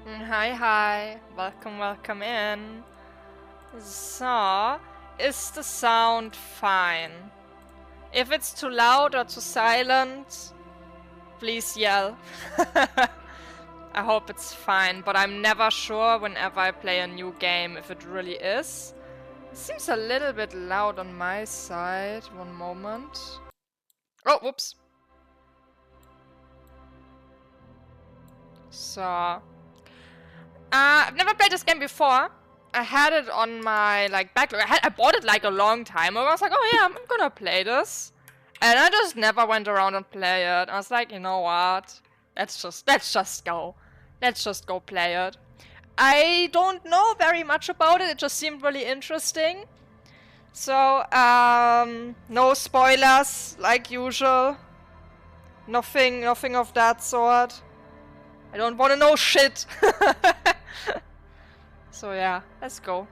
Hi, hi. Welcome in. So, is the sound fine? If it's too loud or too silent, please yell. I hope it's fine, but I'm never sure whenever I play a new game if it really is. It seems a little bit loud on my side. One moment. Oh, whoops. So, I've never played this game before. I had it on my backlog. I bought it like a long time ago. I was like, oh yeah, I'm gonna play this, and I just never went around and play it. I was like, you know what? Let's just go play it. I don't know very much about it. It just seemed really interesting. So no spoilers like usual. Nothing of that sort. I don't want to know shit. So yeah, let's go.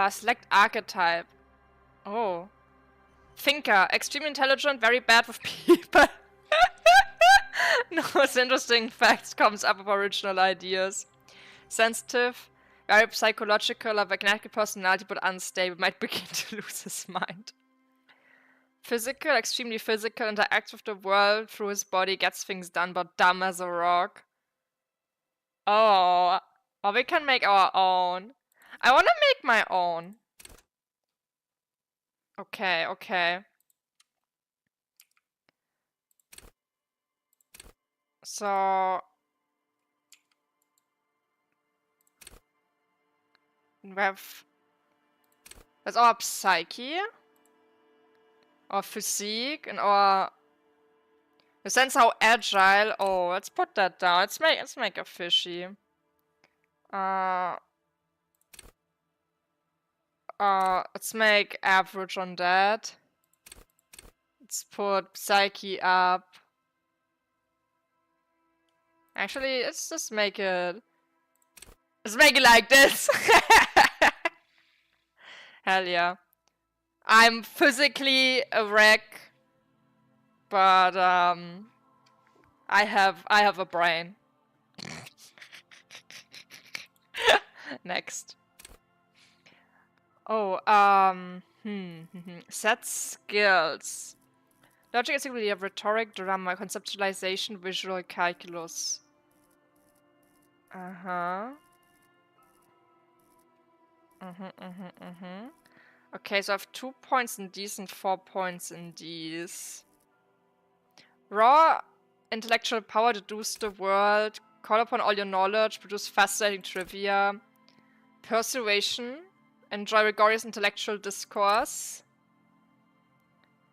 Select archetype. Oh. Thinker. Extremely intelligent, very bad with people. Most interesting facts comes up with original ideas. Sensitive, very psychological, a magnetic personality but unstable, might begin to lose his mind. Physical, extremely physical, interacts with the world through his body, gets things done, but dumb as a rock. Oh, well, we can make our own. I want to make my own. Okay, okay. So we have that's our psyche, our physique, and our the sense how agile. Oh, let's put that down. Let's make a fishy. Let's make average on that. Let's put psyche up. Actually, let's just make it. Let's make it like this. Hell yeah. I'm physically a wreck, but I have a brain. Next. Oh, set skills. Logic is equally of rhetoric, drama, conceptualization, visual calculus. Okay, so I have 2 points in these and 4 points in these. Raw intellectual power, deduce the world, call upon all your knowledge, produce fascinating trivia. Persuasion, enjoy rigorous intellectual discourse.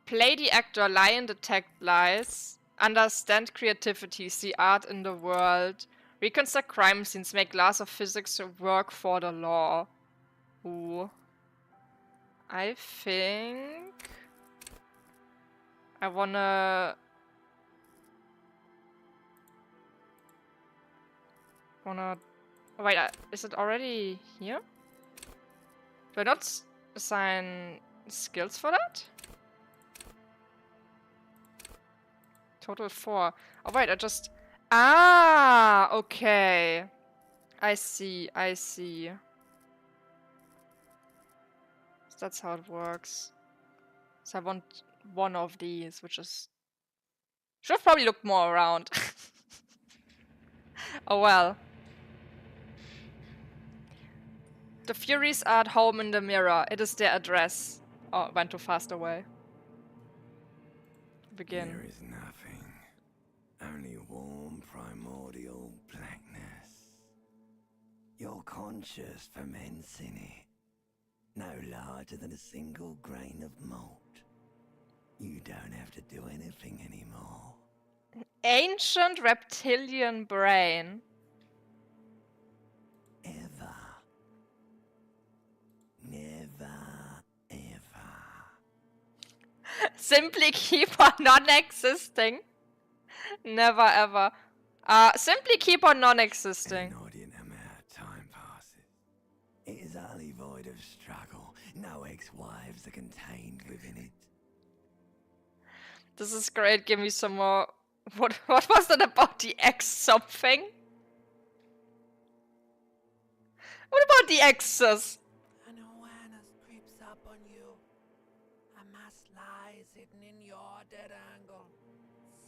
Play the actor, lie and detect lies. Understand creativity, see art in the world. Reconstruct crime scenes, make laws of physics work for the law. Ooh. I think I wanna oh, wait, is it already here? Do I not assign skills for that? Total 4. Oh wait, I just... Ah, okay. I see. So that's how it works. So I want one of these, which is... Should have probably looked more around. Oh well. The Furies are at home in the mirror. It is their address. Oh, it went too fast away. Begin. There is nothing. Only warm primordial blackness. You're conscious ferments in it. No larger than a single grain of malt. You don't have to do anything anymore. Ancient reptilian brain. Ever. Never, ever. Simply keep on non-existing. Never ever. Simply keep on non-existing. An inordinate amount of time passes. It is utterly void of struggle. No ex-wives are contained within it. This is great. Give me some more What was that about the X something? What about the X's? An awareness creeps up on you. A mass lies hidden in your dead angle,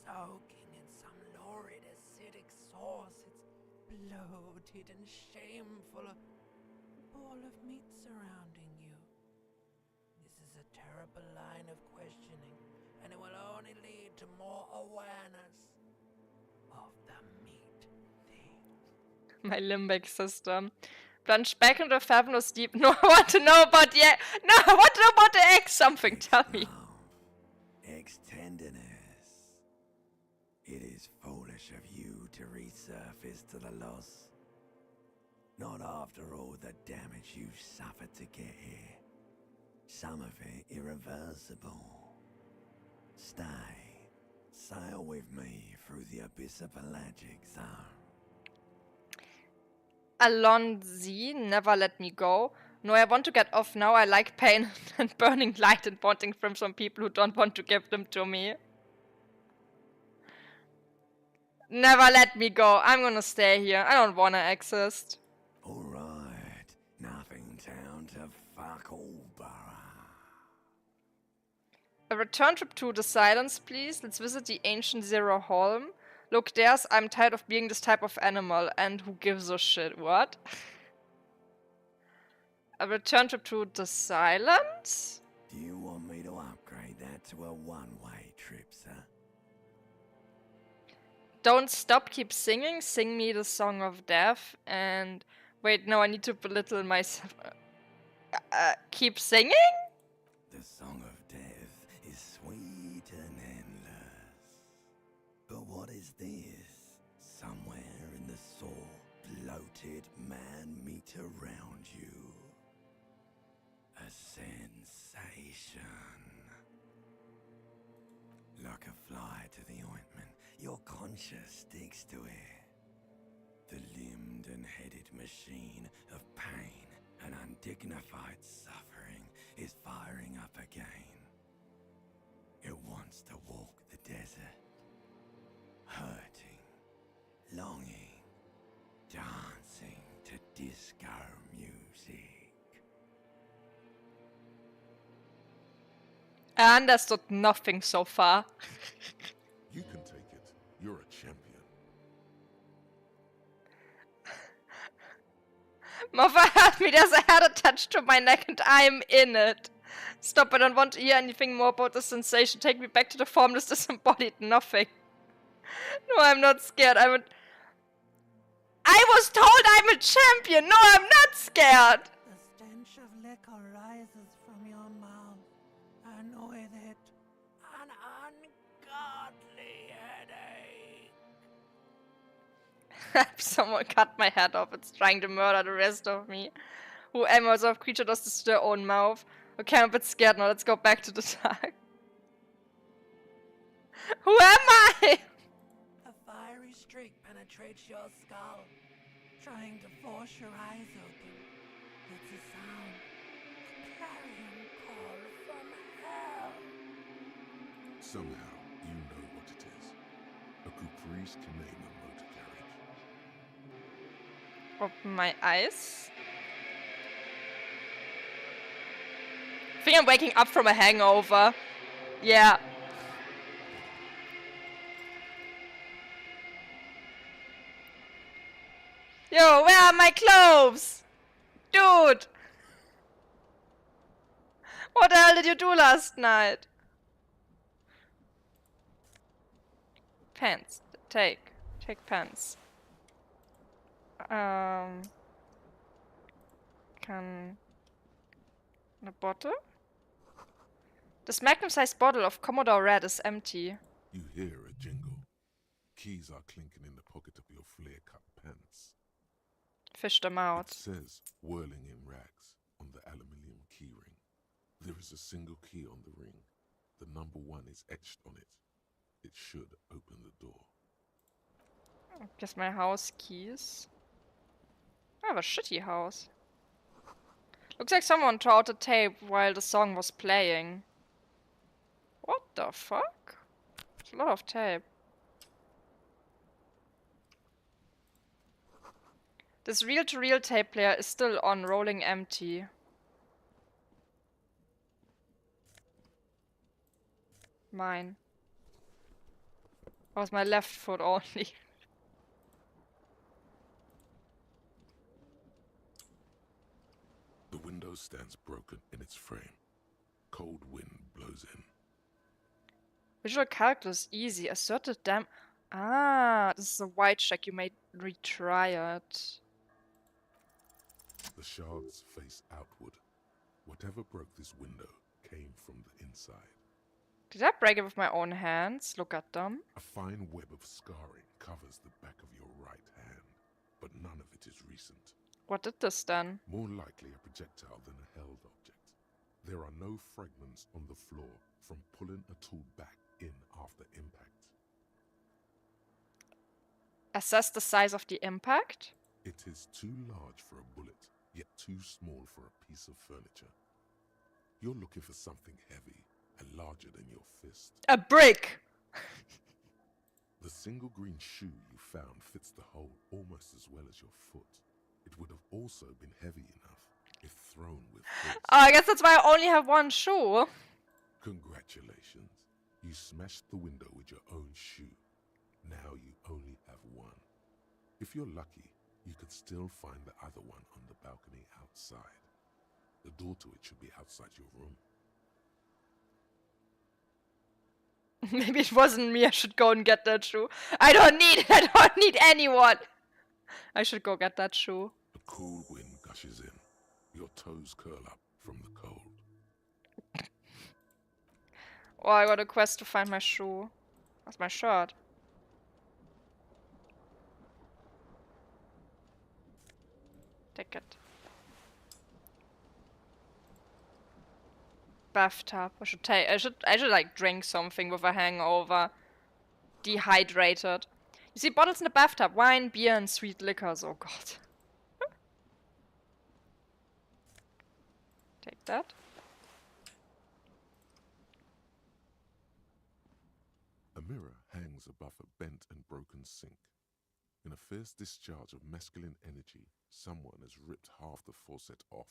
soaking in some lurid acidic sauce. It's bloated and shameful. A ball of meat surrounding you. This is a terrible line of questioning, and it will only lead to more awareness of the meat thing. My limbic system. Plunge back into the fathomless deep. No, I want to know about the No, I want to know about the X something. Tell me. X tenderness. It is foolish of you to resurface to the loss. Not after all the damage you've suffered to get here. Some of it irreversible. Stay. Sail with me through the abyss of pelagic zone. Alonzi, never let me go. No, I want to get off now. I like pain and burning light and wanting from some people who don't want to give them to me. Never let me go. I'm gonna stay here. I don't wanna exist. Alright, nothing down to fuck all, Borough. A return trip to the silence, please. Let's visit the ancient Zero Holm. Look, I'm tired of being this type of animal, and who gives a shit? What? A return trip to the silence? Do you want me to upgrade that to a one-way trip, sir? Don't stop, keep singing. Sing me the song of death. And wait, no, I need to belittle myself. Keep singing? The song of death is sweet and endless. But what is this? Somewhere in the soul, bloated man meet around you. A sensation. Like a fly to the ointment, your conscience sticks to it. The limbed and headed machine of pain and undignified suffering is firing up again. It wants to walk the desert, hurting, longing, dancing to disco music. I understood nothing so far. You can take it. You're a champion. Mother help me, there's a head attached to my neck and I'm in it. Stop, I don't want to hear anything more about the sensation. Take me back to the formless disembodied nothing. No, I'm not scared. I was told I'm a champion! No, I'm not scared! The stench of liquor rises from your mouth, and with it, an ungodly headache. Someone cut my head off. It's trying to murder the rest of me. Who am I? What creature does this to their own mouth? Okay, I'm a bit scared now. Let's go back to the dark. Who am I? A fiery streak penetrates your skull, trying to force your eyes open. It's a sound, a clarion call from hell. Somehow, you know what it is. A caprice can name a motor carriage. Open my eyes. I think I'm waking up from a hangover. Yeah. Yo, where are my clothes? Dude! What the hell did you do last night? Pants. Take pants. Can... a bottle? This magnum-sized bottle of Commodore Red is empty. You hear a jingle. Keys are clinking in the pocket of your flare-cut pants. Fish them It out. says, whirling in rags, on the aluminium keyring. There is a single key on the ring. The number 1 is etched on it. It should open the door. Guess my house keys. I have a shitty house. Looks like someone tore out the tape while the song was playing. What the fuck? It's a lot of tape. This reel-to-reel tape player is still on, rolling empty. Mine. Oh, it's my left foot only. The window stands broken in its frame. Cold wind blows in. Visual calculus easy. Asserted dam. Ah, this is a white check. You may retry it. The shards face outward. Whatever broke this window came from the inside. Did I break it with my own hands? Look at them. A fine web of scarring covers the back of your right hand, but none of it is recent. What did this then? More likely a projectile than a held object. There are no fragments on the floor from pulling a tool back in after impact. Assess the size of the impact? It is too large for a bullet, yet too small for a piece of furniture. You're looking for something heavy and larger than your fist. A brick! The single green shoe you found fits the hole almost as well as your foot. It would have also been heavy enough if thrown with force. Oh, I guess that's why I only have one shoe. Congratulations. You smashed the window with your own shoe. Now you only have one. If you're lucky, you could still find the other one on the balcony outside. The door to it should be outside your room. Maybe it wasn't me. I should go and get that shoe. I don't need it. I don't need anyone. I should go get that shoe. The cool wind gushes in. Your toes curl up from the cold. Oh, I got a quest to find my shoe. That's my shirt. Take it. Bathtub. I should like drink something with a hangover. Dehydrated. You see bottles in the bathtub. Wine, beer, and sweet liquors. Oh god. Take that. A mirror hangs above a bent and broken sink. In a fierce discharge of masculine energy, someone has ripped half the faucet off.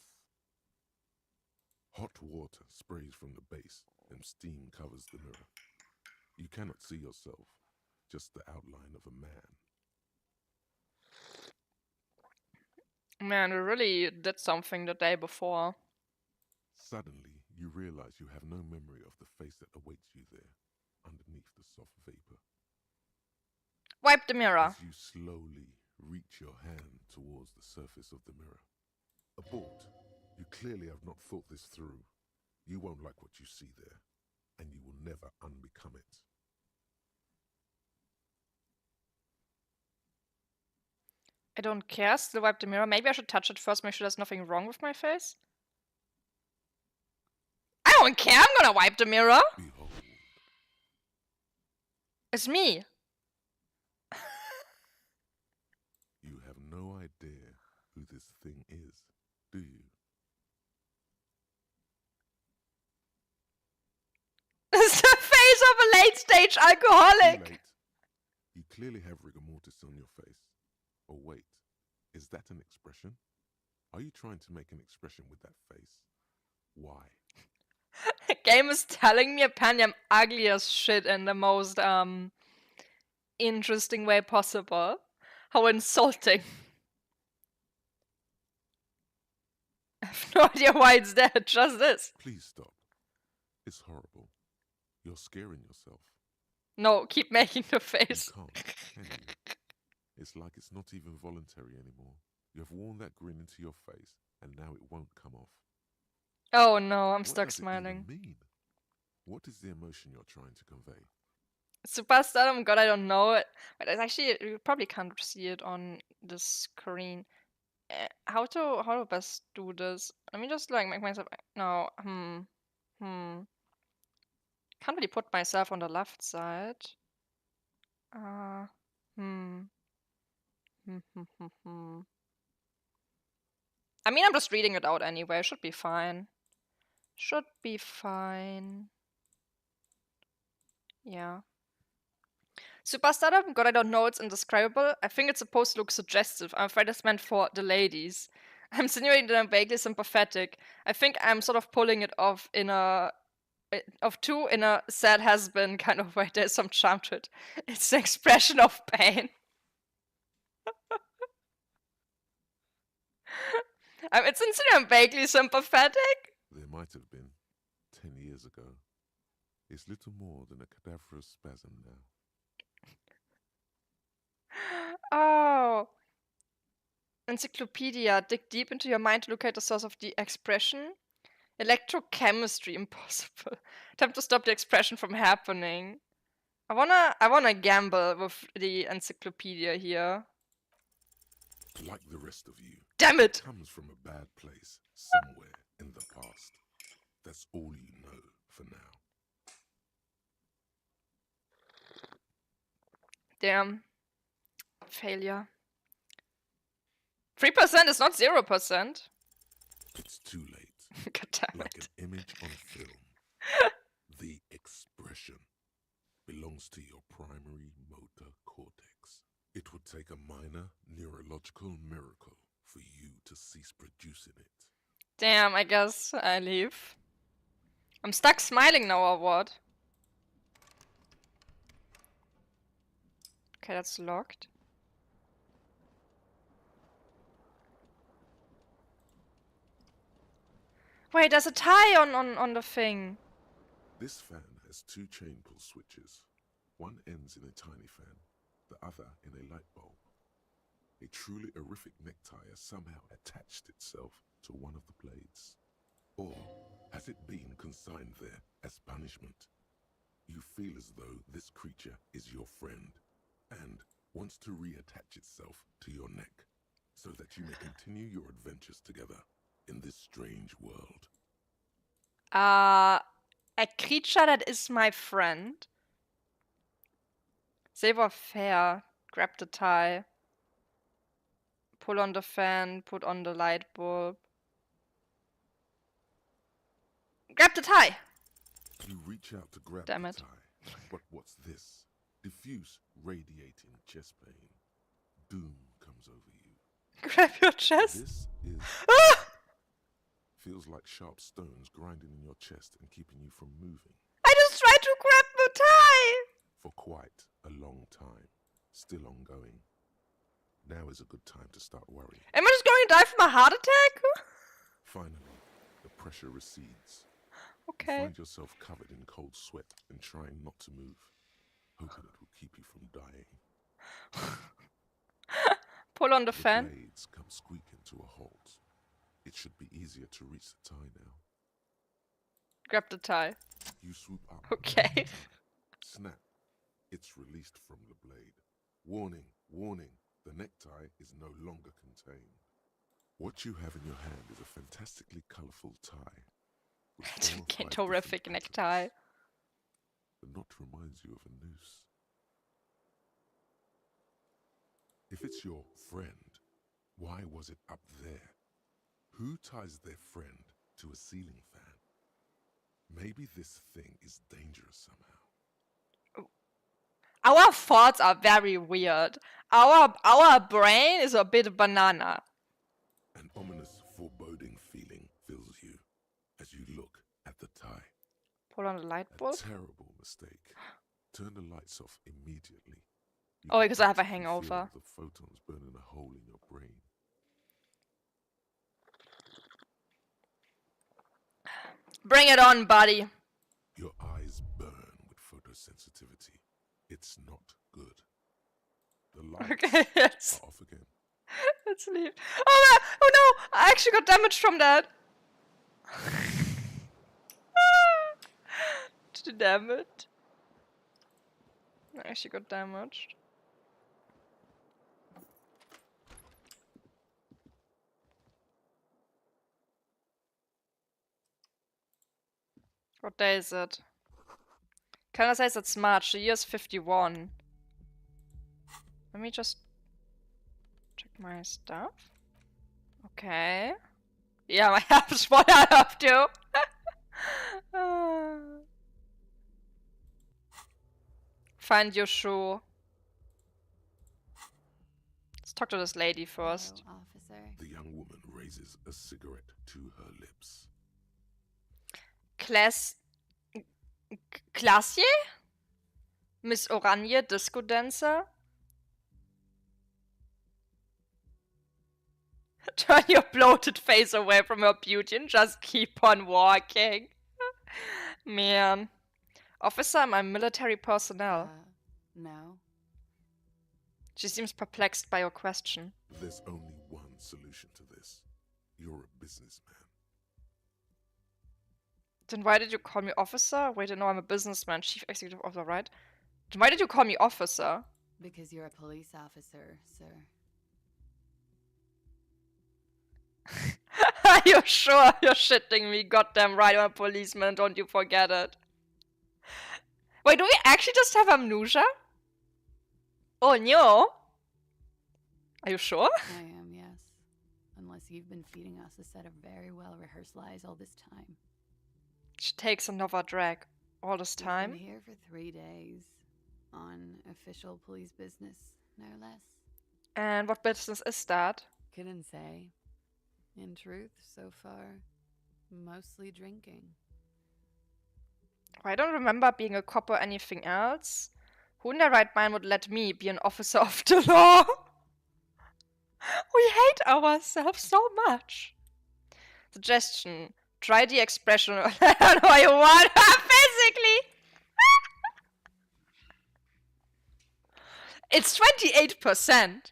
Hot water sprays from the base and steam covers the mirror. You cannot see yourself, just the outline of a man. Man, we really did something the day before. Suddenly, you realize you have no memory of the face that awaits you there, underneath the soft vapor. Wipe the mirror. As you slowly reach your hand towards the surface of the mirror. Abort. You clearly have not thought this through. You won't like what you see there, and you will never unbecome it. I don't care. Still wipe the mirror. Maybe I should touch it first, make sure there's nothing wrong with my face. I don't care. I'm gonna wipe the mirror. Behold. It's me. You have no idea who this thing is, do you? It's the face of a late-stage Too alcoholic. late. You clearly have rigor mortis on your face. Oh wait, is that an expression? Are you trying to make an expression with that face? Why? The game is telling me apparently I'm ugly as shit in the most interesting way possible. How insulting. I have no idea why it's there, it just is. Please stop. It's horrible. You're scaring yourself. No, keep making the You face. can't, can you? It's like it's not even voluntary anymore. You have worn that grin into your face, and now it won't come off. Oh no, I'm What stuck does it smiling. even mean? What is the emotion you're trying to convey? Superstar, oh god, I don't know it. But it's actually, you probably can't see it on the screen. How to best do this? Let me just like make myself, no, Can't really put myself on the left side. I mean, I'm just reading it out anyway. Should be fine. Should be fine. Yeah. Super startup? God, I don't know. It's indescribable. I think it's supposed to look suggestive. I'm afraid it's meant for the ladies. I'm insinuating that I'm vaguely sympathetic. I think I'm sort of pulling it off in a sad has-been kind of way. There's some charm to it. It's an expression of pain. It's insinuating I'm vaguely sympathetic. There might have been 10 years ago. It's little more than a cadaverous spasm now. Oh. Encyclopedia. Dig deep into your mind to locate the source of the expression. Electrochemistry. Impossible. Attempt to stop the expression from happening. I wanna gamble with the encyclopedia here. Like the rest of you. Damn it! Comes from a bad place somewhere in the past. That's all you know for now. Damn. Failure. 3% is not 0%. It's too late. God damn Like it. an image on film. The expression belongs to your primary motor cortex. It would take a minor neurological miracle for you to cease producing it. Damn, I guess I leave. I'm stuck smiling now or what? Okay, that's locked. Wait, there's a tie on the thing. This fan has two chain pull switches. One ends in a tiny fan, the other in a light bulb. A truly horrific necktie has somehow attached itself to one of the blades. Or has it been consigned there as punishment? You feel as though this creature is your friend and wants to reattach itself to your neck so that you may continue your adventures together in this strange world. A creature that is my friend. Saber fair. Grab the tie. Pull on the fan. Put on the light bulb. Grab the tie! You reach out to grab Damn the it. tie. But what's this? Diffuse, radiating chest pain. Doom comes over you. Grab your chest. This is... Ah! feels like sharp stones grinding in your chest and keeping you from moving. I just tried to grab the tie! For quite a long time. Still ongoing. Now is a good time to start worrying. Am I just going to die from a heart attack? Finally, the pressure recedes. You Okay. find yourself covered in cold sweat and trying not to move, hoping it will keep you from dying. Pull on the The fan. blades come squeaking to a halt. It should be easier to reach the tie now. Grab the tie. You swoop up. Okay. Snap. It's released from the blade. Warning, warning, the necktie is no longer contained. What you have in your hand is a fantastically colourful tie. with 4 or 5 Horrific different necktie. patterns. The knot reminds you of a noose. If it's your friend, why was it up there? Who ties their friend to a ceiling fan? Maybe this thing is dangerous somehow. Our thoughts are very weird. Our brain is a bit banana. An ominous, foreboding feeling fills you as you look at the tie. Pull on the light A bulb. terrible mistake. Turn the lights off immediately. You Oh, can because I have a practically feel hangover. the photons burning a hole in your brain. Bring it on, buddy. Your eyes burn with photosensitivity. It's not good. The lights Okay, yes. are off again. Let's leave. Oh, oh no! I actually got damaged from that. Damn it. I actually got damaged. What day is it? Kinda says it's March. The year is 51. Let me just check my stuff. Okay. Yeah, my app's what I have to. Find your shoe. Let's talk to this lady first. Hello, officer. The young woman raises a cigarette to her lips. Classier? Miss Oranje, Disco Dancer? Turn your bloated face away from her beauty and just keep on walking. Man. Officer, I'm military personnel. No. She seems perplexed by your question. There's only one solution to this. You're a businessman. Then why did you call me officer? Wait, no, I'm a businessman. Chief Executive Officer, right? Then why did you call me officer? Because you're a police officer, sir. Are you sure? You're shitting me. Goddamn right, I'm a policeman. Don't you forget it. Wait, do we actually just have amnesia? Oh no. Are you sure? I am, yes. Unless you've been feeding us a set of very well-rehearsed lies all this time. She takes another drag all this We've time. been here for 3 days. On official police business, no less. And what business is that? Couldn't say. In truth, so far, mostly drinking. I don't remember being a cop or anything else. Who in their right mind would let me be an officer of the law? We hate ourselves so much. Suggestion. Try the expression. I don't know you want her physically. It's 28%.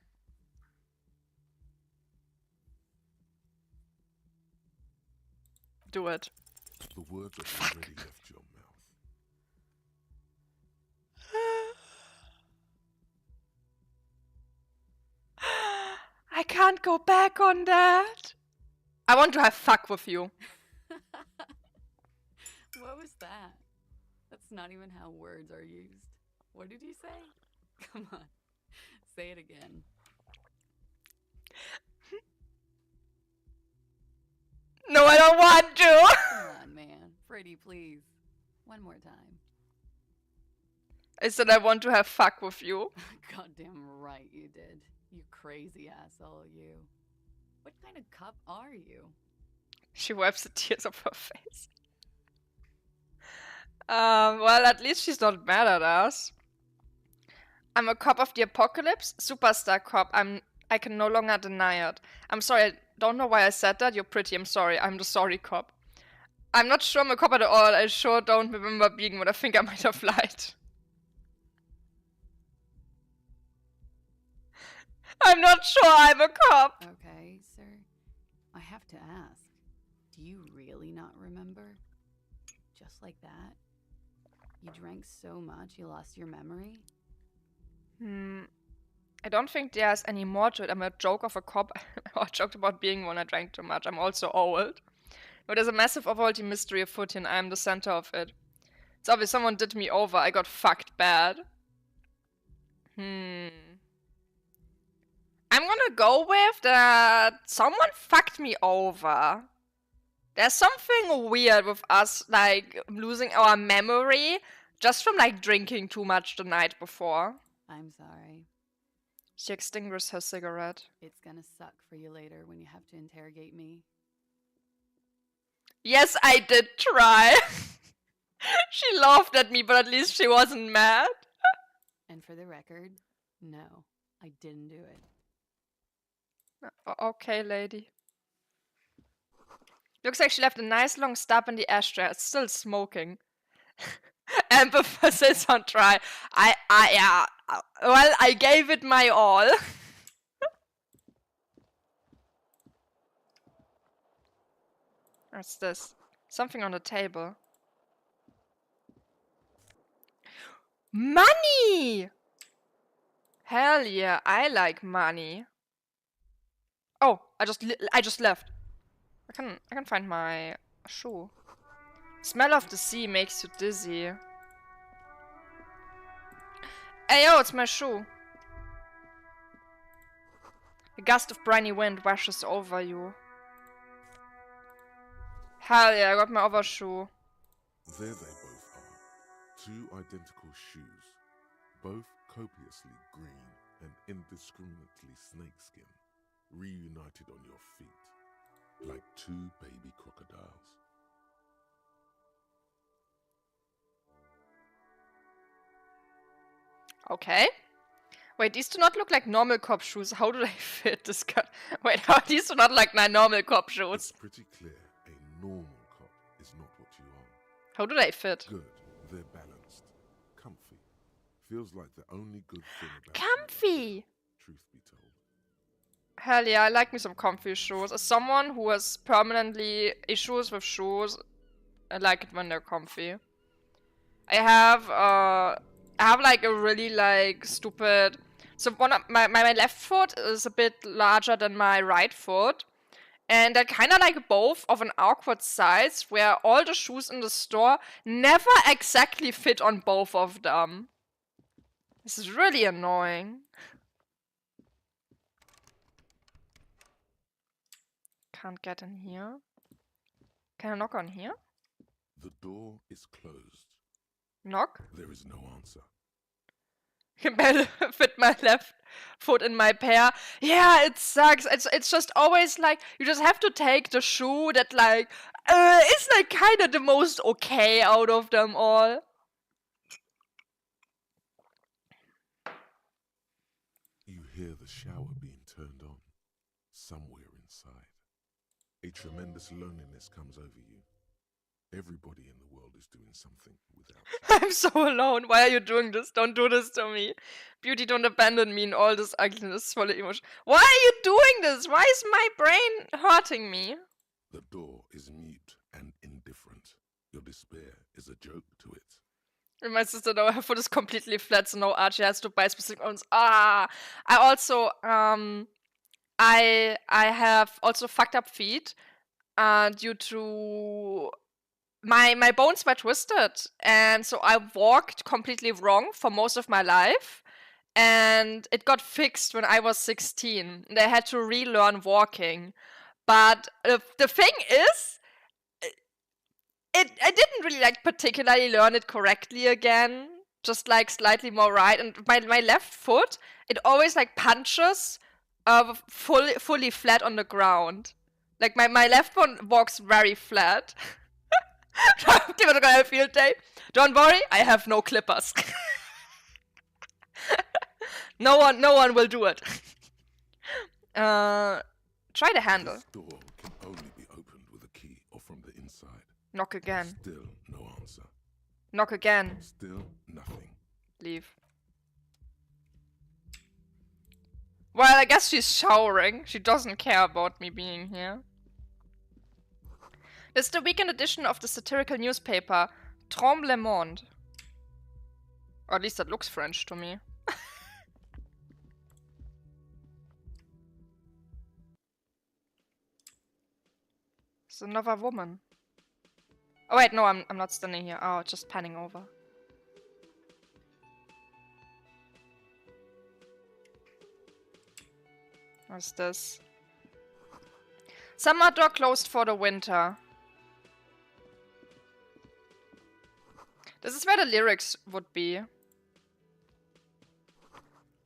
Do it. The words have already left your mouth. I can't go back on that. I want to have fuck with you. What was that? That's not even how words are used. What did you say? Come on, say it again. No, I don't want to. Come on, man. Pretty, please. One more time. I said I want to have fuck with you. Goddamn right you did. You crazy asshole, you. What kind of cop are you? She wipes the tears off her face. Well, at least she's not mad at us. I'm a cop of the apocalypse, superstar cop. I can no longer deny it. I'm sorry, I don't know why I said that. You're pretty, I'm sorry. I'm the sorry cop. I'm not sure I'm a cop at all. I sure don't remember being one. I think I might have lied. I'm not sure I'm a cop. Okay, sir. I have to ask. Do you really not remember? Just like that? You drank so much you lost your memory? I don't think there's any more to it. I'm a joke of a cop. I joked about being one. I drank too much. I'm also old. But there's a massive overhauled mystery afoot and I'm the center of it. It's obvious someone did me over. I got fucked bad. I'm gonna go with that someone fucked me over. There's something weird with us, like, losing our memory just from, like, drinking too much the night before. I'm sorry. She extinguished her cigarette. It's gonna suck for you later when you have to interrogate me. Yes, I did try. She laughed at me, but at least she wasn't mad. And for the record, no, I didn't do it. Okay, lady. Looks like she left a nice long stub in the ashtray. It's still smoking. Emphasis on try. Well, I gave it my all. What's this? Something on the table. Money! Hell yeah, I like money. Oh, I just left. I can find my shoe. Smell of the sea makes you dizzy. Hey yo, it's my shoe. A gust of briny wind washes over you. Hell yeah, I got my overshoe. There they both are. Two identical shoes, both copiously green and indiscriminately snakeskin, reunited on your feet, like two baby crocodiles. Okay. Wait, these do not look like normal cop shoes. How do they fit this guy? Wait, how these do not look like normal cop shoes? It's pretty clear a normal cop is not what you are. How do they fit? Good. They're balanced. Comfy. Feels like the only good thing about Comfy! truth be told. Hell yeah, I like me some comfy shoes. As someone who has permanently issues with shoes, I like it when they're comfy. I have like a really like stupid. So one of my left foot is a bit larger than my right foot, and they're kind of like both of an awkward size, where all the shoes in the store never exactly fit on both of them. This is really annoying. Can't get in here. Can I knock on here? The door is closed. Knock? There is no answer. You better fit my left foot in my pair. Yeah, it sucks. It's just always like you just have to take the shoe that like is like kind of the most okay out of them all. You hear the shower being turned on somewhere inside. A tremendous loneliness comes over you. Everybody in the world is doing something without you. I'm so alone. Why are you doing this? Don't do this to me. Beauty, don't abandon me in all this ugliness, volle emotion. Why are you doing this? Why is my brain hurting me? The door is mute and indifferent. Your despair is a joke to it. And my sister, no, her foot is completely flat, so no Archie has to buy specific ones. I also, I have also fucked up feet, due to my bones were twisted, and so I walked completely wrong for most of my life, and it got fixed when I was 16. And I had to relearn walking, but the thing is, I didn't really like particularly learn it correctly again, just like slightly more right. And my left foot, it always like punches fully flat on the ground. Like my left one walks very flat. Give it a field day. Don't worry, I have no clippers. No one will do it. Try the handle. This door can only be opened with a key or from the inside. Knock again. Still no answer. Knock again. Still nothing. Leave. Well, I guess she's showering. She doesn't care about me being here. This is the weekend edition of the satirical newspaper Trompe le Monde. Or at least that looks French to me. It's another woman. Oh wait, no, I'm not standing here. Oh, just panning over. What's this? Summer door closed for the winter. This is where the lyrics would be.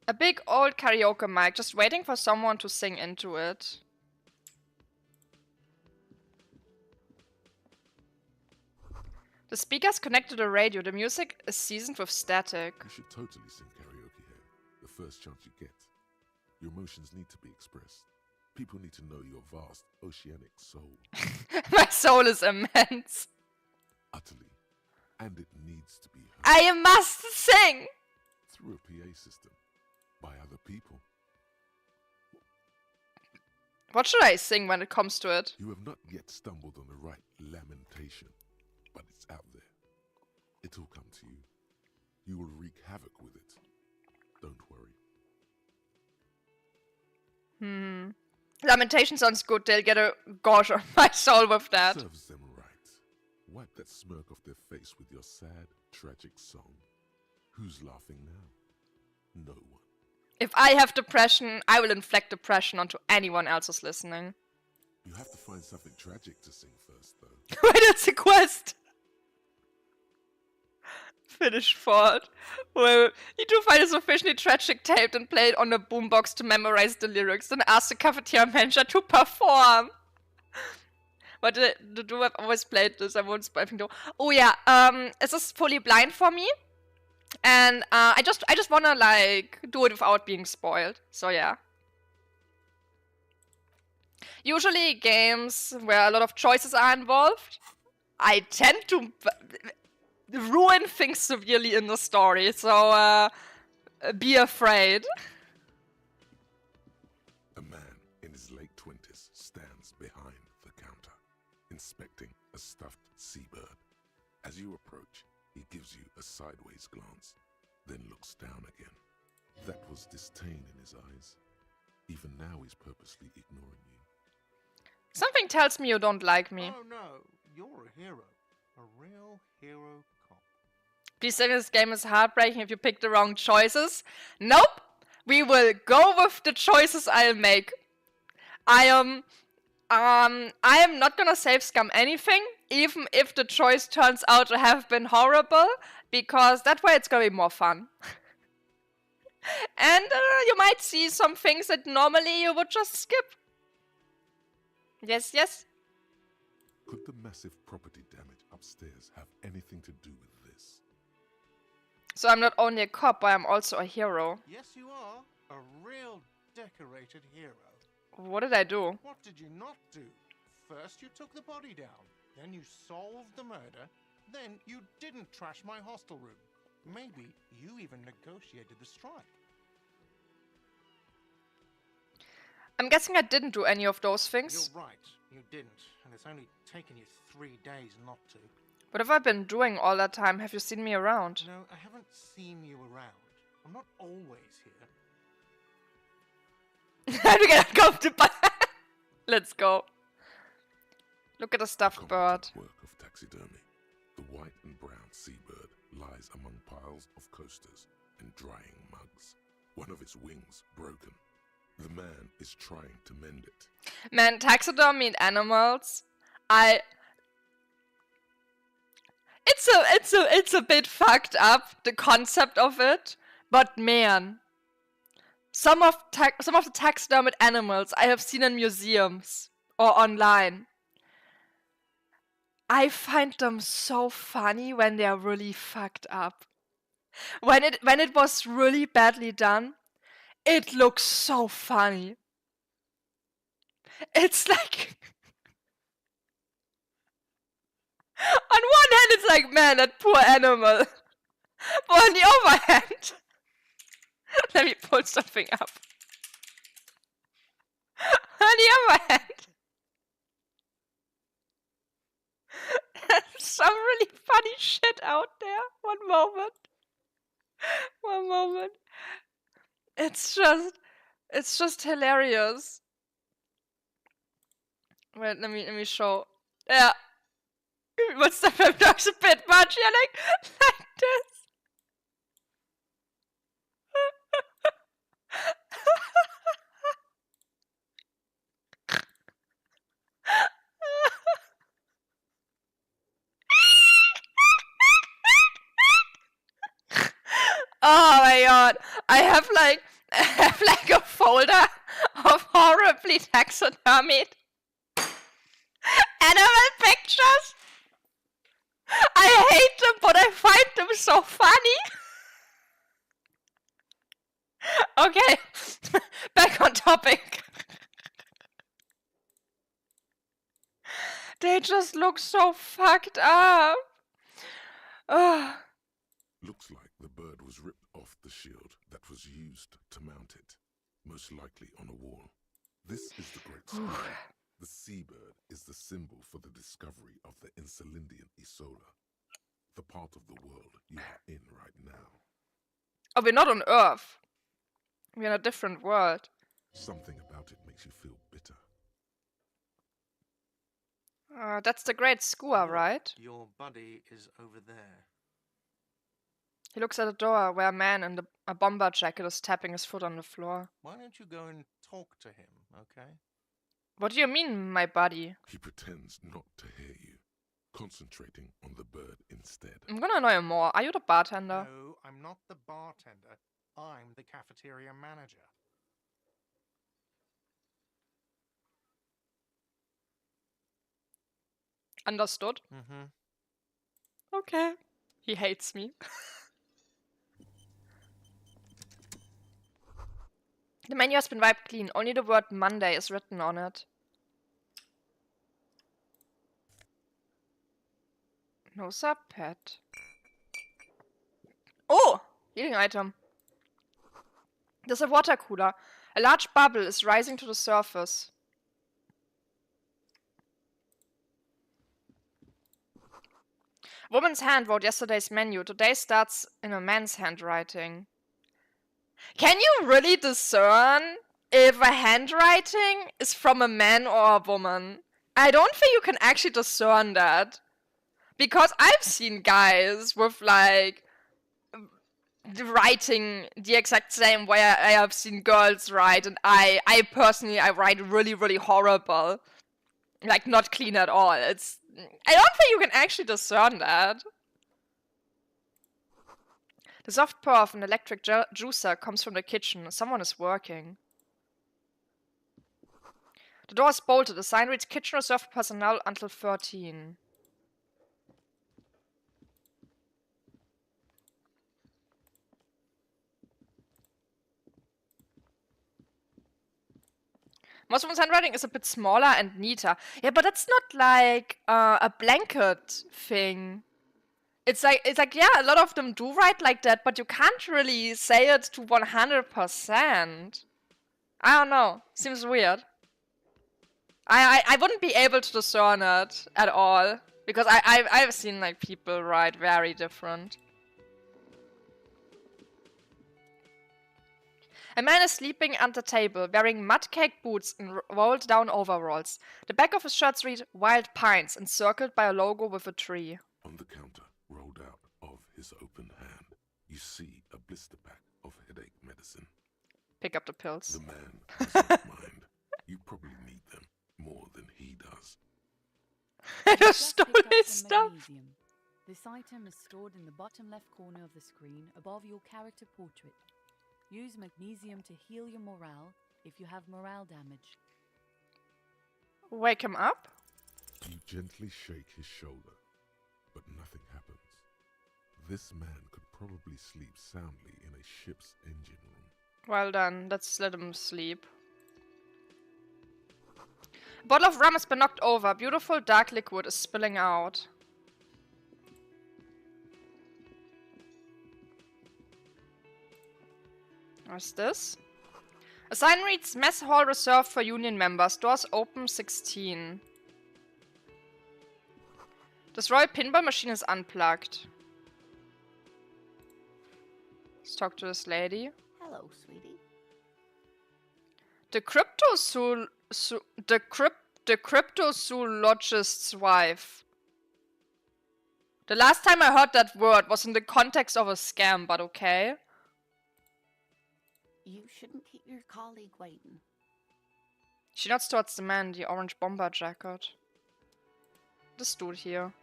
A big old karaoke mic, just waiting for someone to sing into it. The speakers connect to the radio. The music is seasoned with static. You should totally sing karaoke here. The first chance you get. Your emotions need to be expressed. People need to know your vast oceanic soul. My soul is immense. Utterly. And it needs to be heard. I must sing! Through a PA system. By other people. What should I sing when it comes to it? You have not yet stumbled on the right lamentation. But it's out there. It'll come to you. You will wreak havoc with it. Don't worry. Lamentation sounds good. They'll get a gosh on my soul with that. Serves them right. Wipe that smirk off their face with your sad, tragic song. Who's laughing now? No one. If I have depression, I will inflict depression onto anyone else who's listening. You have to find something tragic to sing first, though. Wait, it's a quest! Finished thought. Well, you do find it sufficiently tragic taped and play it on a boombox to memorize the lyrics, then ask the cafeteria manager to perform. But the do have always played this. I won't spoil anything. Oh yeah, it's just fully blind for me, and I just wanna like do it without being spoiled. So yeah. Usually games where a lot of choices are involved, I tend to ruin things severely in the story. So be afraid. A man in his late 20s stands behind the counter, inspecting a stuffed seabird. As you approach, he gives you a sideways glance, then looks down again. That was disdain in his eyes. Even now he's purposely ignoring you. Something tells me you don't like me. Oh no, you're a hero. A real hero cop. Please say this game is heartbreaking if you pick the wrong choices. Nope! We will go with the choices I'll make. I am not gonna save scum anything, even if the choice turns out to have been horrible, because that way it's gonna be more fun. And you might see some things that normally you would just skip. Yes, yes. Could the massive property damage upstairs have anything to do with this? So I'm not only a cop, but I'm also a hero. Yes, you are. A real decorated hero. What did I do? What did you not do? First you took the body down, then you solved the murder, then you didn't trash my hostel room. Maybe you even negotiated the strike. I'm guessing I didn't do any of those things. You're right, you didn't, and it's only taken you 3 days not to. What have I been doing all that time? Have you seen me around? No, I haven't seen you around. I'm not always here. How do we get uncomfortable? Let's go. Look at the stuffed bird. Competent work of taxidermy. The white and brown seabird lies among piles of coasters and drying mugs. One of its wings broken. The man is trying to mend it. Man, taxidermy and animals. It's a bit fucked up, the concept of it. But man, some of the taxidermied animals I have seen in museums or online, I find them so funny when they are really fucked up. When it was really badly done, it looks so funny. It's like on one hand it's like, man, that poor animal. But on the other hand, let me pull something up. On the other hand, there's some really funny shit out there. One moment. It's just hilarious. Wait, let me show. Yeah. What's the film talks a bit much? Yeah, like this. Oh my god. I have like a folder of horribly taxidermied animal pictures. I hate them, but I find them so funny. Okay, back on topic. They just look so fucked up. Ugh. Looks like the bird was ripped off the shield that was used to mount it, most likely on a wall. This is the great squid. The seabird is the symbol for the discovery of the Insulindian Isola, the part of the world you are in right now. Oh, we're not on Earth. We're in a different world. Something about it makes you feel bitter. That's the great skua, right? Your buddy is over there. He looks at a door where a man in a bomber jacket is tapping his foot on the floor. Why don't you go and talk to him, okay? What do you mean, my buddy? He pretends not to hear you. concentrating on the bird instead. I'm gonna annoy him more. Are you the bartender? No, I'm not the bartender. I'm the cafeteria manager. Understood? Mm-hmm. Okay. He hates me. The menu has been wiped clean. Only the word Monday is written on it. No sub pet. Oh! Healing item. There's a water cooler. A large bubble is rising to the surface. A woman's hand wrote yesterday's menu. Today starts in a man's handwriting. Can you really discern if a handwriting is from a man or a woman? I don't think you can actually discern that. Because I've seen guys with, like, writing the exact same way I have seen girls write, and I personally, I write really, really horrible. Like, not clean at all. I don't think you can actually discern that. The soft purr of an electric juicer comes from the kitchen. Someone is working. The door is bolted. The sign reads kitchen reserved for personnel until 13. Most women's handwriting is a bit smaller and neater. Yeah, but that's not like a blanket thing. It's like yeah, a lot of them do write like that, but you can't really say it to 100%. I don't know. Seems weird. I wouldn't be able to discern it at all because I've seen like people write very different. A man is sleeping at the table, wearing mud-caked boots and rolled-down overalls. The back of his shirt reads Wild Pines, encircled by a logo with a tree. On the counter, rolled out of his open hand, you see a blister pack of headache medicine. Pick up the pills. The man doesn't mind. You probably need them more than he does. I just stole his stuff. Magnesium. This item is stored in the bottom left corner of the screen above your character portrait. Use magnesium to heal your morale if you have morale damage. Wake him up? You gently shake his shoulder, but nothing happens. This man could probably sleep soundly in a ship's engine room. Well done, let's let him sleep. A bottle of rum has been knocked over. Beautiful dark liquid is spilling out. What's this? A sign reads Mess Hall reserved for Union members. Doors open 16. This Royal Pinball machine is unplugged. Let's talk to this lady. Hello, sweetie. The cryptozoologist's wife. The last time I heard that word was in the context of a scam, but okay. You shouldn't keep your colleague waiting. She nods towards the man in the orange bomber jacket. This dude here.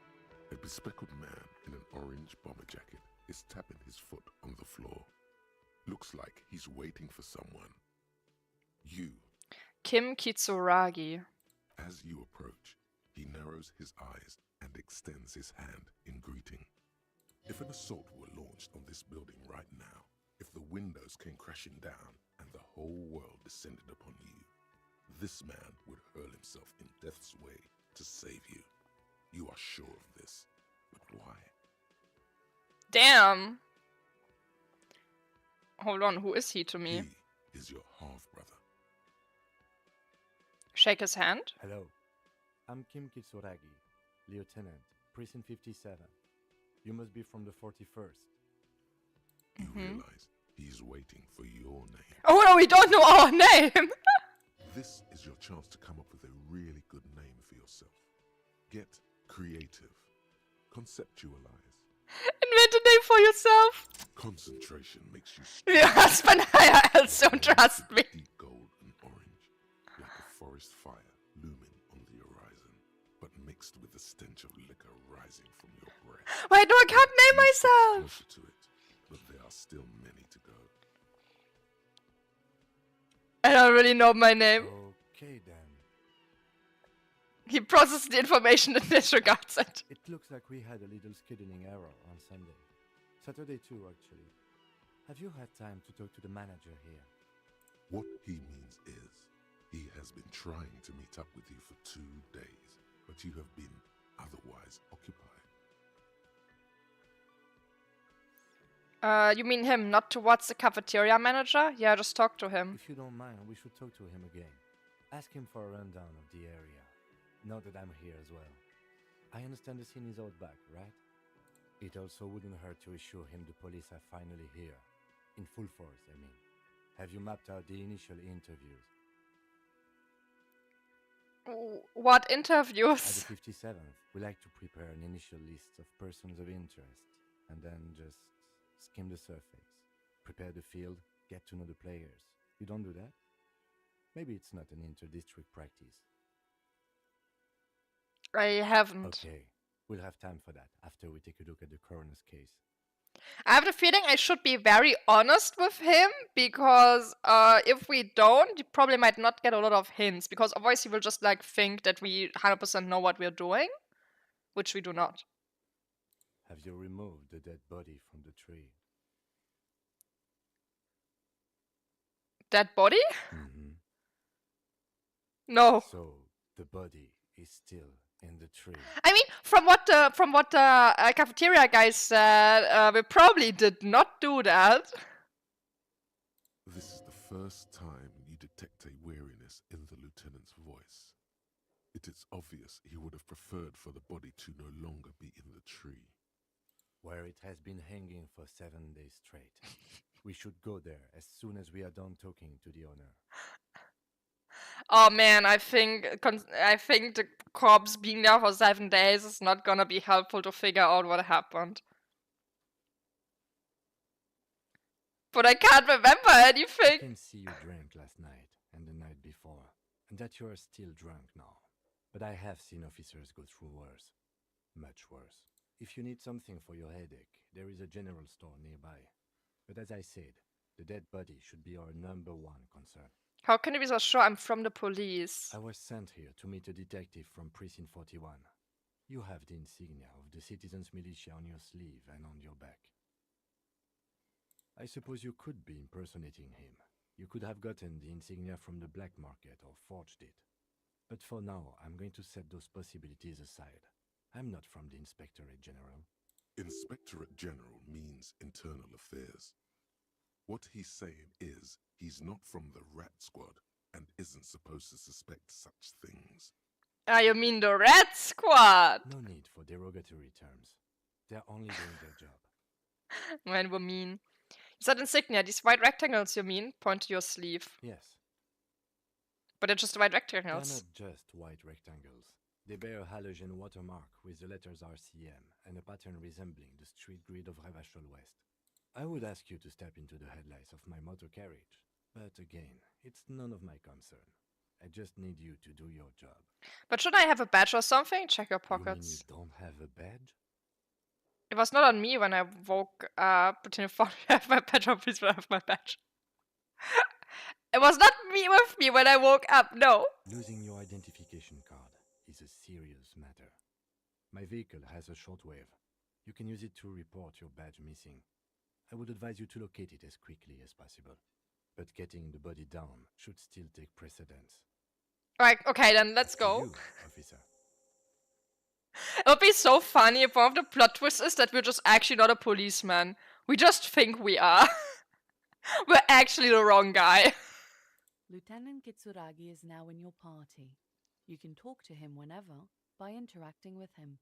A bespectacled man in an orange bomber jacket is tapping his foot on the floor. Looks like he's waiting for someone. You. Kim Kitsuragi. As you approach, he narrows his eyes and extends his hand in greeting. If an assault were launched on this building right now, if the windows came crashing down and the whole world descended upon you, this man would hurl himself in death's way to save you. You are sure of this, but why? Damn. Hold on, who is he to me? He is your half-brother. Shake his hand. Hello, I'm Kim Kitsuragi, Lieutenant, Prison 57. You must be from the 41st. You realize he's waiting for your name. Oh no, we don't know our name! This is your chance to come up with a really good name for yourself. Get creative. Conceptualize. Invent a name for yourself! Concentration makes you Your husband, I also trust me. deep gold and orange, like a forest fire looming on the horizon, but mixed with the stench of liquor Wait, no, I can't name You steps myself! closer to it, but there are still many to go. I don't really know my name. Okay then. He processes the information and disregards it. It looks like we had a little scheduling error on Sunday. Saturday too, actually. Have you had time to talk to the manager here? What he means is, he has been trying to meet up with you for 2 days, but you have been otherwise occupied. You mean him, not towards the cafeteria manager? Yeah, just talk to him. If you don't mind, we should talk to him again. Ask him for a rundown of the area. Now that I'm here as well. I understand the scene is out back, right? It also wouldn't hurt to assure him the police are finally here. In full force, I mean. Have you mapped out the initial interviews? What At interviews? the 57th, we like to prepare an initial list of persons of interest, and then just skim the surface. Prepare the field, get to know the players. You don't do that? Maybe it's not an inter-district practice. I haven't. Okay, we'll have time for that after we take a look at the coroner's case. I have the feeling I should be very honest with him, because if we don't, he probably might not get a lot of hints, because otherwise he will just like think that we 100% know what we're doing, which we do not. Have you removed the dead body from the tree? Dead body? Mm-hmm. No. So, the body is still in the tree. I mean, from what the cafeteria guy said, we probably did not do that. This is the first time you detect a weariness in the lieutenant's voice. It is obvious he would have preferred for the body to no longer be in the tree. Where it has been hanging for 7 days straight. We should go there as soon as we are done talking to the owner. Oh man, I think the corpse being there for 7 days is not gonna be helpful to figure out what happened. But I can't remember I anything. can see you drank last night and the night before, and that you are still drunk now. But I have seen officers go through worse. Much worse. If you need something for your headache, there is a general store nearby. But as I said, the dead body should be our #1 concern. How can you be so sure I'm from the police? I was sent here to meet a detective from Precinct 41. You have the insignia of the citizens' militia on your sleeve and on your back. I suppose you could be impersonating him. You could have gotten the insignia from the black market or forged it. But for now, I'm going to set those possibilities aside. I'm not from the Inspectorate General. Inspectorate General means internal affairs. What he's saying is, he's not from the rat squad and isn't supposed to suspect such things. Ah, you mean the Red Squad? No need for derogatory terms. They're only doing their job. Man, we're mean. You said insignia, these white rectangles you mean? Point to your sleeve. Yes, But they're just white they're rectangles. not just white rectangles. They bear a halogen watermark with the letters RCM and a pattern resembling the street grid of Revachol West. I would ask you to step into the headlights of my motor carriage, but again, it's none of my concern. I just need you to do your job. But should I have a badge or something? Check your You mean pockets. you don't have a badge? It was not on me when I woke up, but in the phone, I have my badge, or please don't have my badge. It was not me with me when I woke up, no. Losing your identification card is a serious matter. My vehicle has a shortwave. You can use it to report your badge missing. I would advise you to locate it as quickly as possible. But getting the body down should still take precedence. Right, okay, then let's Up to go. you, officer. It would be so funny if one of the plot twists is that we're just actually not a policeman. We just think we are. We're actually the wrong guy. Lieutenant Kitsuragi is now in your party. You can talk to him whenever by interacting with him.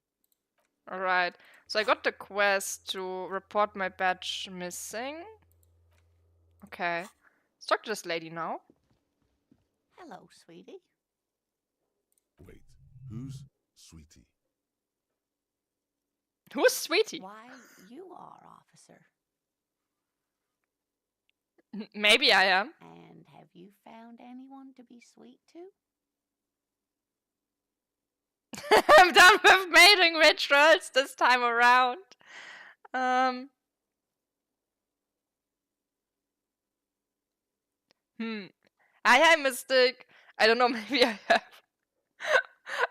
Alright, so I got the quest to report my badge missing. Okay, let's talk to this lady now. Hello, sweetie. Wait, who's Sweetie? Who's Sweetie? Why, you are, officer. Maybe I am. And have you found anyone to be sweet to? I'm done with mating rituals this time around. I Mystic. I don't know, maybe I have.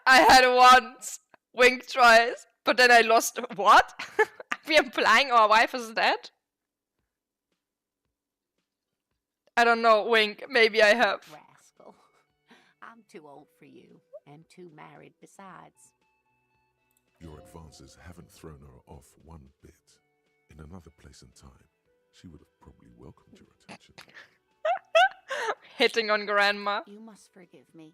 I had once wink twice, but then I lost. What? Are we implying our wife is dead? I don't know, wink. Maybe I have. Rascal. I'm too old for you, and too married besides. Your advances haven't thrown her off one bit. In another place and time, she would have probably welcomed your attention. Hitting on grandma. You must forgive me.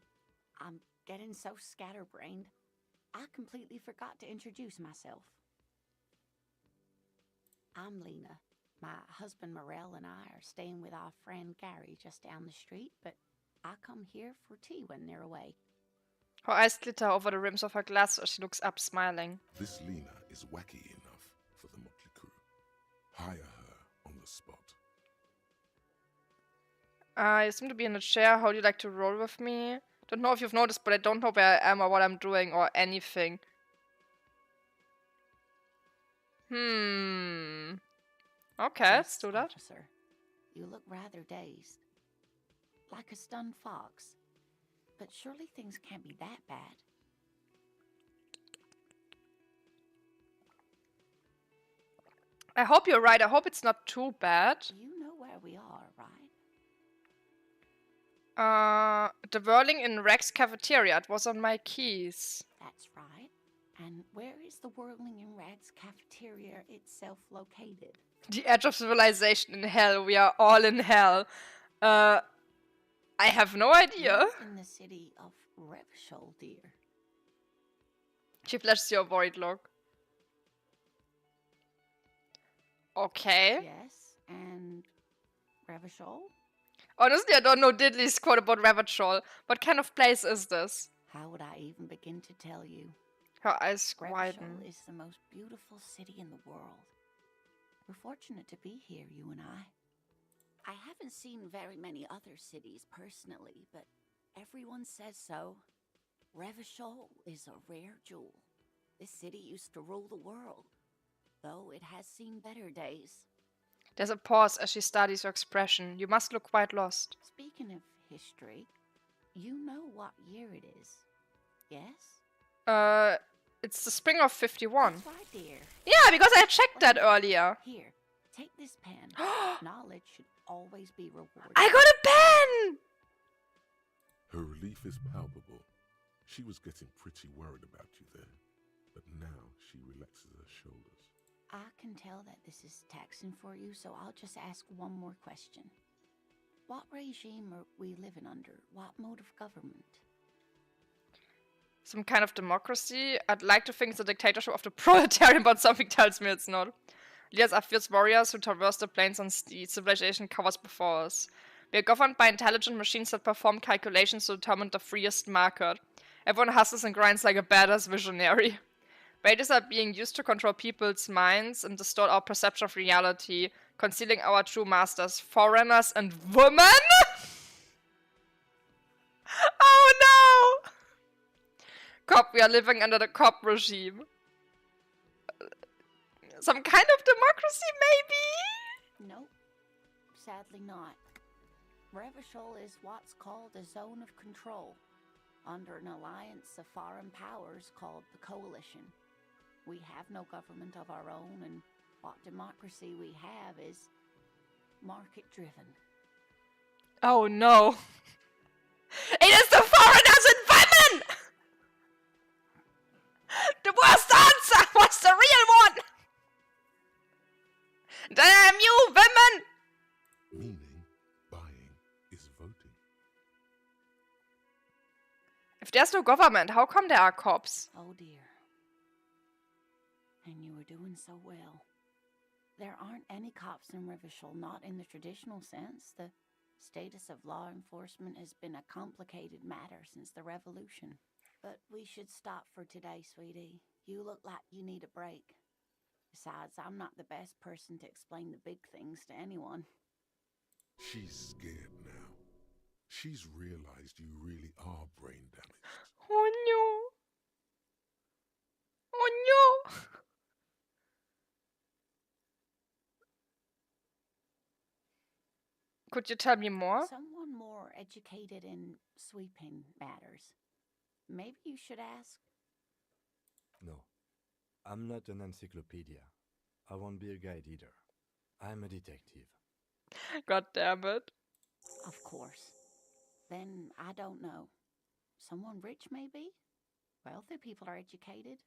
I'm getting so scatterbrained. I completely forgot to introduce myself. I'm Lena. My husband Morel and I are staying with our friend Gary just down the street, but I come here for tea when they're away. Her eyes glitter over the rims of her glass as she looks up, smiling. This Lena is wacky enough for the motley crew. Hire her on the spot. You seem to be in a chair. How do you like to roll with me? Don't know if you've noticed, but I don't know where I am or what I'm doing or anything. Okay, let's do that. Officer, you look rather dazed. Like a stunned fox. But surely things can't be that bad. I hope you're right. I hope it's not too bad. You know where we are, right? The whirling in Rex's cafeteria. It was on my keys. That's right. And where is the Whirling in Rags cafeteria itself located? The edge of civilization in hell. We are all in hell. I have no idea. You're in the city of Revachol, dear. She flashes your void look. Okay. Yes, and Revachol? Honestly, I don't know diddly's quote about Revachol. What kind of place is this? How would I even begin to tell you? Her eyes widen. Revachol is the most beautiful city in the world. We're fortunate to be here, you and I. I haven't seen very many other cities personally, but everyone says so. Revachol is a rare jewel. This city used to rule the world, though it has seen better days. There's a pause as she studies her expression. You must look quite lost. Speaking of history, you know what year it is, yes? It's the spring of 51. That's right, dear. Yeah, because I checked that earlier. Here, take this pen. Knowledge should always be rewarded. I got a pen! Her relief is palpable. She was getting pretty worried about you there, but now she relaxes her shoulders. I can tell that this is taxing for you, so I'll just ask one more question. What regime are we living under? What mode of government? Some kind of democracy? I'd like to think it's a dictatorship of the proletariat, but something tells me it's not. Leaders are fierce warriors who traverse the plains on steeds. Civilization covers before us. We are governed by intelligent machines that perform calculations to determine the freest market. Everyone hustles and grinds like a badass visionary. Raiders are being used to control people's minds and distort our perception of reality, concealing our true masters, foreigners and women? Oh no! Cop, we are living under the cop regime. Some kind of democracy, maybe? Nope. Sadly not. Revachol is what's called a zone of control, under an alliance of foreign powers called the Coalition. We have no government of our own, and what democracy we have is market-driven. Oh no. It is the foreigners and women! The worst answer was the real one! Damn you, women! Meaning, buying is voting. If there's no government, how come there are cops? Oh dear. And you were doing so well. There aren't any cops in Revachol, not in the traditional sense. The status of law enforcement has been a complicated matter since the revolution. But we should stop for today, sweetie. You look like you need a break. Besides, I'm not the best person to explain the big things to anyone. She's scared now. She's realized you really are brain damaged. Oh no. Could you tell me more? Someone more educated in sweeping matters. Maybe you should ask. No, I'm not an encyclopedia. I won't be a guide either. I'm a detective. God damn it. Of course. Then I don't know. Someone rich, maybe? Wealthy people are educated.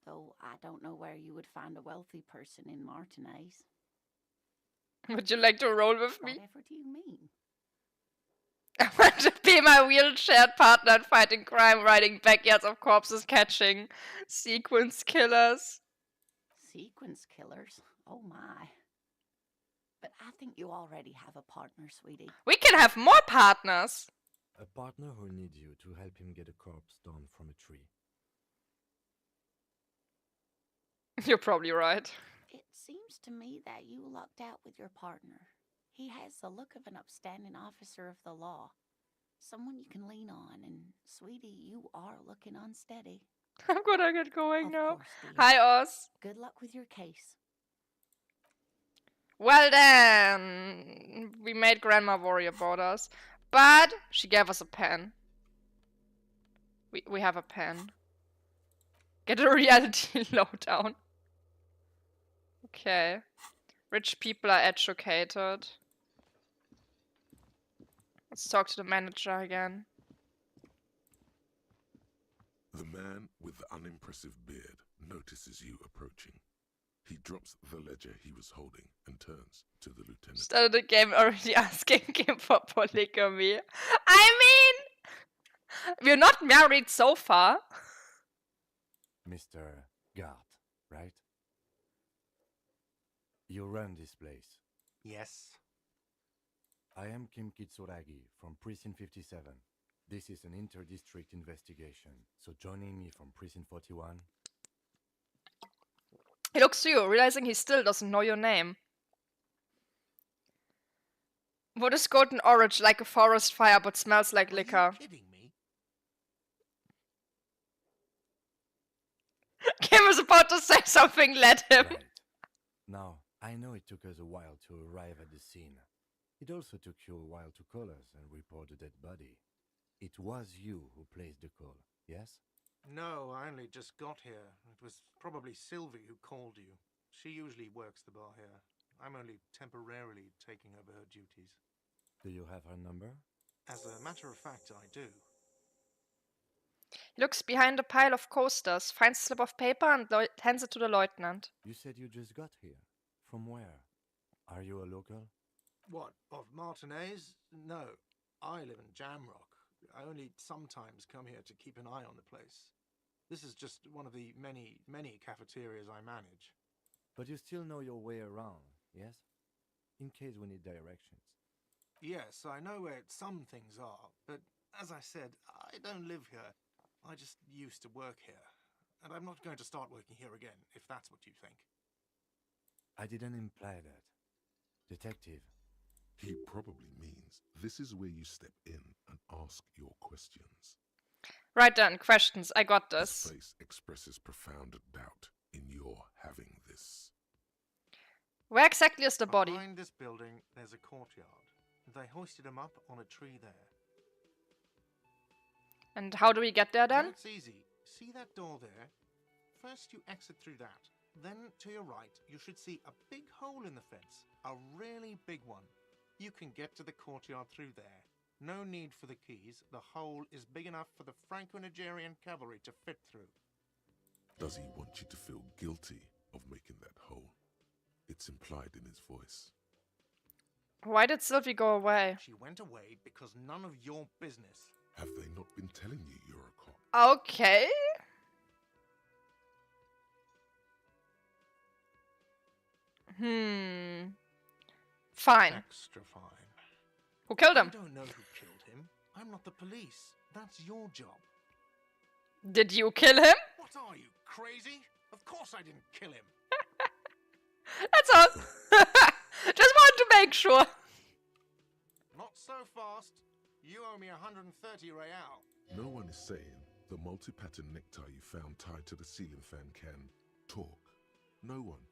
Though I don't know where you would find a wealthy person in Martinez. Would you like to roll with me? Whatever do you mean? I want to be my wheelchair partner in fighting crime, riding backyards of corpses, catching sequence killers. Sequence killers? Oh my. But I think you already have a partner, sweetie. We can have more partners. A partner who needs you to help him get a corpse down from a tree. You're probably right. It seems to me that you lucked out with your partner. He has the look of an upstanding officer of the law. Someone you can lean on, and sweetie, you are looking unsteady. I'm gonna get going Of now. course, dear. Hi, Oz. Good luck with your case. Well then, we made Grandma worry about us, but she gave us a pen. We have a pen. Get a reality lowdown. Okay. Rich people are educated. Let's talk to the manager again. The man with the unimpressive beard notices you approaching. He drops the ledger he was holding and turns to the lieutenant. Started the game already asking him for polygamy. I mean, we're not married so far. Mr. Guard, right? You run this place. Yes. I am Kim Kitsuragi from Precinct 57. This is an inter-district investigation, so joining me from Precinct 41... He looks to you, realizing he still doesn't know your name. What is golden orange like a forest fire but smells like liquor? Are you kidding me? Kim is about to say something, let him. Right. Now, I know it took us a while to arrive at the scene. It also took you a while to call us and report the dead body. It was you who placed the call, yes? No, I only just got here. It was probably Sylvie who called you. She usually works the bar here. I'm only temporarily taking over her duties. Do you have her number? As a matter of fact, I do. He looks behind a pile of coasters, finds a slip of paper and hands it to the lieutenant. You said you just got here. From where? Are you a local? What, of Martinez? No, I live in Jamrock. I only sometimes come here to keep an eye on the place. This is just one of the many, many cafeterias I manage. But you still know your way around, yes? In case we need directions. Yes, I know where some things are, but as I said, I don't live here. I just used to work here. And I'm not going to start working here again, if that's what you think. I didn't imply that. Detective. He probably means this is where you step in and ask your questions. Right then, questions. I got His this. face expresses profound doubt in your having this. Where exactly is the body? Behind this building, there's a courtyard. They hoisted him up on a tree there. And how do we get there then? It's easy. See that door there? First you exit through that. Then to your right, you should see a big hole in the fence. A really big one. You can get to the courtyard through there. No need for the keys. The hole is big enough for the Franco-Nigerian cavalry to fit through. Does he want you to feel guilty of making that hole? It's implied in his voice. Why did Sylvie go away? She went away because none of your business. Have they not been telling you you're a cop? Okay. Fine. Extra fine. Who killed I him? don't know who killed him. I'm not the police. That's your job. Did you kill him? What are you, crazy? Of course I didn't kill him. That's all. Just wanted to make sure. Not so fast. You owe me 130 real. No one is saying the multi-pattern necktie you found tied to the ceiling fan can talk. No one.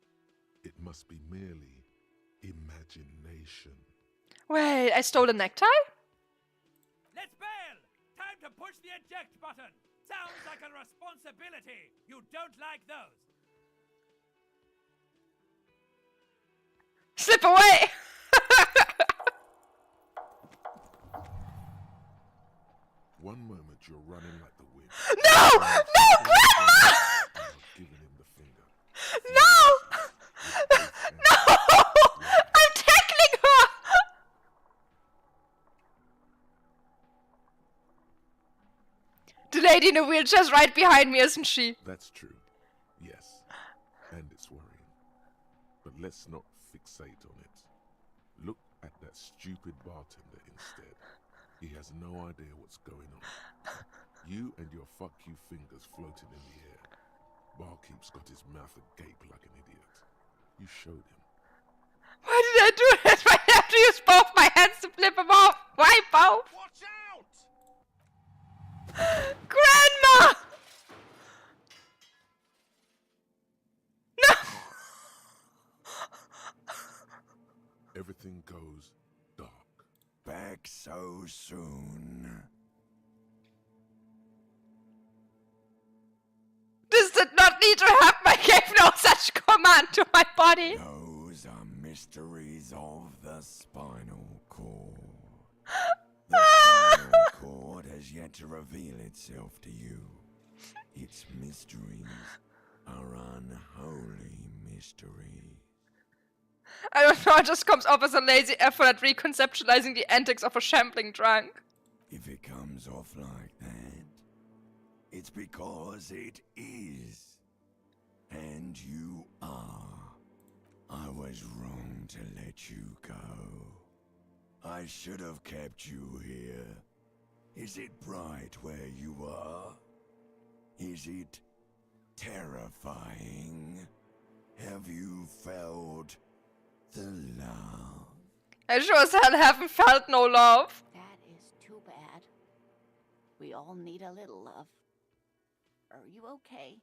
It must be merely imagination. Wait, I stole a necktie? Let's bail! Time to push the eject button! Sounds like a responsibility! You don't like those! Slip away! One moment you're running like the wind. No! No, Grandma! Giving him the finger. No! No! I'm tackling her! The lady in the wheelchair's right behind me, isn't she? That's true. Yes. And it's worrying. But let's not fixate on it. Look at that stupid bartender instead. He has no idea what's going on. You and your fuck you fingers floating in the air. Barkeep's got his mouth agape like an idiot. You showed him. Why did I do this? I have to use both my hands to flip him off. Why both? Watch out! Grandma! No! Everything goes dark. Back so soon. This did not need to happen. I gave no such command to my body. Those are mysteries of the spinal cord. The spinal cord has yet to reveal itself to you. Its mysteries are unholy mysteries. I don't know, it just comes off as a lazy effort at reconceptualizing the antics of a shambling drunk. If it comes off like that, it's because it is. And you are. I was wrong to let you go. I should have kept you here. Is it bright where you are? Is it terrifying? Have you felt the love? I sure as hell haven't felt no love. That is too bad. We all need a little love. Are you okay?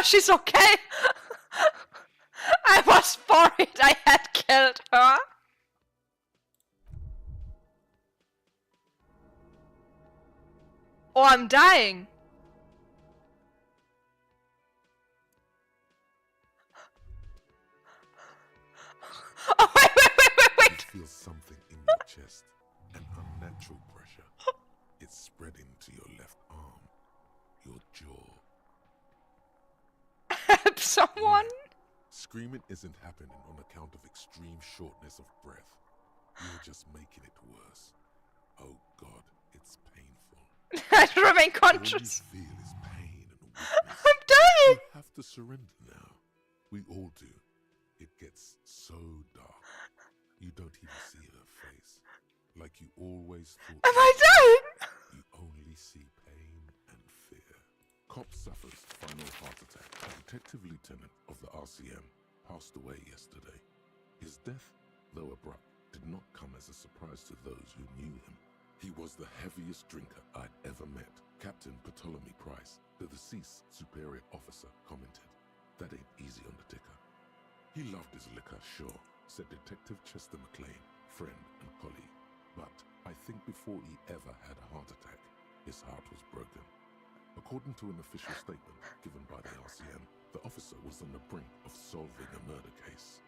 She's okay. I was worried I had killed her. Oh, I'm dying. Oh, wait. You feel something in your chest, an unnatural pressure. It's spreading to your left arm, your jaw. Help someone. Screaming isn't happening on account of extreme shortness of breath. You're just making it worse. Oh God, it's painful. I remain All you conscious. feel is pain and weakness. I'm dying. You have to surrender now. We all do. It gets so dark. You don't even see her face. Like you always thought. Am I dying? You only see pain and fear. Cop suffers final heart attack. A detective lieutenant of the RCM passed away yesterday. His death, though abrupt, did not come as a surprise to those who knew him. He was the heaviest drinker I'd ever met. Captain Ptolemy Price, the deceased superior officer, commented, "That ain't easy on the ticker." He loved his liquor, sure, said Detective Chester McLean, friend and colleague. But I think before he ever had a heart attack, his heart was broken. According to an official statement given by the RCM, the officer was on the brink of solving a murder case.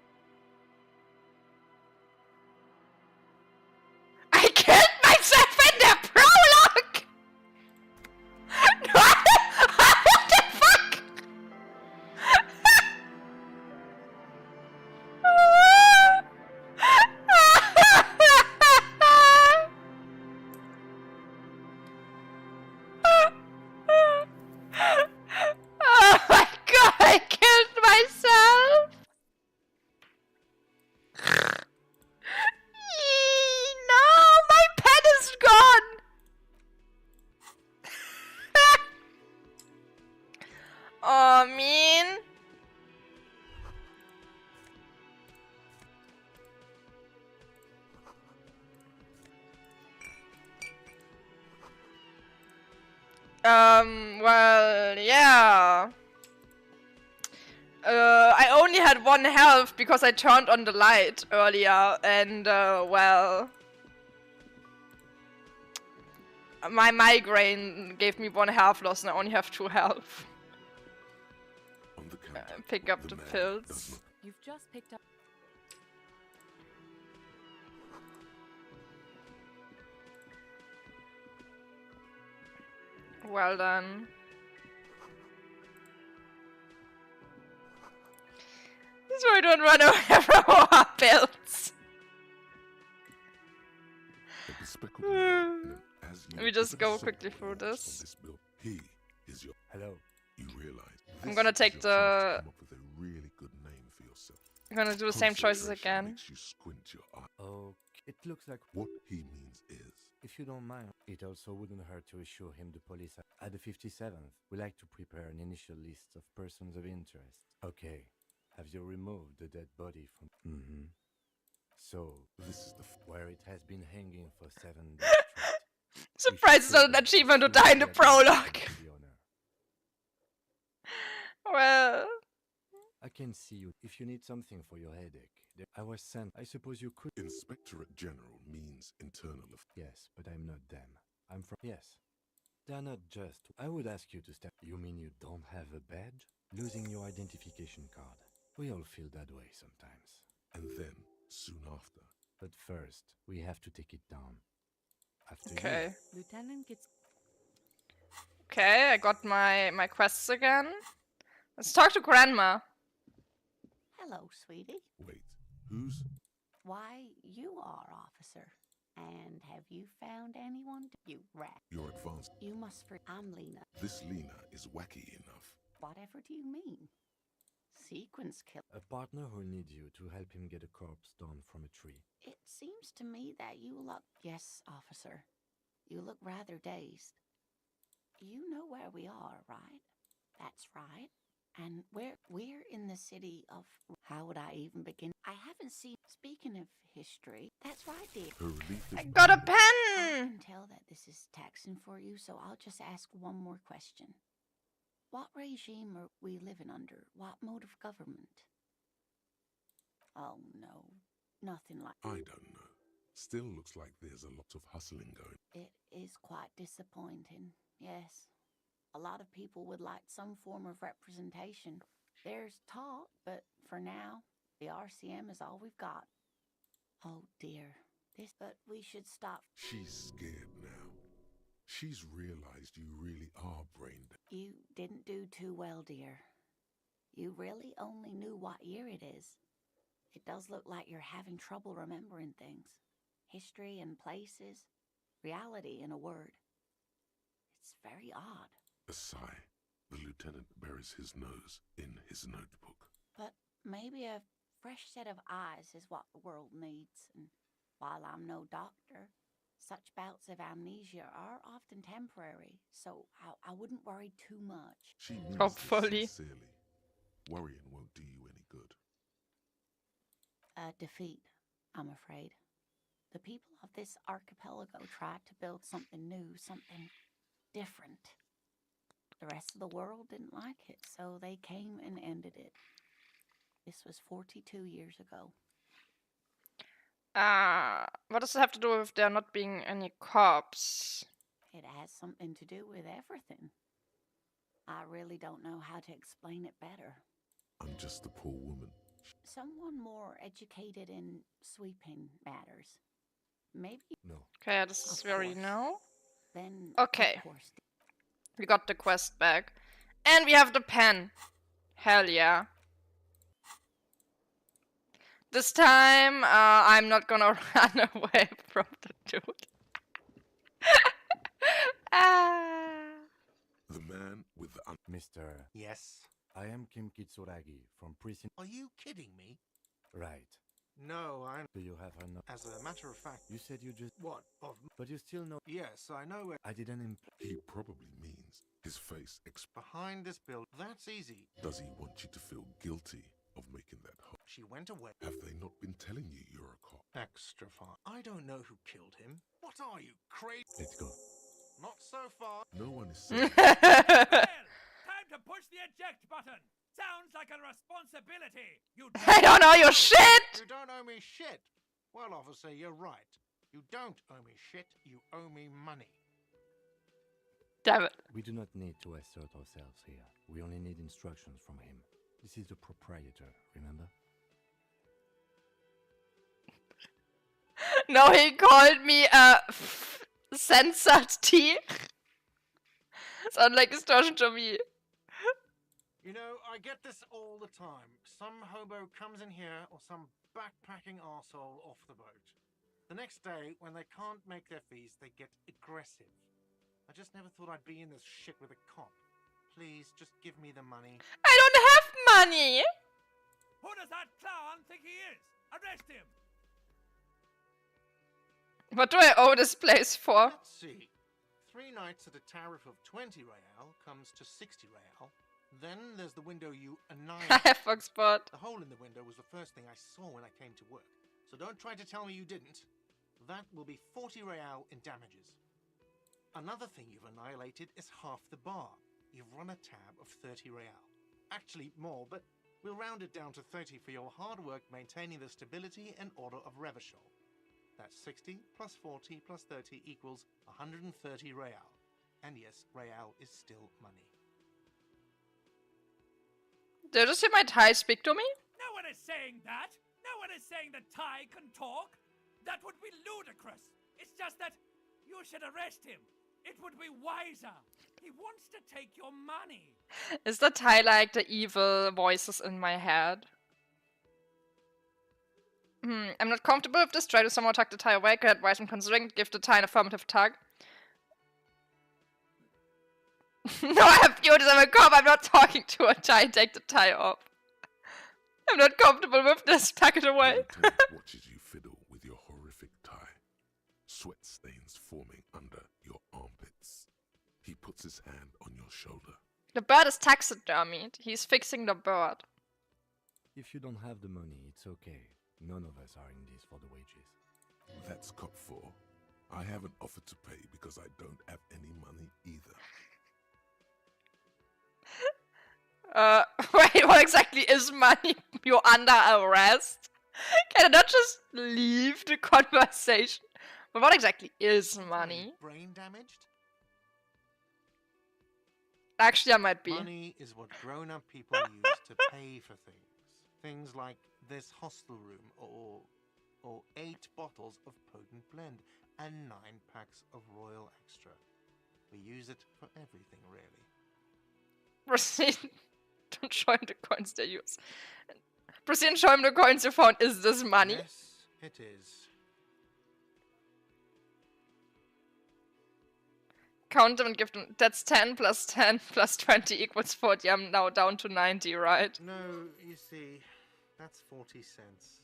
I killed myself in the prologue! What the fuck? Oh my god, I killed myself! No, my pen is gone! Oh, mean. Well, yeah. I only had 1 health because I turned on the light earlier, and well, my migraine gave me 1 health loss, and I only have 2 health. On the counter, Pick up the man pills. does not You've just picked up. Well done. This is why I don't run away from more pills. the bespectacled man, as you We just open go a quickly soul through on this. bill. He is your. Hello. You realize I'm this gonna is take your chance to the- come up with a really good name for yourself. I'm gonna do the same choices Concentration again. Makes you squint your eye. Oh, it looks like What he means is, if you don't mind, it also wouldn't hurt to assure him the police at the 57th. We like to prepare an initial list of persons of interest. Okay. Have you removed the dead body from? Mm-hmm. So this is the where it has been hanging for 7 days straight. Surprised it's not an achievement to die in the prologue. Well, I can see you if you need something for your headache. I was sent. I suppose you could. Inspectorate General means internal affairs. Yes, but I'm not them. I'm from. Yes. They're not just. I would ask you to step. You mean you don't have a badge? Losing your identification card. We all feel that way sometimes. And then, soon after, But first, we have to take it down. After okay. Lieutenant gets. Okay, I got my quests again. Let's talk to Grandma. Hello, sweetie. wait, who's? Why, you are, officer. And have you found anyone? You rat. You're advanced. You must I'm Lena. This Lena is wacky enough. Whatever do you mean? Sequence kill. A partner who'll need you to help him get a corpse down from a tree. It seems to me that you look... Yes, officer. You look rather dazed. You know where we are, right? That's right. And we're in the city of... How would I even begin? I haven't seen... Speaking of history, that's right, dear. Her relief is I got a I pen! can tell that this is taxing for you, so I'll just ask one more question. What regime are we living under? What mode of government? Oh, no. Nothing like I don't know. Still looks like there's a lot of hustling going. it. Is quite disappointing, yes. A lot of people would like some form of representation. There's talk, but for now, the RCM is all we've got. Oh, dear. But we should stop. She's scared now. She's realized you really are brain dead. You didn't do too well, dear. You really only knew what year it is. It does look like you're having trouble remembering things. History and places. Reality, in a word. It's very odd. A sigh. The lieutenant buries his nose in his notebook. But maybe a fresh set of eyes is what the world needs. And while I'm no doctor, such bouts of amnesia are often temporary, so I wouldn't worry too much. She means this Hopefully. sincerely. Worrying won't do you any good. A defeat, I'm afraid. The people of this archipelago tried to build something new, something different. The rest of the world didn't like it, so they came and ended it. This was 42 years ago. What does it have to do with there not being any cops? It has something to do with everything. I really don't know how to explain it better. I'm just a poor woman. Someone more educated in sweeping matters. Maybe No. Okay, this is Of where you course. know. then... Okay. Of course. We got the quest back. And we have the pen. Hell yeah. This time, I'm not gonna run away from the dude. Ah. The man with the Mr. Yes? I am Kim Kitsuragi from Precinct. Are you kidding me? Right. No, I'm... Do you have her no? As a matter of fact... You said you just. What? Of... But you still know. Yes, I know where... I didn't He probably means his face. Behind this building. That's easy. Does he want you to feel guilty of making that hole? She went away. Have they not been telling you you're a cop? Extra far. I don't know who killed him. What are you, crazy? Let's go. Not so far. No one is saying Well, time to push the eject button. Sounds like a responsibility. You I don't know your shit! You don't owe me shit. Well, officer, you're right. You don't owe me shit. You owe me money. Damn it. We do not need to assert ourselves here. We only need instructions from him. This is the proprietor, remember? No, he called me a censored T. Sound like extortion to me. You know, I get this all the time. Some hobo comes in here or some backpacking arsehole off the boat. The next day, when they can't make their fees, they get aggressive. I just never thought I'd be in this shit with a cop. Please, just give me the money. I don't have money! Who does that clown think he is? Arrest him! What do I owe this place for? Let's see. 3 nights at a tariff of 20 real comes to 60 real. Then there's the window you I annihilated. have Foxbot. The hole in the window was the first thing I saw when I came to work. So don't try to tell me you didn't. That will be 40 real in damages. Another thing you've annihilated is half the bar. You've run a tab of 30 real. Actually more, but we'll round it down to 30 for your hard work maintaining the stability and order of Revachol. That's 60 plus 40 plus 30 equals 130 real. And yes, real is still money. Did you just hear my Thai speak to me? No one is saying that. No one is saying that Ty can talk. That would be ludicrous. It's just that you should arrest him. It would be wiser. He wants to take your money. Is the Thai like the evil voices in my head? I'm not comfortable with this. Try to somehow tug the Thai away. Could advise him considering give the Thai an affirmative tug. No, I have viewed as I'm a cop. I'm not talking to a Thai. Take the Thai off. I'm not comfortable with this. Tuck it away. Lieutenant watches you fiddle with your horrific tie. Sweat stains forming under your armpits. He puts his hand on your shoulder. The bird is taxidermied. He's fixing the bird. If you don't have the money, it's okay. None of us are in this for the wages. That's cop 4. I haven't offered to pay because I don't have any money either. Wait, what exactly is money? You're under arrest? Can I not just leave the conversation? But what exactly is money? Brain damaged? Actually, I might be. Money is what grown-up people use to pay for things. Things like this hostel room or 8 bottles of potent blend and 9 packs of Royal Extra. We use it for everything, really. Proceed. Don't show him the coins they use. Proceed and show him the coins you found. Is this money? Yes, it is. Count them and give them. That's 10 plus 10 plus 20 equals 40. I'm now down to 90, right? No, you see, that's 40 cents.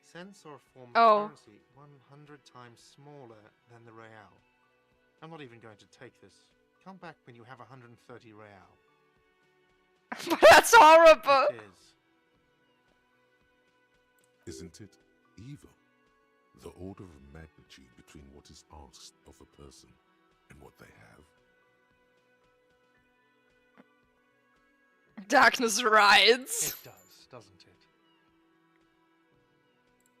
Cents are a form of Oh. currency 100 times smaller than the real. I'm not even going to take this. Come back when you have 130 real. But that's horrible. It is. Isn't it evil? The order of magnitude between what is asked of a person and what they have. Darkness rides. It does, doesn't it?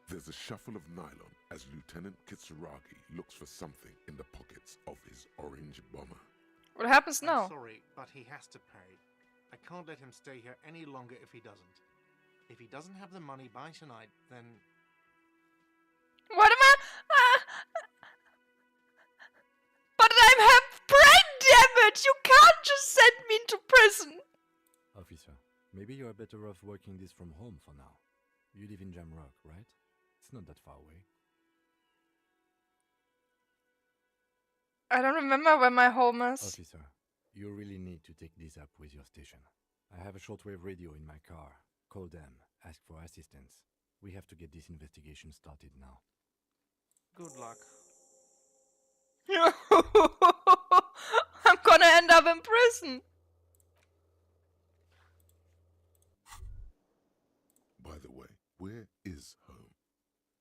There's a shuffle of nylon as Lieutenant Kitsuragi looks for something in the pockets of his orange bomber. What happens I'm now? sorry, but he has to pay. I can't let him stay here any longer if he doesn't. If he doesn't have the money by tonight, then... What am I? But I have brain damage! You can't just send me into prison! Officer, maybe you are better off working this from home for now. You live in Jamrock, right? It's not that far away. I don't remember where my home is. Officer, you really need to take this up with your station. I have a shortwave radio in my car. Call them, ask for assistance. We have to get this investigation started now. Good luck. I'm gonna end up in prison. By the way, where is home?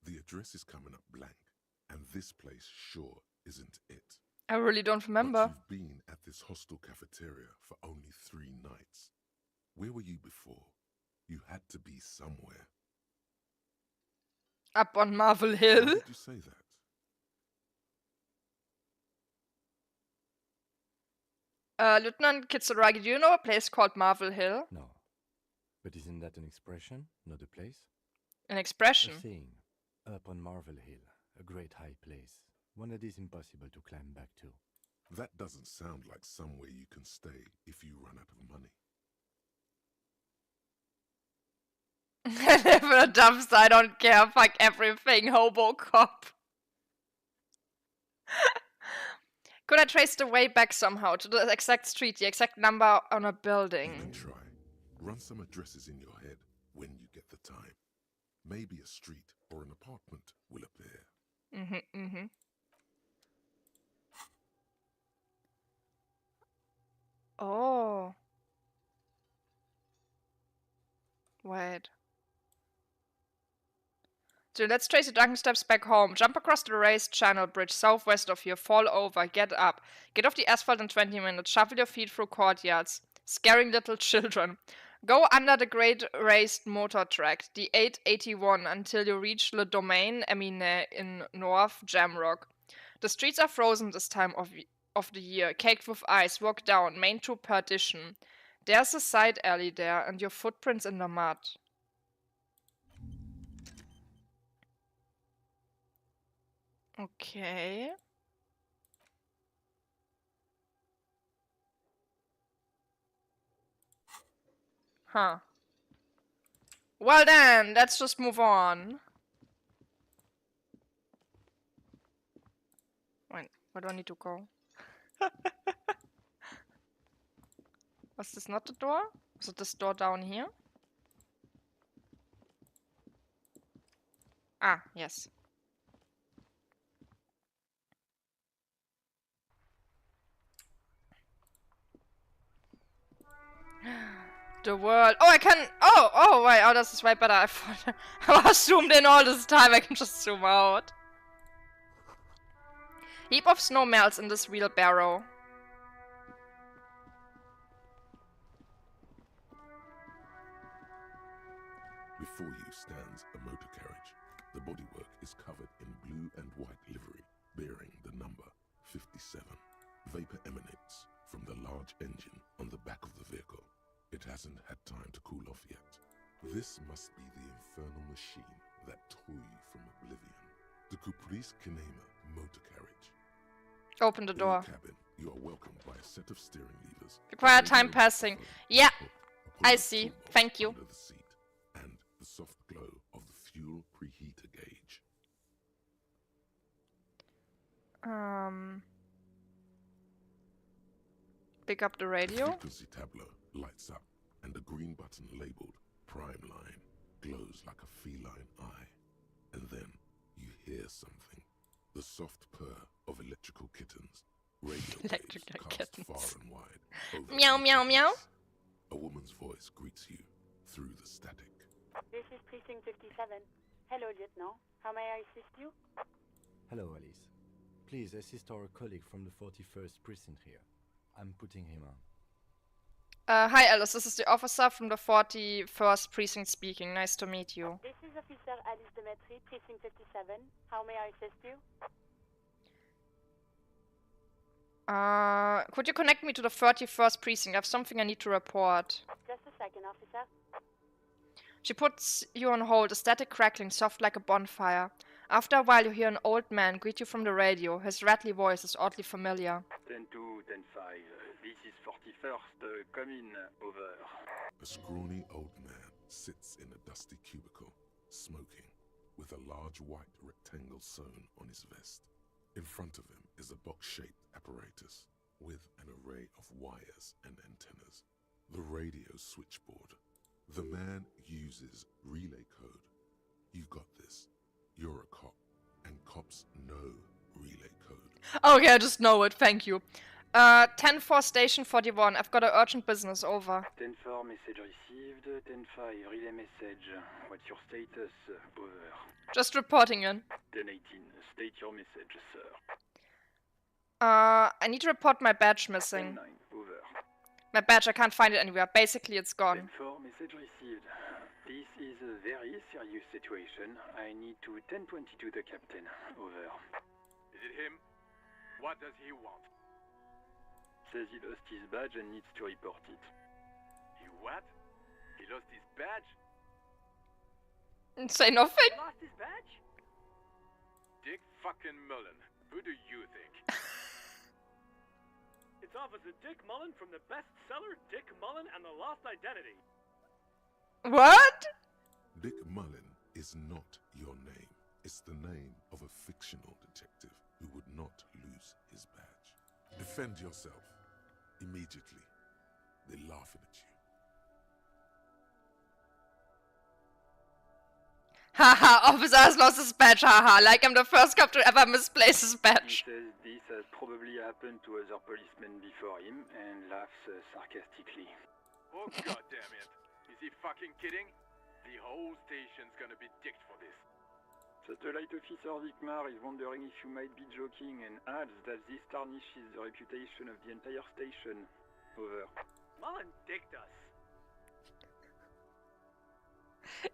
The address is coming up blank, and this place sure isn't it. I really don't remember. But you've been at this hostel cafeteria for only 3 nights. Where were you before? You had to be somewhere. Up on Marvel Why Hill. did you say that? Lieutenant Kitsuragi, do you know a place called Marvel Hill? No. But isn't that an expression, not a place? An A expression. saying. Up on Marvel Hill, a great high place. One that is impossible to climb back to. That doesn't sound like somewhere you can stay if you run out of money. I live in a dumpster, I don't care, fuck everything, Hobocop. Could I trace the way back somehow to the exact street, the exact number on a You building? can try. Run some addresses in your head when you get the time. Maybe a street or an apartment will appear. Oh. Wait. So let's trace the Duncan steps back home. Jump across the raised channel bridge southwest of here. Fall over. Get up. Get off the asphalt in 20 minutes. Shuffle your feet through courtyards. Scaring little children. Go under the great raised motor track, the 881, until you reach Le Domaine Emine in North Jamrock. The streets are frozen this time of the year, caked with ice. Walk down, main to perdition. There's a side alley there, and your footprints in the mud. Okay. Huh. Well then, let's just move on. Wait, where do I need to go? Was this not the door? Was it this door down here? Ah, yes. The world. Oh, I can. Oh, wait. Oh, this is way better. I thought I was zoomed in all this time. I can just zoom out. Heap of snow melts in this wheelbarrow. Before you stands a motor carriage. The bodywork is covered in blue and white livery, bearing the number 57. Vapor emanates from the large engine on the back of the vehicle. It hasn't had time to cool off yet. This must be the infernal machine that tore you from oblivion. The Caprice Kinema motor carriage. Open the In door. the cabin, you are welcomed by a set of steering levers. Require a time radio passing. microphone, Yeah, a I pull-out see. toolbox Thank you. under the seat, and the soft glow of the fuel preheater gauge. Pick up the The radio. frequency tableau lights up, and the green button labeled Prime Line glows like a feline eye. And then you hear something. The soft purr of electrical kittens. Radio Electrical waves cast kittens. far and wide. Over Meow, the meow, meow. place. A woman's voice greets you through the static. This is Precinct 57. Hello, Lieutenant. How may I assist you? Hello, Alice. Please assist our colleague from the 41st precinct here. I'm putting him on. Hi, Alice. This is the officer from the 41st precinct speaking. Nice to meet you. This is Officer Alice Demetri, Precinct 57. How may I assist you? Could you connect me to the 31st precinct? I have something I need to report. Just a second, officer. She puts you on hold, a static crackling, soft like a bonfire. After a while, you hear an old man greet you from the radio. His rattly voice is oddly familiar. 10-2, 10-5. This is 41st. Come in. Over. A scrawny old man sits in a dusty cubicle, smoking, with a large white rectangle sewn on his vest. In front of him is a box-shaped apparatus with an array of wires and antennas. The radio switchboard. The man uses relay code. You got this. You're a cop, and cops know relay code. Okay, I just know it. Thank you. 10-4 Station 41. I've got an urgent business. Over. 10-4, message received. 10-5, relay message. What's your status? Over. Just reporting in. 10-18, state your message, sir. I need to report my badge missing. 10-9, over. My badge, I can't find it anywhere. Basically, it's gone. 10-4, message received. This is a very serious situation. I need to 1022 the captain. Over. Is it him? What does he want? Says he lost his badge and needs to report it. He what? He lost his badge? Say nothing. Lost his badge? Dick fucking Mullen. Who do you think? It's Officer Dick Mullen from the bestseller Dick Mullen and the Lost Identity. What? Dick Mullen is not your name. It's the name of a fictional detective who would not lose his badge. Defend yourself. Immediately. They're laughing at you. Haha, officer has lost his badge, haha. Like I'm the first cop to ever misplace his He badge. says this has probably happened to other policemen before him and laughs sarcastically. Oh goddamn it. Is he fucking kidding? The whole station's gonna be dicked for this. Satellite Officer Vikmar is wondering if you might be joking and adds that this tarnishes the reputation of the entire station. Over. Mullen dicked us.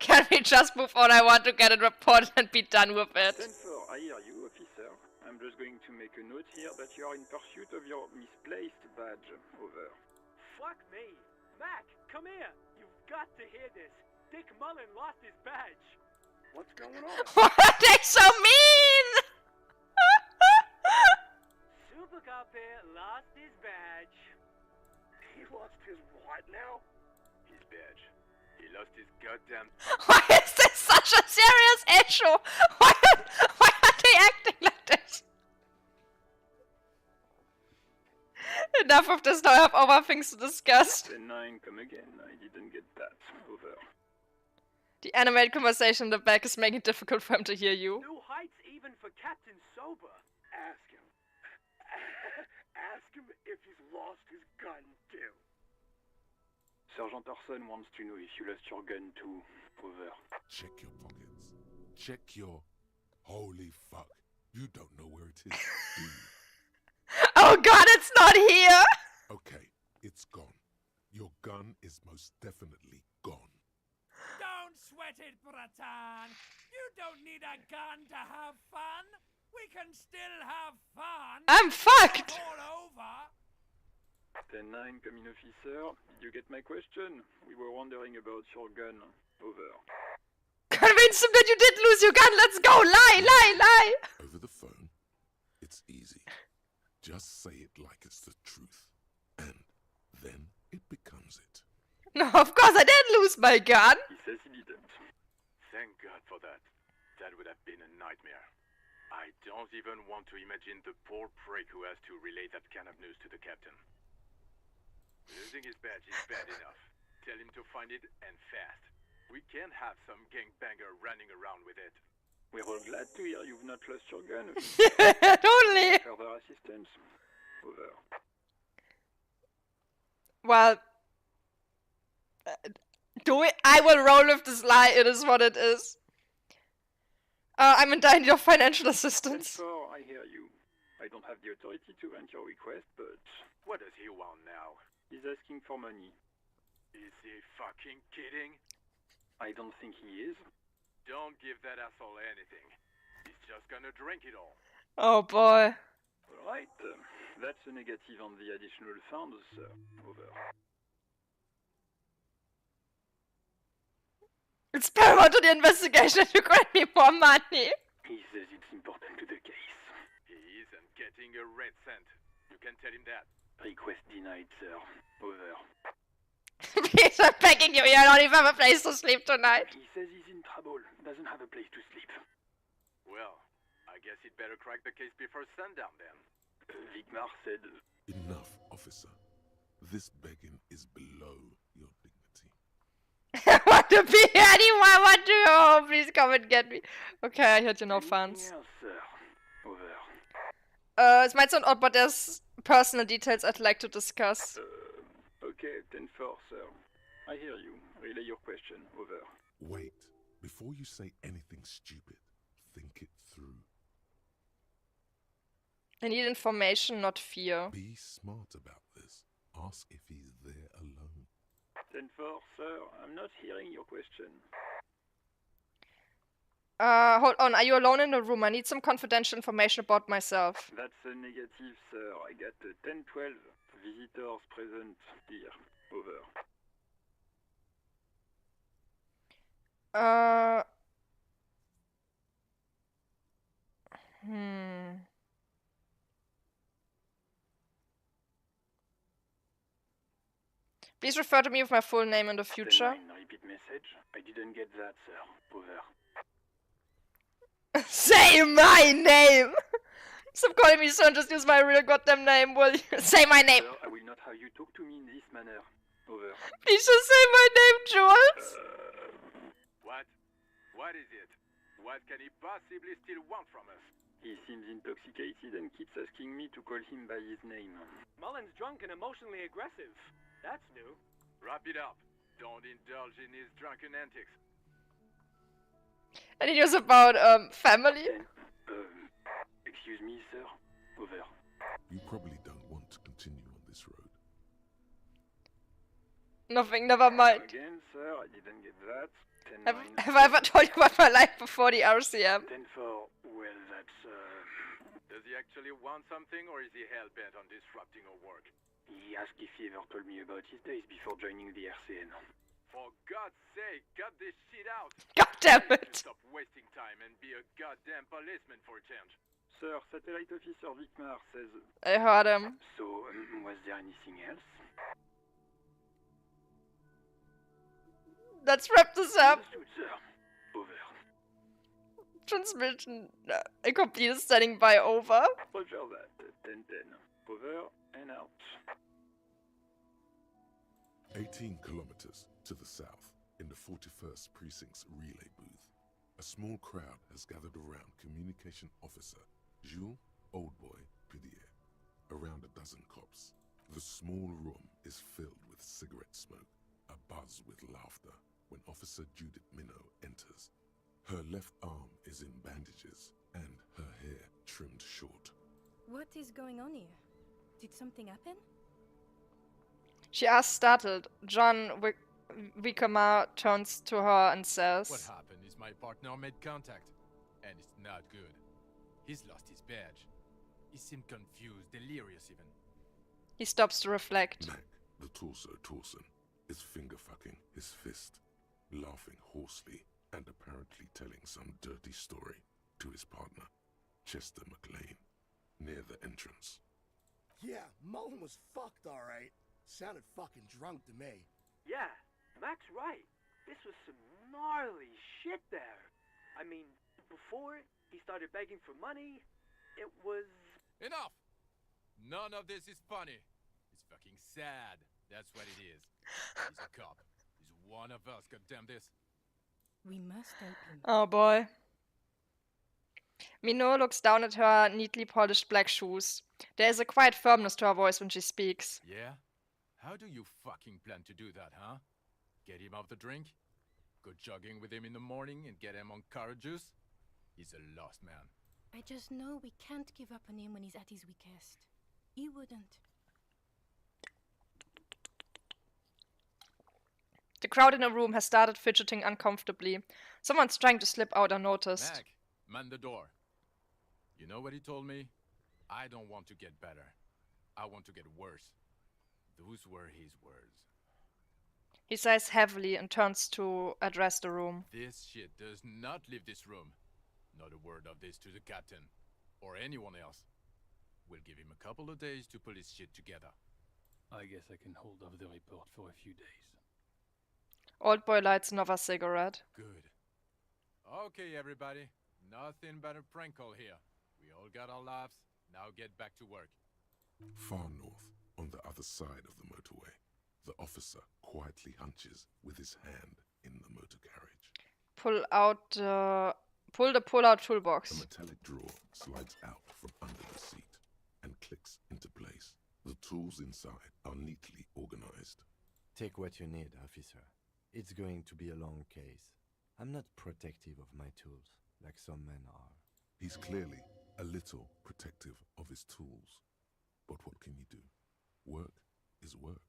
Can we just move on? I want to get it reported and be done with it. 10-4, I hear you, officer. I'm just going to make a note here that you are in pursuit of your misplaced badge. Over. Fuck me. Mac, come here. You've got to hear this. Dick Mullen lost his badge. What's going on? Why are they so mean? Super Cop here lost his badge. He lost his what now? His badge. He lost his goddamn... Why is this such a serious issue? Why are they acting like this? Enough of this now, I have other things to discuss. 10-9, come again. I didn't get that. Over. The animated conversation in the back is making it difficult for him to hear you. New heights even for Captain Sober. Ask him. Ask him if he's lost his gun too. Sergeant Orson wants to know if you lost your gun too. Over. Check your pockets. Check your... Holy fuck. You don't know where it is, do you? Oh god, it's not here! Okay, it's gone. Your gun is most definitely gone. Don't sweat it, Bratan. You don't need a gun to have fun. We can still have fun. I'm fucked! It's all over. 10-9, come in, officer. Did you get my question? We were wondering about your gun. Over. Convince him that you did lose your gun. Let's go. Lie. Over the phone, it's easy. Just say it like it's the truth. And then it becomes it. No, of course I didn't lose my gun. He says he didn't. Thank God for that. That would have been a nightmare. I don't even want to imagine the poor prick who has to relay that kind of news to the captain. Losing his badge is bad enough. Tell him to find it, and fast. We can't have some gangbanger running around with it. We're all glad to hear you've not lost your gun. Totally. Further assistance. Over. Well, I will roll with this lie. It is what it is. I'm in need of financial assistance. 10-4, I hear you. I don't have the authority to grant your request, but What does he want now? he's asking for money. Is he fucking kidding? I don't think he is. Don't give that asshole anything. He's just gonna drink it all. Oh boy. Alright, that's a negative on the additional funds, sir. Over. It's paramount to the investigation if you grant me more money. He says it's important to the case. He isn't getting a red cent. You can tell him that. Request denied, sir. Over. Please, I'm begging you. I don't even have a place to sleep tonight. He says he's in trouble. Doesn't have a place to sleep. Well, I guess he'd better crack the case before sundown then. Vigmar said... Enough, officer. This begging is below your dignity. I want to be anyone. I want to. Oh, please come and get me. Okay, I heard you no fans. Anything else, sir? Over. It might sound odd, but there's personal details I'd like to discuss. Okay, 10-4, sir. I hear you. Relay your question. Over. Wait. Before you say anything stupid, think it through. I need information, not fear. Be smart about this. Ask if he's there alone. 10-4, sir. I'm not hearing your question. Hold on. Are you alone in the room? I need some confidential information about myself. That's a negative, sir. I got 10-12 visitors present here. Over. Please refer to me with my full name in the future. 10-9, repeat message. I didn't get that, sir. Over. Say my name! Stop calling me sir and just use my real goddamn name, will you? Say my name! Sir, I will not have you talk to me in this manner. Over. Please just say my name, Jules! What? What is it? What can he possibly still want from us? He seems intoxicated and keeps asking me to call him by his name. Mullen's drunk and emotionally aggressive. That's new. Wrap it up. Don't indulge in his drunken antics. And it was about, family? Excuse me, sir. Over. You probably don't want to continue on this road. Nothing, never mind. Again, sir, I didn't get that. 10-9. Have I ever told you about my life before the RCM? 10-4. Well, that's, Does he actually want something, or is he hell-bent on disrupting our work? He asked if he ever told me about his days before joining the RCN. For God's sake, cut this shit out! God damn it! Stop wasting time and be a goddamn policeman for a change. Sir, Satellite Officer Vikmar says... I heard him. So, was there anything else? Let's wrap this up. Understood, sir. Over. Transmission incomplete, standing by, over. Roger that. 10-10. Over and out. 18 kilometers to the south, in the 41st Precinct's relay booth, a small crowd has gathered around Communication Officer Jules Oldboy Pidier. Around a dozen cops. The small room is filled with cigarette smoke, a buzz with laughter, when Officer Judith Minot enters. Her left arm is in bandages, and her hair trimmed short. What is going on here? Did something happen? She asks, startled. John Wickamar turns to her and says, What happened is my partner made contact, and it's not good. He's lost his badge. He seemed confused, delirious even. He stops to reflect. Mac, the torso Torson, is finger-fucking his fist, laughing hoarsely and apparently telling some dirty story to his partner, Chester McLean, near the entrance. Yeah, Mullen was fucked, alright. Sounded fucking drunk to me. Yeah, Mac's right. This was some gnarly shit there. I mean, before he started begging for money, it was... Enough! None of this is funny. It's fucking sad. That's what it is. He's a cop. He's one of us, goddamn this. We must help him. Oh boy. Minot looks down at her neatly polished black shoes. There is a quiet firmness to her voice when she speaks. Yeah? How do you fucking plan to do that, huh? Get him off the drink? Go jogging with him in the morning and get him on carrot juice? He's a lost man. I just know we can't give up on him when he's at his weakest. He wouldn't. The crowd in the room has started fidgeting uncomfortably. Someone's trying to slip out unnoticed. Mac, man the door. You know what he told me? I don't want to get better. I want to get worse. Those were his words. He sighs heavily and turns to address the room. This shit does not leave this room. Not a word of this to the captain. Or anyone else. We'll give him a couple of days to put his shit together. I guess I can hold off the report for a few days. Old boy lights another cigarette. Good. Okay, everybody. Nothing but a prank call here. We all got our laughs. Now get back to work. Far north, on the other side of the motorway, the officer quietly hunches with his hand in the motor carriage. Pull the pull-out toolbox. A metallic drawer slides out from under the seat and clicks into place. The tools inside are neatly organized. Take what you need, officer. It's going to be a long case. I'm not protective of my tools, like some men are. He's clearly a little protective of his tools. But what can you do? Work is work.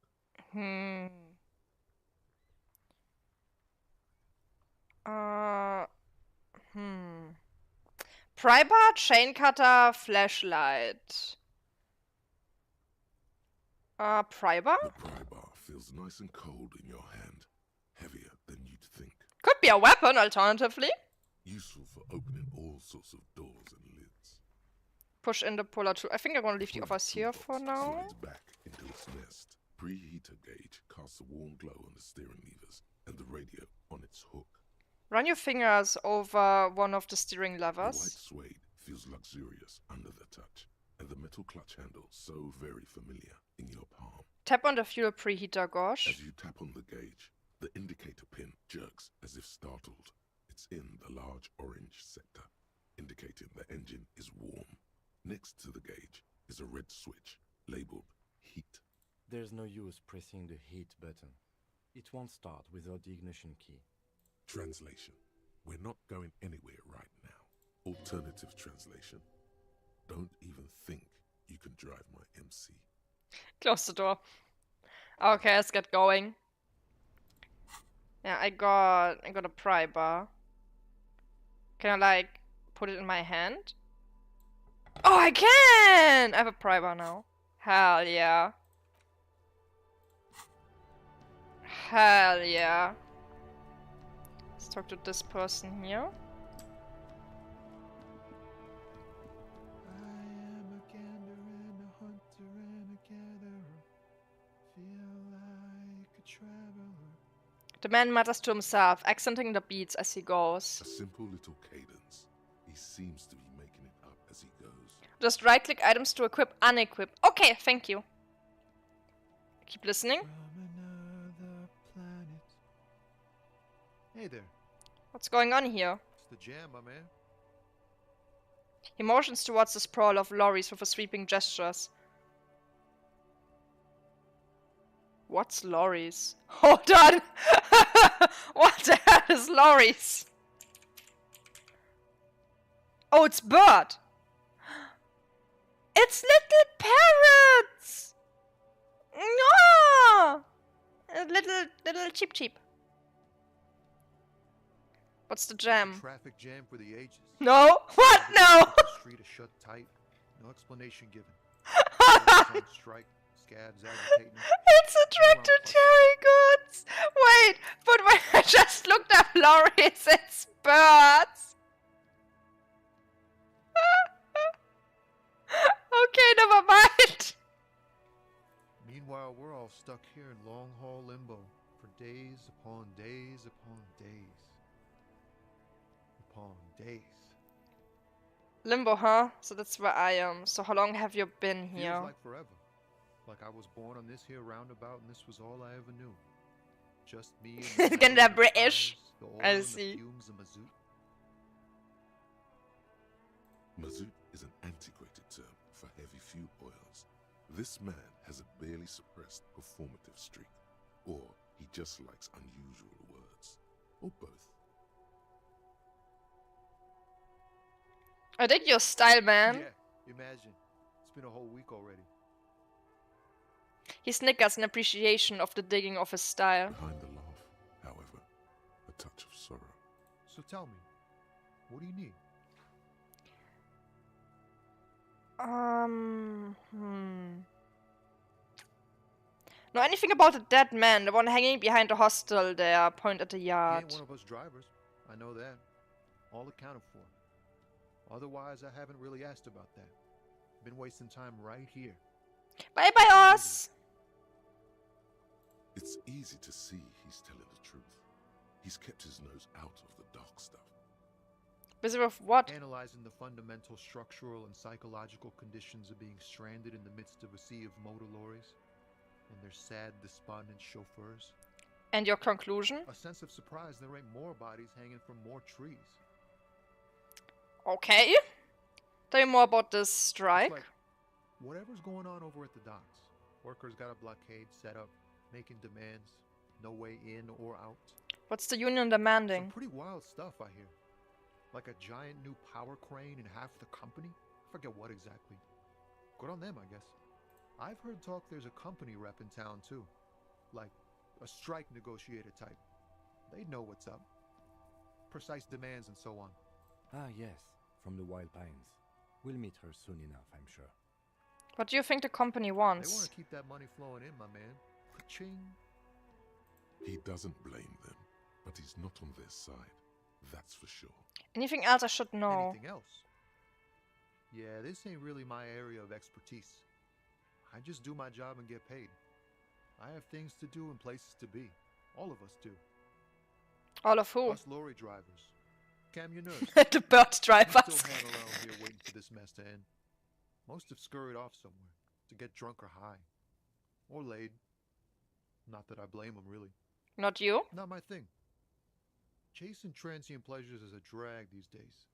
Pry bar, chain cutter, flashlight. Pry bar? The pry bar feels nice and cold in your hand, heavier than you'd think. Could be a weapon, alternatively. Useful for opening all sorts of doors and lids. Push in the puller tool. I think I'm gonna leave the others here for now. Slides back into its nest. Preheater gauge casts a warm glow on the steering levers and the radio on its hook. Run your fingers over one of the steering The white levers. suede feels luxurious under the touch, and the metal clutch handle so very familiar in your palm. Tap on the fuel preheater gauge. As you tap on the gauge, the indicator pin jerks as if startled. It's in the large orange sector, indicating the engine is warm. Next to the gauge is a red switch labeled heat. There's no use pressing the heat button. It won't start without the ignition key. Translation. We're not going anywhere right now. Alternative translation. Don't even think you can drive my MC. Close the door. Okay, let's get going. Yeah, I got a pry bar. Can I like put it in my hand? Oh, I can! I have a pry bar now. Hell yeah. Hell yeah. Let's talk to this person here. The man mutters to himself, accenting the beats as he goes. A simple little cadence. He seems to be making it up as he goes. Just right-click items to equip, unequip. Okay, thank you. Keep listening. Hey there. What's going on here? It's the jam, my man. He motions towards the sprawl of lorries with a sweeping gestures. What's lorries? Hold on! What the hell is lorries? Oh, it's bird! It's little parrots! No! Little cheap. What's the jam? Traffic jam for the ages. No? What? No! The street is shut tight. No explanation given. On strike. Scabs agitating. It's a tractor Terry goods! Wait, but when I just looked up lorries, it's birds! Okay, never mind. Meanwhile, we're all stuck here in long haul limbo for days upon days upon days. Upon days. Limbo, huh? So that's where I am. So how long have you been here? Feels like forever. Like I was born on this here roundabout and this was all I ever knew. Just me and Again, they're British. the oil I and see. the fumes of mazout. Mazout is an antiquated term for heavy fuel oils. This man has a barely suppressed performative streak, or he just likes unusual words, or both. I dig your style, man. Yeah, imagine. It's been a whole week already. He snickers in appreciation of the digging of his style. Behind the laugh, however, a touch of sorrow. So tell me, what do you need? Know anything about the dead man, the one hanging behind the hostel there, point at the He yard. ain't one of us drivers. I know that. All accounted for. Otherwise, I haven't really asked about that. Been wasting time right here. Bye bye, Oz! It's easy to see he's telling the truth. He's kept his nose out of the dark stuff. Busy with what? Analyzing the fundamental structural and psychological conditions of being stranded in the midst of a sea of motor lorries and their sad, despondent chauffeurs. And your conclusion? A sense of surprise there ain't more bodies hanging from more trees. Okay. Tell me more about this strike. It's like whatever's going on over at the docks. Workers got a blockade set up, making demands, no way in or out. What's the union demanding? Some pretty wild stuff, I hear. Like a giant new power crane in half the company? I forget what exactly. Good on them, I guess. I've heard talk there's a company rep in town too. Like a strike negotiator type. They'd know what's up. Precise demands and so on. Ah, yes, from the Wild Pines. We'll meet her soon enough, I'm sure. What do you think the company They want wants? to keep that money flowing in, my man. Ka-ching. He doesn't blame them, but he's not on their side. That's for sure. Anything else I should know? Anything else? Yeah, this ain't really my area of expertise. I just do my job and get paid. I have things to do and places to be. All of us do. All of who? Us lorry drivers. Cam, you nurse. The bird drivers. Still hang around here waiting for this mess to end. Most have scurried off somewhere to get drunk or high. Or laid. Not that I blame them, really. Not you? Not my thing. Chasing transient pleasures is a drag these days.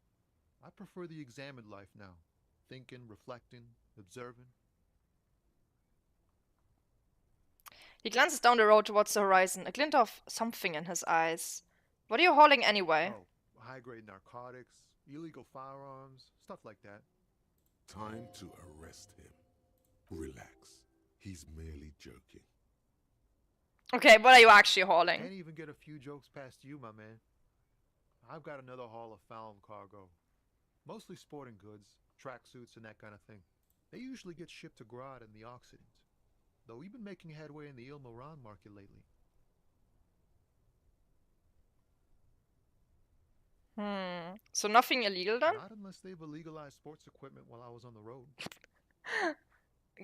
I prefer the examined life now. Thinking, reflecting, observing. He glances down the road towards the horizon, a glint of something in his eyes. What are you hauling anyway? Oh, high-grade narcotics, illegal firearms, stuff like that. Time to arrest him. Relax. He's merely joking. Okay, what are you actually hauling? Can't even get a few jokes past you, my man. I've got another haul of found cargo. Mostly sporting goods, tracksuits, and that kind of thing. They usually get shipped to Grad and the Occident. Though we've been making headway in the Il Moran market lately. So nothing illegal then? Not unless they've illegalized sports equipment while I was on the road.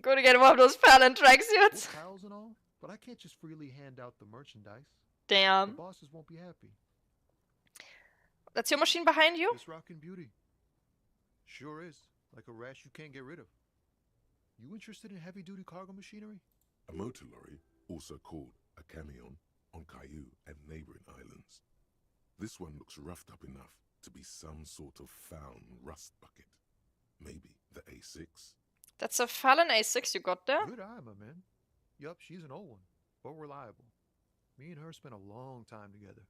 Go to get one of those Fallon tracksuits. We're pals and all, but I can't just freely hand out the merchandise. Damn. The bosses won't be happy. That's your machine behind you? This rockin' beauty. Sure is. Like a rash you can't get rid of. You interested in heavy-duty cargo machinery? A motor lorry, also called a camion, on Caillou and neighboring islands. This one looks roughed up enough to be some sort of found rust bucket. Maybe the A6? That's a Fallon A6 you got there? Good eye, my man. Yup, she's an old one, but reliable. Me and her spent a long time together.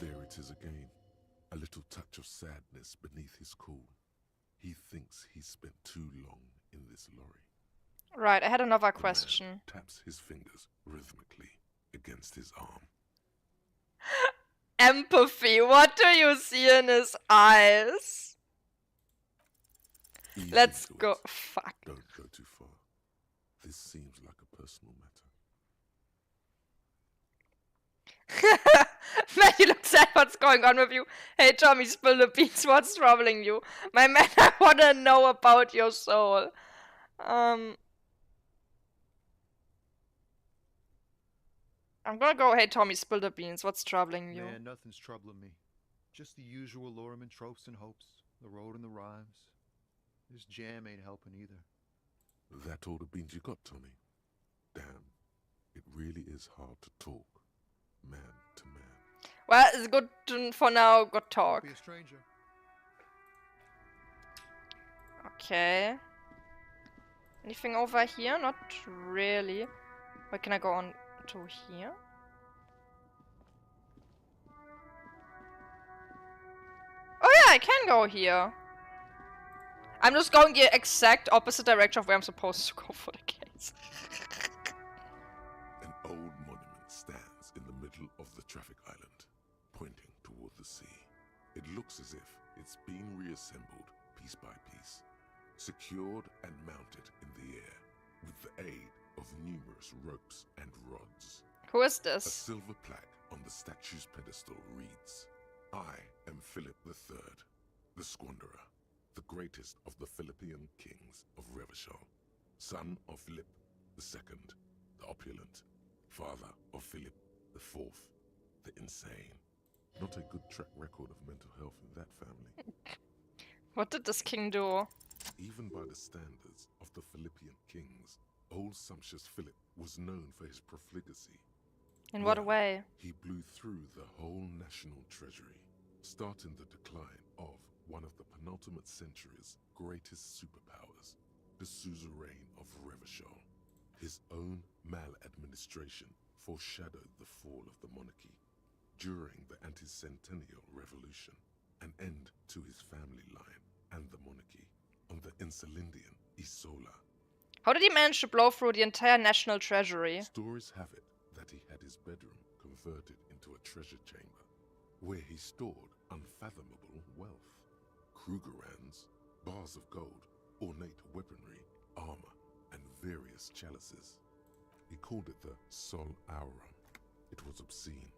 There it is again. A little touch of sadness beneath his cool. He thinks he's spent too long in this lorry. Right, I had another The question. man taps his fingers rhythmically against his arm. Empathy, what do you see in his eyes? Ease Let's into go. it. Fuck. Don't go too far. This seems like a personal matter. Matthew looks at what's going on with you. Hey Tommy, spill the beans, what's troubling you? My man, I wanna know about your soul. I'm gonna go, hey Tommy, spill the beans, what's troubling you? Man, nothing's troubling me. Just the usual Lorman tropes and hopes. The road and the rhymes. This jam ain't helping either. That all the beans you got, Tommy? Damn, it really is hard to talk, man to man. Well, it's good for now, good talk. Be a stranger. Okay. Anything over here? Not really. Where can I go on to here? Oh yeah, I can go here. I'm just going the exact opposite direction of where I'm supposed to go for the case. An old monument stands in the middle of the traffic island, pointing toward the sea. It looks as if it's been reassembled piece by piece, secured and mounted in the air with the aid of numerous ropes and rods. Who is A this? silver plaque on the statue's pedestal reads, I am Philip III, the Squanderer, the greatest of the Philippian kings of Revachol, son of Philip II, the opulent, father of Philip IV, the insane. Not a good track record of mental health in that family. What did this king do? Even by the standards of the Philippian kings, old sumptuous Philip was known for his profligacy. In what Well, way? He blew through the whole national treasury, starting the decline of one of the penultimate century's greatest superpowers, the suzerain of Revachol. His own maladministration foreshadowed the fall of the monarchy. During the anti-centennial revolution, an end to his family line and the monarchy on the Insulindian Isola. How did he manage to blow through the entire national treasury? Stories have it that he had his bedroom converted into a treasure chamber, where he stored unfathomable wealth. Krugerrands, bars of gold, ornate weaponry, armor, and various chalices. He called it the Sol Aurum. It was obscene.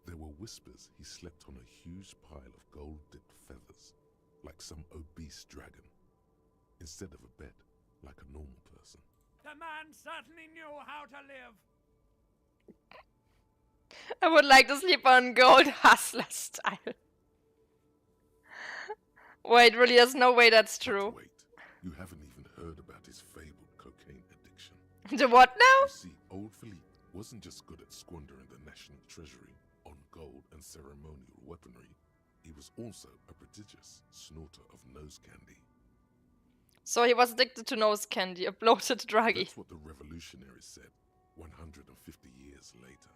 There were whispers he slept on a huge pile of gold-dipped feathers, like some obese dragon, instead of a bed, like a normal person. The man certainly knew how to live. I would like to sleep on gold hustler style. Wait, really, there's no way that's true. But wait, you haven't even heard about his fabled cocaine addiction. The what now? You see, old Philippe wasn't just good at squandering the national treasury on gold and ceremonial weaponry. He was also a prodigious snorter of nose candy. So he was addicted to nose candy, a bloated druggie. That's what the revolutionaries said 150 years later.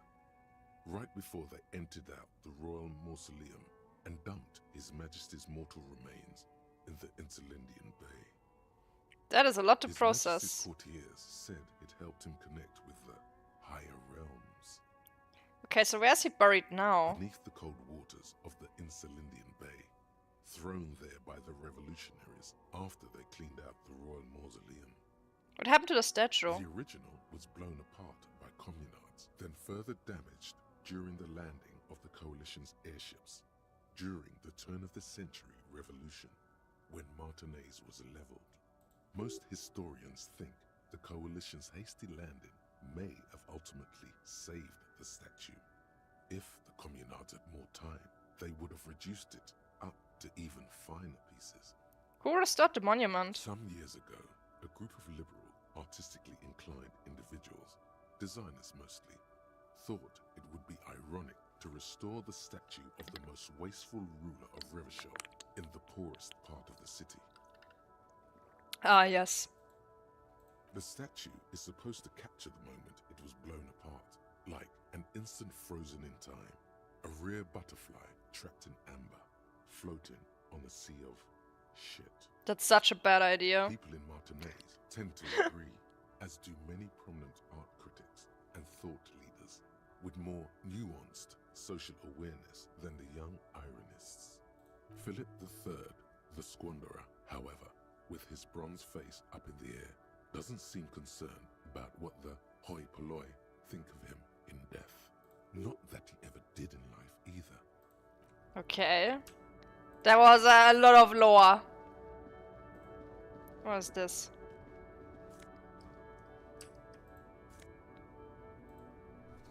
Right before they emptied out the royal mausoleum and dumped His Majesty's mortal remains in the Elysium Bay. That is a lot to His process. Majesty's courtiers said it helped him connect with the higher realms. Okay, so where's he buried now? Beneath the cold waters of the Elysium Bay, thrown there by the revolutionaries after they cleaned out the royal mausoleum. What happened to the statue? The original was blown apart by communards, then further damaged during the landing of the coalition's airships during the turn-of-the-century revolution, when Martinez was leveled. Most historians think the coalition's hasty landing may have ultimately saved the statue. If the communards had more time, they would have reduced it up to even finer pieces. Who restored the monument? Some years ago, a group of liberal, artistically inclined individuals, designers mostly, thought it would be ironic to restore the statue of the most wasteful ruler of Revachol in the poorest part of the city. Ah, yes. The statue is supposed to capture the moment it was blown apart, like an instant frozen in time, a rare butterfly trapped in amber, floating on a sea of shit. That's such a bad idea. People in Martinez tend to agree, as do many prominent art critics and thought leaders with more nuanced social awareness than the young ironists. Philip III, the squanderer, however, with his bronze face up in the air, doesn't seem concerned about what the hoi polloi think of him in death. Not that he ever did in life either. Okay. There was a lot of lore. What is this?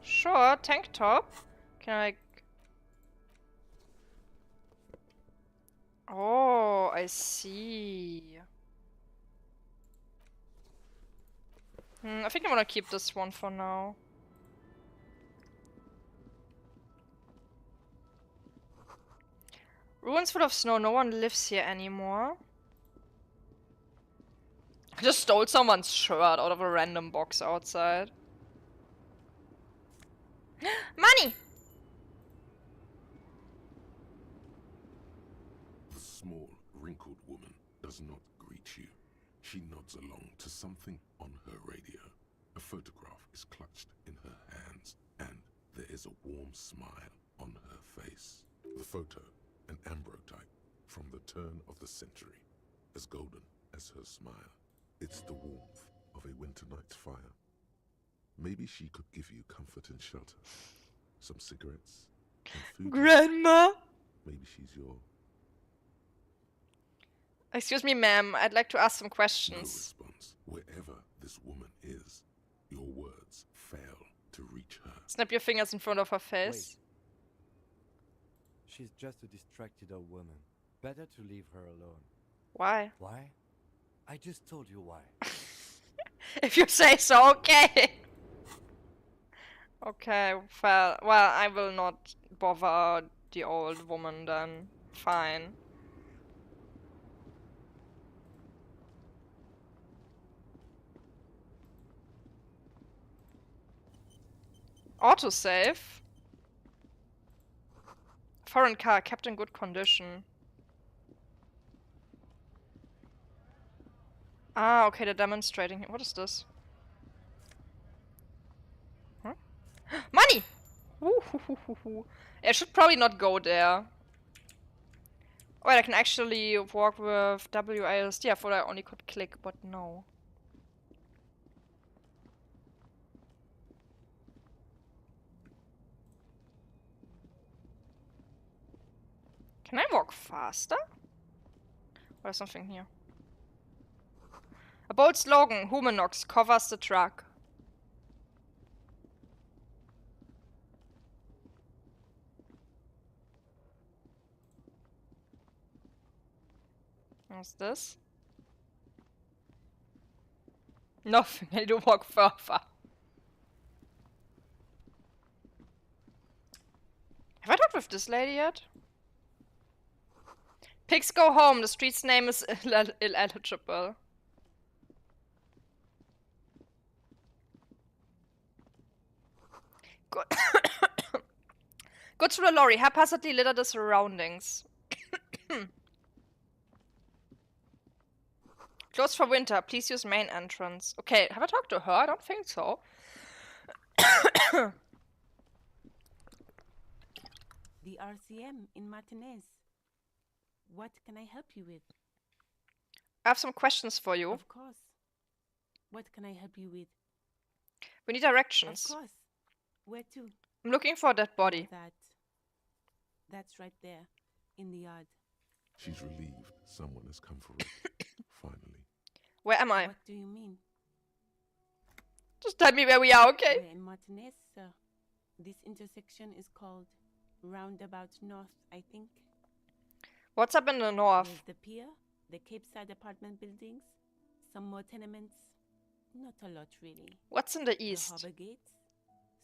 Sure, tank top. Can I... Oh, I see. I think I'm gonna keep this one for now. Ruins full of snow, no one lives here anymore. I just stole someone's shirt out of a random box outside. Money! The small, wrinkled woman does not greet you. She nods along to something on her radio. A photograph is clutched in her hands, and there is a warm smile on her face. The photo, an ambrotype from the turn of the century, as golden as her smile. It's the warmth of a winter night's fire. Maybe she could give you comfort and shelter. Some cigarettes and food. Grandma! Maybe she's your... Excuse me, ma'am. I'd like to ask some No questions. response. Wherever this woman is, your words fail to reach her. Snap your fingers in front of her face. Wait. She's just a distracted old woman. Better to leave her alone. Why? Why? I just told you why. If you say so, okay. Okay, well, I will not bother the old woman then. Fine. Autosave. Foreign car kept in good condition. Ah, okay, they're demonstrating. What is this? Huh? Money! Ooh, I should probably not go there. Oh, wait, I can actually walk with WASD. I thought I only could click, but no. Can I walk faster? Oh, there's something here. A bold slogan, Humanox covers the truck. What's this? Nothing, I need to walk further. Have I talked with this lady yet? Pigs go home, the street's name is illegible. Go, go to the lorry, haphazardly litter the surroundings. Closed for winter, please use main entrance. Okay, have I talked to her? I don't think so. The RCM in Martinez. What can I help you with? I have some questions for you. Of course. What can I help you with? We need directions. Of course. Where to? I'm looking for a dead body. That's right there, in the yard. She's relieved someone has come for her. Finally. Where am I? What do you mean? Just tell me where we are, okay? We're in Martinez, sir. This intersection is called Roundabout North, I think. What's up in the north? There's the pier, the Cape Side apartment buildings, some more tenements. Not a lot, really. What's in the east? The harbor gates.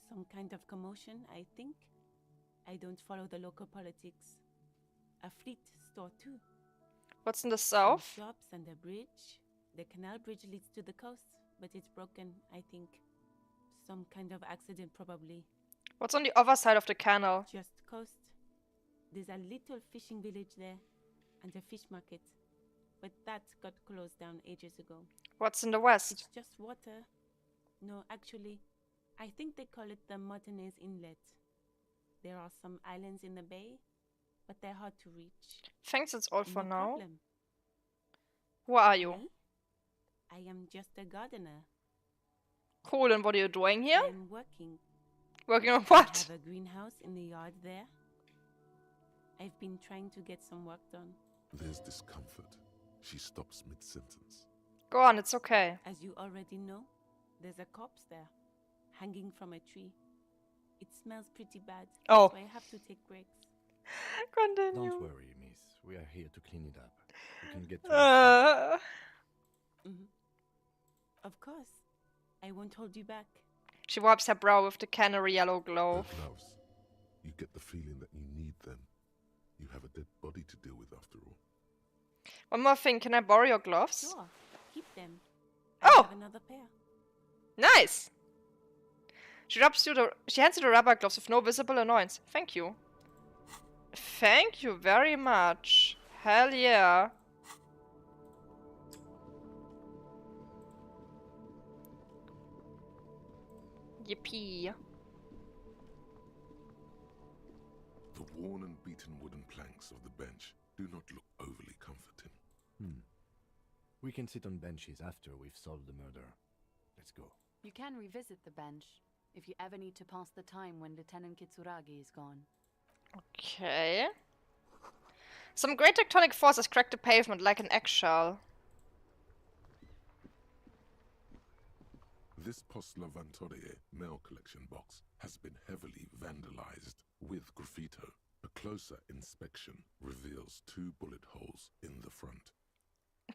Some kind of commotion, I think. I don't follow the local politics. A fleet store, too. What's in the south? Some shops and a bridge. The canal bridge leads to the coast, but it's broken, I think. Some kind of accident, probably. What's on the other side of the canal? Just coast. There's a little fishing village there, and a fish market. But that got closed down ages ago. What's in the west? It's just water. No, actually, I think they call it the Martinez Inlet. There are some islands in the bay, but they're hard to reach. Thanks, that's all for No now. problem. Who are you? Me? I am just a gardener. Cool, and what are you doing here? I'm working. Working on what? I have a greenhouse in the yard there. I've been trying to get some work done. There's discomfort. She stops mid-sentence. Go on, it's okay. As you already know, there's a corpse there, hanging from a tree. It smells pretty bad, Oh. so I have to take breaks. Continue. Don't worry, miss. We are here to clean it up. You can get to Of course. I won't hold you back. She wipes her brow with the canary yellow glove. Her gloves. You get the feeling that you need them. You have a dead body to deal with after all. One more thing, can I borrow your gloves? Sure. Keep them. Oh! I have another pair. Nice! She hands you the rubber gloves with no visible annoyance. Thank you. Thank you very much. Hell yeah. Yippee. The worn and beaten wooden planks of the bench do not look overly comforting. We can sit on benches after we've solved the murder. Let's go. You can revisit the bench if you ever need to pass the time when Lieutenant Kitsuragi is gone. Okay. Some great tectonic forces cracked the pavement like an eggshell. This Post Lavantore mail collection box has been heavily vandalized with graffito. A closer inspection reveals 2 bullet holes in the front.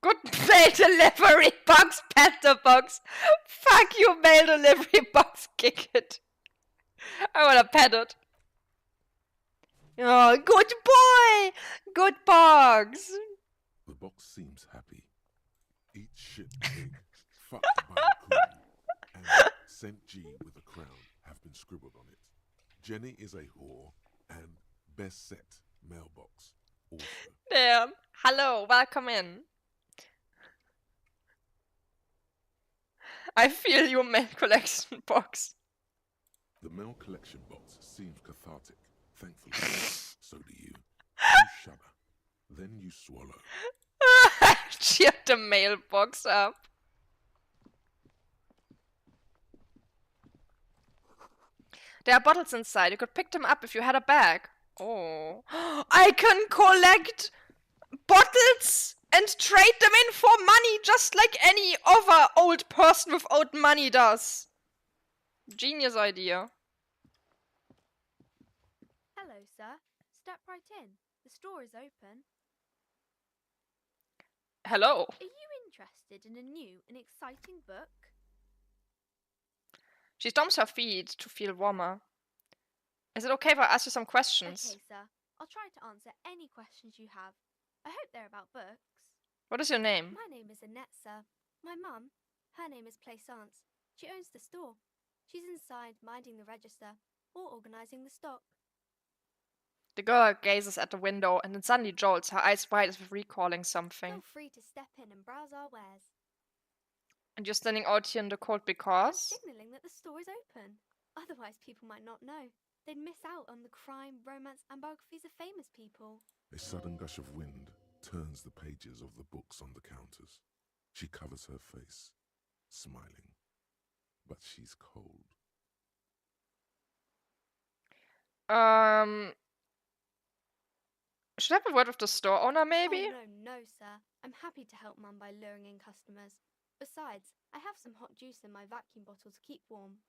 Good mail delivery box, panda box. Fuck you, mail delivery box, kick it. I wanna pet it. Oh, good boy! Good box! The box seems happy. Eat shit pig, fucked by the queen, and St. G with a crown have been scribbled on it. Jenny is a whore, and best set mailbox also. Damn. Hello, welcome in. I feel you, mail collection box. The mail collection box seems cathartic. Thankfully, so do you. You shudder. Then you swallow. Cheered the mailbox up. There are bottles inside. You could pick them up if you had a bag. Oh. I can collect bottles and trade them in for money just like any other old person without money does. Genius idea. Hello, sir. Step right in. The store is open. Hello. Are you interested in a new and exciting book? She stomps her feet to feel warmer. Is it okay if I ask you some questions? Okay, sir. I'll try to answer any questions you have. I hope they're about books. What is your name? My name is Annette, sir. My mum, her name is Plaisance. She owns the store. She's inside minding the register or organising the stock. The girl gazes at the window and then suddenly jolts, her eyes wide as if recalling something. Feel free to step in and browse our wares. And you're standing out here in the cold because? Signalling that the store is open. Otherwise, people might not know. They'd miss out on the crime, romance, and biographies of famous people. A sudden gush of wind turns the pages of the books on the counters. She covers her face, smiling. But she's cold. Should I have a word with the store owner, maybe? Oh, no, sir. I'm happy to help Mum by luring in customers. Besides, I have some hot juice in my vacuum bottle to keep warm.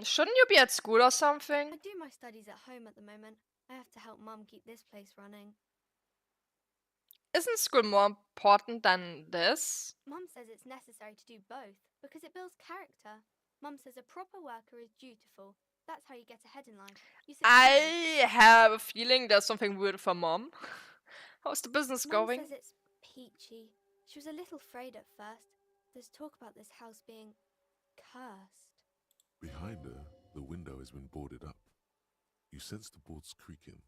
Shouldn't you be at school or something? I do my studies at home at the moment. I have to help Mum keep this place running. Isn't school more important than this? Mum says it's necessary to do both because it builds character. Mum says a proper worker is dutiful. That's how you get ahead in life. I have a feeling there's something weird for Mom. How's the business going? Mum says it's peachy. She was a little afraid at first. There's talk about this house being cursed. Behind her, the window has been boarded up. You sense the boards creaking,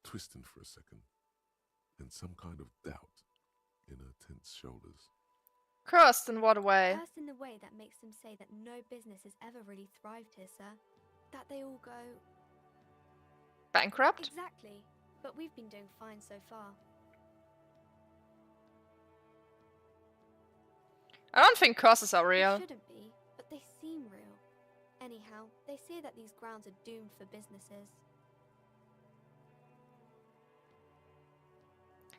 twisting for a second, and some kind of doubt in her tense shoulders. Cursed in what way? Cursed in the way that makes them say that no business has ever really thrived here, sir. That they all go... bankrupt? Exactly. But we've been doing fine so far. I don't think curses are real. They shouldn't be, but they seem real. Anyhow, they say that these grounds are doomed for businesses.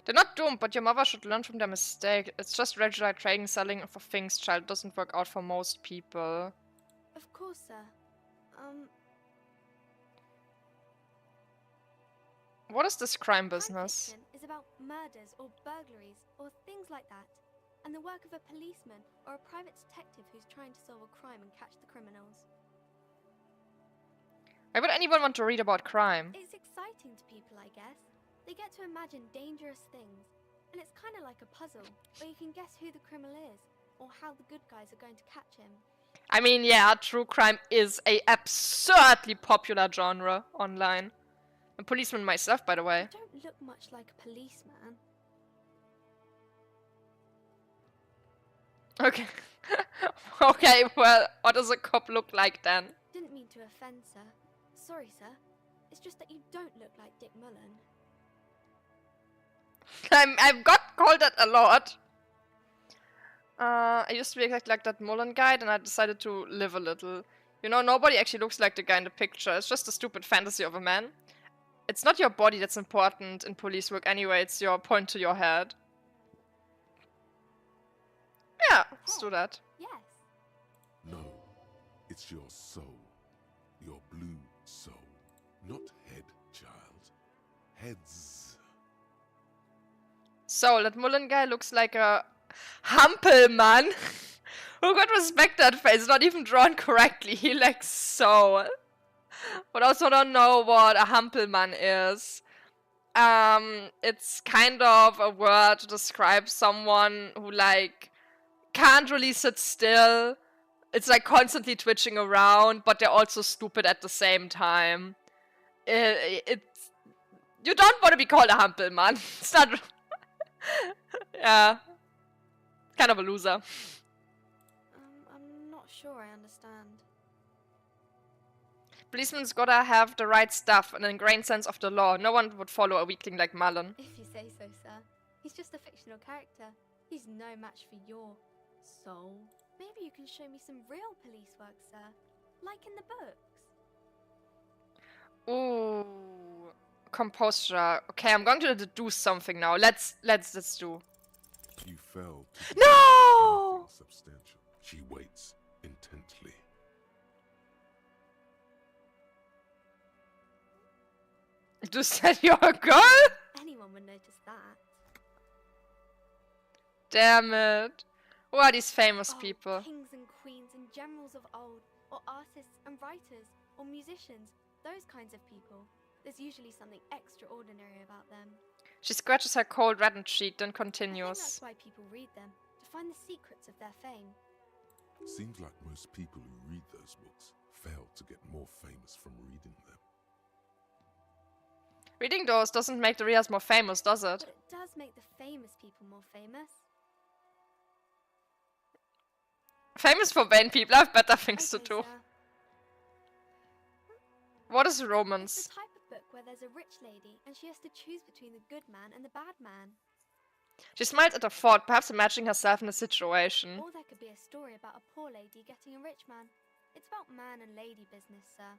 They're not doomed, but your mother should learn from their mistake. It's just regular trading, selling for things, child. Doesn't work out for most people. Of course, sir. What is this crime business? Crime fiction is about murders or burglaries or things like that, and the work of a policeman or a private detective who's trying to solve a crime and catch the criminals. Why would anyone want to read about crime? It's exciting to people, I guess. They get to imagine dangerous things, and it's kind of like a puzzle, where you can guess who the criminal is, or how the good guys are going to catch him. I mean, yeah, true crime is a absurdly popular genre online. I'm a policeman myself, by the way. I don't look much like a policeman. Okay. Okay, well, what does a cop look like then? Didn't mean to offend, sir. Sorry, sir. It's just that you don't look like Dick Mullen. I've got called that a lot. I used to be exactly like that Mullen guy, and I decided to live a little. You know, nobody actually looks like the guy in the picture. It's just a stupid fantasy of a man. It's not your body that's important in police work anyway, it's your point to your head. Yeah, let's do that. Yes. No, it's your soul. Your blue soul. Not head, child. Heads. So, that Mullen guy looks like a Hampelmann. Who could respect that face? Not even drawn correctly. He lacks soul. But also don't know what a Hampelmann is. It's kind of a word to describe someone who, like, can't really sit still. It's like constantly twitching around, but they're also stupid at the same time. It's... You don't want to be called a Hampelmann. It's not... Yeah. Kind of a loser. sure I understand. Policeman's gotta have the right stuff and an ingrained sense of the law. No one would follow a weakling like Mullen. If you say so, sir. He's just a fictional character. He's no match for your soul. Maybe you can show me some real police work, sir. Like in the books. Ooh. Composure. Okay, I'm going to do something now. Let's do. You fell to No! anything substantial. She waits intently. You said you're a girl? Anyone would notice that. Damn it. Who are these famous Oh, people? Kings and queens and generals of old, or artists and writers, or musicians, those kinds of people. There's usually something extraordinary about them. She scratches her cold reddened cheek, then I think continues. that's why people read them, to find the secrets of their fame. Seems like most people who read those books fail to get more famous from reading them. Reading those doesn't make the readers more famous, does it? But it does make the famous people more famous. Famous for vain people have better things to do. Sir. What is It's romance? the type of book where there's a rich lady and she has to choose between the good man and the bad man. She smiled at her thought, perhaps imagining herself in the situation. Or there could be a story about a poor lady getting a rich man. It's about man and lady business, sir.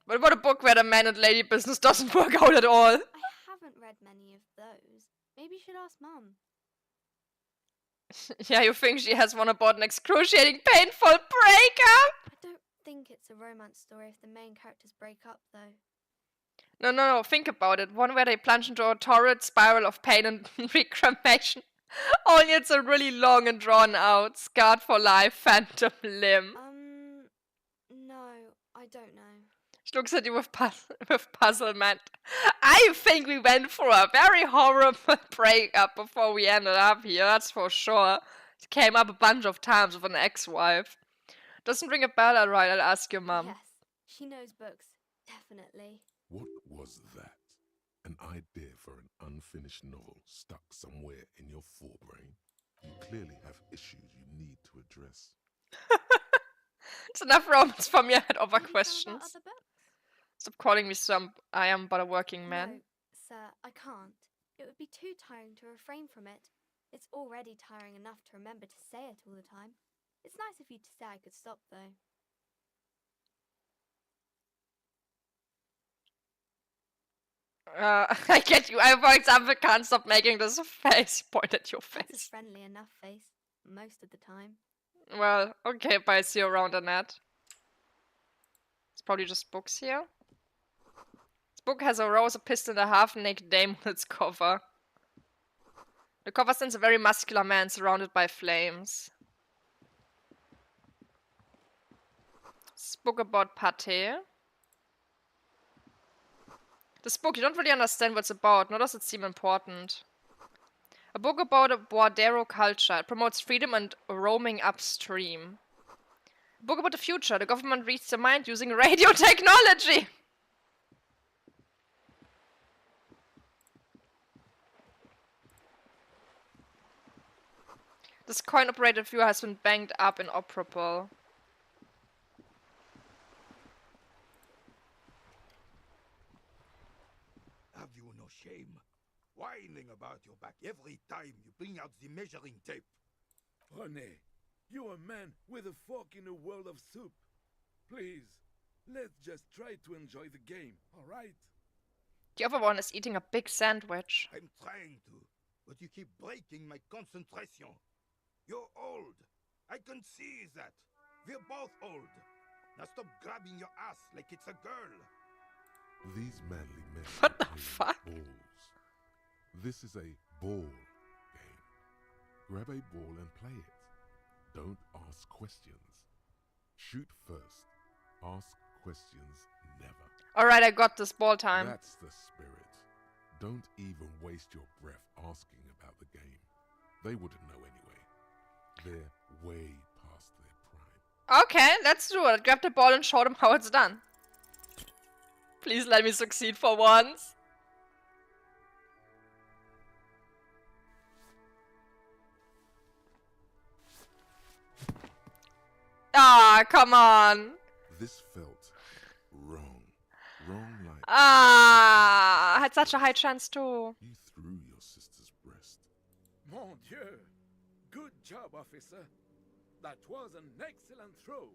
What about a book where the man and lady business doesn't work out at all? I haven't read many of those. Maybe you should ask Mum. Yeah, you think she has one about an excruciating, painful breakup? I don't think it's a romance story if the main characters break up, though. No, think about it. One where they plunge into a torrid spiral of pain and reclamation. Only it's a really long and drawn out, scarred for life phantom limb. No, I don't know. She looks at you with puzzlement. I think we went through a very horrible breakup before we ended up here, that's for sure. It came up a bunch of times with an ex-wife. Doesn't ring a bell, alright, I'll ask your mum. Yes, she knows books. Definitely. What was that? An idea for an unfinished novel stuck somewhere in your forebrain? You clearly have issues you need to address. It's enough romance from your head over Have you found out questions. other books? Stop calling me some I am but a working man. No, sir, I can't. It would be too tiring to refrain from it. It's already tiring enough to remember to say it all the time. It's nice of you to say I could stop, though. I get you. I, for example, can't stop making this face point at your That's a face. friendly enough face, most of the time. Well, okay, but I see you around the net. It's probably just books here. This book has a rose, a pistol, and a half-naked dame on its cover. The cover sends a very muscular man surrounded by flames. This book about pate. This book, you don't really understand what it's about, nor does it seem important. A book about a Bordero culture. It promotes freedom and roaming upstream. A book about the future. The government reads the mind using radio technology. This coin-operated viewer has been banged up inoperable. Have you no shame? Whining about your back every time you bring out the measuring tape. René, you're a man with a fork in a world of soup. Please, let's just try to enjoy the game, alright? The other one is eating a big sandwich. I'm trying to, but you keep breaking my concentration. You're old. I can see that. We're both old. Now stop grabbing your ass like it's a girl. These manly men What the play fuck? balls. This is a ball game. Grab a ball and play it. Don't ask questions. Shoot first. Ask questions never. Alright, I got this ball time. That's the spirit. Don't even waste your breath asking about the game. They wouldn't know anyway. They're way past their prime. Okay, let's do it. Grab the ball and show them how it's done. Please let me succeed for once. Ah, come on. This felt wrong. Wrong like Ah, I had such a high chance too. you threw your sister's breast. Mon Dieu! Good job, officer. That was an excellent throw.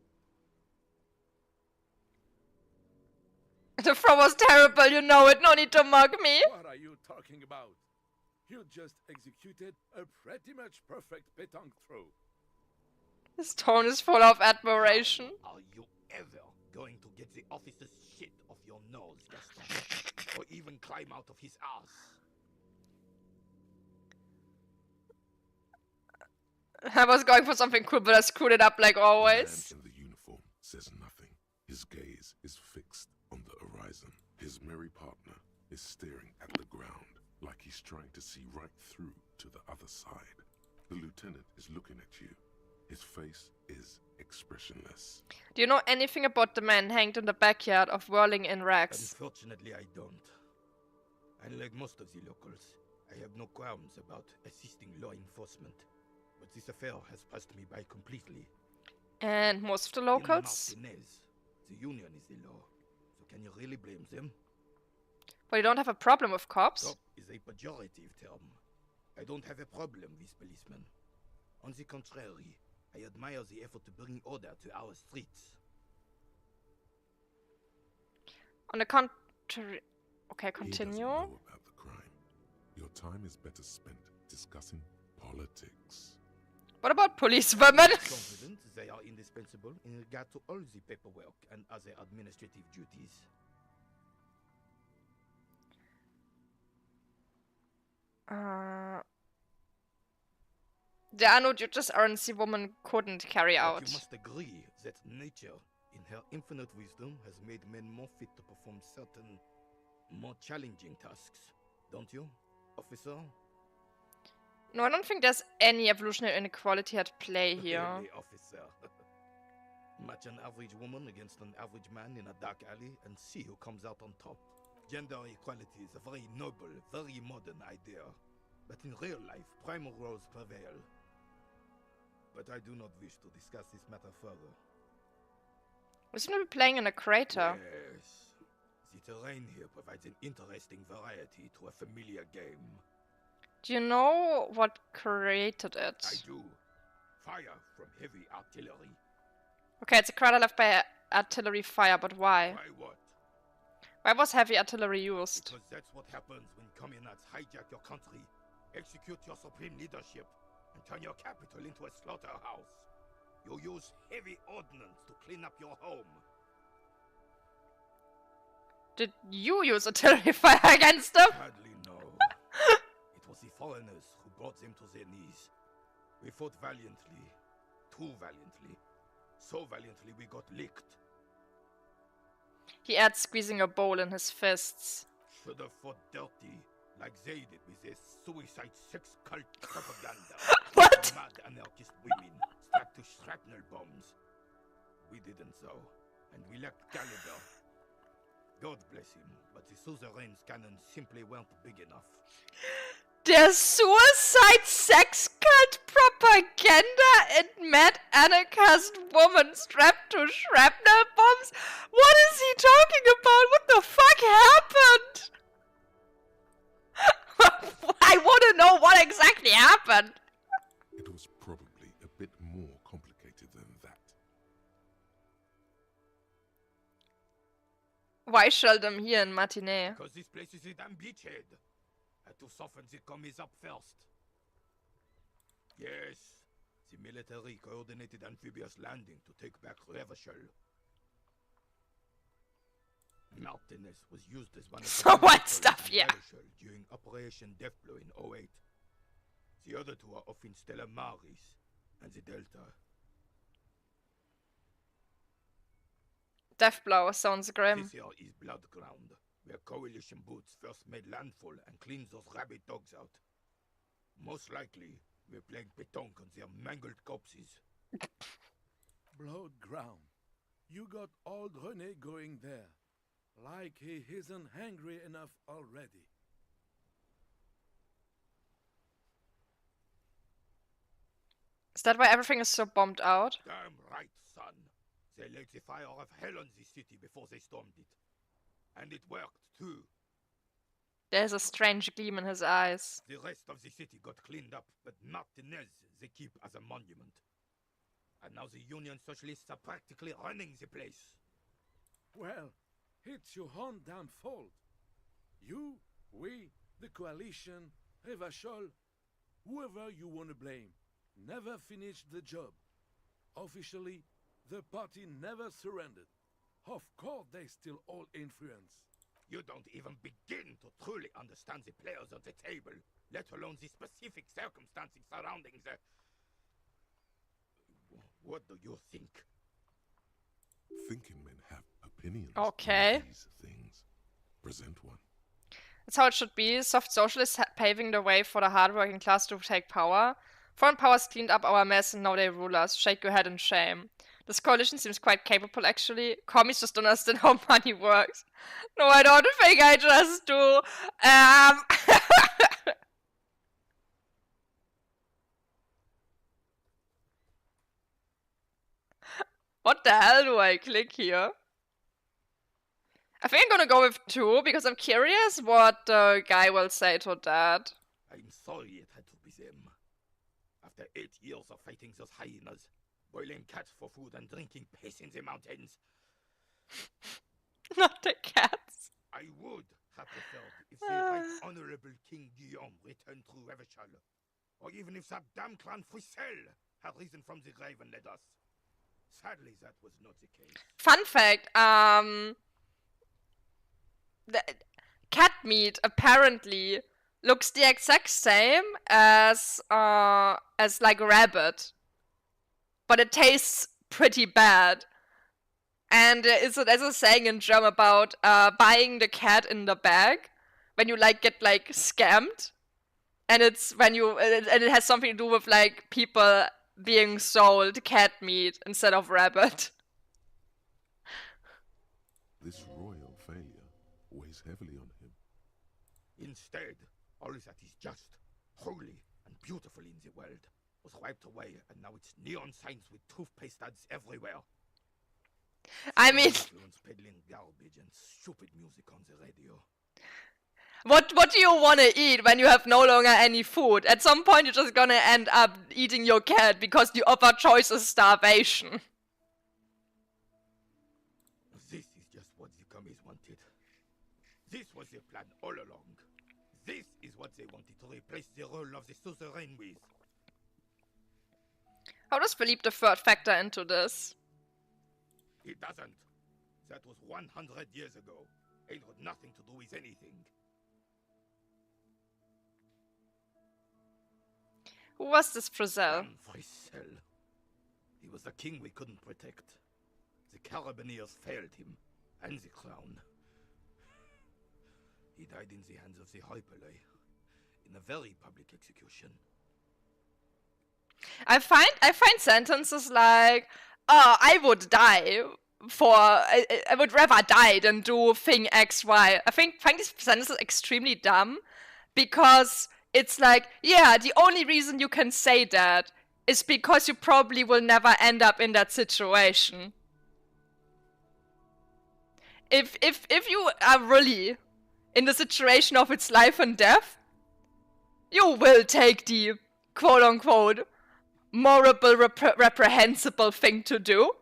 The throw was terrible, you know it. No need to mug me. What are you talking about? You just executed a pretty much perfect pétanque throw. His tone is full of admiration. Are you ever going to get the officer's shit off your nose, Gaston? Or even climb out of his ass? I was going for something cool, but I screwed it up like always. The man in the uniform says nothing. His gaze is fixed on the horizon. His merry partner is staring at the ground, like he's trying to see right through to the other side. The lieutenant is looking at you. His face is expressionless. Do you know anything about the man hanged in the backyard of Whirling in Rags? Unfortunately, I don't. Unlike most of the locals, I have no qualms about assisting law enforcement. But this affair has passed me by completely. And most of the locals? In Martinez, the union is the law. So can you really blame them? But you don't have a problem with cops? Cop is a pejorative term. I don't have a problem with policemen. On the contrary, I admire the effort to bring order to our streets. On the contrary... Okay, continue. He doesn't know about the crime. Your time is better spent discussing politics. What about police women? Confident they are indispensable in regard to all the paperwork and other administrative duties. There are no duties the woman couldn't carry out. But you must agree that nature, in her infinite wisdom, has made men more fit to perform certain, more challenging tasks. Don't you, officer? No, I don't think there's any evolutionary inequality at play here. Really, officer. Match an average woman against an average man in a dark alley and see who comes out on top. Gender equality is a very noble, very modern idea. But in real life, primal roles prevail. But I do not wish to discuss this matter further. We seem to be playing in a crater. Yes. The terrain here provides an interesting variety to a familiar game. Do you know what created it? I do. Fire from heavy artillery. Okay, it's a crater left by artillery fire, but why? Why what? Why was heavy artillery used? Because that's what happens when communards hijack your country, execute your supreme leadership, and turn your capital into a slaughterhouse. You use heavy ordnance to clean up your home. Did you use artillery fire against them? Hardly no. It was the foreigners who brought them to their knees. We fought valiantly. Too valiantly. So valiantly we got licked. He adds squeezing a bowl in his fists. Should have fought dirty, like they did with their suicide sex cult propaganda. What? Mad anarchist women strapped to shrapnel bombs. We didn't so, and we lacked caliber. God bless him, but the suzerain's cannons simply weren't big enough. Their suicide sex cult propaganda and mad anarchist woman strapped to shrapnel bombs? What is he talking about? What the fuck happened? I want to know what exactly happened. It was probably a bit more complicated than that. Why seldom here in Matinee? Because this place is a damn beachhead. Had to soften the commies up first. Yes, the military coordinated amphibious landing to take back Revachol. Martinez was used as one of So what stuff, yeah. During Operation Deathblow in 08. The other two are off in Stella Maris and the Delta. Deathblow sounds grim. This here is Blood Ground, where coalition boots first made landfall and cleaned those rabid dogs out. Most likely, we're playing pétanque on their mangled corpses. Blood ground. You got old René going there. Like he isn't hungry enough already. Is that why everything is so bombed out? Damn right, son. They lit the fire of hell on the city before they stormed it. And it worked, too. There's a strange gleam in his eyes. The rest of the city got cleaned up, but Martinez they keep as a monument. And now the Union Socialists are practically running the place. Well, it's your own damn fault. You, we, the coalition, Revachol, whoever you want to blame, never finished the job. Officially, the party never surrendered. Of course they still hold influence. You don't even begin to truly understand the players at the table, let alone the specific circumstances surrounding the... What do you think? Thinking men have opinions Okay. on these things. Present one. That's how it should be. Soft socialists paving the way for the hardworking class to take power. Foreign powers cleaned up our mess and now they rule us. Shake your head in shame. This coalition seems quite capable, actually. Commies just don't understand how money works. No, I don't think I just do. What the hell do I click here? I think I'm gonna go with 2 because I'm curious what the guy will say to that. I'm sorry it had to be them. After 8 years of fighting those hyenas, boiling cats for food and drinking piss in the mountains. Not the cats. I would have preferred if the right honorable King Guillaume returned to Revachol. Or even if that damn clan Frisell had risen from the grave and led us. Sadly, that was not the case. Fun fact, the cat meat apparently looks the exact same as like rabbit, but it tastes pretty bad. And there's a saying in German about buying the cat in the bag when you like get like scammed, and it's when you and it has something to do with like people being sold cat meat instead of rabbit. This royal failure weighs heavily on him. Instead, all that is just, holy, and beautiful in the world was wiped away, and now it's neon signs with toothpaste ads everywhere. I mean, Influence peddling garbage and stupid music on the radio. what do you want to eat when you have no longer any food? At some point, you're just gonna end up eating your cat because the other choice is starvation. This is just what the commies wanted. This was their plan all along. This is what they wanted to replace the role of the suzerain with. How does Philippe III factor into this? It doesn't. That was 100 years ago. It had nothing to do with anything. Who was this Frisell? Frisell. He was the king we couldn't protect. The Carabineers failed him, and the crown. He died in the hands of the Hyperlay, in a very public execution. I find sentences like, "Oh, I would die for I would rather die than do thing X, Y." I find these sentences extremely dumb because it's like, yeah, the only reason you can say that is because you probably will never end up in that situation. If you are really in the situation of its life and death, you will take the quote-unquote morable, reprehensible thing to do.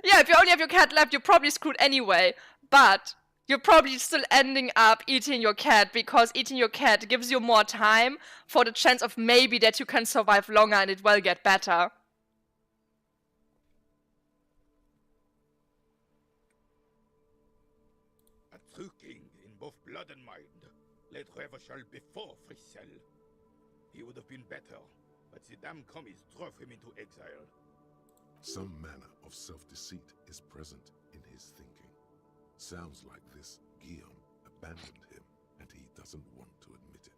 Yeah, if you only have your cat left, you're probably screwed anyway, but you're probably still ending up eating your cat because eating your cat gives you more time for the chance of maybe that you can survive longer and it will get better. A true king in both blood and mind led Revachol before Frisell. He would have been better, but the damn commies drove him into exile. Some manner of self-deceit is present in his thinking. Sounds like this Guillaume abandoned him, and he doesn't want to admit it.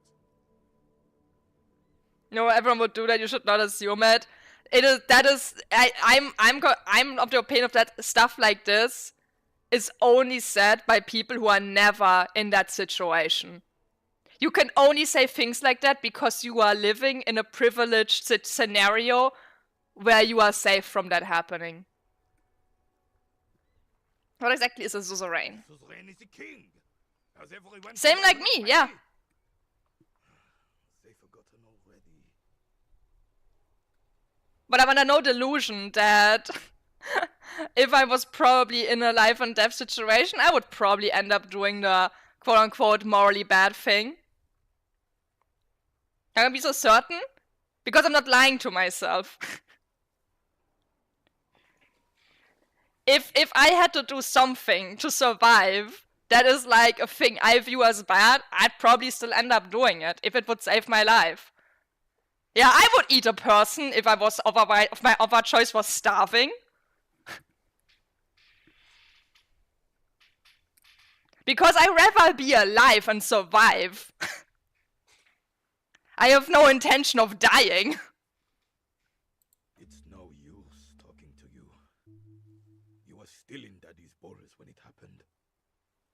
No, everyone would do that. You should not assume it. I'm of the opinion of that stuff like this is only said by people who are never in that situation. You can only say things like that because you are living in a privileged scenario where you are safe from that happening. What exactly is a suzerain? Suzerain is the king. Has everyone Same like forgotten me, yeah. already? They forgotten already. But I'm under no delusion that if I was probably in a life and death situation, I would probably end up doing the quote-unquote morally bad thing. Can I be so certain? Because I'm not lying to myself. If I had to do something to survive that is like a thing I view as bad, I'd probably still end up doing it if it would save my life. Yeah, I would eat a person if I was if my other choice was starving. Because I'd rather be alive and survive. I have no intention of dying. It's no use talking to you. You were still in Daddy's balls when it happened.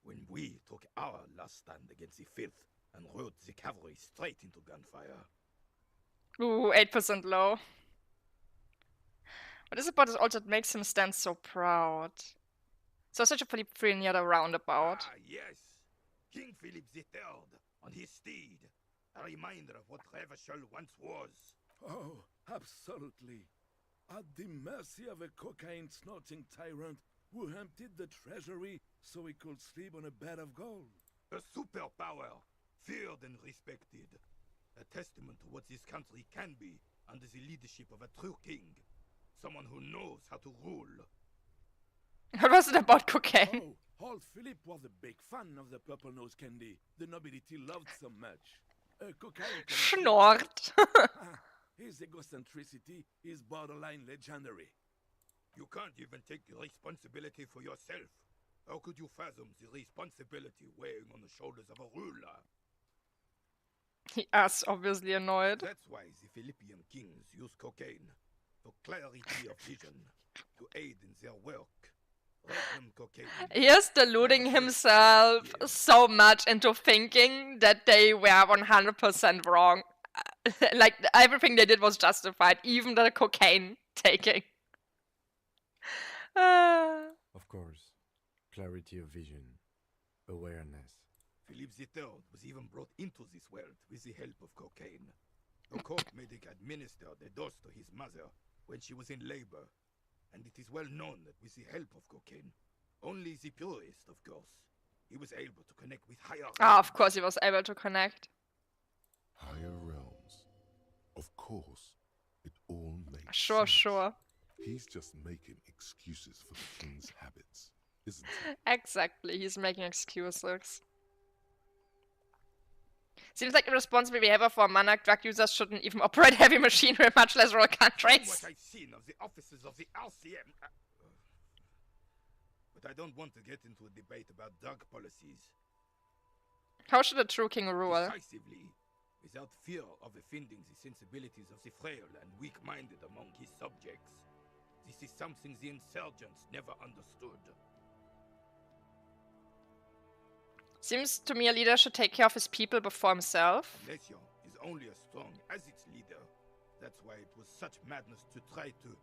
When we took our last stand against the Fifth and rode the cavalry straight into gunfire. Ooh, 8% low. What is it about this also that makes him stand so proud? So such a Philip III near the roundabout. Ah, yes. King Philip III on his steed. A reminder of what Revachol once was. Oh, absolutely. At the mercy of a cocaine-snorting tyrant who emptied the treasury so he could sleep on a bed of gold. A superpower, feared and respected. A testament to what this country can be under the leadership of a true king. Someone who knows how to rule. What was it about cocaine? Oh, old Philip was a big fan of the purple nose candy the nobility loved so much. Cocaine. Schnort. His egocentricity is borderline legendary. You can't even take the responsibility for yourself. How could you fathom the responsibility weighing on the shoulders of a ruler? He is obviously annoyed. That's why the Philippian kings use cocaine for clarity of vision, to aid in their work. He is deluding himself so much into thinking that they were 100% wrong. Like, everything they did was justified, even the cocaine taking. Of course. Clarity of vision. Awareness. Philip III was even brought into this world with the help of cocaine. A court medic administered a dose to his mother when she was in labor. And it is well known that with the help of cocaine, only the purest, of course, he was able to connect with higher... Ah, of course he was able to connect. Higher realms. Of course, it all makes Sure, sense. sure. He's just making excuses for the king's habits, isn't he? Exactly, he's making excuses. Seems like irresponsible behavior for monarch drug users shouldn't even operate heavy machinery, much less rural countries. What I've seen of the officers of the Elysium... But I don't want to get into a debate about drug policies. How should a true king rule? Decisively, without fear of offending the sensibilities of the frail and weak-minded among his subjects. This is something the insurgents never understood. Seems to me a leader should take care of his people before himself. Elysium is only as strong as its leader. That's why it was such madness to try to...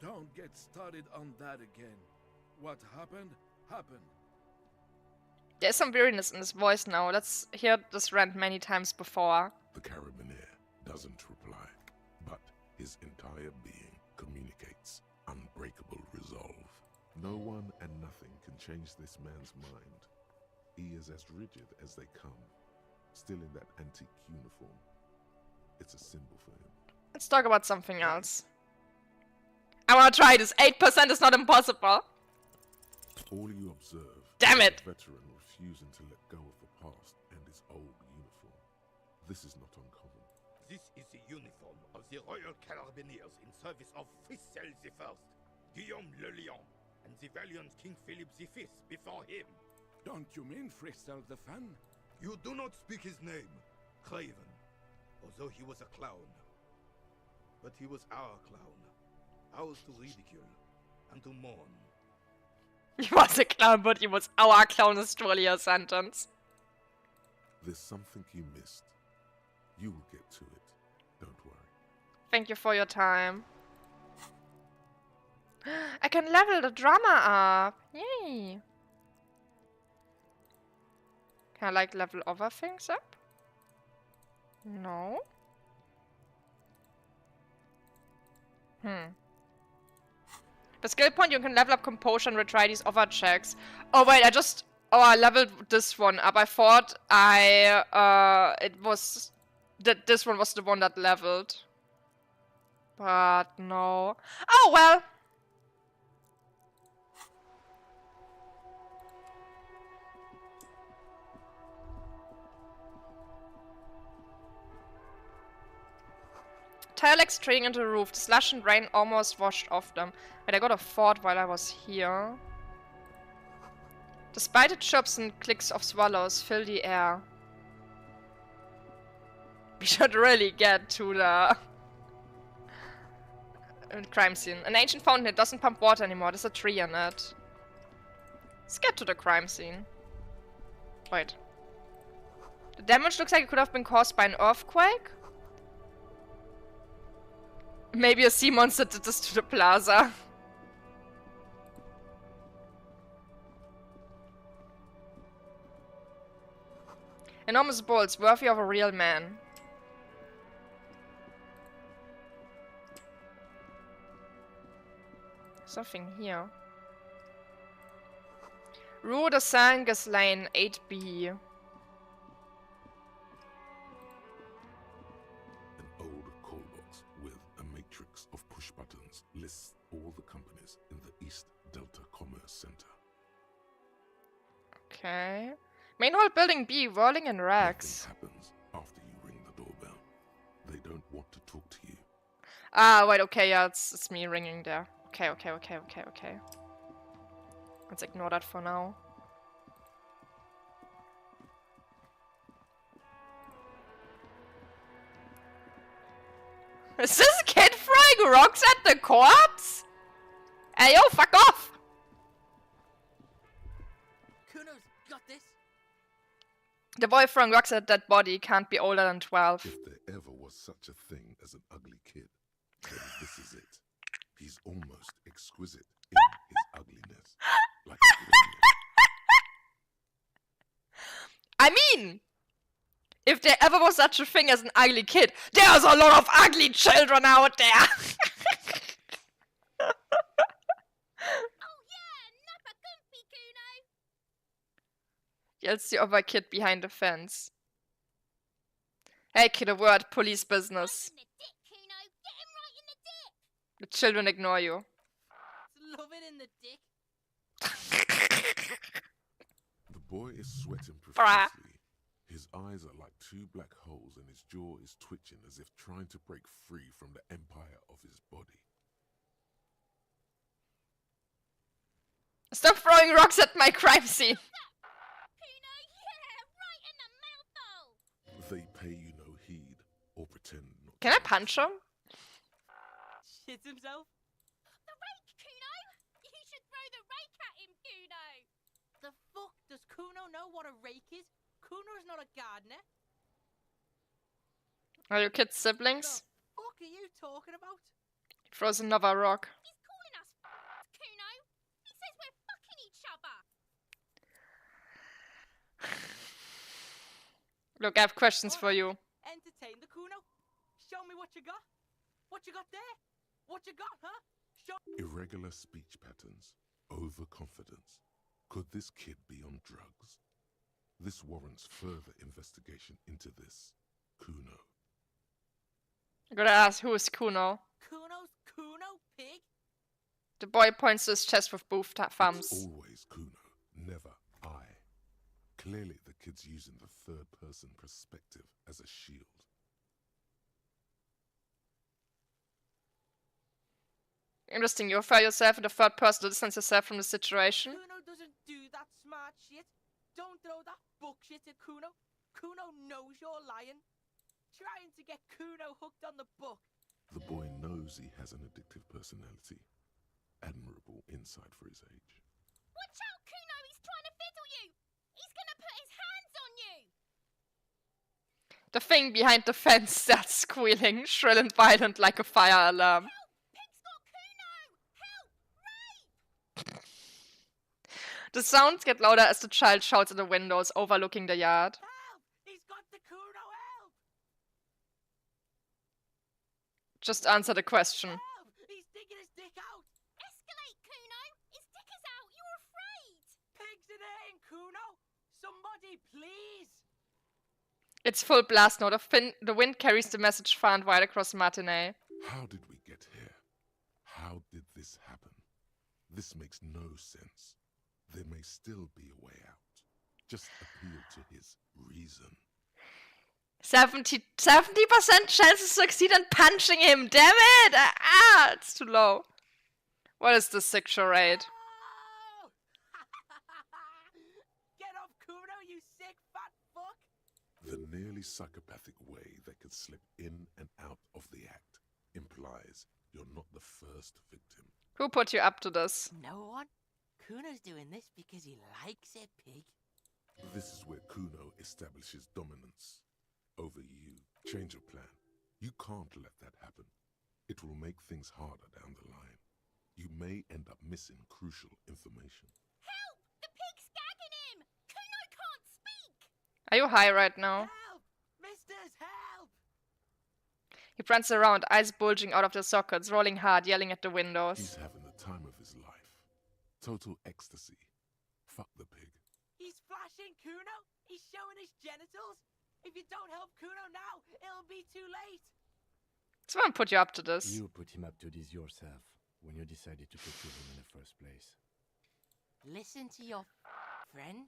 Don't get started on that again. What happened, happened. There's some weariness in his voice now. Let's hear this rant many times before. The Carabiner doesn't reply, but his entire being communicates unbreakable resolve. No one and nothing can change this man's mind. He is as rigid as they come, still in that antique uniform. It's a symbol for him. Let's talk about something else. I wanna try this. 8% is not impossible. All you observe Damn it! is a veteran refusing to let go of the past and his old uniform. This is not uncommon. This is the uniform of the Royal Carabineers in service of Frissel I, Guillaume le Lion, and the valiant King Philip V before him. Don't you mean Frissel the Fan? You do not speak his name, Craven, although he was a clown. But he was our clown, ours to ridicule and to mourn. He was a clown, but he was our clown is truly a sentence. There's something you missed. You will get to it. Don't worry. Thank you for your time. I can level the drama up. Yay. Can I like level other things up? No. The skill point, you can level up composure and retry these other checks. Oh wait, I leveled this one up. I thought this one was the one that leveled. But no. Oh well. Tile like straying into the roof. The slush and rain almost washed off them. But I got a thought while I was here. Despite the chirps and clicks of swallows fill the air. We should really get to the crime scene. An ancient fountain. It doesn't pump water anymore. There's a tree in it. Let's get to the crime scene. Wait. The damage looks like it could have been caused by an earthquake. Maybe a sea monster did this to the plaza. Enormous bolts, worthy of a real man. Something here. Rue de Sangus Lane, 8B. Of push buttons lists all the companies in the East Delta Commerce Center. Okay. Main hall building B, whirling in rags. Nothing happens after you ring the doorbell. They don't want to talk to you. Ah, wait, okay, yeah, it's me ringing there. Okay. Let's ignore that for now. Is this kid throwing rocks at the corpse? Hey, yo, fuck off! Kuno's got this. The boy throwing rocks at that body can't be older than 12. If there ever was such a thing as an ugly kid, then this is it. He's almost exquisite in his ugliness. Like a I mean, if there ever was such a thing as an ugly kid, there's a lot of ugly children out there! Yells the other kid behind the fence. Hey kid, a word, police business. The children ignore you. Love it in the dick. The boy is sweating profusely. His eyes are like two black holes and his jaw is twitching as if trying to break free from the empire of his body. Stop throwing rocks at my crime scene! They pay you no heed or pretend not. Can I punch him? Shits himself. The rake, Kuno! You should throw the rake at him, Kuno! The fuck does Kuno know what a rake is? Kuno's not a gardener. Are your kids siblings? The fuck are you talking about? He throws another rock. He's calling us Kuno! He says we're fucking each other! Look, I have questions for you. Entertain the Kuno. Show me what you got. What you got there? What you got, huh? Show. Irregular speech patterns, overconfidence. Could this kid be on drugs? This warrants further investigation into this Kuno. I'm gonna ask, who is Kuno? Kuno's Kuno, pig? The boy points to his chest with both thumbs. It's always Kuno, never I. Clearly the kid's using the third-person perspective as a shield. Interesting, you refer yourself in the third person to distance yourself from the situation. Kuno doesn't do that smart shit. Don't throw that bullshit at Kuno. Kuno knows you're lying. Trying to get Kuno hooked on the book. The boy knows he has an addictive personality. Admirable insight for his age. Watch out, Kuno! He's trying to fiddle you! He's gonna put his hands on you! The thing behind the fence starts squealing, shrill and violent like a fire alarm. The sounds get louder as the child shouts at the windows overlooking the yard. Help! He's got the Kuno, help! Just answer the question. Help! He's digging his dick out! Escalate, Kuno! His dick is out! You're afraid! Pigs in here, Kuno! Somebody, please! It's full blast now. The wind carries the message far and wide across the matinee. How did we get here? How did this happen? This makes no sense. There may still be a way out. Just appeal to his reason. 70% chance to succeed in punching him. Damn it! It's too low. What is the sick charade? Get up, Kuno, you sick fat fuck! The nearly psychopathic way they could slip in and out of the act implies you're not the first victim. Who put you up to this? No one. Kuno's doing this because he likes it, pig. This is where Kuno establishes dominance over you. Change your plan. You can't let that happen. It will make things harder down the line. You may end up missing crucial information. Help! The pig's gagging him! Kuno can't speak! Are you high right now? Help! Misters, help! He prances around, eyes bulging out of their sockets, rolling hard, yelling at the windows. He's having the time of his life. Total ecstasy. Fuck the pig. He's flashing, Kuno! He's showing his genitals! If you don't help Kuno now, it'll be too late! Someone put you up to this. You put him up to this yourself when you decided to talk to him in the first place. Listen to your friend.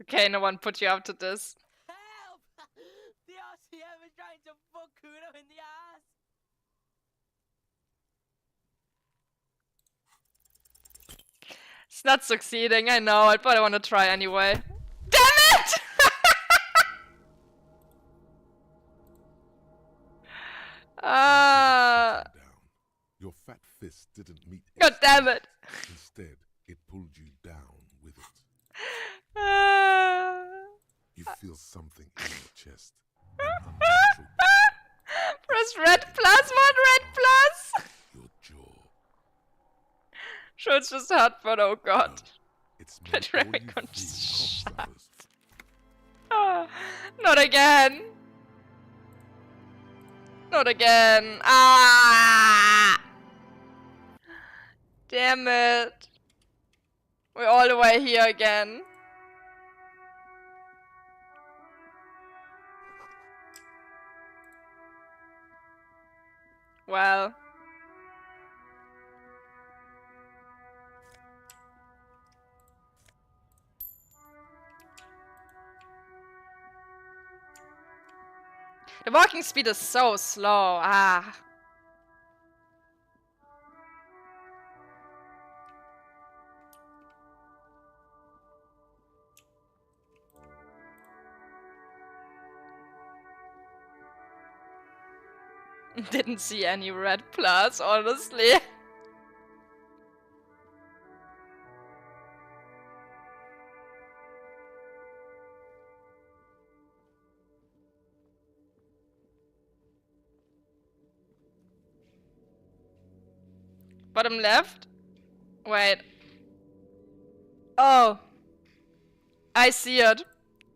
Okay, no one put you up to this. Help! The RCM is trying to fuck Kuno in the ass! It's not succeeding, I know it, but I want to try anyway. Damn it! Your fat fist didn't meet it. God damn it! Instead, it pulled you down with it. You feel something in your chest. Press red plus, one red plus! Your jaw. Sure, it's just hard, but oh god. No, it's But meant all really you can't three just shut. cocksuckers. Not again. Not again. Ah! Damn it. We're all the way here again. Well. The walking speed is so slow. Ah. Didn't see any red plus, honestly. Bottom left? Wait. Oh. I see it.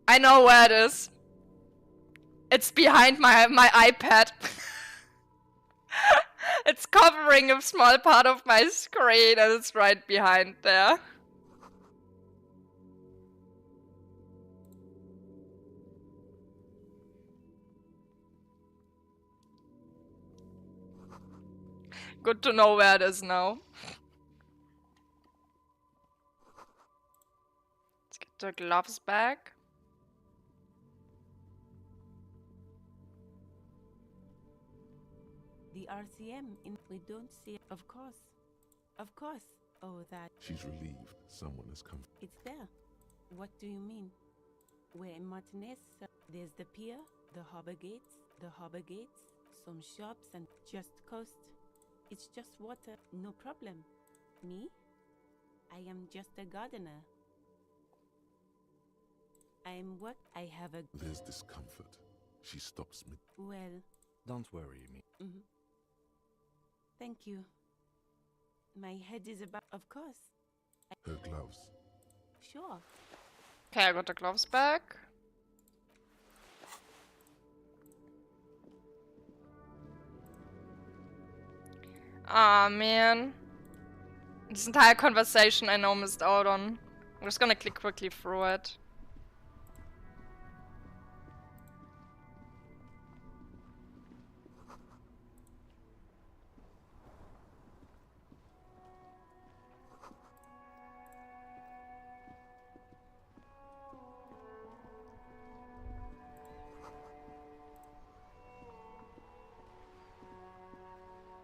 I know where it is. It's behind my iPad. It's covering a small part of my screen and it's right behind there. Good to know where it is now. Let's get the gloves back. The RCM, we don't see. Of course. Of course. Oh, that. She's relieved someone has come. It's there. What do you mean? We're in Martinez. There's the pier, the harbor gates, some shops, and just coast. It's just water, no problem. Me? I am just a gardener. I'm what? I have a... There's discomfort. She stops mid. Well... Don't worry, me. Thank you. My head is about... Of course. Her gloves. Sure. Okay, I got the gloves back. Ah, man. This entire conversation I know missed out on. I'm just gonna click quickly through it.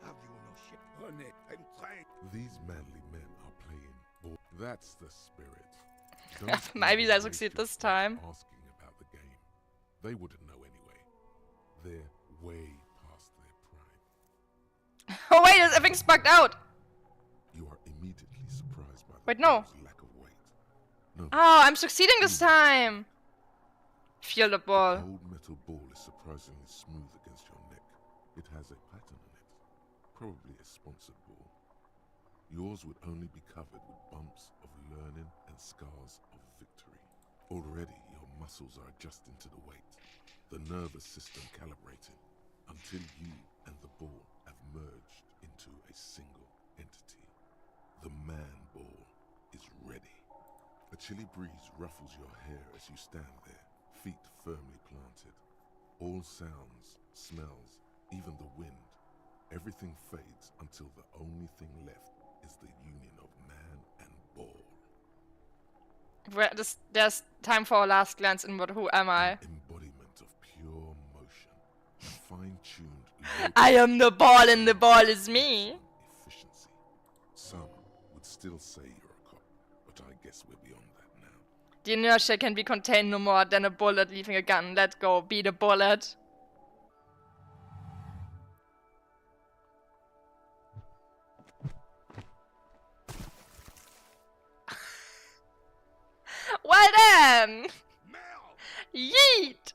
Have you no shit? Rene, I'm trying. These manly men are playing ball. That's the spirit. Don't Maybe even I waste succeed your this time. asking about the game. They wouldn't know anyway. They're way past their prime. Oh wait, everything's bugged out! You are immediately surprised by the Wait, no. ball's lack of weight. No. Oh, I'm succeeding this time! Feel the ball. The cold metal ball is surprisingly smooth against your neck. It has a pattern in it. Probably a sponsored ball. Yours would only be covered with bumps of learning and scars of victory. Already your muscles are adjusting to the weight, the nervous system calibrating, until you and the ball have merged into a single entity. The man ball is ready. A chilly breeze ruffles your hair as you stand there, feet firmly planted. All sounds, smells, even the wind, everything fades until the only thing left is the union of man and ball. There's time for a last glance inward. Who am I? Embodiment of pure motion, fine-tuned. I am the ball and the ball is me. Efficiency. Some would still say you're a cop, but I guess we're beyond that now. The inertia can be contained no more than a bullet leaving a gun. Let go, be the bullet. Well then! Yeet!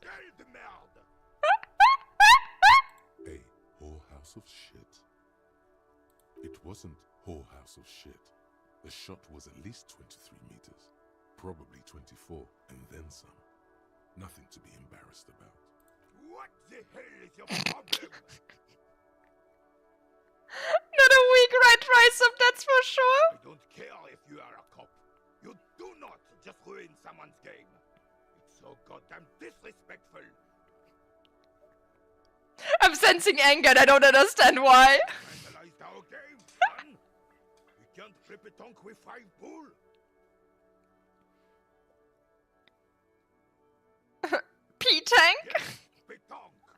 A whorehouse of shit. It wasn't whorehouse of shit. The shot was at least 23 meters, probably 24, and then some. Nothing to be embarrassed about. What the hell is your problem? Not a weak right rise up, that's for sure. I don't care if you are a cop. You do not just ruin someone's game. It's so goddamn disrespectful. I'm sensing anger and I don't understand why. Vandalized our game, son. We can't flip a tonk with 5 bull. P-Tank? Yes, petanque.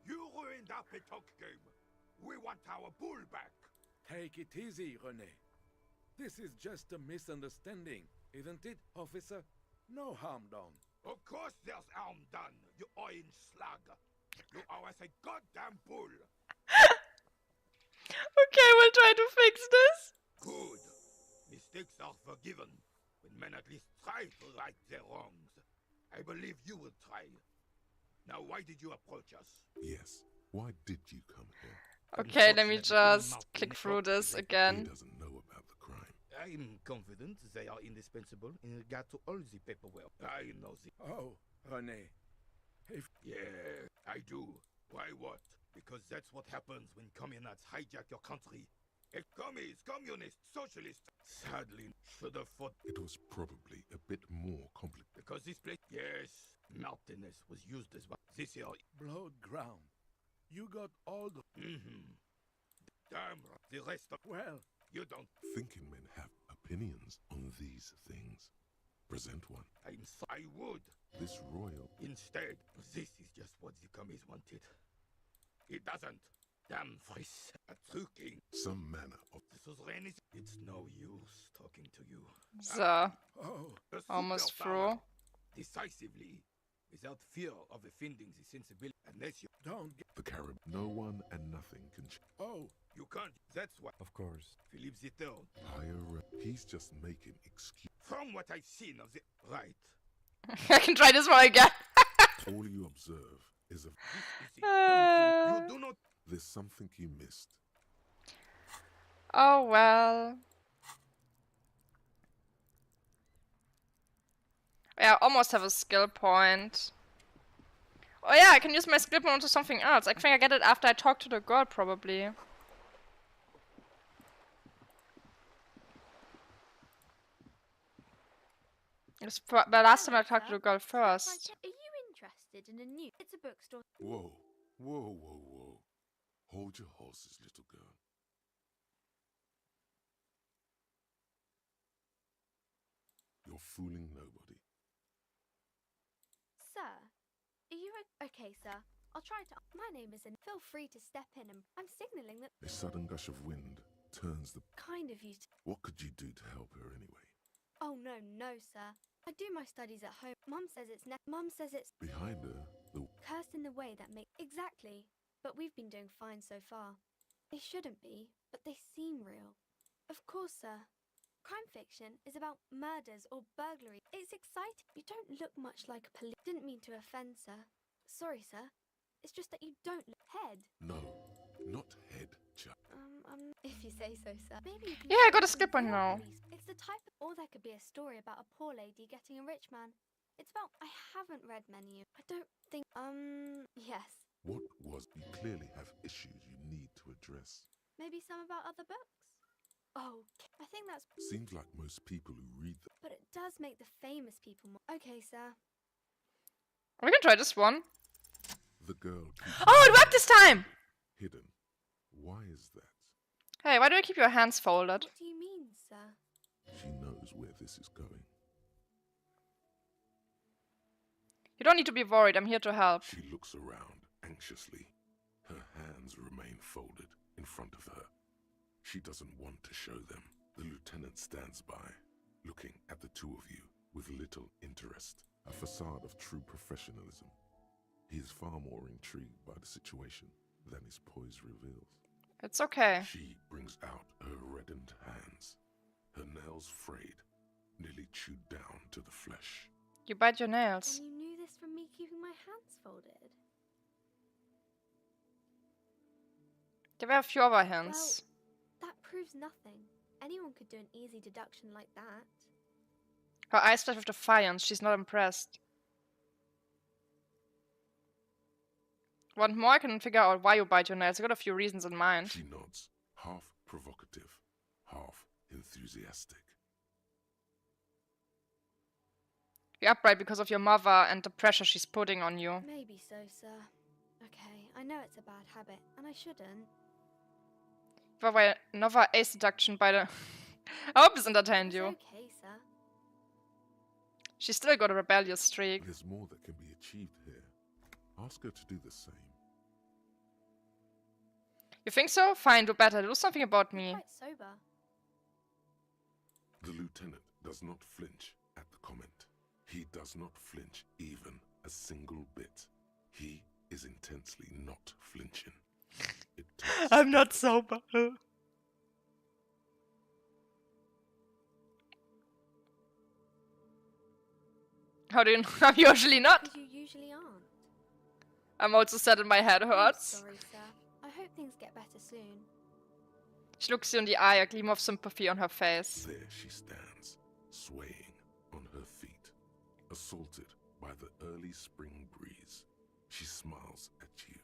You ruined our petanque game. We want our bull back. Take it easy, René. This is just a misunderstanding, isn't it, officer? No harm done. Of course there's harm done, you orange slug. You owe us a goddamn bull. Okay, we'll try to fix this. Good. Mistakes are forgiven when men at least try to right their wrongs. I believe you will try. Now, why did you approach us? Yes. Why did you come here? Okay, let me just click through this He again. doesn't know about the crime. I'm confident they are indispensable in regard to all the paperwork. I know the... Oh, René. If... Yeah, I do. Why what? Because that's what happens when communists hijack your country. Commies, communists, socialists. Sadly, should have fought. It was probably a bit more complicated. Because this place... Yes, Martinez was used as... This year... Blood ground. You got all the... Damn, the rest of... Well... You don't... Thinking men have opinions on these things. Present one. I would. This royal... Instead, this is just what the commies wanted. It doesn't. Damn voice. A true king. Some manner of... Suzerain. It's no use talking to you. So, Oh, almost through. Decisively, without fear of offending the sensibility, unless you don't get the Carib. No one and nothing can... Oh, you can't. That's what. Of course. Philippe III. Higher... He's just making excuse. From what I've seen of the... Right. I can try this one again. All you observe is a... You do not... There's something you missed. Oh well. Yeah, I almost have a skill point. Oh yeah, I can use my skill point onto something else. I think I get it after I talk to the girl, probably. It's the last time I talked to the girl first. Are you interested in a new... It's a bookstore. Whoa, whoa, whoa, whoa. Hold your horses, little girl. You're fooling nobody. Sir, are you okay, sir? I'll try to... My name is... Feel free to step in and... I'm signaling that... A sudden gush of wind turns the... Kind of you to... What could you do to help her anyway? Oh, no, sir. I do my studies at home. Mum says it's... Mum says it's... Behind her, the... Cursed in the way that make... Exactly. But we've been doing fine so far. They shouldn't be, but they seem real. Of course, sir. Crime fiction is about murders or burglary. It's exciting. You don't look much like a police... Didn't mean to offend, sir. Sorry, sir. It's just that you don't look head. No, not head, Chuck. If you say so, sir. Maybe you can... Yeah, I got a skip one now. It's the type of... Or there could be a story about a poor lady getting a rich man. It's about... I haven't read many. I don't think... Yes. What was... You clearly have issues you need to address. Maybe some about other books? Oh, I think that's... Seems like most people who read them... But it does make the famous people more... Okay, sir. We can try this one. The girl... Oh, it worked this time! Hidden. Why is that? Hey, why do you keep your hands folded? What do you mean, sir? She knows where this is going. You don't need to be worried, I'm here to help. She looks around anxiously. Her hands remain folded in front of her. She doesn't want to show them. The lieutenant stands by, looking at the two of you with little interest. A facade of true professionalism. He is far more intrigued by the situation than his poise reveals. It's okay. She brings out her reddened hands, her nails frayed, nearly chewed down to the flesh. You bite your nails. And you knew this from me keeping my hands folded? There were a few other hints. Well, that proves nothing. Anyone could do an easy deduction like that. Her eyes flash with defiance. She's not impressed. Want more? I can figure out why you bite your nails. I got a few reasons in mind. She nods, half provocative, half enthusiastic. You're upright because of your mother and the pressure she's putting on you. Maybe so, sir. Okay, I know it's a bad habit, and I shouldn't. By another ace deduction by the... I hope this entertained you. Okay, sir. She's still got a rebellious streak. There's more that can be achieved here. Ask her to do the same. You think so? Fine, do better. Do something about me. Quite sober. The lieutenant does not flinch at the comment. He does not flinch even a single bit. He is intensely not flinching. I'm not sober. How do you know? I'm usually not. You usually aren't. I'm also sad and my head hurts. Sorry, sir. I hope things get better soon. She looks you in the eye, a gleam of sympathy on her face. There she stands, swaying on her feet, assaulted by the early spring breeze. She smiles at you.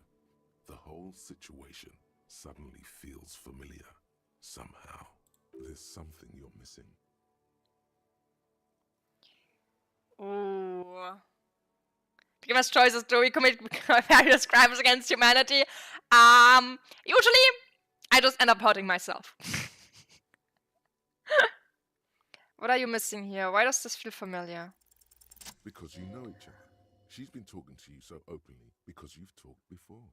The whole situation suddenly feels familiar. Somehow, there's something you're missing. Ooh. Give us choices. Do we commit various crimes against humanity? Usually, I just end up hurting myself. What are you missing here? Why does this feel familiar? Because you know each other. She's been talking to you so openly because you've talked before.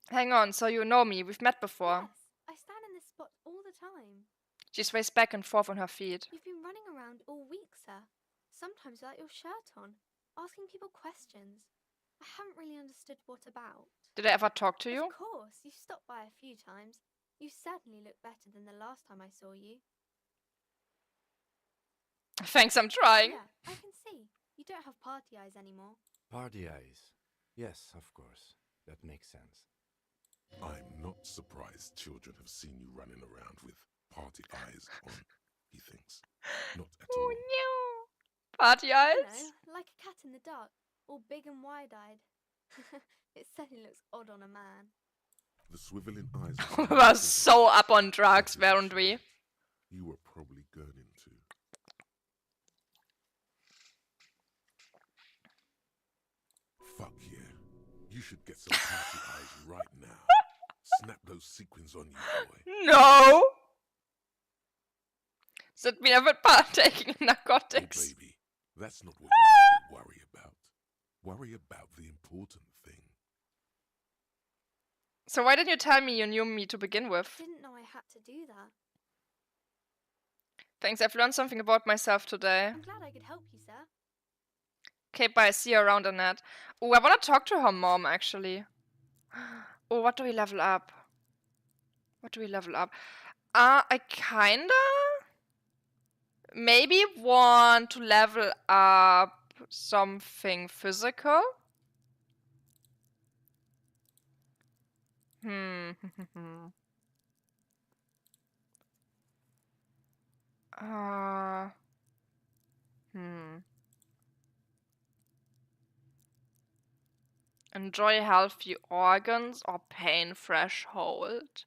Hang on, so you know me. We've met before. Yes, I stand in this spot all the time. She sways back and forth on her feet. You've been running around all week, sir. Sometimes without your shirt on, asking people questions. I haven't really understood what about. Did I ever talk to you? Of course, you've stopped by a few times. You certainly look better than the last time I saw you. Thanks, I'm trying. Yeah, I can see. You don't have party eyes anymore. Party eyes. Yes, of course. That makes sense. I'm not surprised children have seen you running around with party eyes on, he thinks. Not at all. Oh no. Party eyes? You know, like a cat in the dark, all big and wide-eyed. It certainly looks odd on a man. The swiveling eyes We were so up on drugs, weren't we? you were probably going to. Fuck yeah. You should get some party eyes right now. Snap those sequins on you, boy. No! Does that mean I've partaking in Oh, narcotics? baby, that's not what you have to worry about. Worry about the important thing. So why didn't you tell me you knew me to begin with? Didn't know I had to do that. Thanks, I've learned something about myself today. I'm glad I could help you, sir. Okay, bye, see you around the net. Oh, I wanna talk to her mom, actually. Oh, what do we level up? What do we level up? I kinda... maybe want to level up something physical. Enjoy healthy organs or pain threshold.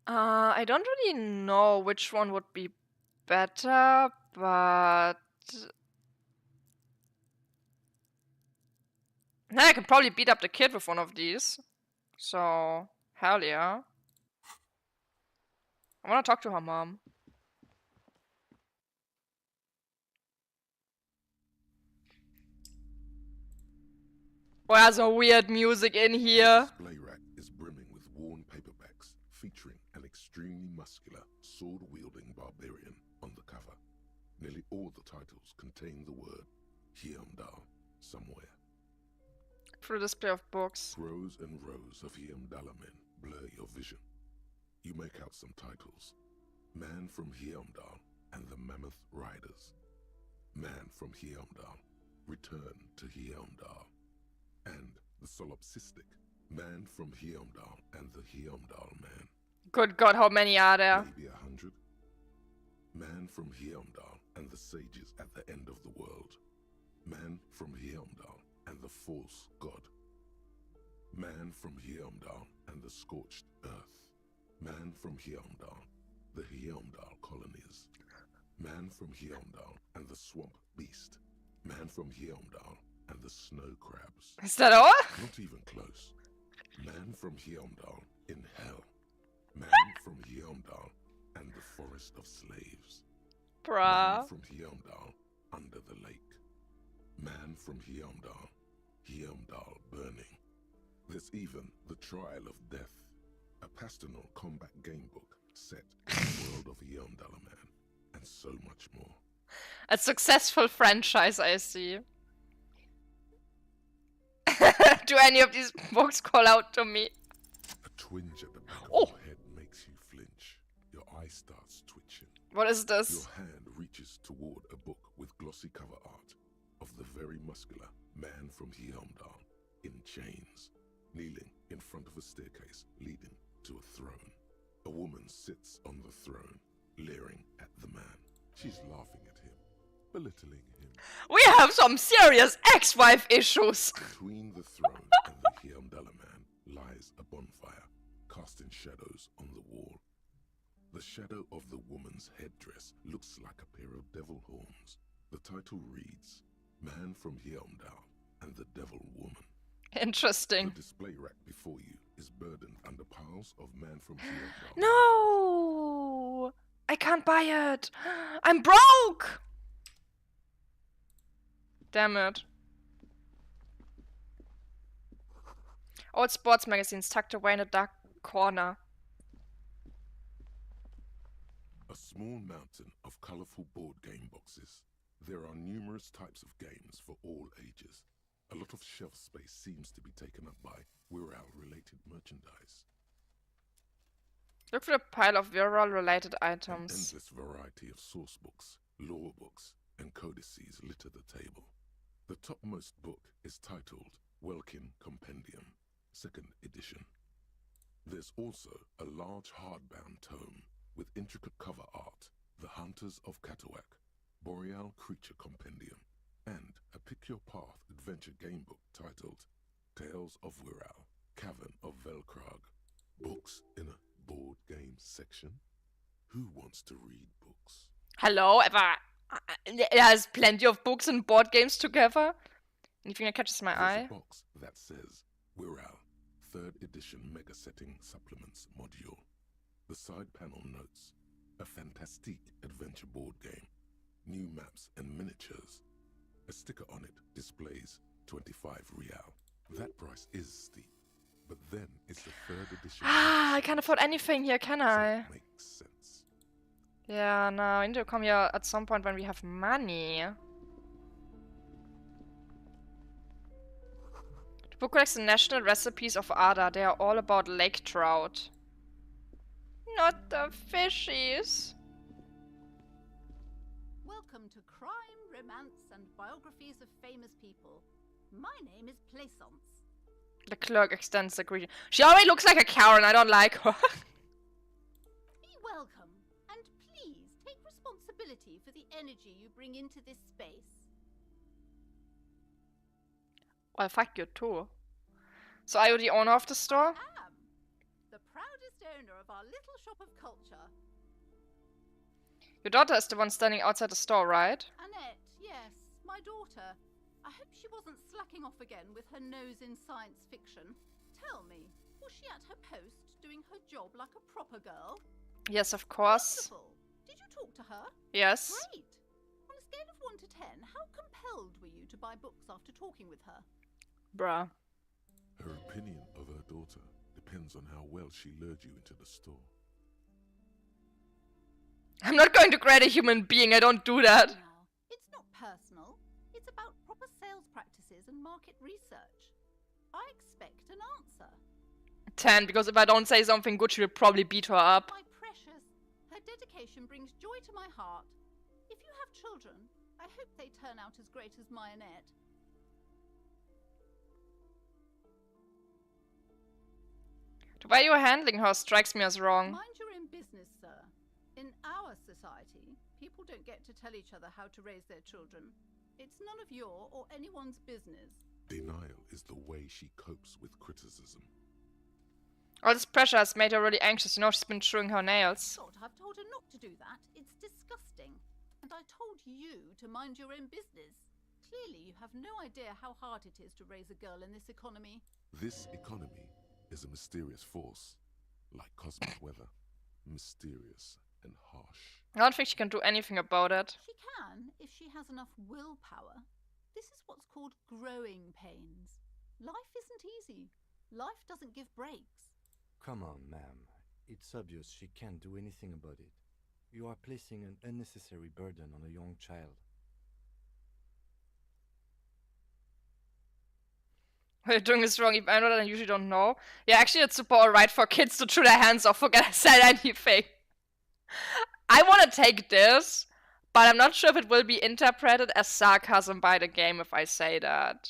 I don't really know which one would be better, but I can probably beat up the kid with one of these. So, hell yeah. I wanna talk to her mom. Well, there's a weird music in here. The display rack is brimming with worn paperbacks featuring an extremely muscular, sword-wielding barbarian on the cover. Nearly all the titles contain the word Hyamdal somewhere. Through display of books. Rows and rows of Hyamdala men blur your vision. You make out some titles. Man from Hyamdal and the Mammoth Riders. Man from Hyamdal, Return to Hyamdal. And the solipsistic Man from Hyamdal and the Hyamdal Man. Good God, how many are there? Maybe 100. Man from Hyamdal and the sages at the end of the world. Man from Hyamdal and the false god. Man from Hyamdal and the scorched earth. Man from Hyamdal, the Hyamdal colonies. Man from Hyamdal and the swamp beast. Man from Hyamdal and the snow crabs. Is that all? Not even close. Man from Hyamdal in hell. Man from Hyamdal and the forest of slaves. Bruh. Man from Hyamdal under the lake. Man from Hyamdal, Hyamdal burning. There's even the Trial of Death, a pastoral combat game book set in the world of Hyamdala Man, and so much more. A successful franchise, I see. Do any of these books call out to me? A twinge at the back of your head makes you flinch. Your eye starts twitching. What is this? Your hand reaches toward a book with glossy cover art of the very muscular Man from Hyamdal in chains, kneeling in front of a staircase leading to a throne. A woman sits on the throne, leering at the man. She's laughing at him, belittling him. We have some serious ex-wife issues. Between the throne and the Hyamdala Man lies a bonfire, casting shadows on the wall. The shadow of the woman's headdress looks like a pair of devil horns. The title reads, Man from Hyamdal and the Devil Woman. Interesting. The display rack before you is burdened under piles of Man from Hyamdal. No! I can't buy it. I'm broke! Damn it. Old sports magazines tucked away in a dark corner. A small mountain of colorful board game boxes. There are numerous types of games for all ages. A lot of shelf space seems to be taken up by Wirral-related merchandise. Look for a pile of Wirral-related An items. endless variety of source books, Law books and codices litter the table. The topmost book is titled Welkin Compendium, 2nd edition. There's also a large hardbound tome with intricate cover art, The Hunters of Catawak, Boreal Creature Compendium, and a Pick Your Path adventure game book titled Tales of Wirral, Cavern of Velkrag. Books in a board game section? Who wants to read books? Hello, there's plenty of books and board games together. Anything that catches my There's eye? a box that says Wirral, 3rd edition Mega Setting Supplements module. The side panel notes, a fantastic adventure board game, new maps and miniatures. A sticker on it displays 25 real. That price is steep, but then it's the 3rd edition. I can't afford anything here, can I? So it makes sense. Yeah, no, I need to come here at some point when we have money. The book collects the national recipes of Ada. They are all about lake trout. Not the fishies. Welcome to Crime, Romance, and Biographies of Famous People. My name is Plaisance. The clerk extends the greeting. She already looks like a cow and I don't like her. Be welcome, and please take responsibility for the energy you bring into this space. Well, fuck you too. So are you the owner of the store? I am the proudest owner of our little shop of culture. Your daughter is the one standing outside the store, right? Annette, yes, my daughter. I hope she wasn't slacking off again with her nose in science fiction. Tell me, was she at her post doing her job like a proper girl? Yes, of course. Wonderful. Did you talk to her? Yes. Great. On a scale of 1 to 10, how compelled were you to buy books after talking with her? Bruh. Her opinion of her daughter depends on how well she lured you into the store. I'm not going to grade a human being, I don't do that. Now, it's not personal. It's about proper sales practices and market research. I expect an answer. 10, because if I don't say something good, she will probably beat her up. My precious, her dedication brings joy to my heart. If you have children, I hope they turn out as great as my Annette. The way you're handling her strikes me as wrong. Mind your own business, sir. In our society, people don't get to tell each other how to raise their children. It's none of your or anyone's business. Denial is the way she copes with criticism. All this pressure has made her really anxious. You know, she's been chewing her nails. God, I've told her not to do that. It's disgusting. And I told you to mind your own business. Clearly, you have no idea how hard it is to raise a girl in this economy. This economy is a mysterious force, like cosmic weather, mysterious and harsh. I don't think she can do anything about it. She can, if she has enough willpower. This is what's called growing pains. Life isn't easy. Life doesn't give breaks. Come on, ma'am. It's obvious she can't do anything about it. You are placing an unnecessary burden on a young child. What you're doing is wrong. If I know that, I usually don't know. Yeah, actually, it's super alright for kids to chew their hands off. Forget I said anything. I want to take this, but I'm not sure if it will be interpreted as sarcasm by the game if I say that.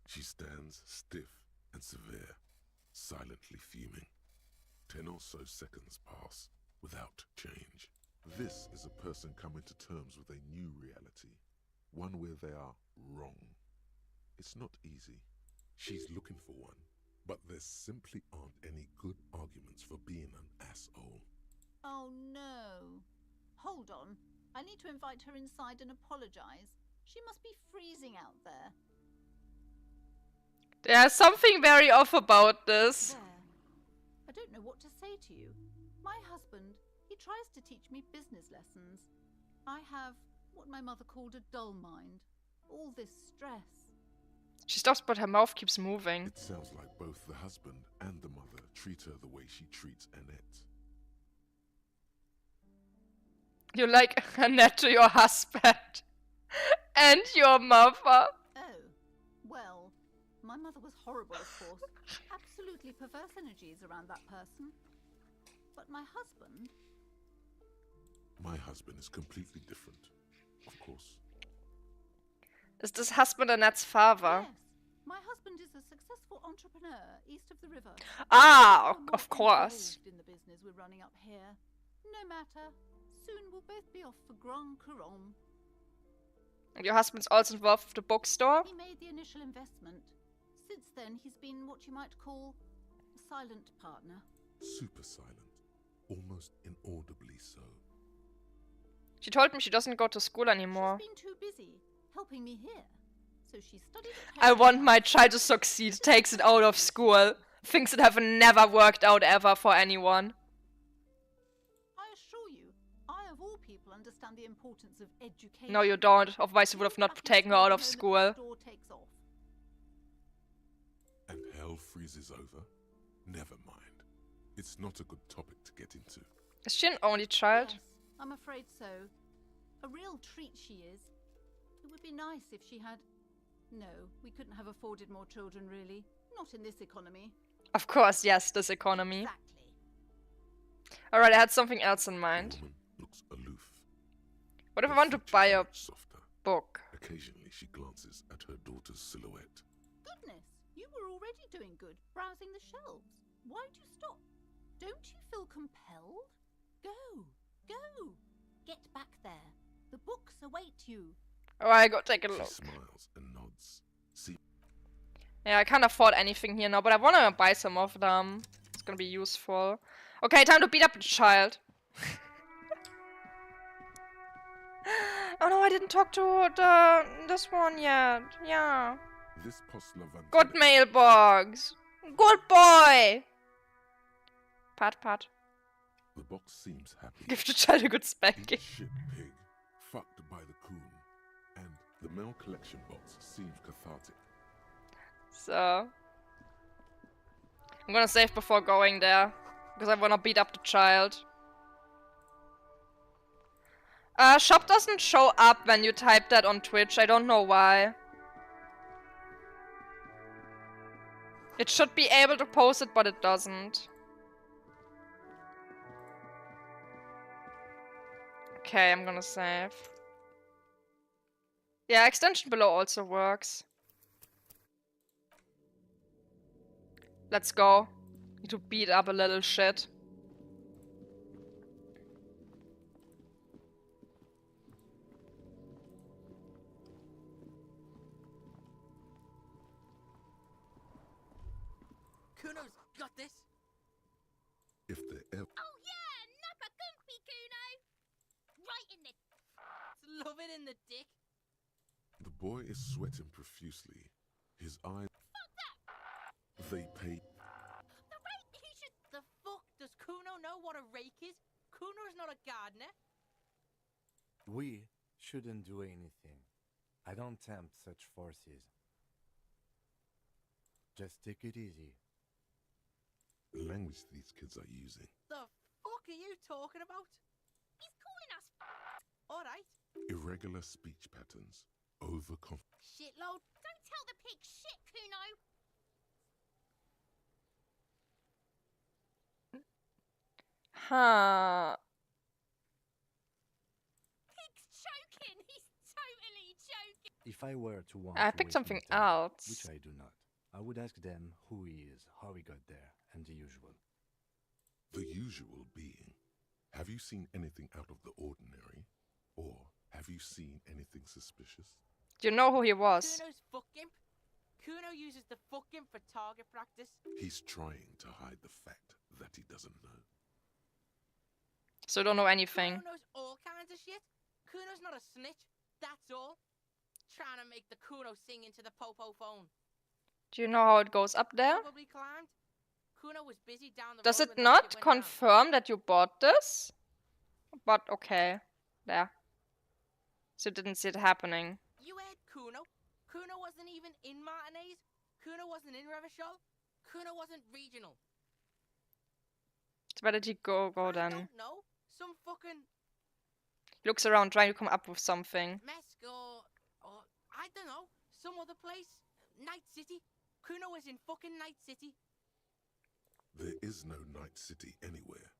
She stands stiff and severe, silently fuming. 10 or so seconds pass without change. This is a person coming to terms with a new reality, one where they are wrong. It's not easy. She's looking for one, but there simply aren't any good arguments for being an asshole. Oh no. Hold on. I need to invite her inside and apologize. She must be freezing out there. There's something very off about this. There. I don't know what to say to you. My husband, he tries to teach me business lessons. I have what my mother called a dull mind. All this stress. She stops, but her mouth keeps moving. It sounds like both the husband and the mother treat her the way she treats Annette. You like Annette to your husband. And your mother. Oh, well, my mother was horrible, of course. Absolutely perverse energies around that person. But my husband, My husband is completely different, of course. Is this husband Annette's father? Yes. My husband is a successful entrepreneur east of the river. Ah, We're of more course. involved in the business we're running up here. No matter. Soon we'll both be off for Grand Couronne. And your husband's also involved with the bookstore? He made the initial investment. Since then, he's been what you might call a silent partner. Super silent. Almost inaudibly so. She told me she doesn't go to school anymore. She's been too busy helping me here. So she studied at I home. want my child to succeed, takes it out of school. Things that have never worked out ever for anyone. I assure you, I of all people understand the importance of education. No, you don't. Otherwise, you would have not taken her out of school. Takes off. And hell freezes over? Never mind. It's not a good topic to get into. Is she an only child? Yes, I'm afraid so. A real treat she is. It would be nice if she had... No, we couldn't have afforded more children, really. Not in this economy. Of course, yes, this economy. Exactly. Alright, I had something else in mind. The woman looks aloof. What if I want to buy a Softer. book? Occasionally she glances at her daughter's silhouette. Goodness, you were already doing good, browsing the shelves. Why'd you stop? Don't you feel compelled? Go, go. Get back there. The books await you. Alright, go take a look. She smiles and nods. See, Yeah, I can't afford anything here now, but I want to buy some of them. It's gonna be useful. Okay, time to beat up the child. Oh no, I didn't talk to this one yet. Yeah. this postler Good mailbox. Good boy. Pat, pat. The box seems happy. Give the child a good spanking. Eat shit pig, fucked by the coon, and the mail collection box seems cathartic. So I'm gonna save before going there because I wanna beat up the child. Shop doesn't show up when you type that on Twitch. I don't know why. It should be able to post it, but it doesn't. Okay, I'm gonna save. Yeah, extension below also works. Let's go. Need to beat up a little shit. Kuno's got this. If there ever Oh yeah, Nappa Gumpy Kuno! Right in the... Love it in the dick. the boy is sweating profusely, his eyes they pay. The rake, he should... The fuck? Does Kuno know what a rake is? Kuno's not a gardener. We shouldn't do anything. I don't tempt such forces. Just take it easy. The language these kids are using. The fuck are you talking about? He's calling us... Alright. Irregular speech patterns. Overconfident. Shitload. Don't tell the pig shit, Kuno! Huh. Pig's choking! He's totally choking! If I were to want I to picked waste something my time, else. which I do not, I would ask them who he is, how he got there, and the usual. The usual being. Have you seen anything out of the ordinary? Or have you seen anything suspicious? Do you know who he was? Kuno's fuck imp. Kuno uses the fuck imp for target practice. He's trying to hide the fact that he doesn't know. So you don't know anything. Kuno knows all kinds of shit. Kuno's not a snitch. That's all. Trying to make the Kuno sing into the popo phone. Do you know how it goes up there? Probably climbed. Kuno was busy down the Does road it when that not shit went down. confirm that you bought this? But okay. There. So you didn't see it happening. You heard Kuno. Kuno wasn't even in Martinez. Kuno wasn't in Revachol. Kuno wasn't regional. So where did he go then? Don't know. Some fucking He looks around trying to come up with something. Mesk or I don't know. Some other place. Night City. Kuno was in fucking Night City. There is no Night City anywhere.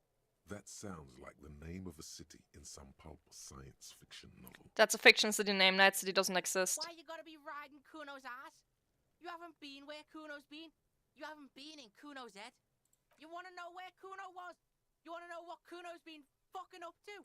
That sounds like the name of a city in some pulp science fiction novel. That's a fiction city name. Night City doesn't exist. Why you gotta be riding Kuno's ass? You haven't been where Kuno's been. You haven't been in Kuno's head. You wanna know where Kuno was? You wanna know what Kuno's been fucking up to?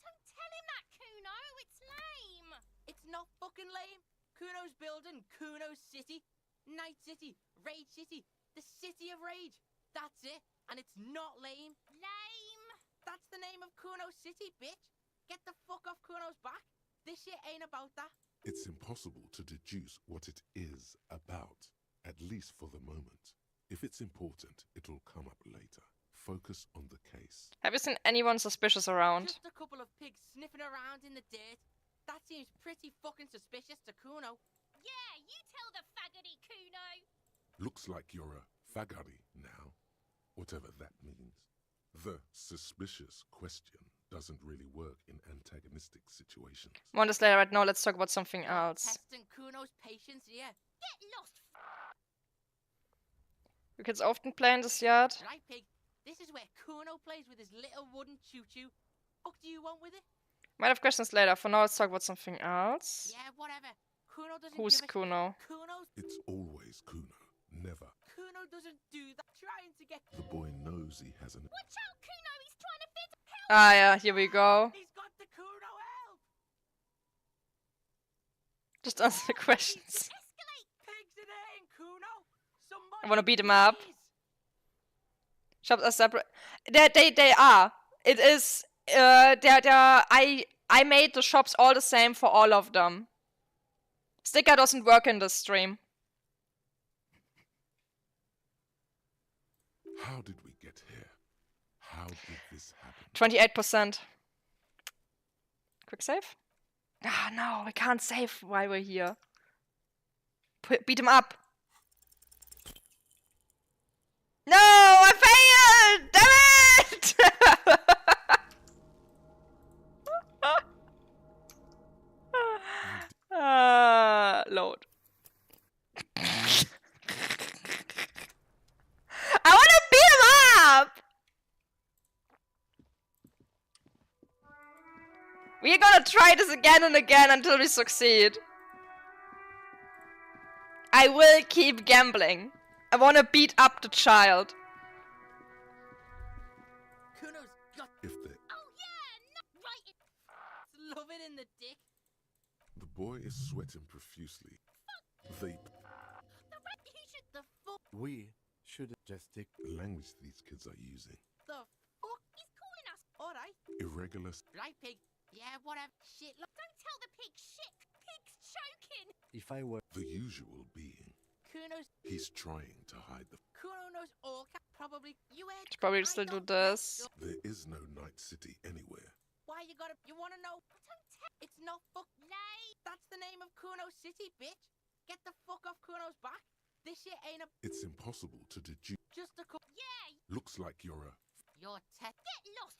Don't tell him that, Kuno. It's lame. It's not fucking lame. Kuno's building Kuno's City. Night City. Rage City. The City of Rage. That's it. And it's not lame. Lame. That's the name of Kuno's City, bitch. Get the fuck off Kuno's back. This shit ain't about that. It's impossible to deduce what it is about, at least for the moment. If it's important, it'll come up later. Focus on the case. Have you seen anyone suspicious around? Just a couple of pigs sniffing around in the dirt. That seems pretty fucking suspicious to Kuno. Yeah, you tell the faggoty, Kuno. Looks like you're a faggoty now, whatever that means. The suspicious question doesn't really work in antagonistic situations. One day later, right now, let's talk about something else. Testing Kuno's patience here. Get lost. You kids often play in this yard? Right, pig. This is where Kuno plays with his little wooden choo-choo. What do you want with it? Might have questions later. For now, let's talk about something else. Yeah, whatever. Kuno doesn't Who's give a Kuno? Kuno's... It's always Kuno, never. Kuno doesn't do that. Trying to get... The boy knows he has an... Watch out, Kuno. He's trying to fit. Help. Ah, yeah, here we go. He's got the Kuno help. Just answer the questions. Escalate. Pigs in there in Kuno. Somebody I wanna beat him up. please. Shops are separate. They are. It is. I made the shops all the same for all of them. Sticker doesn't work in this stream. How did we get here? How did this happen? 28%. Quick save? Ah, no, we can't save while we're here. Beat him up. No, I failed! Damn it! Load. I want to beat him up! We're gonna try this again and again until we succeed. I will keep gambling. I want to beat up the child. Kuno's got... If the... Oh, yeah! No, right in... Love it in the dick. The boy is sweating profusely. They... You should... The fuck... We should just take The language these kids are using. The fuck? He's calling us. Alright. Irregular... Right, pig. Yeah, whatever. Shit, look. Don't tell the pig shit. Pig's choking. If I were The usual being. Kuno's... He's trying to hide the... Kuno knows all probably... You ain't... Should probably still do this. There is no Night City anywhere. Why you gotta... You wanna know... Don't tell... It's not fuck... Lay. That's the name of Kuno City, bitch. Get the fuck off Kuno's back. This shit ain't a... It's impossible to deduce. Just a... Yeah. Looks like you're a... Your test... Get lost.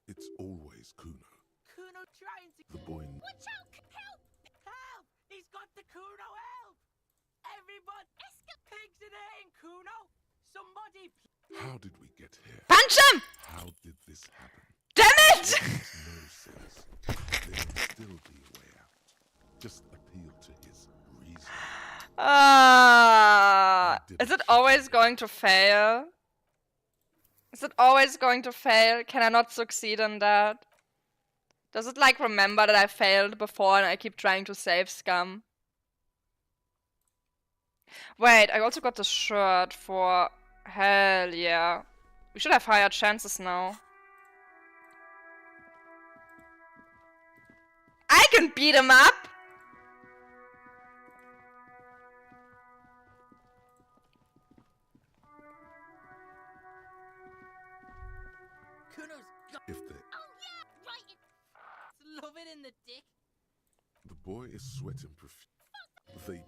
It's always Kuno. Kuno trying to... The boy... Watch out. Help. Help! He's got the Kuno help! Everybody... Pigs in there in Kuno! Somebody... How did we get here? Punch him! How did this happen? Damn it! It makes no sense. There may still be a way out. Just appeal to his reason. Is it always going to fail? Is it always going to fail? Can I not succeed in that? Does it like remember that I failed before and I keep trying to save scum? Wait, I also got the shirt for... Hell yeah. We should have higher chances now. I can beat him up! Kuno's got... If the... Oh, yeah! Right in... Love it in the dick. The boy is sweating They... You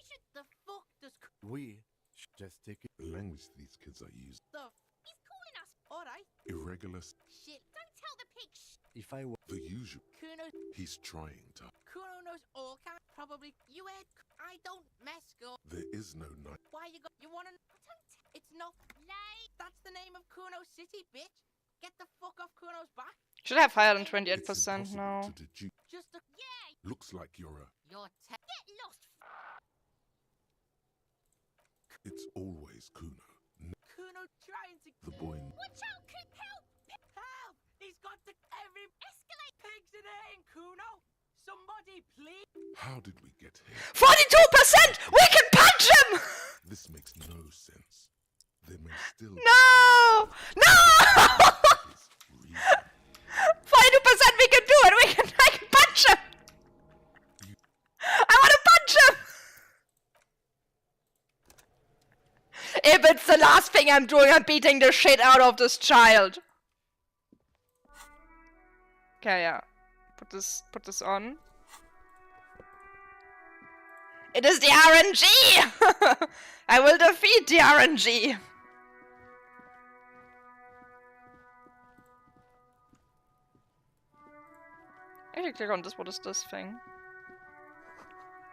should... The fuck does... we should just take it. The language these kids are using. The... He's calling us. Alright. Irregular... Shit. Don't tell the pig shit. If I were The usual... Kuno... He's trying to... Kuno knows all kind... Probably... You ain't... I don't mess up. There is no night... Why you got... You wanna... Don't... It's not... name of Kuno City, bitch. Get the fuck off Kuno's back. Should have higher than It's 28% impossible now. to deduce. Just a Looks like you're a. You're get lost. It's always Kuno. Kuno trying to. The boy. Watch out, help! Help! He's got the every escalate pigs in here in Kuno. Somebody please. How did we get here? 42%! We can punch him! This makes no sense. There may still. No! No! 42% we can do it! I can punch him! I want to punch him! If it's the last thing I'm doing, I'm beating the shit out of this child. Okay, yeah. Put this on. It is the RNG! I will defeat the RNG! If you click on this, what is this thing?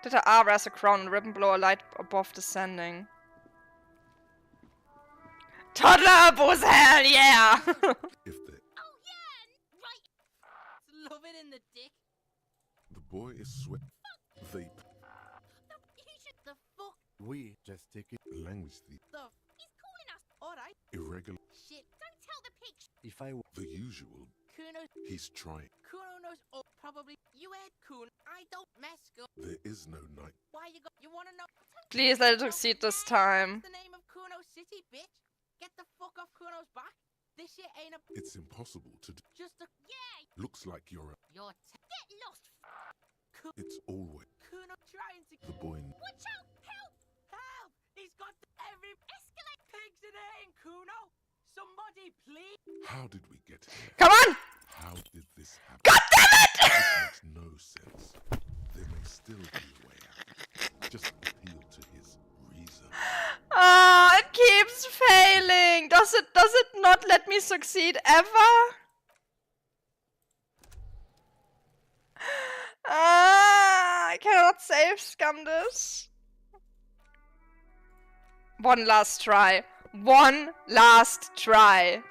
Did a R wears a crown and ribbon below a light above descending. Toddler booze, hell yeah! Love it in the dick. The boy is sweat. Vape. The fuck? We just take it. Language the. He's calling us. Alright. Irregular. Shit. Don't tell the pig. If I. The usual. Kuno. He's trying. Kuno knows. Oh, probably. You heard Kuno. I don't mess up. There is no night. Why you got? You wanna know? Please let it succeed this time. What's the name of Kuno City, bitch? Get the fuck off Kuno's back. This shit ain't a. It's impossible to do. Just a. Yeah. Looks like you're a. You're get lost. It's always. Kuno trying to. The boy. Watch out! Help! Help! He's got every escalate pigs in here in Kuno. Somebody please. How did we get here? Come on! How did this happen? God damn it! This makes no sense. There may still be a way out. Just appeal to his reason. Ah, it keeps failing. Does it not let me succeed ever? I cannot save scum this. One last try. One last try.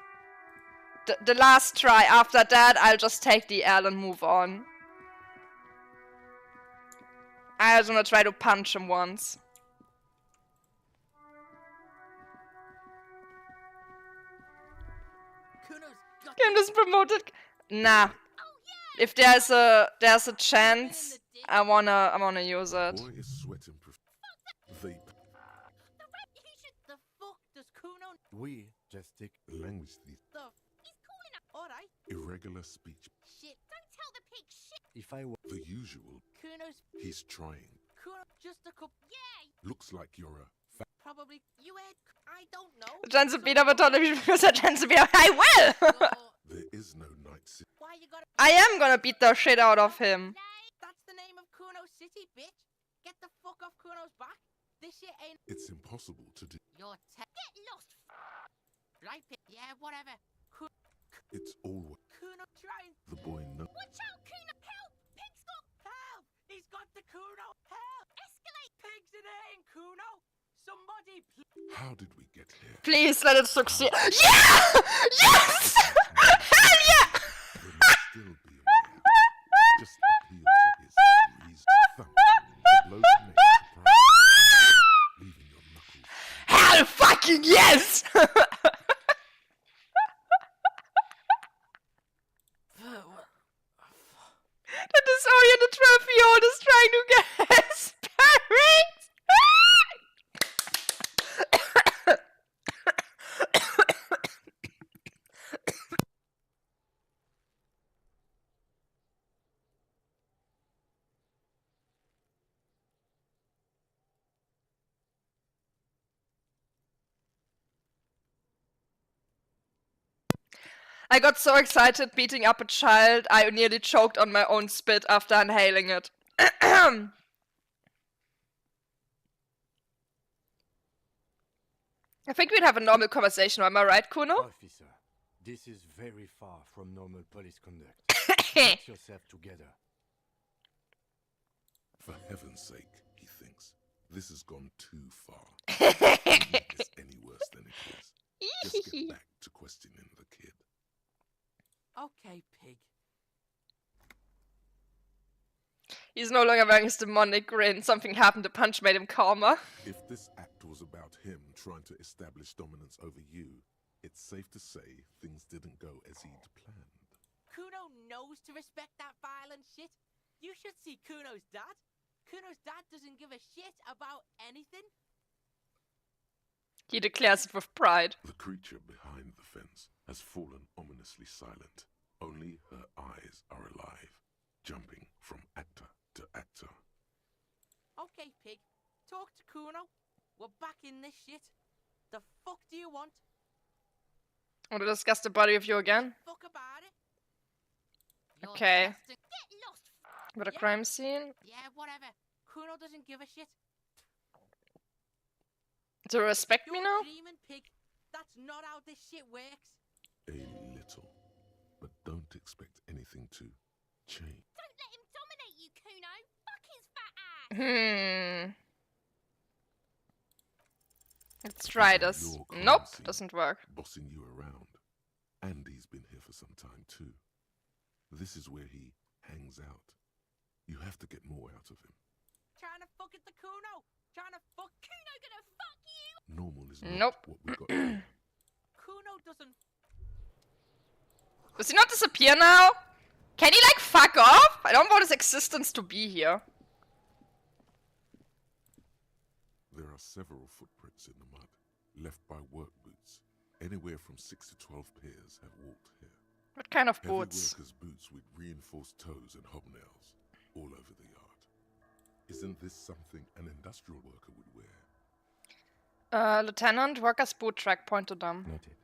The last try. After that, I'll just take the L and move on. I just wanna try to punch him once. Game doesn't promote it. Nah. If there's a chance, I wanna use it. Boy is sweating. Vape. The fuck does Kuno? We just take. Language the. He's calling us. Alright. Irregular speech. Shit. Don't tell the pig shit. If I. The usual. Kuno's. He's trying. Kuno. Just a cup. Yeah. Looks like you're a. Probably. You had. I don't know. Chance to beat up a toddler because a chance to be. I will. There is no night city. Why you gotta? I am gonna beat the shit out of him. That's the name of Kuno City, bitch. Get the fuck off Kuno's back. This shit ain't. It's impossible to do. You're get lost. Right, yeah, whatever. It's always. Kuno trying. The boy knows. Watch out, Kuno! Help! Pigs got help! He's got the Kuno. Help! Escalate pigs in here in Kuno. Somebody, please. How did we get here? Please let it succeed. Yeah! Yes! Hell yeah! There may still be a way out. Just appeal to his reason. Thump. The blow to make surprise. Leaving your knuckles. Hell fucking yes! The disoriented 12-year-old is trying to get his parents. I got so excited beating up a child, I nearly choked on my own spit after inhaling it. I think we'd have a normal conversation, am I right, Kuno? Officer, this is very far from normal police conduct. Get yourself together. For heaven's sake, he thinks. This has gone too far. It is any worse than it is. Just get back questioning the kid. Okay, pig. He's no longer wearing his demonic grin. Something happened. The punch made him calmer. If this act was about him trying to establish dominance over you, it's safe to say things didn't go as he'd planned. Kuno knows to respect that violent shit. You should see Kuno's dad. Kuno's dad doesn't give a shit about anything. He declares it with pride. The creature behind the fence has fallen ominously silent. Only her eyes are alive, jumping from actor to actor. Okay, pig. Talk to Kuno. We're back in this shit. The fuck do you want? Want to discuss the body of you again? Fuck about it. You're Okay. destined- Get lost. Got a crime scene. Yeah, whatever. Kuno doesn't give a shit. Do you respect me You're now? dreaming, pig. That's not how this shit works. A little, but don't expect anything to change. Don't let him dominate you, Kuno. Fuck his fat ass. Let's try this. Your crime Nope, scene, doesn't work. Bossing you around. Andy's been here for some time too. This is where he hangs out. You have to get more out of him. Trying to fuck at the Kuno. Trying to fuck. Kuno gonna fuck you. Normal is not Nope. what we got here. Kuno doesn't. Does he not disappear now? Can he like fuck off? I don't want his existence to be here. There are several footprints in the mud, left by work boots. Anywhere from 6 to 12 pairs have walked here. What kind of Heavy boots? workers' boots with reinforced toes and hobnails all over the yard. Isn't this something an industrial worker would wear? Lieutenant, worker's boot track, point to them. Noted.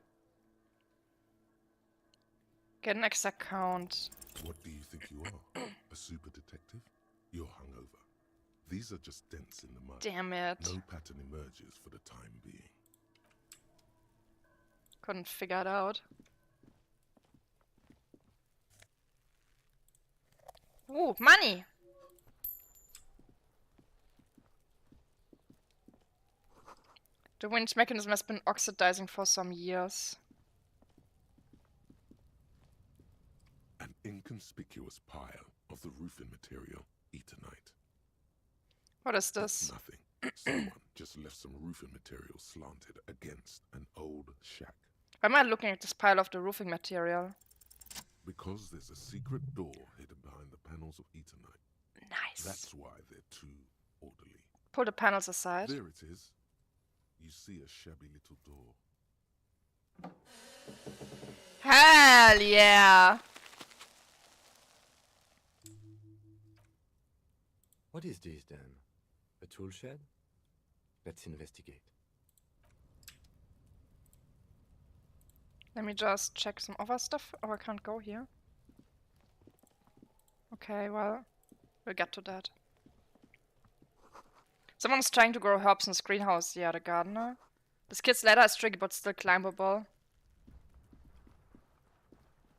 Get an exact count. What do you think you are? A super detective? You're hungover. These are just dents in the mud. Damn it. No pattern emerges for the time being. Couldn't figure it out. Ooh, money! The winch mechanism has been oxidizing for some years. An inconspicuous pile of the roofing material, Eternite. What is That's this? nothing. Someone just left some roofing material slanted against an old shack. Why am I looking at this pile of the roofing material? Because there's a secret door hidden behind the panels of Eternite. Nice. That's why they're too orderly. Pull the panels aside. There it is. You see a shabby little door. Hell yeah! What is this then? A tool shed? Let's investigate. Let me just check some other stuff. Oh, I can't go here. Okay, well, we'll get to that. Someone's trying to grow herbs in his greenhouse. Yeah, the gardener. This kid's ladder is tricky but still climbable.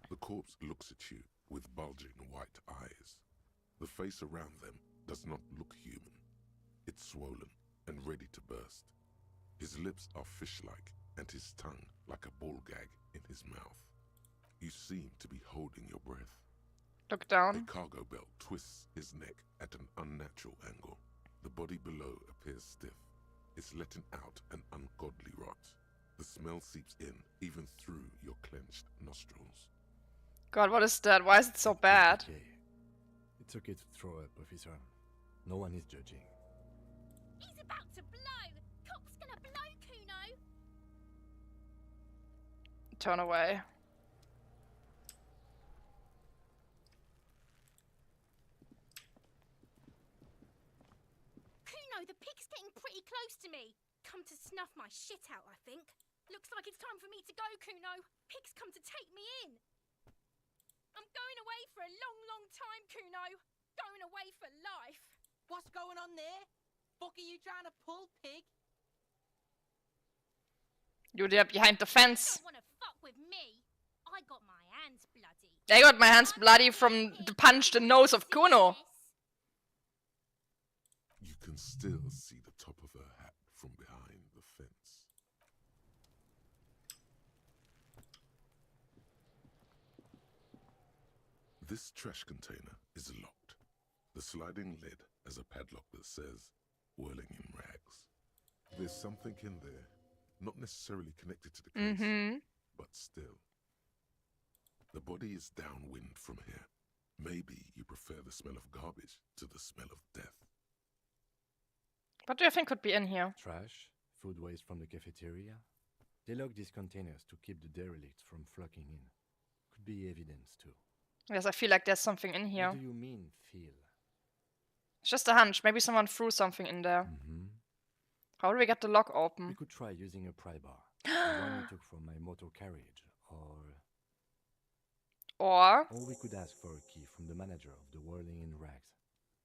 The corpse looks at you with bulging white eyes. The face around them does not look human. It's swollen and ready to burst. His lips are fish-like and his tongue like a ball gag in his mouth. You seem to be holding your breath. Look down. A cargo belt twists his neck at an unnatural angle. The body below appears stiff. It's letting out an ungodly rot. The smell seeps in even through your clenched nostrils. God, what is that? Why is it so bad? Okay. It's okay to throw up, officer. No one is judging. He's about to blow. Cop's gonna blow, Kuno. Turn away. Kuno, the pig's getting pretty close to me. Come to snuff my shit out, I think. Looks like it's time for me to go, Kuno. Pig's come to take me in. I'm going away for a long, long time, Kuno. Going away for life. What's going on there? Fuck are you trying to pull, pig? You there behind the fence. Don't wanna fuck with me. I got my hands bloody. I got my hands bloody from the punch the nose of Kuno. You can still see the top of her hat from behind the fence. This trash container is locked. The sliding lid has a padlock that says, whirling in rags. There's something in there, not necessarily connected to the case, but still. The body is downwind from here. Maybe you prefer the smell of garbage to the smell of death. What do you think could be in here? Trash, food waste from the cafeteria. They lock these containers to keep the derelicts from flocking in. Could be evidence too. Yes, I feel like there's something in here. What do you mean, feel? It's just a hunch. Maybe someone threw something in there. How do we get the lock open? We could try using a pry bar. The one we took from my motor carriage. Or we could ask for a key from the manager of the Whirling in Rags.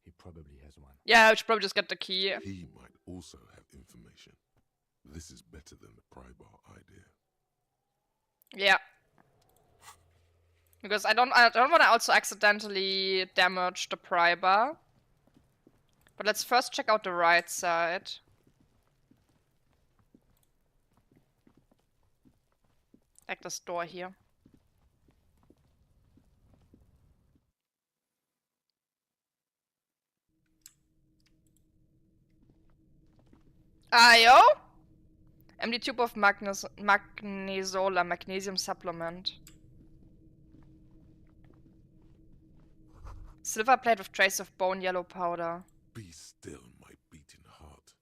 He probably has one. Yeah, we should probably just get the key. He might also have information. This is better than the pry bar idea. Yeah. Because I don't want to also accidentally damage the pry bar. But let's first check out the right side. Like this door here. Ayo? Empty tube of magnesola, magnesium supplement. Silver plate with trace of bone yellow powder. Be still, my beating heart.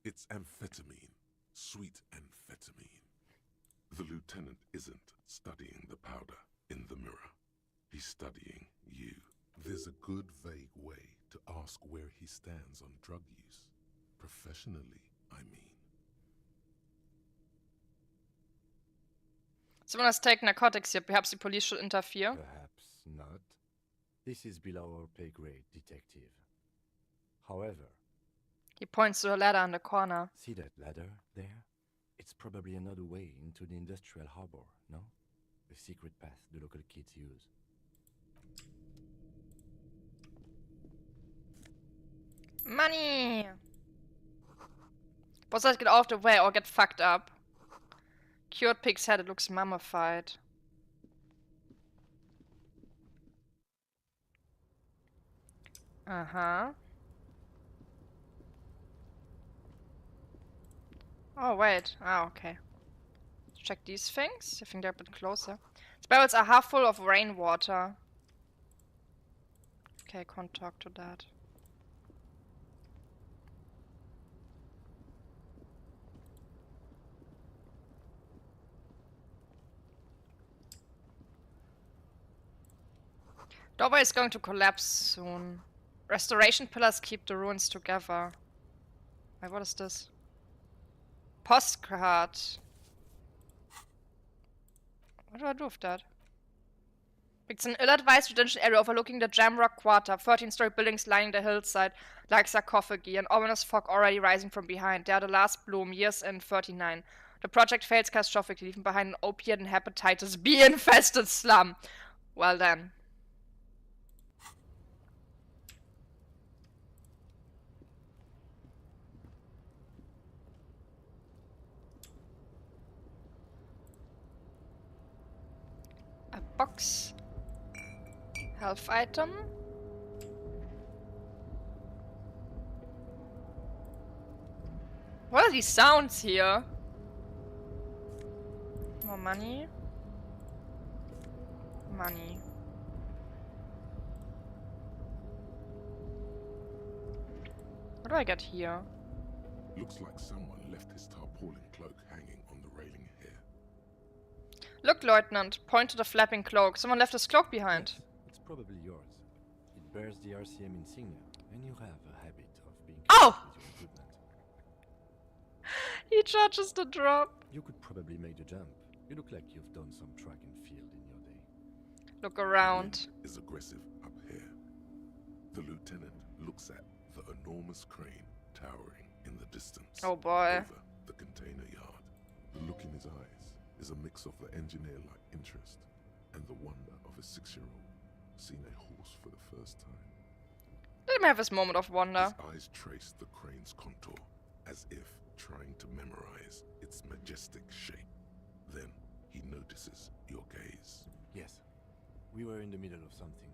It's amphetamine. Sweet amphetamine. The lieutenant isn't studying the powder in the mirror. He's studying you. There's a good vague way to ask where he stands on drug use. Professionally, I mean. Someone has taken narcotics here. Perhaps the police should interfere. Perhaps not. This is below our pay grade, detective. However... He points to a ladder in the corner. See that ladder there? It's probably another way into the industrial harbor, no? A secret path the local kids use. Money! Both sides get out of the way or get fucked up. Cured pig's head, it looks mummified. Uh-huh. Oh, wait. Ah, okay. Let's check these things. I think they're a bit closer. These barrels are half full of rainwater. Okay, I can't talk to that. Doorway is going to collapse soon. Restoration pillars keep the ruins together. Wait, what is this? Postcard. What do I do with that? It's an ill-advised residential area overlooking the Jamrock Quarter. 13-story buildings lining the hillside like sarcophagi. An ominous fog already rising from behind. They are the last bloom, years in 39. The project fails catastrophically, leaving behind an opiate and hepatitis B-infested slum. Well then. A box. Health item. What are these sounds here? More money. Money. What do I get here? Looks like someone left his tarpaulin cloak hanging on the railing here. Look, Lieutenant. Point to the flapping cloak. Someone left his cloak behind. Yes, it's probably yours. It bears the RCM insignia, and you have a habit of being careless with your equipment. He charges the drop. You could probably make the jump. You look like you've done some track and field in your day. Look around. The wind is aggressive up here. The lieutenant looks at the enormous crane towering in the distance. Oh boy. Over the container yard. The look in his eyes is a mix of the engineer-like interest and the wonder of a 6-year-old seeing a horse for the first time. Let him have his moment of wonder. His eyes trace the crane's contour, as if trying to memorize its majestic shape. Then he notices your gaze. Yes. We were in the middle of something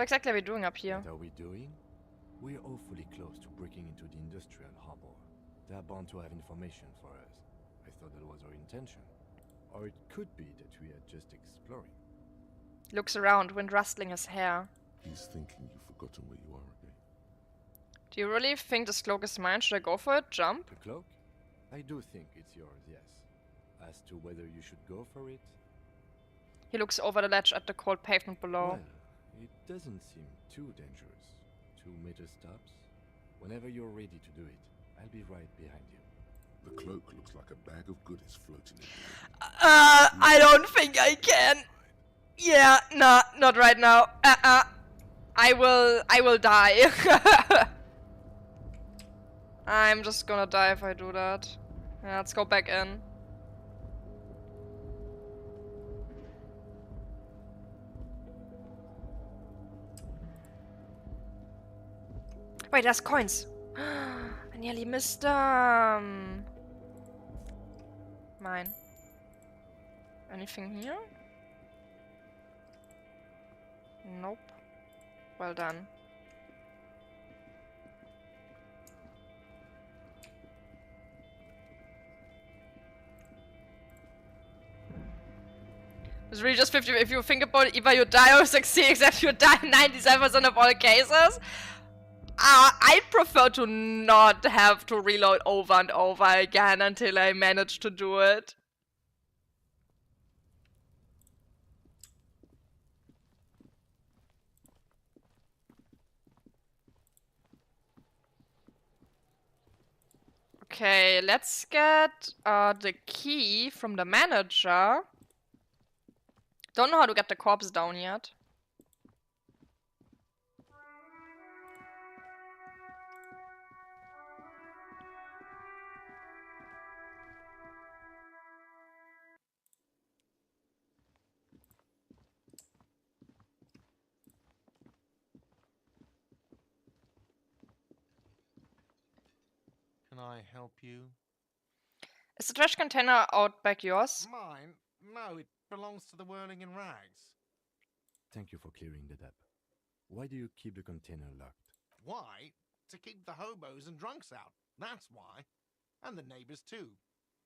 What exactly are we doing up here? What are we doing? We're awfully close to breaking into the industrial harbor. They're bound to have information for us. I thought that was our intention. Or it could be that we are just exploring. Looks around, wind rustling his hair. He's thinking you've forgotten where you are again. Do you really think this cloak is mine? Should I go for it? Jump? The cloak? I do think it's yours, yes. As to whether you should go for it? He looks over the ledge at the cold pavement below. Well, it doesn't seem too dangerous. 2 meter stops. Whenever you're ready to do it, I'll be right behind you. The cloak looks like a bag of goodies floating in the wind. I don't think I can. Yeah, nah, not right now. I will die. I'm just gonna die if I do that. Yeah, let's go back in. Wait, there's coins. I nearly missed them. Mine. Anything here? Nope. Well done. It's really just 50. If you think about it, either you die or succeed, except you die in 97% of all cases. I prefer to not have to reload over and over again until I manage to do it. Okay, let's get the key from the manager. Don't know how to get the corpse down yet. Can I help you? Is the trash container out back yours? Mine? No, it belongs to the Whirling in Rags. Thank you for clearing that up. Why do you keep the container locked? Why? To keep the hobos and drunks out. That's why. And the neighbors too.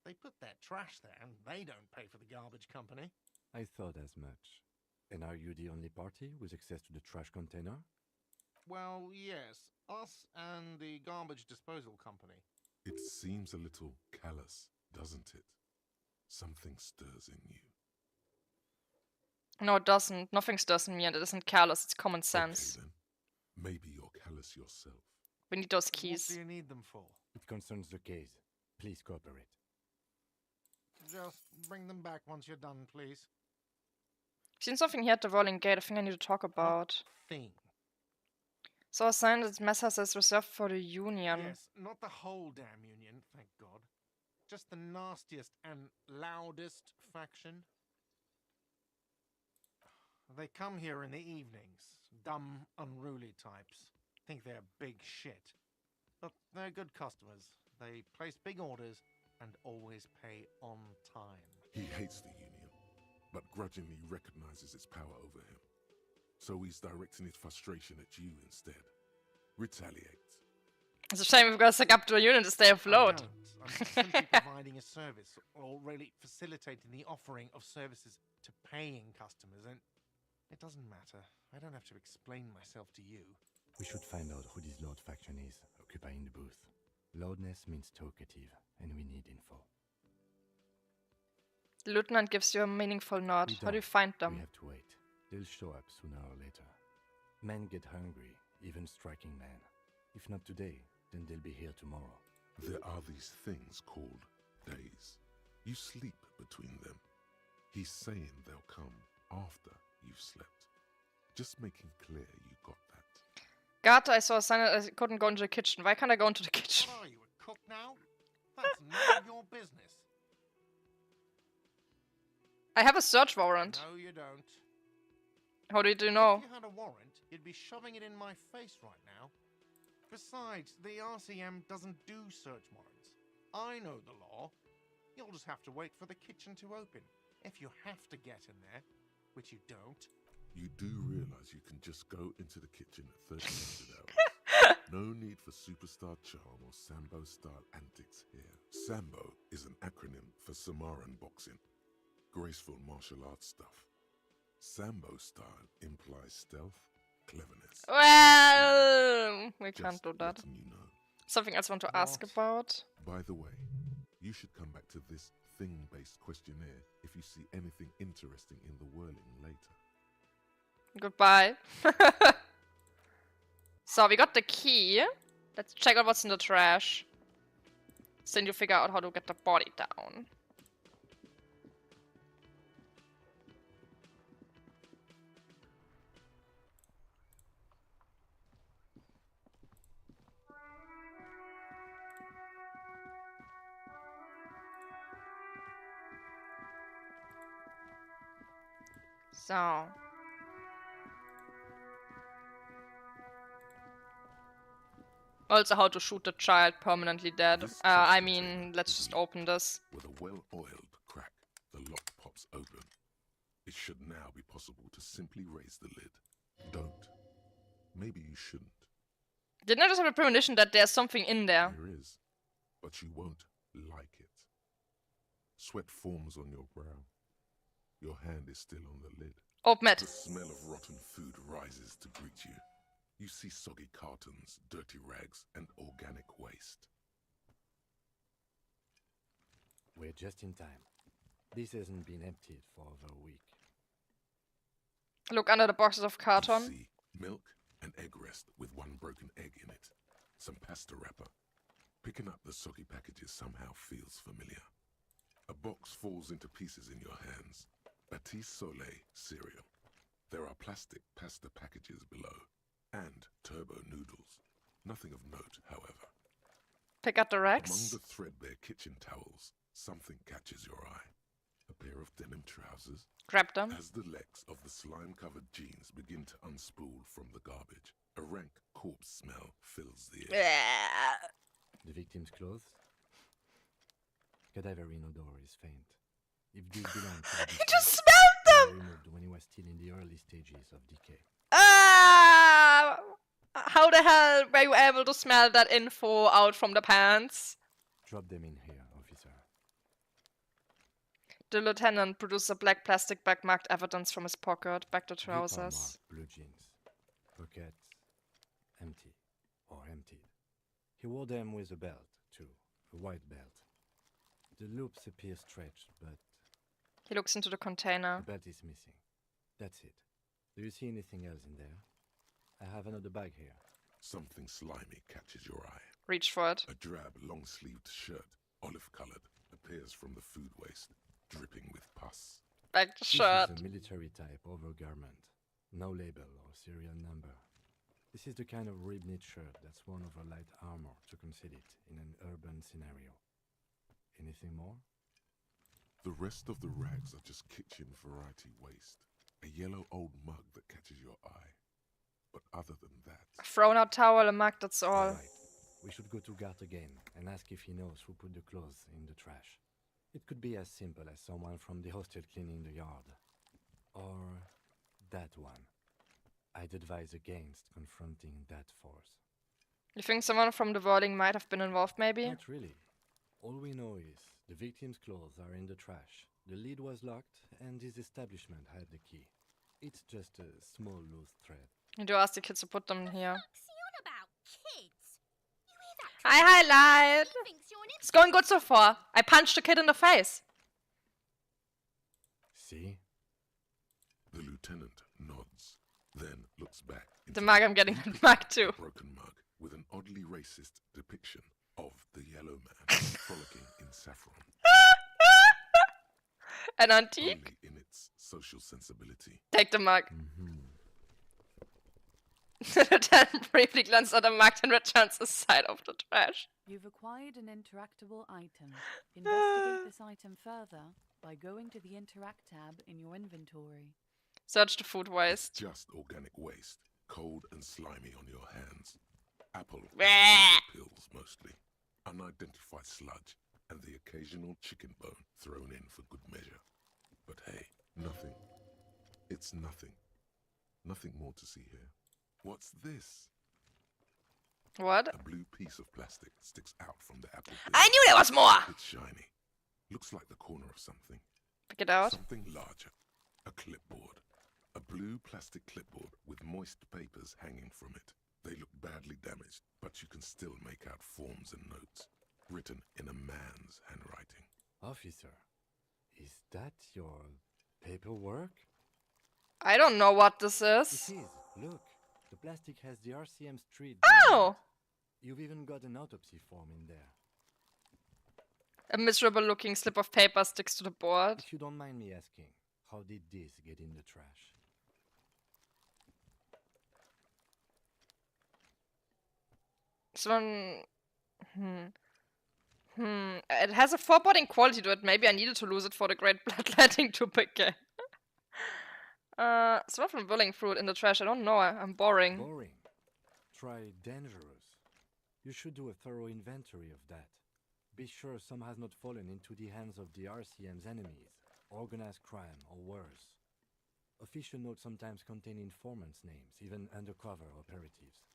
They put their trash there and they don't pay for the garbage company. I thought as much. And are you the only party with access to the trash container? Well, yes. Us and the garbage disposal company. It seems a little callous, doesn't it? Something stirs in you. No, it doesn't. Nothing stirs in me, and it isn't careless. It's common sense. Okay, then. Maybe you're callous yourself. We need those keys. What do you need them for? It concerns the case. Please cooperate. Just bring them back once you're done, please. I've seen something here at the rolling gate. I think I need to talk about. Thing. So a sign that Messers is reserved for the Union. Yes, not the whole damn Union, thank God. Just the nastiest and loudest faction. They come here in the evenings. Dumb, unruly types. Think they're big shit. But they're good customers. They place big orders and always pay on time. He hates the Union, but grudgingly recognizes its power over him. So he's directing his frustration at you instead. Retaliate. It's a shame we've got to stick up to a Union to stay afloat. I'm simply providing a service, or really facilitating the offering of services to paying customers, and it doesn't matter. I don't have to explain myself to you. We should find out who this Lord faction is, occupying the booth. Loudness means talkative, and we need info. The lieutenant gives you a meaningful nod. How do you find them? We have to wait. They'll show up sooner or later. Men get hungry, even striking men. If not today, then they'll be here tomorrow. There are these things called days. You sleep between them. He's saying they'll come after you've slept. Just making clear you got that. Gata, I saw a sign that I couldn't go into the kitchen. Why can't I go into the kitchen? What are you, a cook now? That's none of your business. I have a search warrant. No, you don't. How did you know? If you had a warrant, you'd be shoving it in my face right now. Besides, the RCM doesn't do search warrants. I know the law. You'll just have to wait for the kitchen to open. If you have to get in there, which you don't, You do realize you can just go into the kitchen at 1300 hours. No need for superstar charm or Sambo-style antics here. Sambo is an acronym for Samoan boxing. Graceful martial arts stuff. Sambo style implies stealth, cleverness. Well, we can't Just do that. letting you know. Something else I want to ask about. By the way, you should come back to this thing-based questionnaire if you see anything interesting in the whirling later. Goodbye. So, we got the key. Let's check out what's in the trash. Then you figure out how to get the body down. So. Also how to shoot a child permanently dead. I mean, let's just open this. With a well-oiled crack, the lock pops open. It should now be possible to simply raise the lid. Don't. Maybe you shouldn't. Didn't I just have a premonition that there's something in there? There is, but you won't like it. Sweat forms on your brow. Your hand is still on the lid. Open it. The smell of rotten food rises to greet you. You see soggy cartons, dirty rags, and organic waste. We're just in time. This hasn't been emptied for over a week. Look under the boxes of carton. You see milk and egg rest with one broken egg in it. Some pasta wrapper. Picking up the soggy packages somehow feels familiar. A box falls into pieces in your hands. A tea soleil cereal. There are plastic pasta packages below. And turbo noodles. Nothing of note, however. Pick up the racks. Among the threadbare kitchen towels, something catches your eye. A pair of denim trousers. Grab them. As the legs of the slime-covered jeans begin to unspool from the garbage, a rank corpse smell fills the air. The victim's clothes? Cadaverine odor is faint. If these belong to the You just smelled them! removed when he was still in the early stages of decay. How the hell were you able to smell that info out from the pants? Drop them in here, officer. The lieutenant produced a black plastic bag marked evidence from his pocket. Back to Zipper marked trousers. blue jeans. Pockets empty or emptied. He wore them with a belt, too. A white belt. The loops appear stretched, but He looks into the container. the belt is missing. That's it. Do you see anything else in there? I have another bag here. Something slimy catches your eye. Reach for it. A drab, long-sleeved shirt, olive-colored, appears from the food waste, dripping with pus. Back to This shirt. is a military-type overgarment. No label or serial number. This is the kind of rib-knit shirt that's worn over light armor to conceal it in an urban scenario. Anything more? The rest of the rags are just kitchen variety waste. A yellow old mug that catches your eye. But other than that... Thrown out towel, a mug, that's all. Right. We should go to Gart again and ask if he knows who put the clothes in the trash. It could be as simple as someone from the hostel cleaning the yard. Or that one. I'd advise against confronting that force. You think someone from the Whirling might have been involved, maybe? Not really. All we know is the victim's clothes are in the trash. The lid was locked, and his establishment had the key. It's just a small loose thread. You do ask the kids to put them here. What's he on about? Kids? You hear that? Hi, highlight! He thinks you're an It's going good so far. I punched a kid in the face. See? The lieutenant nods, then looks back The mug, I'm getting the mug too. broken mug with an oddly racist depiction of the yellow man frolicking in saffron. An antique? Only in its social sensibility. Take the mug. The lieutenant briefly glanced at the mug and returns the side of the trash. You've acquired an interactable item. Investigate this item further by going to the Interact tab in your inventory. Search the food waste. Just organic waste, cold and slimy on your hands. Apple Bleh. pills mostly. Unidentified sludge and the occasional chicken bone thrown in for good measure. But hey, nothing. It's nothing. Nothing more to see here. What's this? What? A blue piece of plastic sticks out from the apple peel. I knew there was more! It's shiny. Looks like the corner of something. Pick it out. Something larger. A clipboard. A blue plastic clipboard with moist papers hanging from it. They look badly damaged, but you can still make out forms and notes, written in a man's handwriting. Officer, is that your paperwork? I don't know what this It is. is. Look, the plastic has the RCM street. Oh! You've even got an autopsy form in there. A miserable looking slip of paper sticks to the board. If you don't mind me asking, how did this get in the trash? This one... It has a foreboding quality to it. Maybe I needed to lose it for the great bloodletting to begin. Some from Willing fruit in the trash. I don't know. I'm boring. Boring. Try dangerous. You should do a thorough inventory of that. Be sure some has not fallen into the hands of the RCM's enemies, organized crime, or worse. Official notes sometimes contain informants' names, even undercover operatives.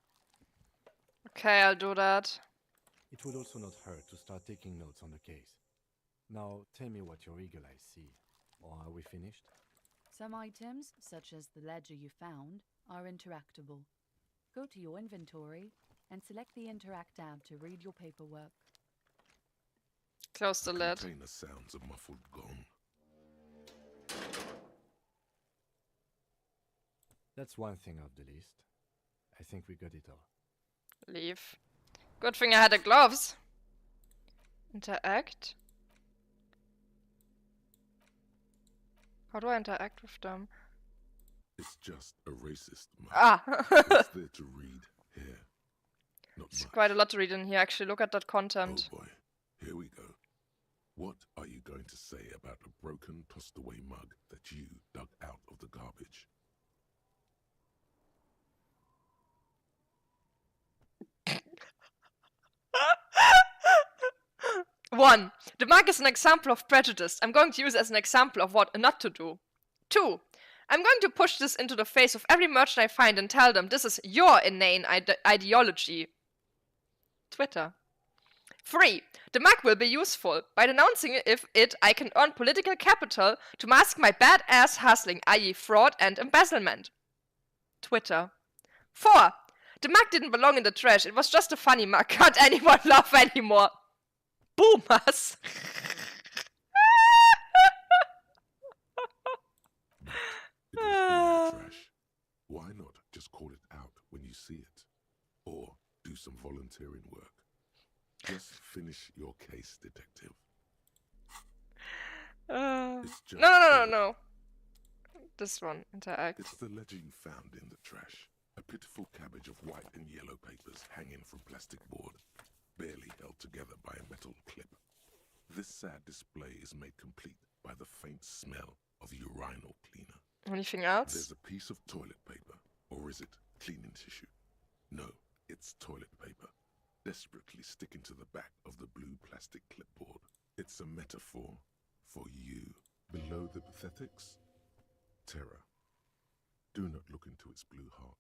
Okay, I'll do that. It would also not hurt to start taking notes on the case. Now, tell me what your eagle eyes see. Or are we finished? Some items, such as the ledger you found, are interactable. Go to your inventory and select the Interact tab to read your paperwork. Close the lid. Container sounds a muffled gong. That's one thing off the list. I think we got it all. Leave. Good thing I had the gloves. Interact. How do I interact with them? It's just a racist mug. Ah! What's there to read here? Not It's much. quite a lot to read in here, actually. Look at that content. Oh boy, here we go. What are you going to say about a broken, tossed-away mug that you dug out of the garbage? 1. The mug is an example of prejudice. I'm going to use it as an example of what not to do. 2. I'm going to push this into the face of every merchant I find and tell them this is your inane ideology. Twitter. 3. The mug will be useful. By denouncing it, I can earn political capital to mask my badass hustling, i.e. fraud and embezzlement. Twitter. 4. The mug didn't belong in the trash. It was just a funny mug. Can't anyone laugh anymore? Boomers. It was in the trash. Why not just call it out when you see it? Or do some volunteering work. Just finish your case, detective. No. This one, interact. It's the ledger you found in the trash. A pitiful cabbage of white and yellow papers hanging from plastic board, barely held together by a metal clip. This sad display is made complete by the faint smell of urinal cleaner. Anything else? There's a piece of toilet paper, or is it cleaning tissue? No, it's toilet paper, desperately sticking to the back of the blue plastic clipboard. It's a metaphor for you. Below the pathetics, terror. Do not look into its blue heart.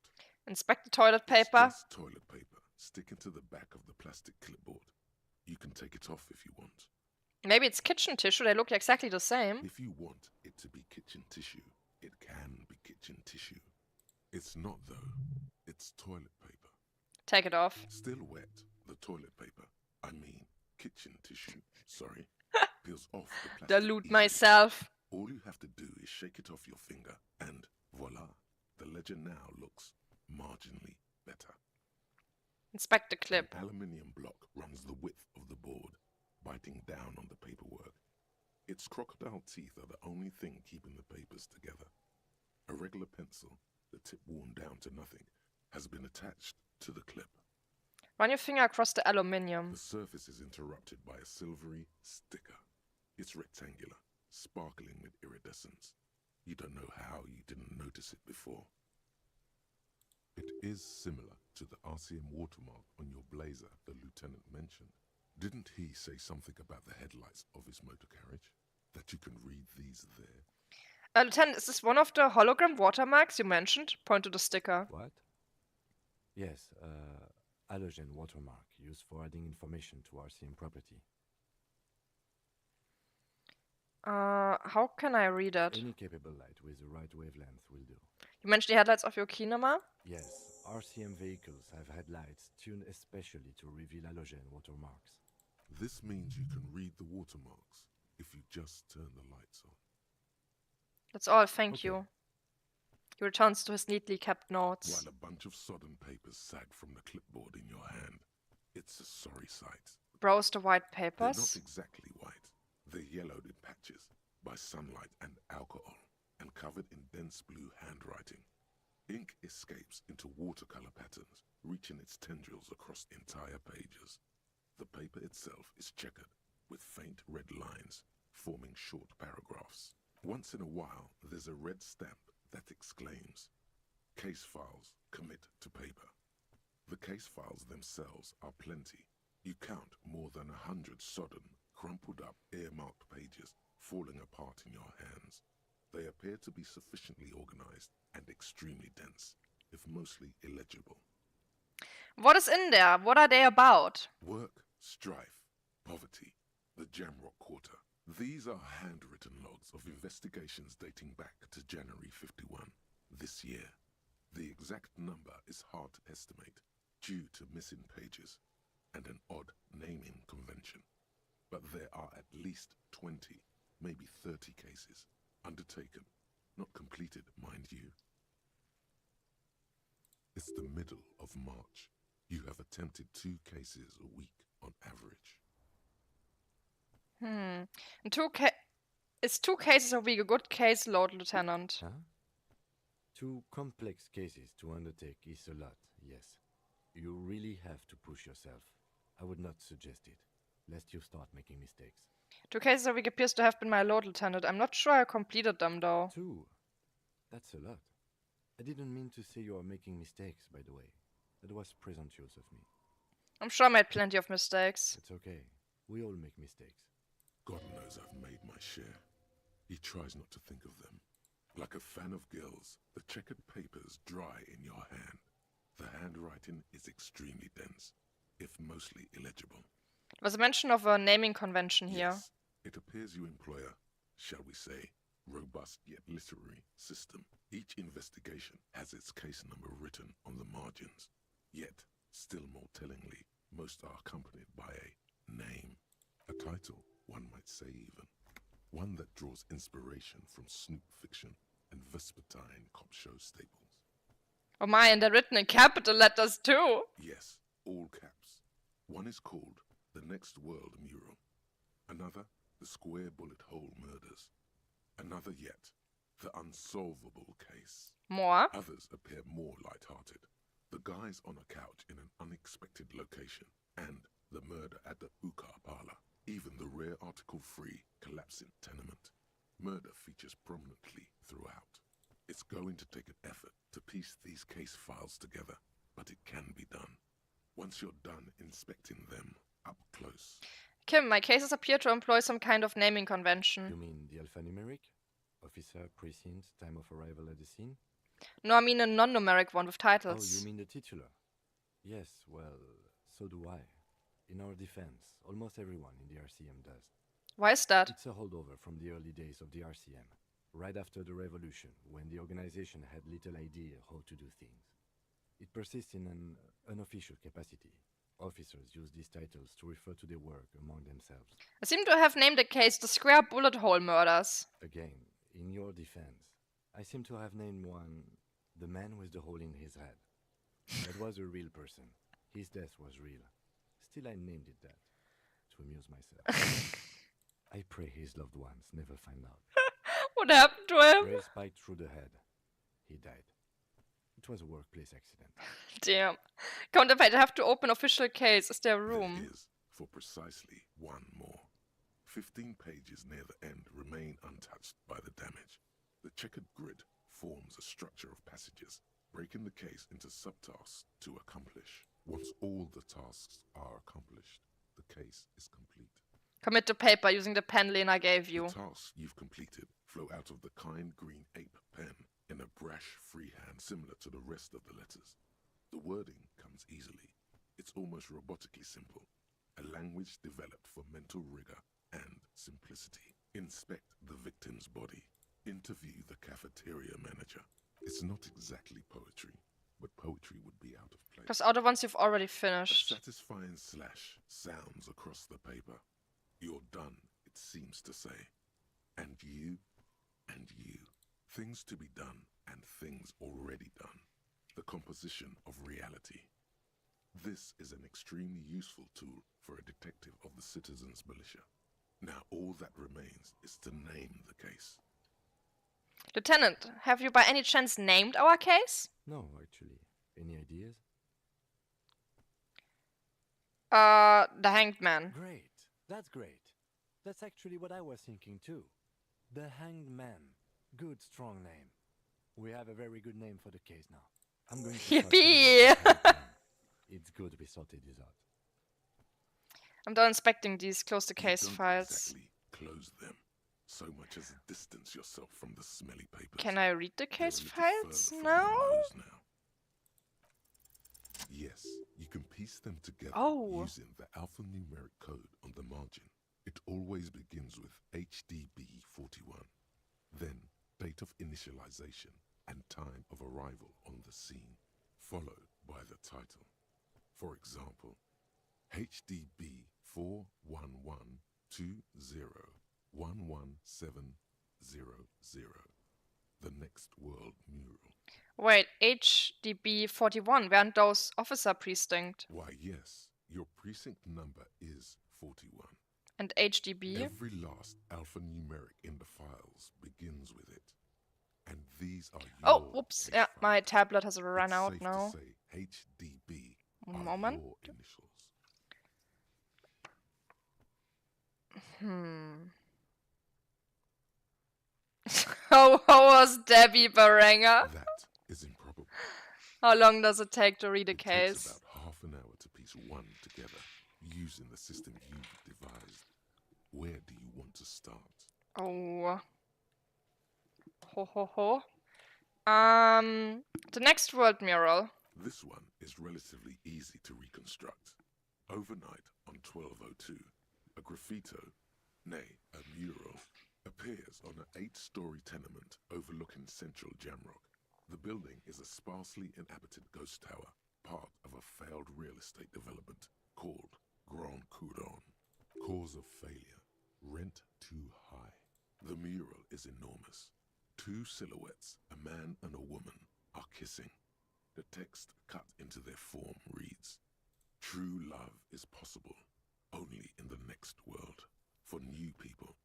Inspect the toilet paper. It's just toilet paper sticking to the back of the plastic clipboard. You can take it off if you want. Maybe it's kitchen tissue. They look exactly the same. If you want it to be kitchen tissue, it can be kitchen tissue. It's not, though. It's toilet paper. Take it off. Still wet, the toilet paper. I mean, kitchen tissue. Sorry. Peels off the plastic. Dilute easily. myself. All you have to do is shake it off your finger, and voila. The ledger now looks marginally better. Inspect the clip. An aluminium block runs the width of the board, biting down on the paperwork. Its crocodile teeth are the only thing keeping the papers together. A regular pencil, the tip worn down to nothing, has been attached to the clip. Run your finger across the aluminium. The surface is interrupted by a silvery sticker. It's rectangular, sparkling with iridescence. You don't know how you didn't notice it before. It is similar to the RCM watermark on your blazer the lieutenant mentioned. Didn't he say something about the headlights of his motor carriage? That you can read these there? Lieutenant, is this one of the hologram watermarks you mentioned? Point to the sticker. What? Yes, halogen watermark used for adding information to RCM property. How can I read it? Any capable light with the right wavelength will do. You mentioned the headlights of your kinema? Yes, RCM vehicles have headlights tuned especially to reveal halogen watermarks. This means you can read the watermarks if you just turn the lights on. That's all, thank you. He returns to his neatly kept notes. While a bunch of sodden papers sag from the clipboard in your hand, it's a sorry sight. Browse the white They're papers. not exactly white. They're yellowed in patches by sunlight and alcohol, and covered in dense blue handwriting. Ink escapes into watercolor patterns, reaching its tendrils across entire pages. The paper itself is checkered, with faint red lines, forming short paragraphs. Once in a while, there's a red stamp that exclaims, "Case files, commit to paper." The case files themselves are plenty. You count more than 100 sodden, crumpled up, earmarked pages falling apart in your hands. They appear to be sufficiently organized and extremely dense, if mostly illegible. What is in there? What are they about? Work, strife, poverty, the Jamrock Quarter. These are handwritten logs of investigations dating back to January 51, this year. The exact number is hard to estimate, due to missing pages and an odd naming convention. But there are at least 20, maybe 30 cases, undertaken, not completed, mind you. It's the middle of March. You have attempted 2 cases a week on average. And is 2 cases a week a good case, Lord Lieutenant? Huh? 2 complex cases to undertake is a lot, yes. You really have to push yourself. I would not suggest it, lest you start making mistakes. 2 cases a week appears to have been my Lord Lieutenant. I'm not sure I completed them, though. 2? That's a lot. I didn't mean to say you are making mistakes, by the way. That was presumptuous of me. I'm sure I made plenty of mistakes. It's okay. We all make mistakes. God knows I've made my share. He tries not to think of them. Like a fan of gills, the checkered papers dry in your hand. The handwriting is extremely dense, if mostly illegible. There was a mention of a naming convention here. Yes, it appears you employ a, shall we say, robust yet literary system. Each investigation has its case number written on the margins. Yet, still more tellingly, most are accompanied by a name. A title, one might say even. One that draws inspiration from Snoop fiction and Vespertine cop show staples. Oh my, and they're written in capital letters too. Yes, all caps. One is called The Next World Mural. Another, The Square Bullet Hole Murders. Another yet, The Unsolvable Case. More? Others appear more light-hearted. The guys on a couch in an unexpected location, and the murder at the hookah parlor. Even the rare article-free collapsing tenement. Murder features prominently throughout. It's going to take an effort to piece these case files together, but it can be done. Once you're done inspecting them up close. Kim, my cases appear to employ some kind of naming convention. You mean the alphanumeric? Officer, precinct, time of arrival at the scene? No, I mean a non-numeric one with Oh, titles. you mean the titular? Yes, well, so do I. In our defense, almost everyone in the RCM does. Why is that? It's a holdover from the early days of the RCM, right after the revolution, when the organization had little idea how to do things. It persists in an unofficial capacity. Officers use these titles to refer to their work among themselves. I seem to have named the case the Square Bullet Hole Murders. Again, in your defense, I seem to have named one The Man with the Hole in His Head. That was a real person. His death was real. Still, I named it that, to amuse myself. I pray his loved ones never find out. What happened to him? Ray spiked through the head. He died. It was a workplace accident. Damn. Contemplate, I have to open official case. Is there room? There is, for precisely one more. 15 pages near the end remain untouched by the damage. The checkered grid forms a structure of passages, breaking the case into subtasks to accomplish. Once all the tasks are accomplished, the case is complete. Commit to paper using the pen Lena gave you. The tasks you've completed flow out of the kind green ape pen in a brash freehand similar to the rest of the letters. The wording comes easily. It's almost robotically simple. A language developed for mental rigor and simplicity. Inspect the victim's body. Interview the cafeteria manager. It's not exactly poetry, but poetry would be out of place. Because other ones you've already finished. A satisfying slash sounds across the paper. You're done, it seems to say. And you, and you. Things to be done and things already done. The composition of reality. This is an extremely useful tool for a detective of the citizens' militia. Now all that remains is to name the case. Lieutenant, have you by any chance named our case? No, actually. Any ideas? The Hanged Man. Great. That's great. That's actually what I was thinking too. The Hanged Man. Good, strong name. We have a very good name for the case now. I'm going to Yippee! It's good we sorted this out. I'm done inspecting these close the case Don't files. exactly close them. So much as distance yourself from the smelly papers. Can I read the case They're a little files further from now? your nose now? Yes, you can piece them together using the alphanumeric code on the margin. It always begins with HDB41, then date of initialization and time of arrival on the scene, followed by the title. For example, HDB 41120111700, the next world mural. Wait, HDB 41, weren't those officer precinct? Why, yes, your precinct number is 41. And HDB? Every last alphanumeric in the files begins with it. And these are your Oh, whoops, case yeah, files. my tablet has run It's out safe now. to say HDB One are moment. your initials. How was Debbie Barenger? That is improbable. How long does it take to read a It case? takes about half an hour to piece one together using the system you've devised. Where do you want to start? Oh. Ho ho ho. The next world mural. This one is relatively easy to reconstruct. Overnight on 1202, a graffito, nay, a mural, appears on an 8-story tenement overlooking central Jamrock. The building is a sparsely inhabited ghost tower, part of a failed real estate development called Grand Couronne. Cause of failure, rent too high. The mural is enormous. 2 silhouettes, a man and a woman, are kissing. The text cut into their form reads, "True love is possible only in the next world. For new people,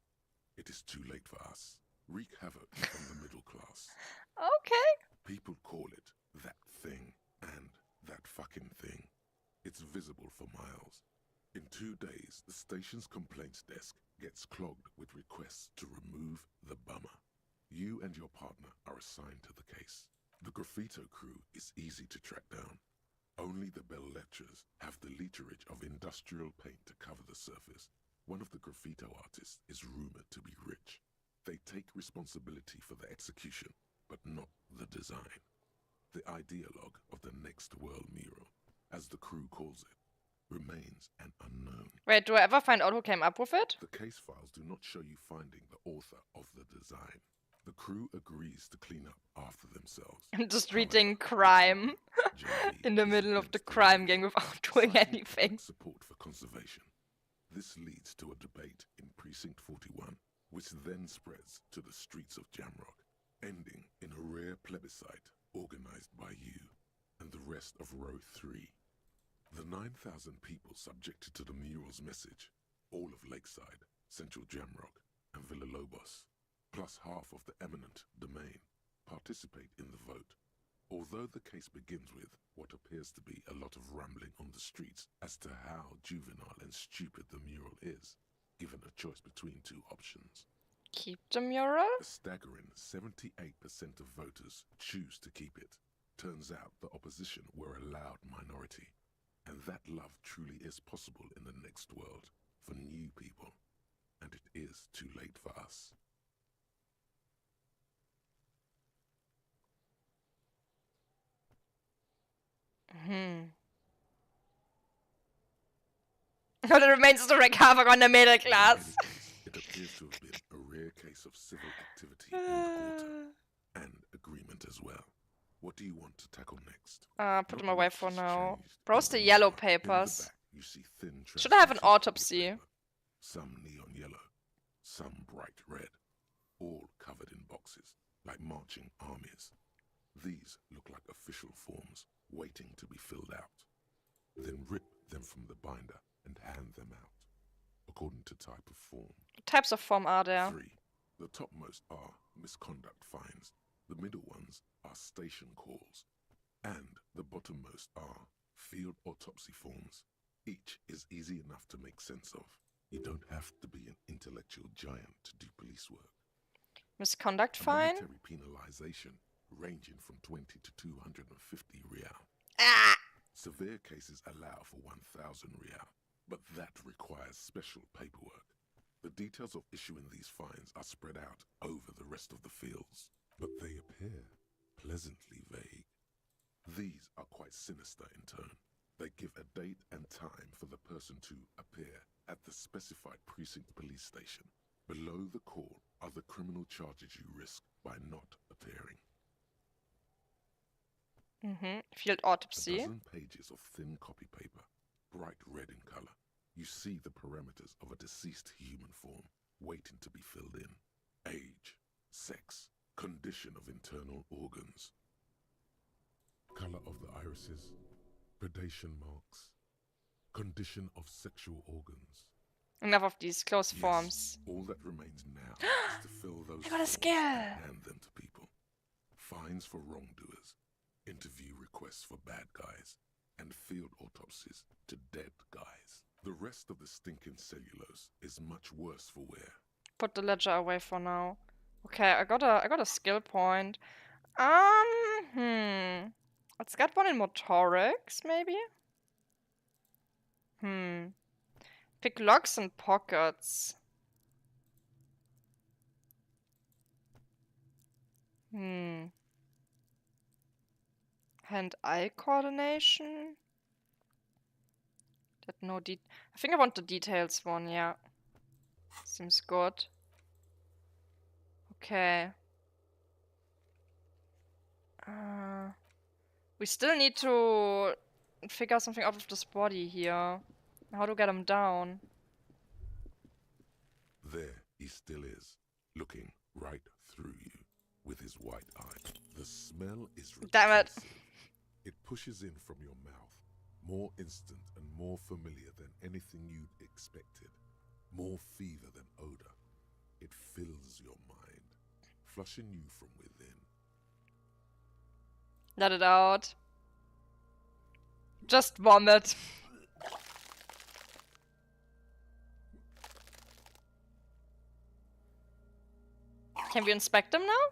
it is too late for us. Wreak havoc on the middle class." Okay. People call it that thing and that fucking thing. It's visible for miles. In 2 days, the station's complaints desk gets clogged with requests to remove the bummer. You and your partner are assigned to the case. The graffito crew is easy to track down. Only the bell lectures have the literage of industrial paint to cover the surface. One of the graffito artists is rumored to be rich. They take responsibility for the execution, but not the design. The ideologue of the next world mural, as the crew calls it, remains an unknown. Wait, do I ever find out who came up with it? The case files do not show you finding the author of the design. The crew agrees to clean up after themselves. I'm just reading crime in the middle of the crime gang without doing anything. Support for conservation. This leads to a debate in Precinct 41, which then spreads to the streets of Jamrock, ending in a rare plebiscite organized by you and the rest of Row 3. The 9,000 people subjected to the mural's message, all of Lakeside, Central Jamrock, and Villalobos, plus half of the eminent domain, participate in the vote. Although the case begins with what appears to be a lot of rambling on the streets as to how juvenile and stupid the mural is, given a choice between 2 options. Keep the mural? A staggering 78% of voters choose to keep it. Turns out the opposition were a loud minority, and that love truly is possible in the next world for new people, and it is too late for us. All that remains is to wreak havoc on the middle class. It appears to have been a rare case of civil activity in the quarter, and agreement as well. What do you want to tackle next? Put them away for now. Browse the yellow papers. In the back, you see thin Should I have an translucent autopsy? paper. Some neon yellow, some bright red, all covered in boxes, like marching armies. These look like official forms, waiting to be filled out. Then rip them from the binder and hand them out, according to type of form. What types of form are there? 3. The topmost are misconduct fines, the middle ones are station calls, and the bottommost are field autopsy forms. Each is easy enough to make sense of. You don't have to be an intellectual giant to do police work. Misconduct fine? Military penalization ranging from 20 to 250 real. Severe cases allow for 1,000 real, but that requires special paperwork. The details of issuing these fines are spread out over the rest of the fields, but they appear pleasantly vague. These are quite sinister in tone. They give a date and time for the person to appear at the specified precinct police station. Below the call are the criminal charges you risk by not appearing. Field A autopsy. dozen pages of thin copy paper, bright red in color. You see the parameters of a deceased human form waiting to be filled in. Age, sex, condition of internal organs, color of the irises, predation marks, condition of sexual organs. Enough of these closed forms. All that remains now is to fill those I got a forms skill. and hand them to people. Fines for wrongdoers, interview requests for bad guys, and field autopsies to dead guys. The rest of the stinking cellulose is much worse for wear. Put the ledger away for now. Okay, I got a skill point. Let's get one in motorics, maybe? Pick locks and pockets. Hand-eye coordination. That no I think I want the details one, yeah. Seems good. Okay. We still need to figure something out of this body here. How to get him down. There he still is, looking right through you with his white eye. The smell is Damn it. repulsive. It pushes in from your mouth, more instant and more familiar than anything you'd expected, more fever than odor. It fills your mind, flushing you from within. Let it out. Just vomit. Can we inspect them now?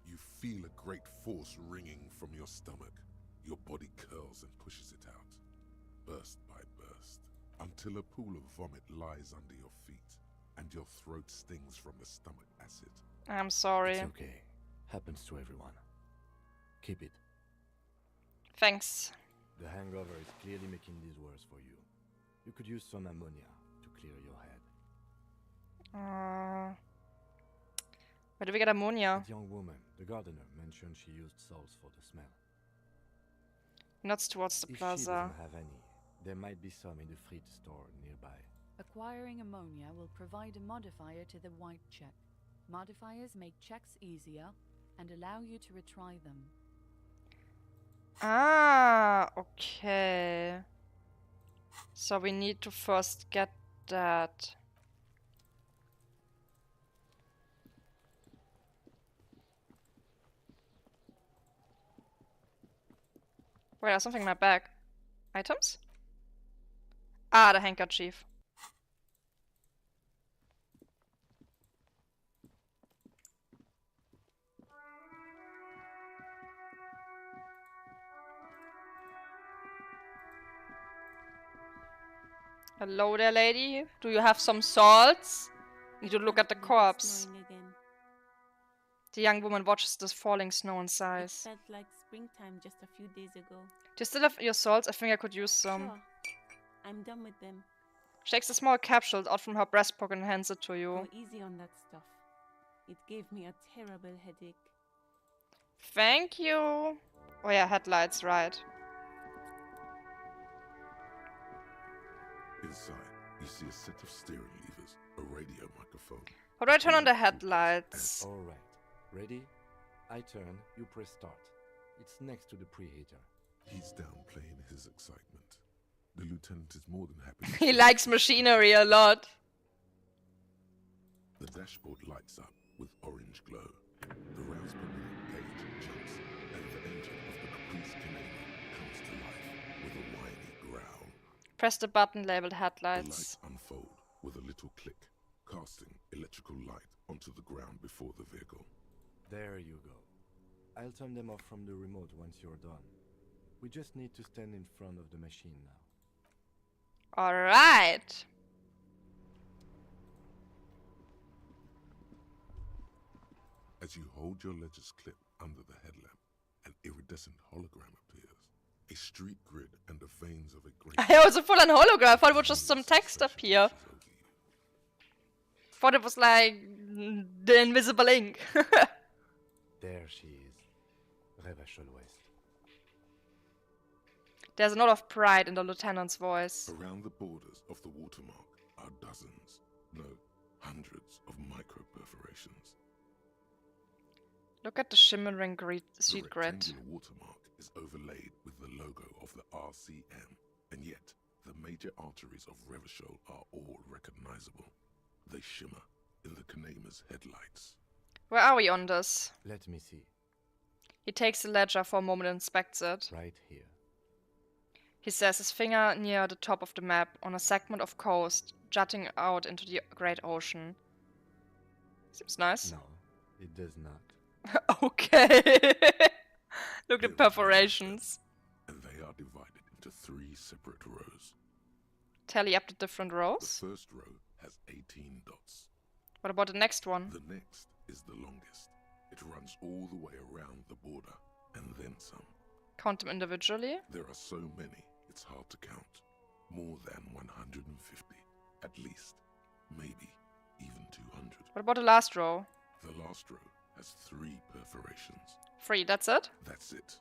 You feel a great force ringing from your stomach. Your body curls and pushes it out, burst by burst, until a pool of vomit lies under your feet, and your throat stings from the stomach acid. I'm sorry. It's okay. Happens to everyone. Keep it. Thanks. The hangover is clearly making this worse for you. You could use some ammonia to clear your head. Where do we get ammonia? That young woman, the gardener, mentioned she used salts for the smell. Nuts towards the If she plaza. doesn't have any, there might be some in the fruit store nearby. Acquiring ammonia will provide a modifier to the white check. Modifiers make checks easier and allow you to retry them. Okay. So we need to first get that. Wait, there's something in my bag. Items? Ah, the handkerchief. Hello there, lady. Do you have some salts? Need to look at the corpse. Snowing again. The young woman watches the falling snow in sighs. It felt like springtime just a few days ago. Do you still have your salts? I think I could use some. Sure. I'm done with them. She takes a small capsule out from her breast pocket and hands it to you. Go easy on that stuff. It gave me a terrible headache. Thank you. Oh yeah, headlights, right. Inside, you see a set of steering levers, a radio microphone. How do I turn on the headlights? Alright. Ready? I turn, you press start. It's next to the preheater. He's downplaying his excitement. The lieutenant is more than happy. He likes machinery a lot. The dashboard lights up with orange glow. The rounds per minute gauge jumps, and the engine of the Caprice Canadian comes to life with a whiny growl. Press the button labeled The headlights. lights unfold with a little click, casting electrical light onto the ground before the vehicle. There you go. I'll turn them off from the remote once you're done. We just need to stand in front of the machine now. Alright. As you hold your ledger's clip under the headlamp, an iridescent hologram appears. A street grid and the veins of a great... I was a full-on hologram. I thought it was just some text up here. Thought it was like the invisible ink. There she is. Revachol West. There's a lot of pride in the lieutenant's voice. Around the borders of the watermark are dozens, no, hundreds of micro-perforations. Look at the shimmering street The grid. rectangular watermark is overlaid with the logo of the RCM, and yet the major arteries of Revachol are all recognizable. They shimmer in the Kanema's headlights. Where are we on this? Let me see. He takes the ledger for a moment and inspects it. Right here. He says his finger near the top of the map on a segment of coast jutting out into the great ocean. Seems nice. No, it does not. Okay. Look at perforations. And they are divided into 3 separate rows. Tally up the different The rows. first row has 18 dots. What about the next one? The next is the longest. It runs all the way around the border, and then some. Count them individually. There are so many, it's hard to count. More than 150, at least. Maybe even 200. What about the last row? The last row has 3 perforations. 3, that's it? That's it.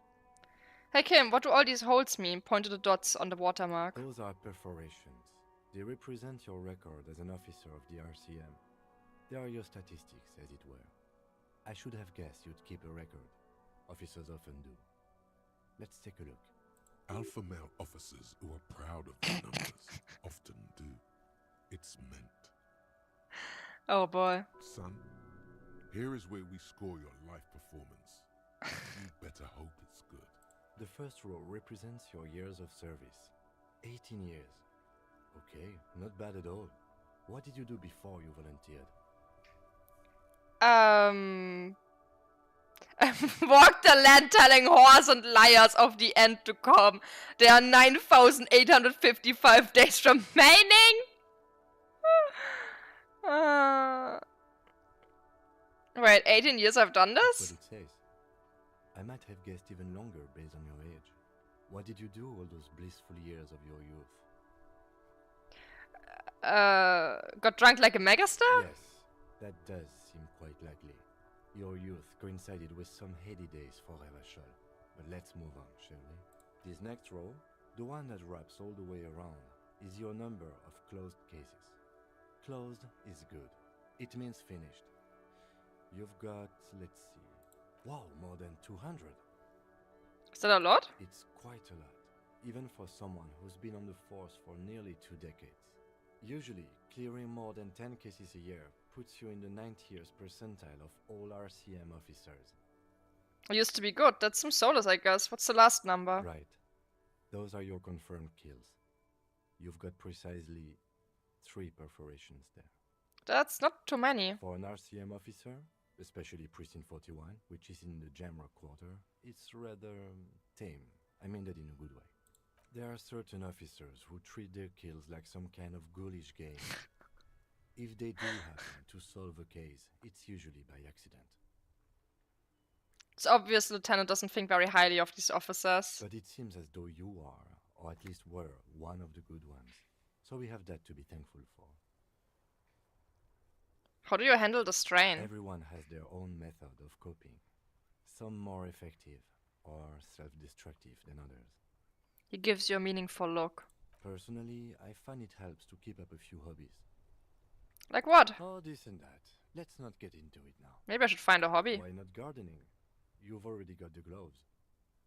Hey Kim, what do all these holes mean? Point to the dots on the watermark. Those are perforations. They represent your record as an officer of the RCM. They are your statistics, as it were. I should have guessed you'd keep a record. Officers often do. Let's take a look. Alpha male officers who are proud of their numbers often do. It's meant. Oh boy. Son, here is where we score your life performance. You better hope it's good. The first row represents your years of service. 18 years. Okay, not bad at all. What did you do before you volunteered? Walk the land telling whores and liars of the end to come. There are 9,855 days remaining. Wait, 18 years I've done That's this? what it says. I might have guessed even longer based on your age. What did you do all those blissful years of your youth? Got drunk like a megastar? Yes, that does seem quite likely. Your youth coincided with some heady days for Revachol. But let's move on, shall we? This next row, the one that wraps all the way around, is your number of closed cases. Closed is good. It means finished. You've got, let's see, wow, more than 200. Is that a lot? It's quite a lot, even for someone who's been on the force for nearly 2 decades. Usually, clearing more than 10 cases a year puts you in the 90th percentile of all RCM officers. I used to be good. That's some solos, I guess. What's the last number? Right. Those are your confirmed kills. You've got precisely 3 perforations there. That's not too many. For an RCM officer, especially Precinct 41, which is in the Jamrock quarter, it's rather tame. I mean that in a good way. There are certain officers who treat their kills like some kind of ghoulish game. If they do happen to solve a case, it's usually by accident. It's obvious the lieutenant doesn't think very highly of these officers. But it seems as though you are, or at least were, one of the good ones. So we have that to be thankful for. How do you handle the strain? Everyone has their own method of coping. Some more effective or self-destructive than others. He gives you a meaningful look. Personally, I find it helps to keep up a few hobbies. Like what? Oh, this and that. Let's not get into it now. Maybe I should find a hobby. Why not gardening? You've already got the gloves.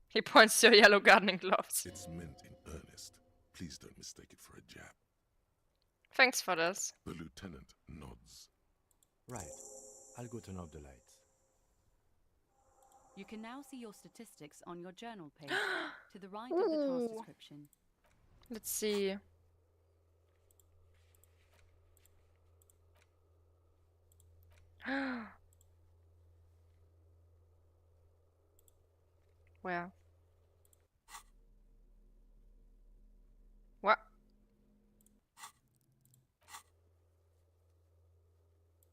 He points to your yellow gardening gloves. It's meant in earnest. Please don't mistake it for a jab. Thanks for this. The lieutenant nods. Right. I'll go turn off the lights. You can now see your statistics on your journal page to the right of the task description. Let's see. Where? What?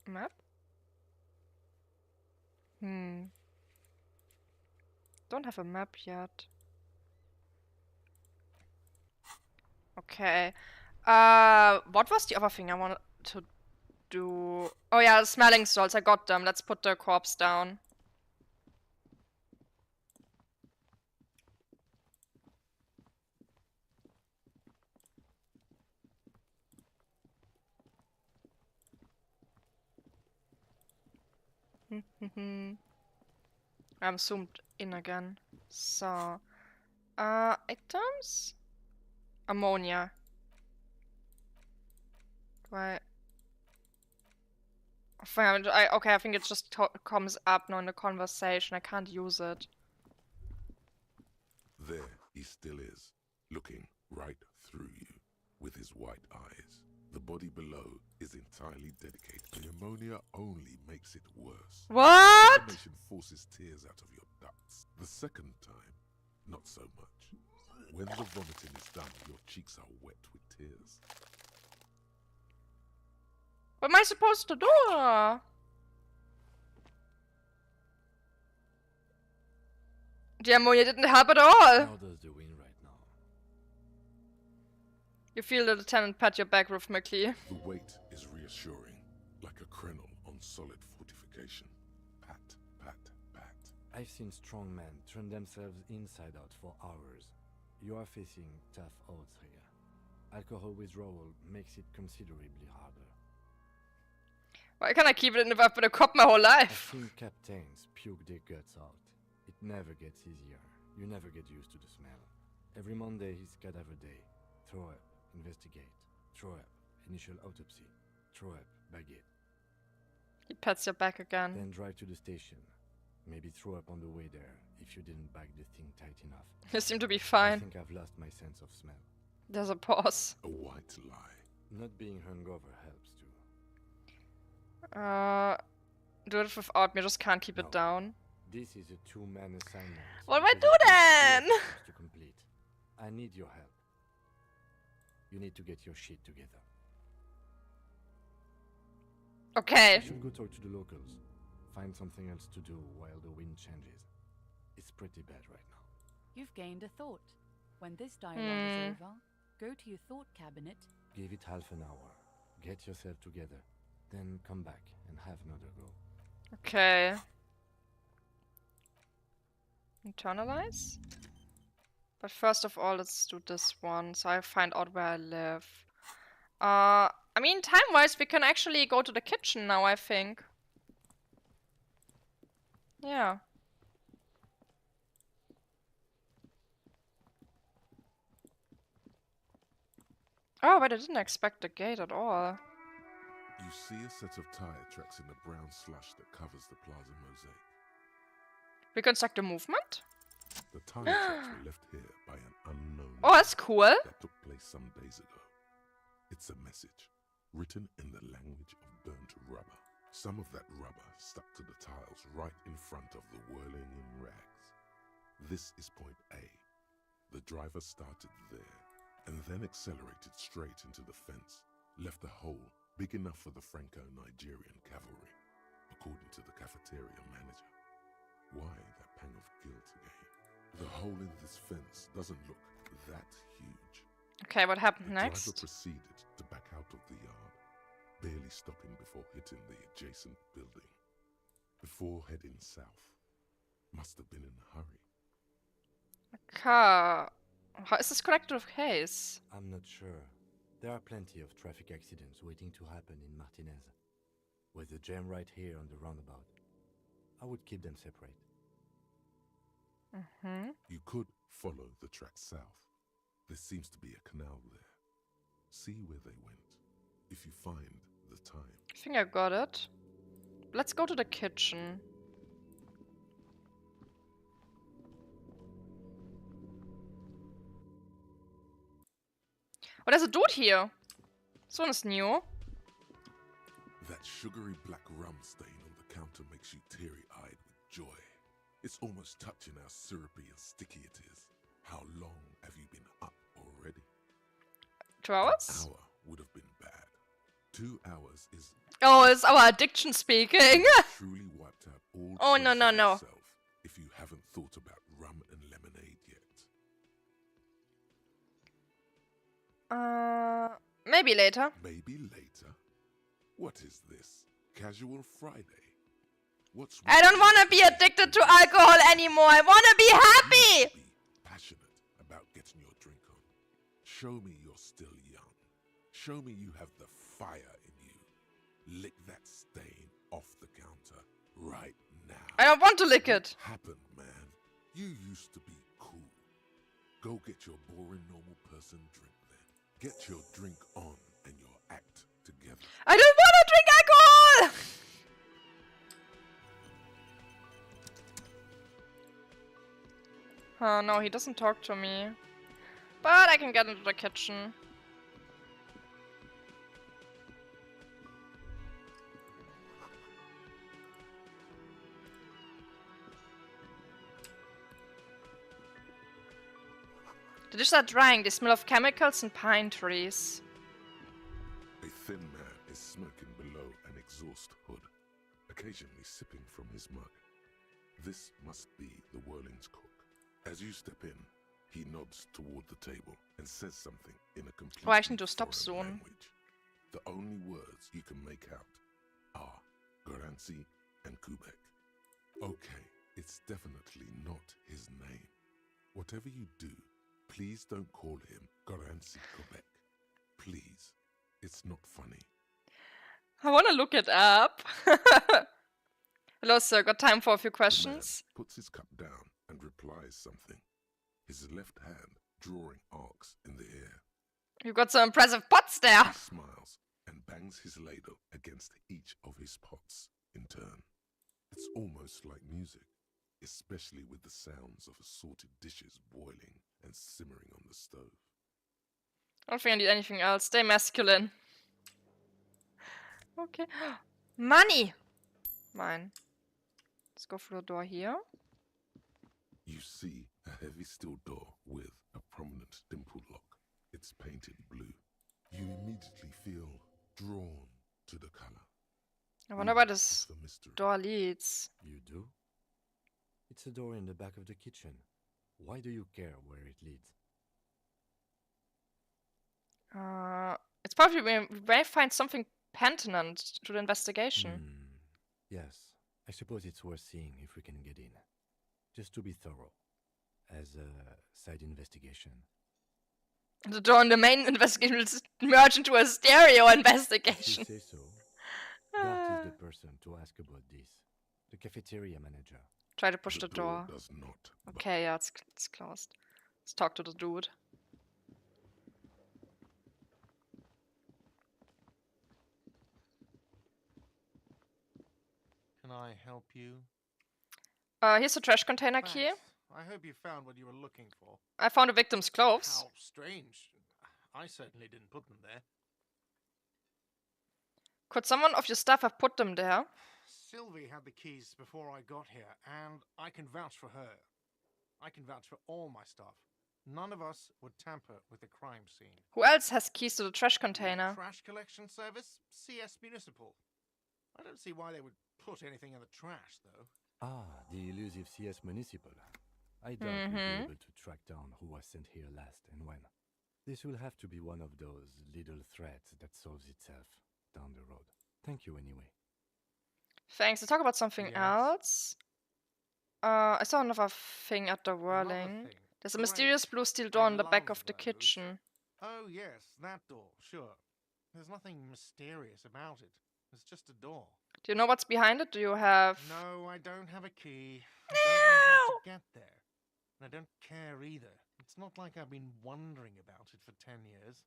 Map? Don't have a map yet. Okay. What was the other thing I wanted to do? Oh yeah, smelling salts. I got them. Let's put the corpse down. I'm zoomed in again. So, items? Ammonia. Right. Okay, I think it just comes up now in the conversation. I can't use it. There he still is, looking right through you with his white eyes. The body below is entirely dedicated. The ammonia only makes it worse. What? The combination forces tears out of your ducts. The second time, not so much. When the vomiting is done, your cheeks are wet with tears. What am I supposed to do? The ammonia didn't help at all. How does the wind right now? You feel the lieutenant pat your back rhythmically. The weight is reassuring, like a crenel on solid fortification. Pat, pat, pat. I've seen strong men turn themselves inside out for hours. You are facing tough odds here. Alcohol withdrawal makes it considerably harder. Why can't I keep it in if I've been a cop my whole life? I've seen captains puke their guts out. It never gets easier. You never get used to the smell. Every Monday is cadaver day. Throw up, investigate. Throw up, initial autopsy. Throw up, baguette. He pats your back again. Then drive to the station. Maybe throw up on the way there if you didn't bag the thing tight enough. You seem to be fine. I think I've lost my sense of smell. There's a pause. A white lie. Not being hungover helps too. Do it without me, just can't keep it down. This is a two-man assignment. What do I do then? To complete. I need your help. You need to get your shit together. Okay. You should go talk to the locals. Find something else to do while the wind changes. It's pretty bad right now. You've gained a thought. When this dialogue is over, go to your thought cabinet. Give it half an hour. Get yourself together. Then come back and have another go. Okay. Internalize? But first of all, let's do this one, so I find out where I live. I mean, time-wise, we can actually go to the kitchen now, I think. Yeah. Oh, but I didn't expect the gate at all. You see a set of tire tracks in the brown slush that covers the plaza mosaic. Reconstruct the movement? The tire tracks were left here by an unknown Oh, that's cool. that took place some days ago. It's a message, written in the language of burnt rubber. Some of that rubber stuck to the tiles right in front of the whirling in rags. This is point A. The driver started there, and then accelerated straight into the fence, left a hole big enough for the Franco-Nigerian cavalry, according to the cafeteria manager. Why that pang of guilt again. The hole in this fence doesn't look that huge. Okay, what happened The driver next? proceeded to back out of the yard, barely stopping before hitting the adjacent building. Before heading south. Must have been in a hurry. A car. How is this connected with Hayes? I'm not sure. There are plenty of traffic accidents waiting to happen in Martinez. With the jam right here on the roundabout, I would keep them separate. You could follow the track south. There seems to be a canal there. See where they went. If you find the time. I think I got it. Let's go to the kitchen. Oh, there's a dude here. This one is new. That sugary black rum stain on the counter makes you teary-eyed with joy. It's almost touching how syrupy and sticky it is. How long have you been up already? 2 hours? An hour would have been bad. 2 hours is... Oh, it's our addiction speaking. truly wiped out all Oh, no, trace no, of no. yourself if you haven't thought about rum and lemonade yet. Maybe later. Maybe later? What is this? Casual Friday? What's I don't want to be addicted to alcohol anymore. I want to be happy. Be passionate about getting your drink on. Show me you're still young. Show me you have the fire in you. Lick that stain off the counter right now. I don't want to lick it. What happened, man? You used to be cool. Go get your boring normal person drink then. Get your drink on and your act together. I don't want to drink alcohol. Oh no, he doesn't talk to me. But I can get into the kitchen. The dishes are drying. They smell of chemicals and pine trees. A thin man is smoking below an exhaust hood, occasionally sipping from his mug. This must be the Whirling's cook. As you step in, he nods toward the table and says something in a completely Oh, I actually need to stop foreign soon. language. The only words you can make out are Garancy and Kubek. Okay, it's definitely not his name. Whatever you do, please don't call him Garancy Kubek. Please. It's not funny. I want to look it up. Hello, sir. Got time for a few The man questions? puts his cup down and replies something. His left hand drawing arcs in the air. You've got some impressive pots there. He smiles and bangs his ladle against each of his pots in turn. It's almost like music, especially with the sounds of assorted dishes boiling and simmering on the stove. I don't think I need anything else. Stay masculine. Okay. Money! Mine. Let's go through the door here. You see a heavy steel door with a prominent dimple lock. It's painted blue. You immediately feel drawn to the color. I wonder where this It's the mystery. door leads. You do? It's a door in the back of the kitchen. Why do you care where it leads? It's probably we may find something pertinent to the investigation. Yes, I suppose it's worth seeing if we can get in. Just to be thorough. As a side investigation. The door in the main investigation will merge into a stereo If you investigation. say so. Gart is the person to ask about this. The cafeteria manager. Try to push the door. Does not. Okay, yeah, it's closed. Let's talk to the dude. Can I help you? Here's a trash container key. Thanks. I hope you found what you were looking for. I found a victim's clothes. How strange. I certainly didn't put them there. Could someone of your staff have put them there? Sylvie had the keys before I got here, and I can vouch for her. I can vouch for all my staff. None of us would tamper with the crime scene. Who else has keys to the trash container? Trash collection service? CS Municipal. I don't see why they would put anything in the trash, though. Ah, the elusive CS Municipal. I doubt we'll be able to track down who was sent here last and when. This will have to be one of those little threats that solves itself down the road. Thank you anyway. Thanks. To talk about something else. I saw another thing at the whirling. There's a mysterious blue steel door on the back of the kitchen. Oh, yes, that door, sure. There's nothing mysterious about it. It's just a door. Do you know what's behind it? Do you have... No, I don't have a key. I don't know how to get there. And I don't care either. It's not like I've been wondering about it for 10 years.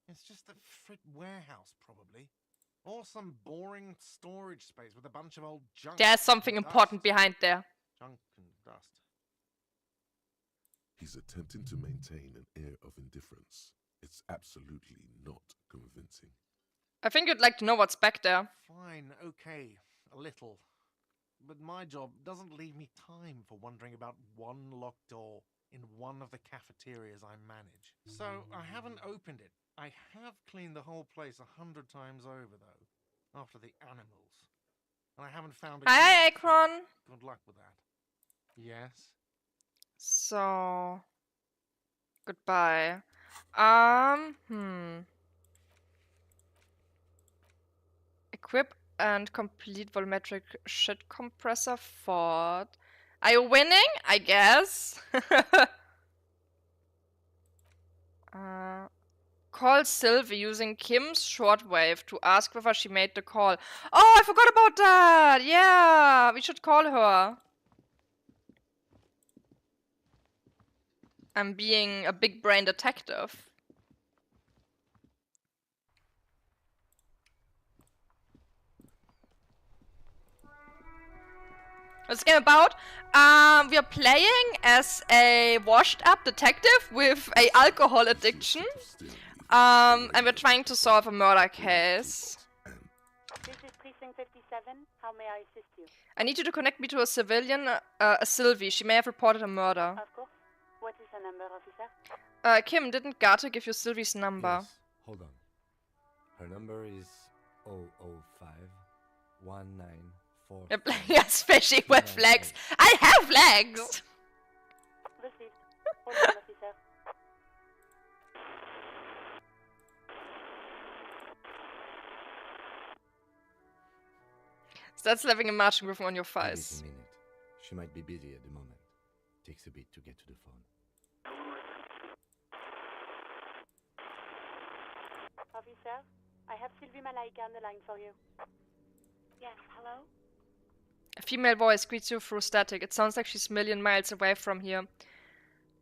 It's just a frit warehouse, probably. Or some boring storage space with a bunch of old junk. There's something important behind there. Junk and dust. He's attempting to maintain an air of indifference. It's absolutely not convincing. I think you'd like to know what's back there. Fine, okay, a little. But my job doesn't leave me time for wondering about one locked door in one of the cafeterias I manage. So I haven't opened it. I have cleaned the whole place 100 times over, though, after the animals. And I haven't found a Hi, key, Akron. so good luck with that. Yes? So... Goodbye. Equip and complete volumetric shit compressor fort. Are you winning? I guess. Call Sylvie using Kim's shortwave to ask whether she made the call. Oh, I forgot about that! Yeah, we should call her. I'm being a big brain detective. What's the game about? We are playing as a washed up detective with a alcohol addiction. And we're trying to solve a murder case. This is Precinct 57. How may I assist you? I need you to connect me to a civilian, a Sylvie. She may have reported a murder. Of course. What is her number, officer? Kim, didn't Gata give you Sylvie's number? Yes, hold on. Her number is 005 1944. You're playing as fishy with legs. I have legs! Received. Hold on, officer. That's leaving a marching rhythm on your Give it face. a minute. She might be busy at the moment. Takes a bit to get to the phone. Officer, I have Sylvie Malaika on the line for you. Yes, hello? A female voice greets you through static. It sounds like she's a million miles away from here.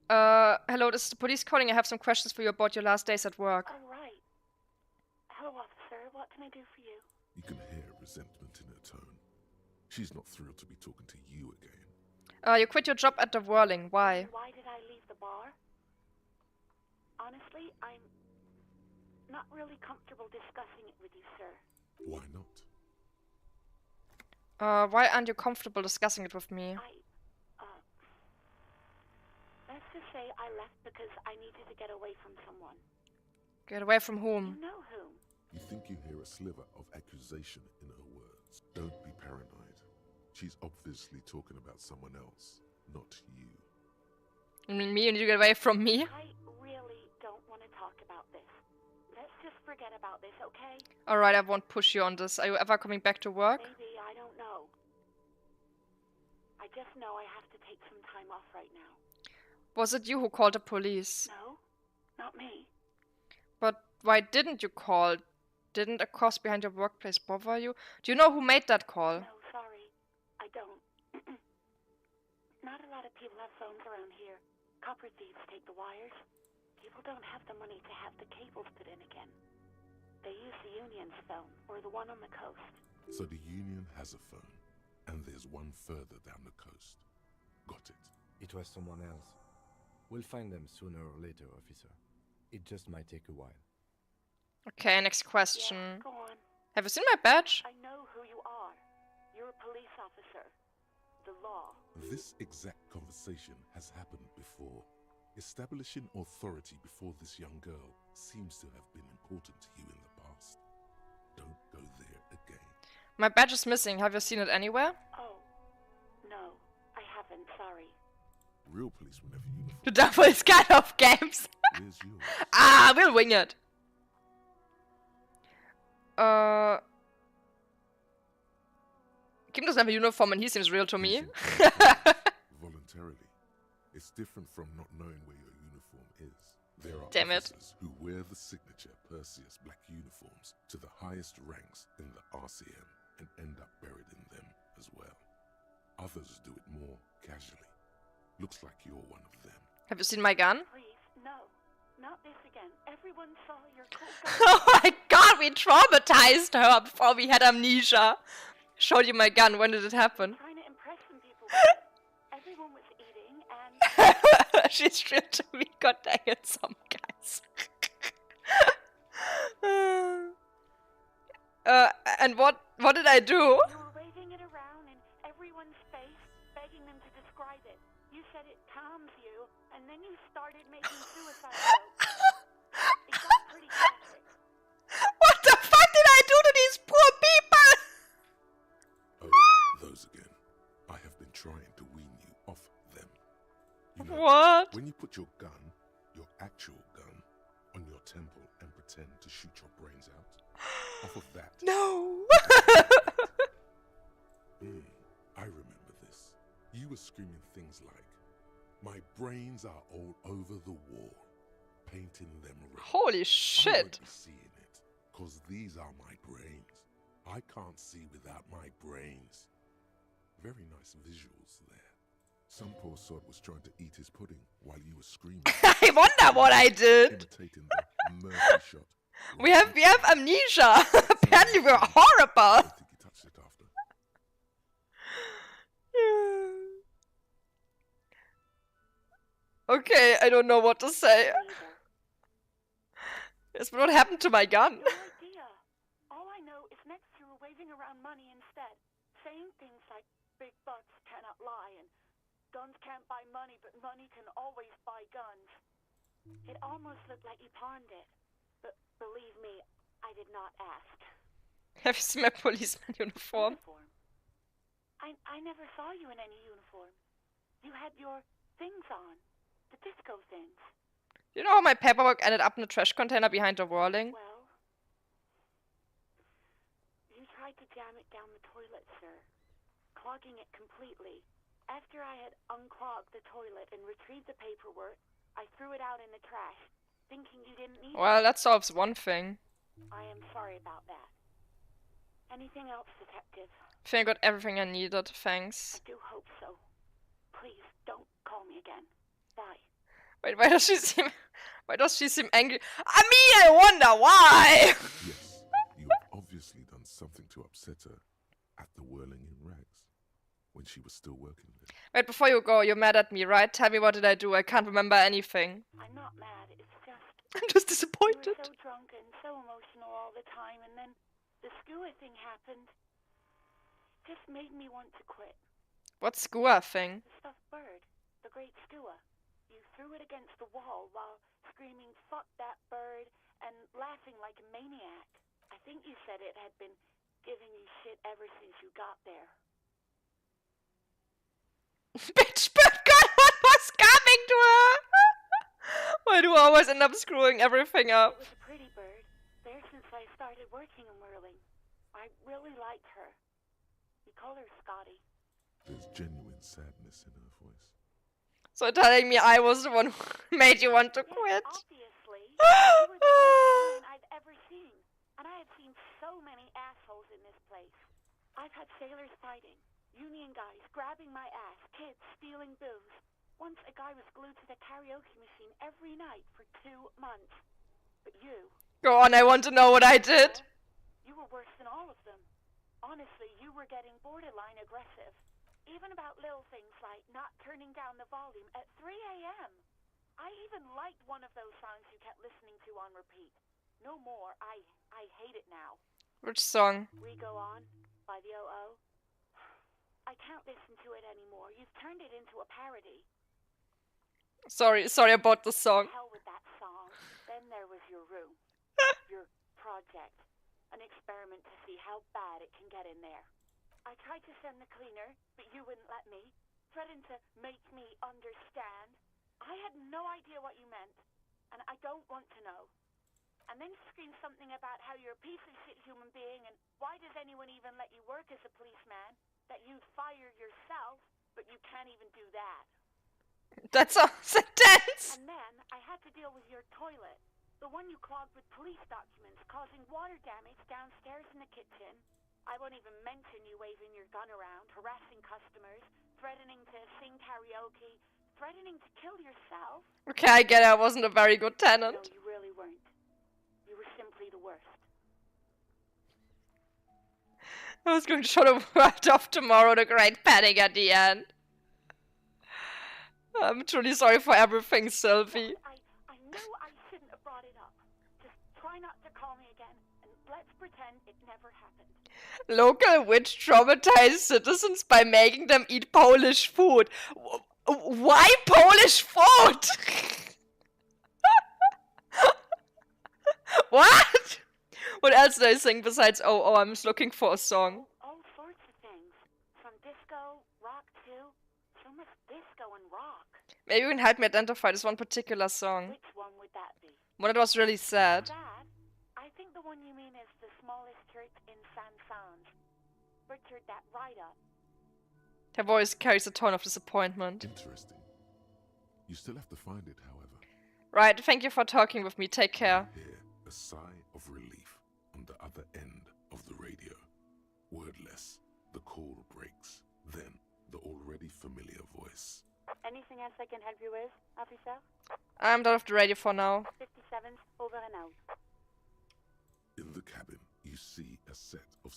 Hello, this is the police calling. I have some questions for you about your last days at work. Oh, right. Hello, officer. What can I do for you? You can hear resentment in her tone. She's not thrilled to be talking to you again. You quit your job at the Whirling. Why? Why did I leave the bar? Honestly, I'm not really comfortable discussing it with you, sir. Why not? Why aren't you comfortable discussing it with me? Let's just say I left because I needed to get away from someone. Get away from whom? You know whom? You think you hear a sliver of accusation in her words. Don't be paranoid. She's obviously talking about someone else, not you. You mean me? You need to get away from me? I really don't want to talk about this. Let's just forget about this, okay? Alright, I won't push you on this. Are you ever coming back to work? Maybe, I don't know. I just know I have to take some time off right now. Was it you who called the police? No, not me. But why didn't you call? Didn't a cost behind your workplace bother you? Do you know who made that call? No, sorry. I don't. Not a lot of people have phones around here. Copper thieves take the wires. People don't have the money to have the cables put in again. They use the Union's phone, or the one on the coast. So the Union has a phone, and there's one further down the coast. Got it. It was someone else. We'll find them sooner or later, officer. It just might take a while. Okay, next question. Yeah, go on. Have you seen my badge? I know who you are. You're a police officer. The law. This exact conversation has happened before. Establishing authority before this young girl seems to have been important to you in the past. Don't go there again. My badge is missing. Have you seen it anywhere? Oh, real policemen have uniforms. The devil is kind of games. Where's yours? We'll wing it. Kim doesn't have a uniform and he seems real to me. Voluntarily. It's different from not knowing where your uniform is. There are Damn it. officers who wear the signature Perseus black uniforms to the highest ranks in the RCM and end up buried in them as well. Others do it more casually. Looks like you're one of them. Have you seen my gun? Please, no. Not this again. Everyone saw your cool Oh my god, we traumatized her before we had amnesia. Showed you my gun. When did it happen? trying to impress some people with it. Everyone was eating and... She's real to me. God dang it, some guys. And what did I do? You were waving it around in everyone's face, begging them to describe it. You said it calms you, and then you started making suicide jokes. It got pretty graphic. What the fuck did I do to these poor people? Oh, those again. I have been trying to wean you off them. You know, What? when you put your gun, your actual gun, on your temple and pretend to shoot your brains out, off of that... No! I remember this. You were screaming things like, "My brains are all over the wall," painting them red. Holy I shit. won't be seeing it, 'cause these are my brains. I can't see without my brains. Very nice visuals there. Some poor sod was trying to eat his pudding while you were screaming. I wonder what I did. Imitating the Murphy shot. We have amnesia. Apparently we're horrible. I think he touched it after. Okay, I don't know what to say. Yes, but what happened to my gun? No idea. All I know is next you were waving around money instead, saying things like big bucks cannot lie and guns can't buy money, but money can always buy guns. It almost looked like you pawned it, but believe me, I did not ask. Have you seen my policeman uniform? I never saw you in any uniform. You had your things on, the disco things. You know how my paperwork ended up in a trash container behind the whirling? Well, you tried to jam it down the toilet, sir, clogging it completely. After I had unclogged the toilet and retrieved the paperwork, I threw it out in the trash, thinking you didn't need Well, it. that solves one thing. I am sorry about that. Anything else, Detective? I think I got everything I needed, thanks. I do hope so. Please, don't call me again. Bye. Wait, why does she seem angry? I wonder why! Yes, you have obviously done something to upset her at the whirling in rags when she was still working there. Wait, before you go, you're mad at me, right? Tell me, what did I do? I can't remember anything. I'm not mad, it's just... I'm just disappointed. You were so drunk and so emotional all the time, and then the skua thing happened. Just made me want to quit. What skua thing? The stuffed bird, the great skua. You threw it against the wall while screaming, "Fuck that bird," and laughing like a maniac. I think you said it had been giving you shit ever since you got there. Bitch, but God, what was coming to her? Why do I always end up screwing everything up? It was a pretty bird, there since I started working in whirling. I really liked her. We call her Scotty. There's genuine sadness in her voice. So telling me I was the one who made you want to quit? Obviously, you were the only man I've ever seen. And I have seen so many assholes in this place. I've had sailors fighting, union guys grabbing my ass, kids stealing booze. Once a guy was glued to the karaoke machine every night for 2 months. But you... Go on, I want to know what I did. You were worse than all of them. Honestly, you were getting borderline aggressive. Even about little things like not turning down the volume at 3 a.m. I even liked one of those songs you kept listening to on repeat. No more. I hate it now. Which song? We Go On by the O.O. I can't listen to it anymore. You've turned it into a parody. Sorry about the song. Hell with that song. Then there was your room. Your project. An experiment to see how bad it can get in there. I tried to send the cleaner, but you wouldn't let me. threatened to make me understand. I had no idea what you meant, and I don't want to know. And then scream something about how you're a piece of shit human being, and why does anyone even let you work as a policeman? That you'd fire yourself, but you can't even do that. That sounds intense. And then I had to deal with your toilet. The one you clogged with police documents, causing water damage downstairs in the kitchen. I won't even mention you waving your gun around, harassing customers, threatening to sing karaoke, threatening to kill yourself. Okay, I get it. I wasn't a very good tenant. No, you really weren't. You were simply the worst. I was going to show the world off tomorrow, the great panic at the end. I'm truly sorry for everything, Sylvie. I knew I shouldn't have brought it up. Just try not to call me again, and let's pretend it never happened. Local witch traumatized citizens by making them eat Polish food. Why Polish food? What? What else do I sing besides oh, I'm just looking for a song? All sorts of things. From disco, rock too. So much disco and rock. Maybe you can help me identify this one particular song. Which one would that be? One that was really sad. That? I think the one you mean is the smallest church in Saint-Saëns. Butchered that right up. Her voice carries a tone of disappointment. Interesting. You still have to find it, however. Right, thank you for talking with me. Take care. Hear a sigh of relief on the other end of the radio. Wordless, the call breaks. Then, the already familiar voice. Anything else I can help you with, officer? I'm done with the radio for now. 57's over and out. In the cabin, you see a set of...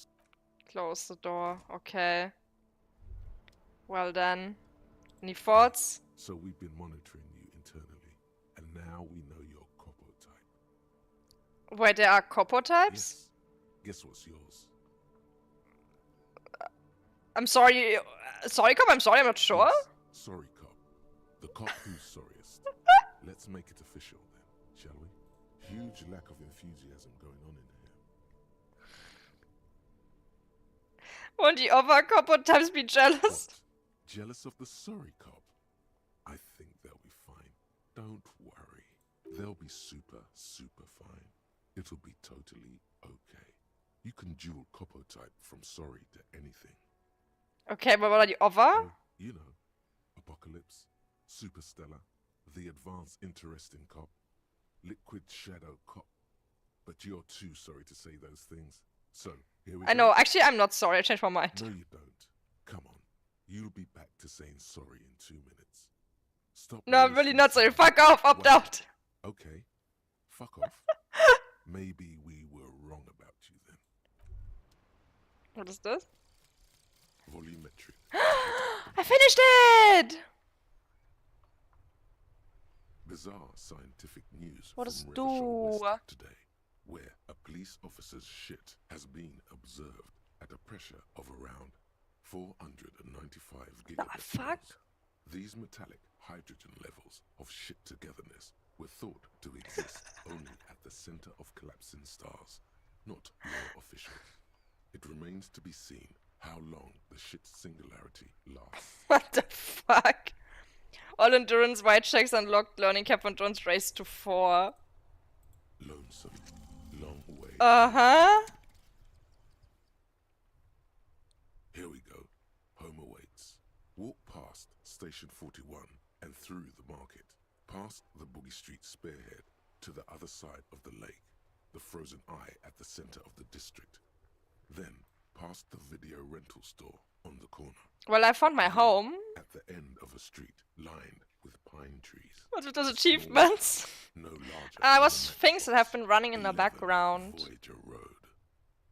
Close the door. Okay. Well then. Any thoughts? So we've been monitoring you internally, and now we know your Copo type. Wait, there are Copo types? Yes. Guess what's yours? I'm sorry. Sorry, Cop? I'm sorry, I'm not sure. Yes. Sorry, Cop. The cop who's sorriest. Let's make it official then, shall we? Huge lack of enthusiasm going on in here. Won't the other Copo types be jealous? What? Jealous of the sorry cop? I think they'll be fine. Don't worry. They'll be super, super fine. It'll be totally okay. You can dual Copo type from sorry to anything. Okay, but what are the other? Oh, you know, Apocalypse, Superstellar, the advanced interesting cop, Liquid Shadow cop. But you're too sorry to say those things. So, here we go. I know, actually I'm not sorry, I changed my mind. No, you don't. Come on. You'll be back to saying sorry in 2 minutes. Stop. No, I'm really not sorry. Fuck off, opt out. Okay. Fuck off. Maybe we were wrong about you then. What is this? Volumetric. I finished it! Bizarre scientific news What from is Revachol do? West today, where a police officer's shit has been observed at a pressure of around 495 gigabecquerels. Fuck? These metallic hydrogen levels of shit togetherness were thought to exist only at the center of collapsing stars, not law officials. It remains to be seen how long the shit singularity lasts. What the fuck? All endurance white checks unlocked, learning cap on drones raised to 4. Lonesome, long way. Uh-huh. Here we go. Home awaits. Walk past Station 41 and through the market, past the Boogie Street spearhead to the other side of the lake, the frozen eye at the center of the district. Then past the video rental store on the corner. Well, I found my home. At the end of a street lined with pine trees. What with those achievements? No larger. I was things that have been running in the background. Voyager Road.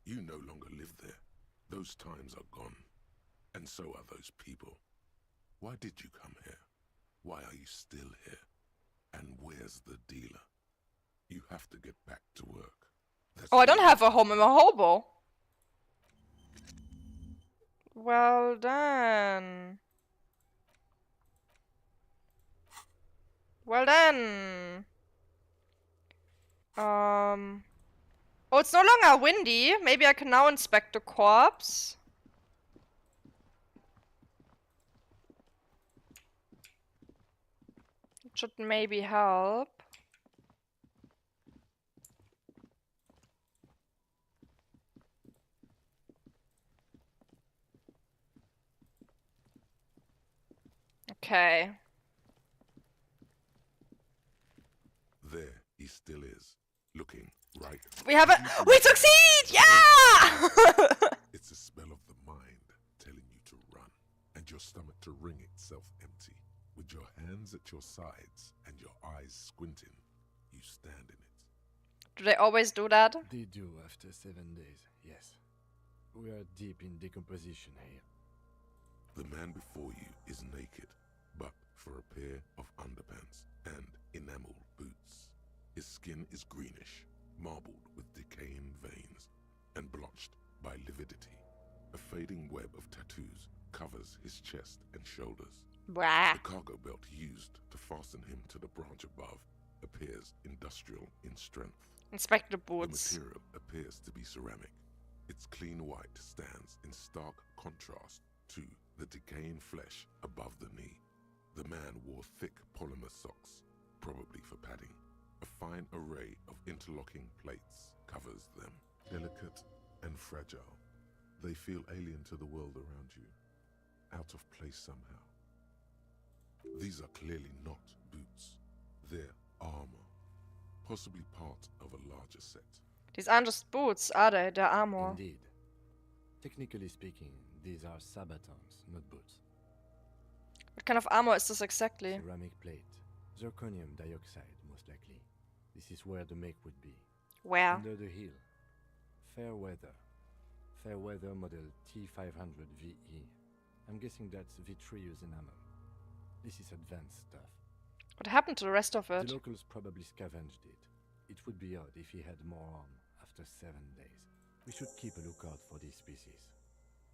You no longer live there. Those times are gone. And so are those people. Why did you come here? Why are you still here? And where's the dealer? You have to get back to work. Oh, I don't have a home. I'm a hobo. Well done. Well done. Oh, it's no longer windy. Maybe I can now inspect the corpse. Should maybe help. Okay. There he still is, looking right. We succeed! Yeah! It's a spell of the mind telling you to run, and your stomach to wring itself empty. With your hands at your sides and your eyes squinting, you stand in it. Do they always do that? They do after 7 days, yes. We are deep in decomposition here. The man before you is naked, but for a pair of underpants and enamel boots. His skin is greenish, marbled with decaying veins, and blotched by lividity. A fading web of tattoos covers his chest and shoulders. Blah. The cargo belt used to fasten him to the branch above appears industrial in strength. Inspect the boots. The material appears to be ceramic. Its clean white stands in stark contrast to the decaying flesh above the knee. The man wore thick polymer socks, probably for padding. A fine array of interlocking plates covers them. Delicate and fragile, they feel alien to the world around you, out of place somehow. These are clearly not boots. They're armor, possibly part of a larger set. These aren't just boots, are they? They're armor. Indeed. Technically speaking, these are sabatons, not boots. What kind of armor is this exactly? Ceramic plate. Zirconium dioxide, most likely. This is where the make would be. Where? Under the heel. Fair weather. Fair weather model T500VE. I'm guessing that's vitreous enamel. This is advanced stuff. What happened to the rest of it? The locals probably scavenged it. It would be odd if he had more on after 7 days. We should keep a lookout for this species.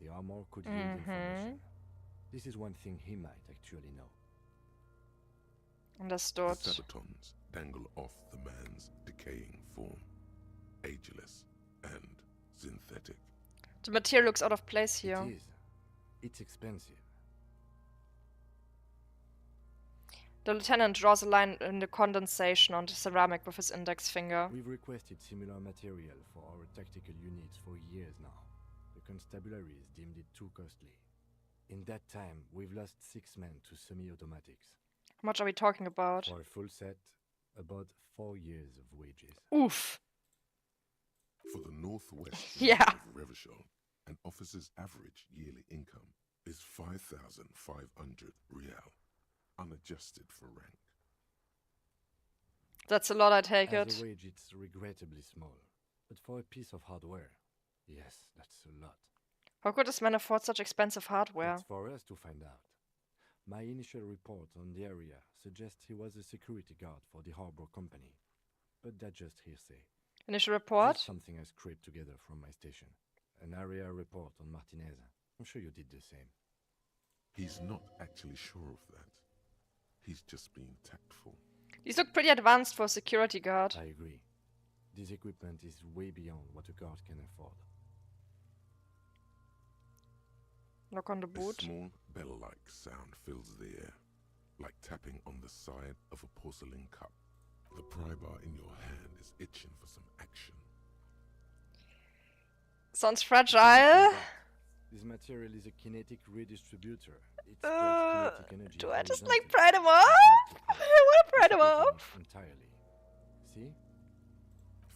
The armor could yield information. This is one thing he might actually know. Understood. The sabatons dangle off the man's decaying form, ageless and synthetic. The material looks out of place here. It is. It's expensive. The lieutenant draws a line in the condensation on the ceramic with his index finger. We've requested similar material for our tactical units for years now. The constabularies deemed it too costly. In that time, we've lost 6 men to semi-automatics. How much are we talking about? For a full set, about 4 years of wages. Oof. For the northwest Yeah. of Revachol, an officer's average yearly income is 5,500 real, unadjusted for rank. That's a lot, I take As it. a wage, it's regrettably small. But for a piece of hardware, yes, that's a lot. How could this man afford such expensive hardware? It's for us to find out. My initial report on the area suggests he was a security guard for the harbor company. But that's just hearsay. Initial report? This is something I scraped together from my station. An area report on Martinez. I'm sure you did the same. He's not actually sure of that. He's just being tactful. These look pretty advanced for a security guard. I agree. This equipment is way beyond what a guard can afford. Knock on the boot. A small bell-like sound fills the air, like tapping on the side of a porcelain cup. The pry bar in your hand is itching for some action. Sounds fragile. This material is a kinetic redistributor. It spreads kinetic energy. Do I just horizontally. like pry them off? I want to pry them off. Entirely. See?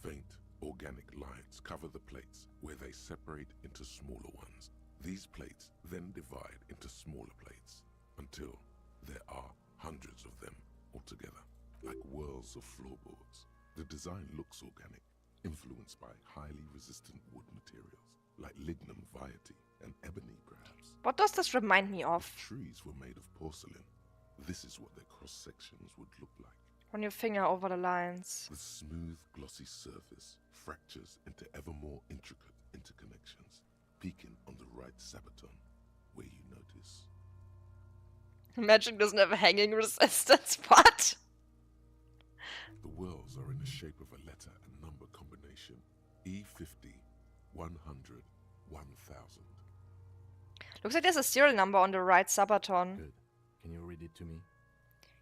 Faint organic lines cover the plates where they separate into smaller ones. These plates then divide into smaller plates until there are hundreds of them altogether, like whirls of floorboards. The design looks organic, influenced by highly resistant wood materials, like lignum vitae and ebony perhaps. What does this remind me of? If trees were made of porcelain, this is what their cross-sections would look like. Run your finger over the lines. The smooth, glossy surface fractures into ever more intricate interconnections, peaking on the right sabaton, where you notice. Magic doesn't have a hanging resistance. What? The whirls are in the shape of a letter and number combination. E50, 100, 1000. Looks like there's a serial number on the right sabaton. Good. Can you read it to me?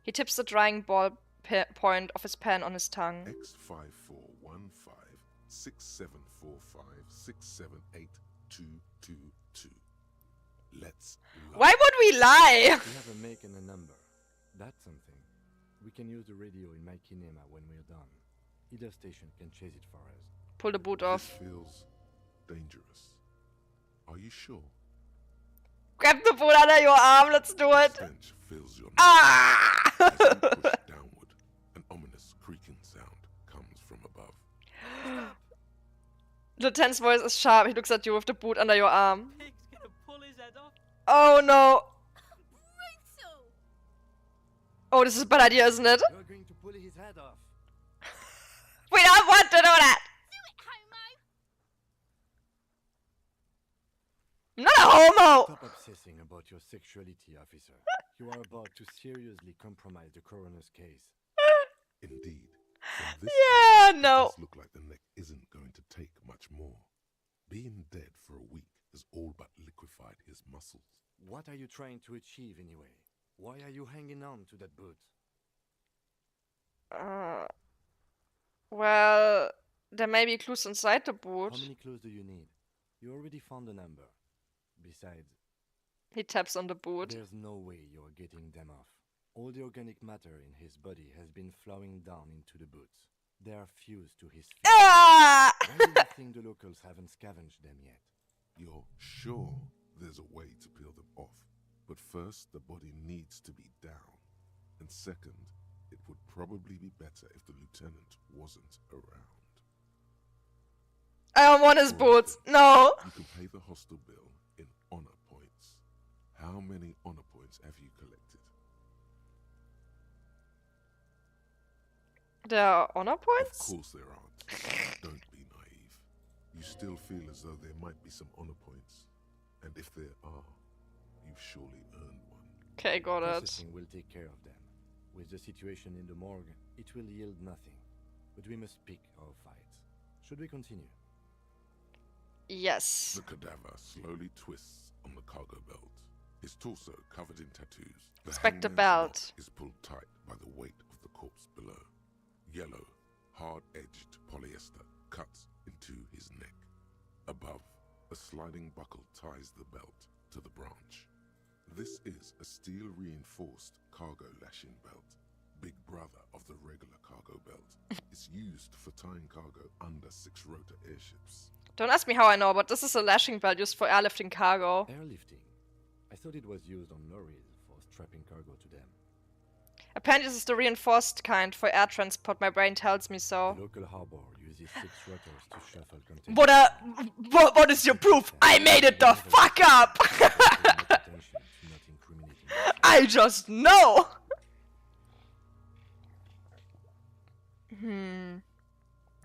He tips the drying point of his pen on his tongue. X54156785678222. Let's lie. Why would we lie? We have a make and a number. That's something. We can use the radio in my kinema when we're done. Either station can chase it for us. Pull the boot off. This feels dangerous. Are you sure? Grab the boot under your arm, let's do it. Stench fills your Ah! As you push downward, an ominous creaking sound comes from above. The tense voice is sharp. He looks at you with the boot under your arm. Pig's gonna pull his head off. Oh no. Brutal! Oh, this is a bad idea, isn't it? You're going to pull his head off. We don't want to do that. Do it, homo! I'm not a homo. Stop obsessing about your sexuality, officer. You are about to seriously compromise the coroner's case. Indeed. From this Yeah, angle, no. It does look like the neck isn't going to take much more. Being dead for a week has all but liquefied his muscles. What are you trying to achieve anyway? Why are you hanging on to that boot? Well, there may be clues inside the boot. How many clues do you need? You already found a number. Besides, He taps on the boot. there's no way you're getting them off. All the organic matter in his body has been flowing down into the boots. They are fused to his feet. Ah! Why do you think the locals haven't scavenged them yet? You're sure there's a way to peel them off, but first the body needs to be down. And second, it would probably be better if the lieutenant wasn't around. I don't want his boots. No. You can pay the hostel bill in honor points. How many honor points have you collected? There are honor Of points? course there aren't. Don't be naive. You still feel as though there might be some honor points. And if there are, you've surely earned one. Okay, got it. Processing will take care of them. With the situation in the morgue, it will yield nothing. But we must pick our fights. Should we continue? Yes. The cadaver slowly twists on the cargo belt. His torso covered in tattoos. Inspect the hangman's belt. knot is pulled tight by the weight of the corpse below. Yellow, hard-edged polyester cuts into his neck. Above, a sliding buckle ties the belt to the branch. This is a steel-reinforced cargo lashing belt. Big brother of the regular cargo belt. It's used for tying cargo under 6-rotor airships. Don't ask me how I know, but this is a lashing belt used for airlifting cargo. Airlifting? I thought it was used on lorries for strapping cargo to them. Apparently this is the reinforced kind for air transport. My brain tells me so. The local harbor uses 6 rotors to shuffle containers. What is your proof? I made it the fuck up! I just know!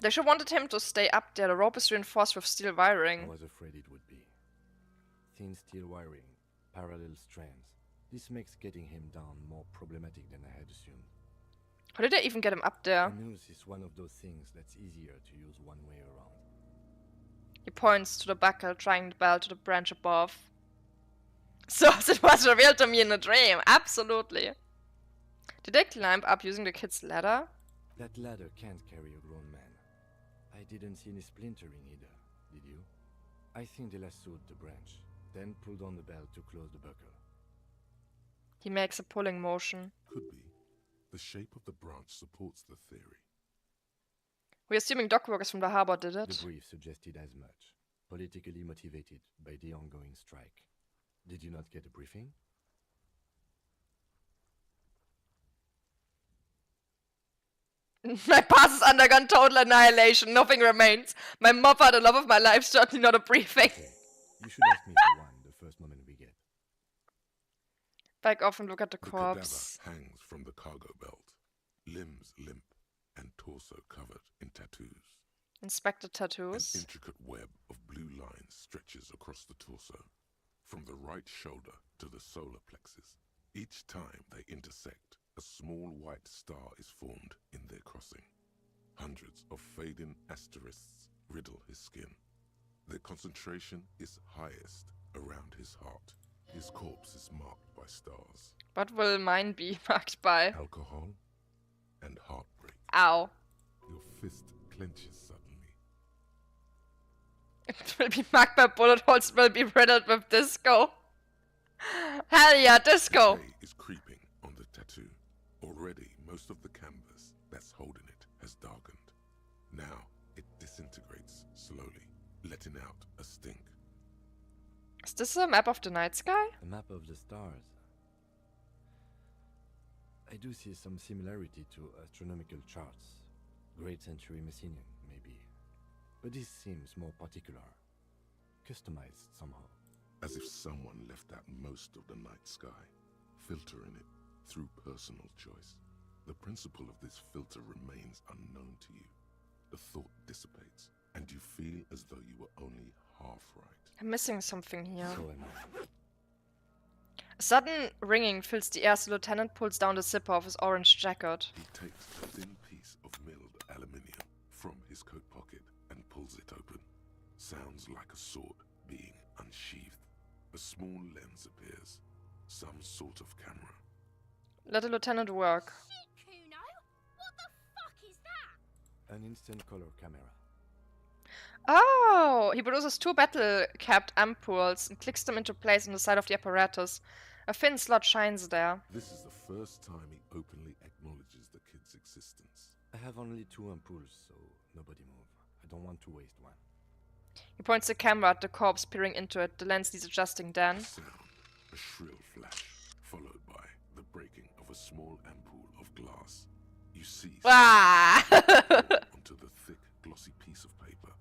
They should wanted him to stay up there. The rope is reinforced with steel wiring. I was afraid it would be. Thin steel wiring, parallel strands. This makes getting him down more problematic than I had assumed. How did they even get him up there? A noose is one of those things that's easier to use one way around. He points to the buckle, tying the belt to the branch above. So it was revealed to me in a dream. Absolutely. Did they climb up using the kid's ladder? That ladder can't carry a grown man. I didn't see any splintering either, did you? I think they lassoed the branch, then pulled on the belt to close the buckle. He makes a pulling motion. Could be. The shape of the branch supports the theory. We're assuming dock workers from the harbor did it. The brief suggested as much. Politically motivated by the ongoing strike. Did you not get a briefing? My past has undergone total annihilation. Nothing remains. My mother, the love of my life, certainly not a briefing. Okay. You should ask me for one the first moment we get. Back off and look at the The corpse. cadaver hangs from the cargo belt, limbs limp and torso covered in tattoos. Inspect the An tattoos. intricate web of blue lines stretches across the torso, from the right shoulder to the solar plexus. Each time they intersect, a small white star is formed in their crossing. Hundreds of fading asterisks riddle his skin. Their concentration is highest around his heart. His corpse is marked by stars. What will mine be marked by? Alcohol and heartbreak. Ow. Your fist clenches suddenly. It will be marked by bullet holes, will be riddled with disco. Hell yeah, disco! Decay is creeping on the tattoo. Already, most of the canvas that's holding it has darkened. Now, it disintegrates slowly, letting out a stink. Is this a map of the night sky? A map of the stars. I do see some similarity to astronomical charts. Great century Messinian, maybe. But this seems more particular. Customized somehow. As if someone left out most of the night sky, filtering it through personal choice. The principle of this filter remains unknown to you. The thought dissipates, and you feel as though you were only half right. I'm missing something here. So am I. A sudden ringing fills the air as the lieutenant pulls down the zipper of his orange jacket. He takes a thin piece of milled aluminium from his coat pocket and pulls it open. Sounds like a sword being unsheathed. A small lens appears. Some sort of camera. Let the lieutenant work. Shit, Kuno! What the fuck is that? An instant color camera. Oh! He produces 2 battle-capped ampoules and clicks them into place on the side of the apparatus. A thin slot shines there. This is the first time he openly acknowledges the kid's existence. I have only 2 ampoules, so nobody move. I don't want to waste one. He points the camera at the corpse, peering into it. The lens needs adjusting then. A sound, a shrill flash, followed by the breaking of a small ampoule of glass. You see onto the thick, glossy piece of paper,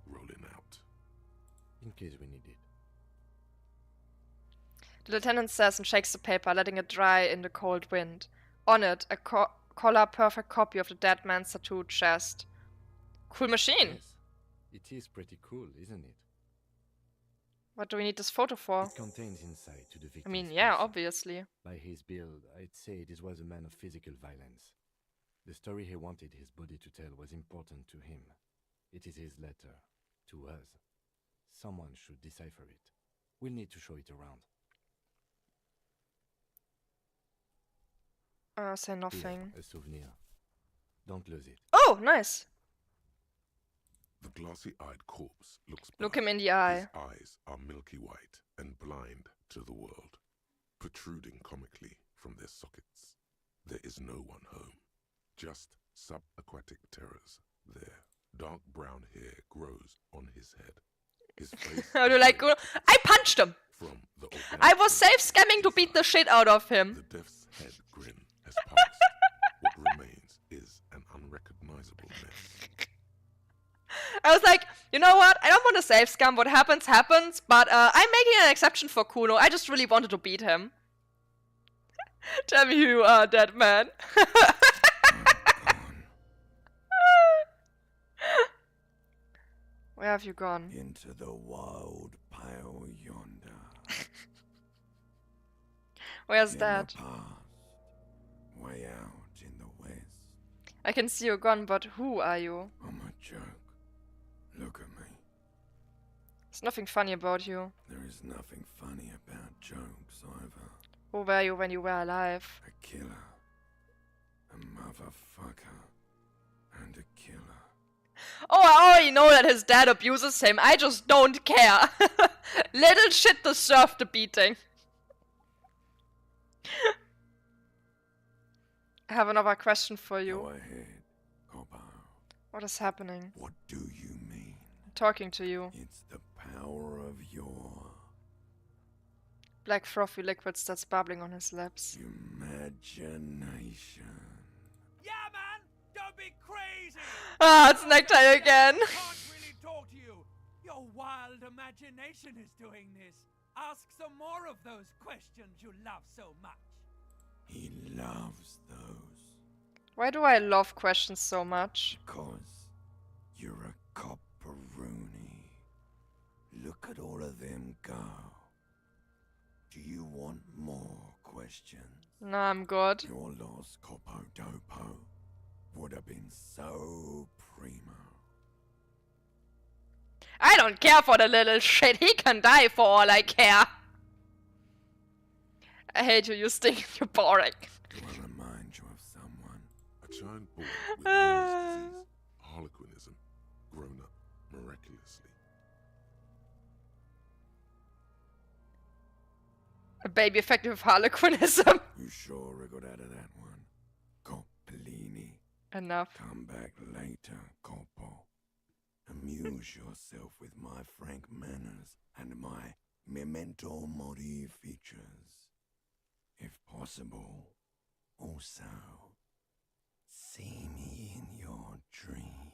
rolling out. In case we need it. The lieutenant says and shakes the paper, letting it dry in the cold wind. On it, a color-perfect copy of the dead man's tattooed chest. Cool machine! Yes. It is pretty cool, isn't it? What do we need this photo for? It contains insight to the victim. I mean, yeah, obviously. By his build, I'd say this was a man of physical violence. The story he wanted his body to tell was important to him. It is his letter. To us. Someone should decipher it. We'll need to show it around. Say nothing. Here, a souvenir. Don't lose it. Oh, nice! The glossy-eyed corpse looks Look back. him in the eye. His eyes are milky white and blind to the world, protruding comically from their sockets. There is no one home, just subaquatic terrors there. Dark brown hair grows on his head. His face How do you like? I punched him! from the organic I was safe scamming to beat the shit out of him. The death's head grin has passed. What remains is an unrecognizable mess. I was like, you know what? I don't want to save scam. What happens, happens. But I'm making an exception for Kuno. I just really wanted to beat him. Tell me who you are, dead man. Where have you gone? Into the wild pale yonder. Where's in that? The past, way out in the west. I can see you gone, but who are you? I'm a joke. Look at me. There's nothing funny about you. There is nothing funny about jokes either. Who were you when you were alive? A killer. A motherfucker. And a killer. Oh, I already know that his dad abuses him. I just don't care. Little shit deserved the beating. I have another question for you. Go ahead, Copper. What is happening? What do you mean? I'm talking to you. It's the power of your Black frothy liquid starts bubbling on his lips. imagination. Yeah, man! Don't be crazy! Ah, it's necktie again. I can't really talk to you. Your wild imagination is doing this. Ask some more of those questions you love so much. He loves those. Why do I love questions so much? Because you're a copperoonie. Look at all of them go. Do you want more questions? No, I'm good. Your lost Coppo Dopo would have been so primo. I don't care for the little shit. He can die for all I care. I hate you, you stink, you're boring. Do I remind you of someone? A child born with Moore's disease, harlequinism, grown up miraculously. A baby affected with harlequinism. You sure we got out of that one? Coppolini. Enough. Come back later, Coppo. Amuse yourself with my frank manners and my memento mori features. If possible, also, see me in your dreams.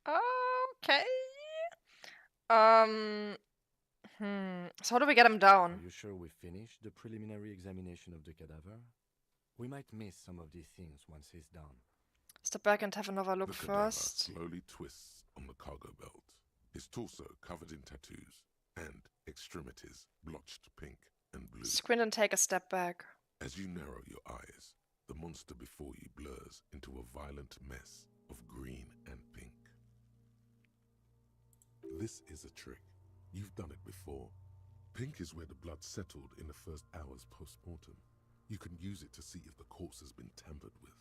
Okay. So how do we get him down? Are you sure we finished the preliminary examination of the cadaver? We might miss some of these things once he's down. Step back and have another look The cadaver first. slowly twists on the cargo belt, his torso covered in tattoos, and extremities blotched pink and blue. Squint and take a step back. As you narrow your eyes, the monster before you blurs into a violent mess of green and pink. This is a trick. You've done it before. Pink is where the blood settled in the first hours post-mortem. You can use it to see if the corpse has been tampered with.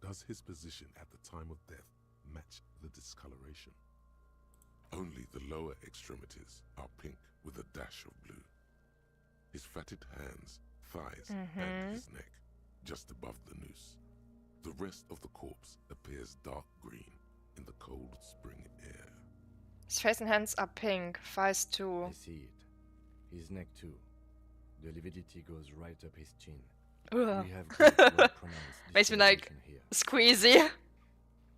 Does his position at the time of death match the discoloration? Only the lower extremities are pink with a dash of blue. His fatted hands, thighs, and his neck, just above the noose. The rest of the corpse appears dark green in the cold spring air. His face and hands are pink, thighs too. I see it. His neck too. The lividity goes right up his chin. Ugh. We have great, well-pronounced Makes me like discoloration here. squeezy.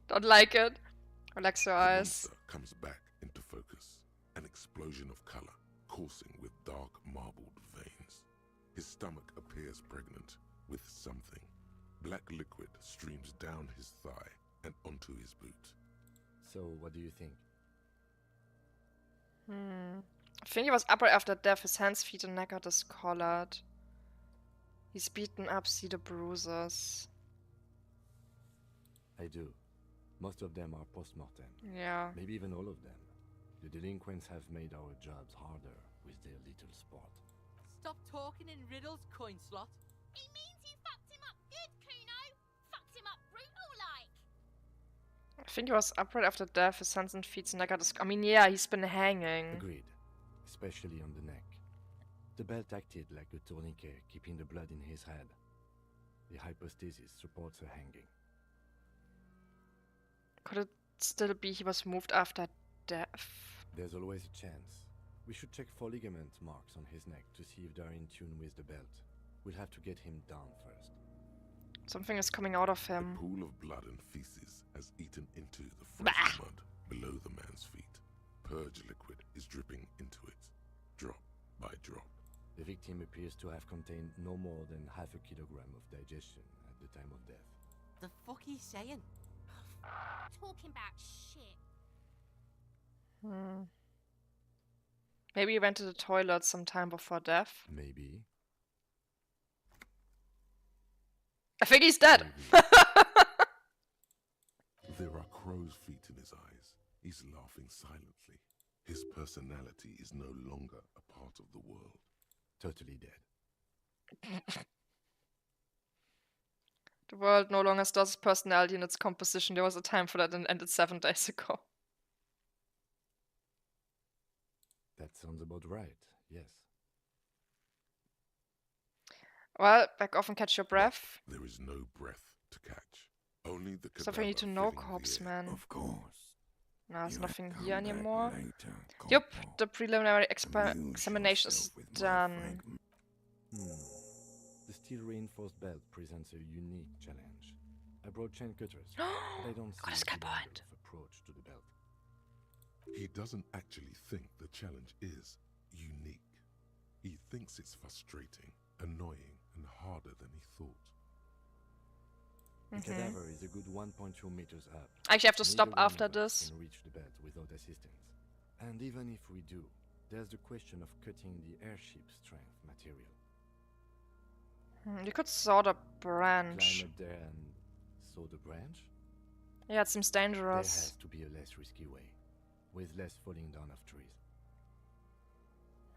Don't like it. Relax your The eyes. monster comes back into focus, an explosion of color, coursing with dark marbled veins. His stomach appears pregnant with something. Black liquid streams down his thigh and onto his boot. So, what do you think? I think he was upright after death. His hands, feet, and neck are discolored. He's beaten up, see the bruises. I do. Most of them are post-mortem. Yeah. Maybe even all of them. The delinquents have made our jobs harder with their little sport. Stop talking in riddles, coin slot. It means you fucked him up good, Kuno. Fucked him up brutal like. I think he was upright after death. His hands and feet and neck are discolored. I mean, yeah, he's been hanging. Agreed. Especially on the neck. The belt acted like a tourniquet, keeping the blood in his head. The hypostasis supports a hanging. Could it still be he was moved after death? There's always a chance. We should check for ligament marks on his neck to see if they're in tune with the belt. We'll have to get him down first. Something is coming out of him. A pool of blood and feces has eaten into the frozen mud below the man's feet. Purge liquid is dripping into it, drop by drop. The victim appears to have contained no more than half a kilogram of digestion at the time of death. The fuck he's saying? Talking about shit. Maybe he went to the toilet sometime before death. Maybe. I think he's dead. There are crow's feet in his eyes. He's laughing silently. His personality is no longer a part of the world. Totally dead. The world no longer stores its personality in its composition. There was a time for that and ended 7 days ago. That sounds about right, yes. Well, back off and catch your breath. There is no breath to catch. Only the cadaver Something you need to know, filling the corpse air. man. Of course. No, there's You nothing come here back anymore. later, Yup, Corporal. the preliminary Amuse examination is yourself with my done. frank The steel reinforced belt presents a unique challenge. I brought chain cutters, but I don't Got a see skill a point. approach to the belt. He doesn't actually think the challenge is unique. He thinks it's frustrating, annoying, and harder than he thought. The cadaver is a good 1.2 meters up. I actually have to Neither stop one after of us this. can reach the belt without assistance. And even if we do, there's the question of cutting the airship strength material. You could saw the branch. Climb up there and saw the branch? Yeah, it seems There dangerous. has to be a less risky way, with less falling down of trees.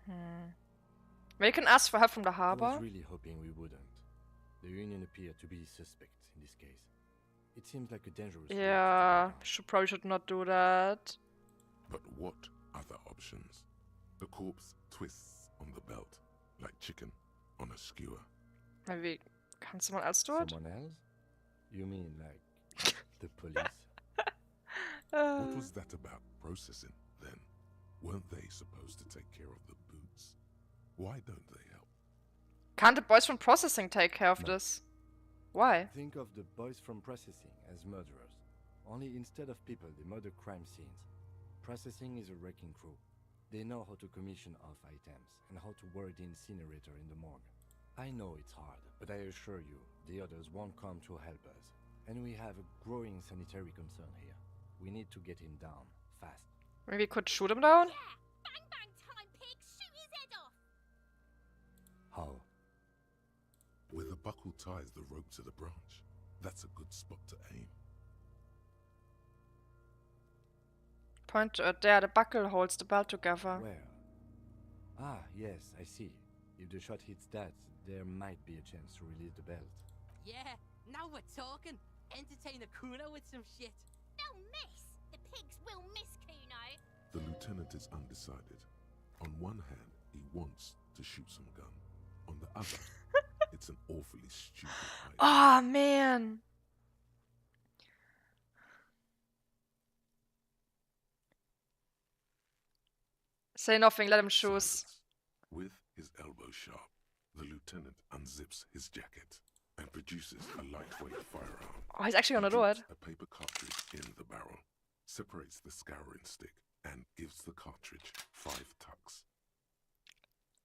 Maybe you can ask for help from the I harbor? was really hoping we wouldn't. The Union appeared to be suspect in this case. It seems like a dangerous route to Yeah, go down. probably should not do that. But what other options? The corpse twists on the belt, like chicken on a skewer. Maybe can someone else do it? Someone else? You mean like the police? What was that about processing, then? Weren't they supposed to take care of the boots? Why don't they help? Can't the boys from processing take care of this? Why? Think of the boys from processing as murderers. Only instead of people, they murder crime scenes. Processing is a wrecking crew. They know how to commission off items and how to work the incinerator in the morgue. I know it's hard, but I assure you, the others won't come to help us. And we have a growing sanitary concern here. We need to get him down, fast. Maybe we could shoot him down? Bang bang time, pig! Shoot his head off! How? Where the buckle ties the rope to the branch. That's a good spot to aim. Point to it there, the buckle holds the belt together. Where? Ah, yes, I see. If the shot hits that, there might be a chance to release the belt. Yeah, now we're talking. Entertain a Kuno with some shit. They'll miss! The pigs will miss Kuno! The lieutenant is undecided. On one hand, he wants to shoot some gun. On the other, it's an awfully stupid idea. Oh man! Say nothing, let him choose. With his elbow sharp, the lieutenant unzips his jacket and produces a lightweight firearm. Oh, he's actually gonna do it. A paper cartridge in the barrel, separates the scouring stick, and gives the cartridge 5 tucks.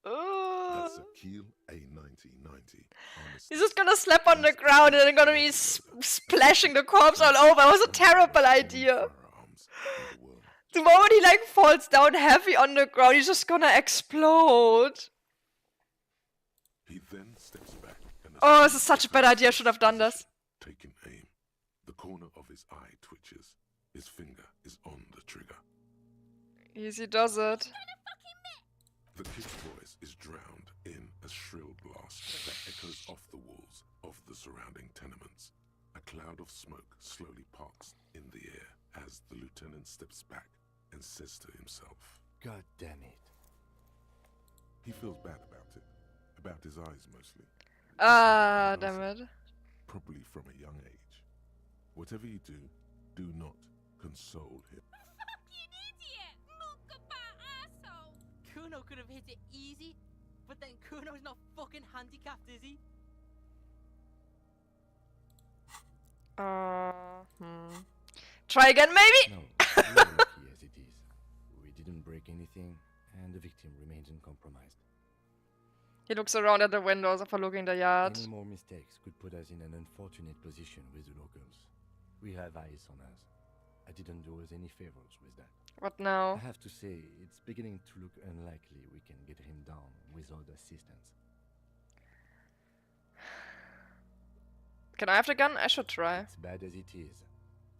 That's a Kiel A9090. He's just gonna slap on the ground and then gonna be splashing the corpse all over. It was a terrible idea. The moment he like falls down heavy on the ground, he's just gonna explode. He then steps back and Oh, this is such a bad idea. I should have done this. taking aim. The corner of his eye twitches. His finger is on the trigger. Easy does it. The kid's voice is drowned in a shrill blast that echoes off the walls of the surrounding tenements. A cloud of smoke slowly parts in the air as the lieutenant steps back and says to himself, God damn it. He feels bad about it. About his eyes mostly. Ah, damn it. Probably from a young age. Whatever you do, do not console him. Fucking idiot! Mookaba asshole! Kuno could have hit it easy, but then Kuno's not fucking handicapped, is he? Try again, maybe? No, we're lucky as it is. We didn't break anything, and the victim remains uncompromised. He looks around at the windows overlooking the yard. Any more mistakes could put us in an unfortunate position with the locals. We have eyes on us. I didn't do us any favors with that. What now? I have to say, it's beginning to look unlikely we can get him down without assistance. Can I have the gun? I should try. As bad as it is,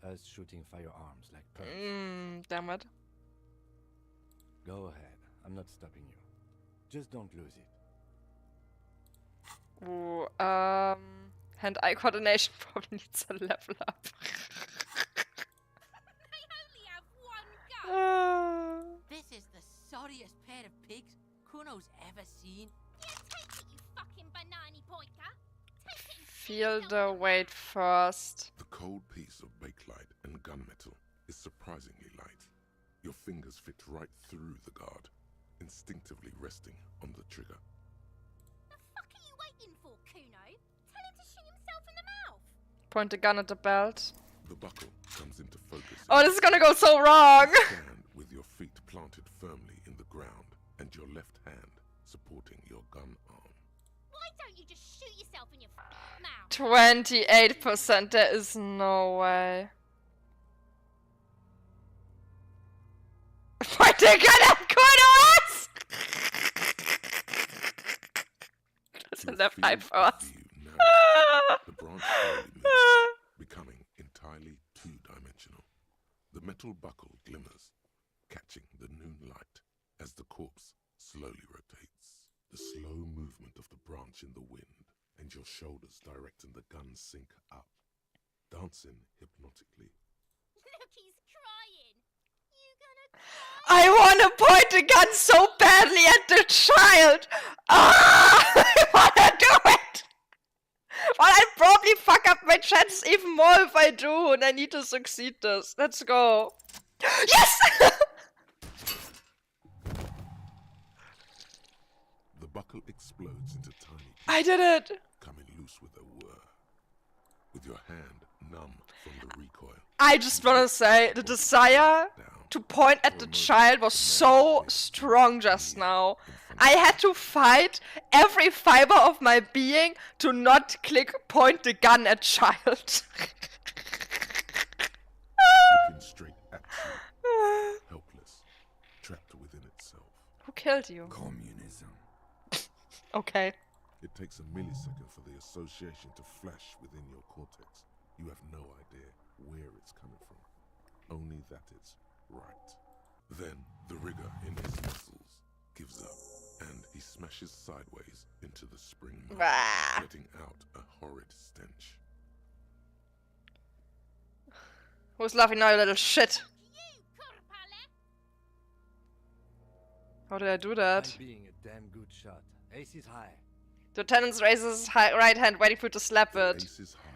us shooting firearms like pearls. Damn it. Go ahead, I'm not stopping you. Just don't lose it. Ooh, hand-eye coordination probably needs a level up. They only have one gun! This is the sorriest pair of pigs Kuno's ever seen. Yeah, take it, you fucking banana pointer! Take it and Feel the weight first. The cold piece of bakelite and gunmetal is surprisingly light. Your fingers fit right through the guard, instinctively resting on the trigger. The fuck are you waiting for, Kuno? Tell him to shoot himself in the mouth! Point the gun at the belt. The buckle comes into focus. Oh, this is gonna go so wrong! Stand with your feet planted firmly in the ground and your left hand supporting your gun arm. Why don't you just shoot yourself in your mouth? 28%, there is no way. Point the gun at Kunos! That's a left eye first. The branch slowly moves, becoming entirely two-dimensional. The metal buckle glimmers, catching the noon light as the corpse slowly rotates, the slow movement of the branch in the wind, and your shoulders directing the gun's sink up, dancing hypnotically. Look, he's crying. You gonna cry? I want to point the gun so badly at the child. Ah! I want to do it. Well, I'd probably fuck up my chance even more if I do, and I need to succeed this. Let's go. Yes! The buckle explodes into tiny pieces, I did it. coming loose with a whir. With your hand numb from the recoil, I just want to say the desire to point at the child was so strong just now. I had to fight every fiber of my being to not click point the gun at child. looking straight at you, helpless, trapped within itself. Who killed you? Communism. Okay. It takes a millisecond for the association to flash within your cortex. You have no idea where it's coming from, only that it's right. Then the rigor in his muscles gives up, and he smashes sideways into the spring mud, letting out a horrid stench. Who's laughing now, you little shit? How did I do that? I'm being a damn good shot. Ace is high. The lieutenant raises his right hand, waiting for you to slap it. Ace is high.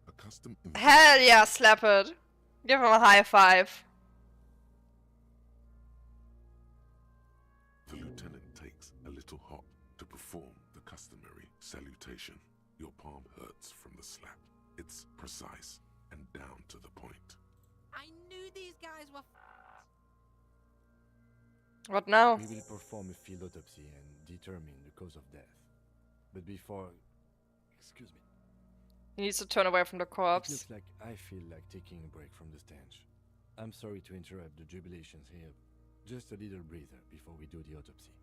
A custom Hell yeah, slap it. Give him a high five. The lieutenant takes a little hop to perform the customary salutation. Your palm hurts from the slap. It's precise and down to the point. I knew these guys were What now? We will perform a field autopsy and determine the cause of death. But before... Excuse me. He needs to turn away from the It corpse. looks like I feel like taking a break from the stench. I'm sorry to interrupt the jubilations here. Just a little breather before we do the autopsy.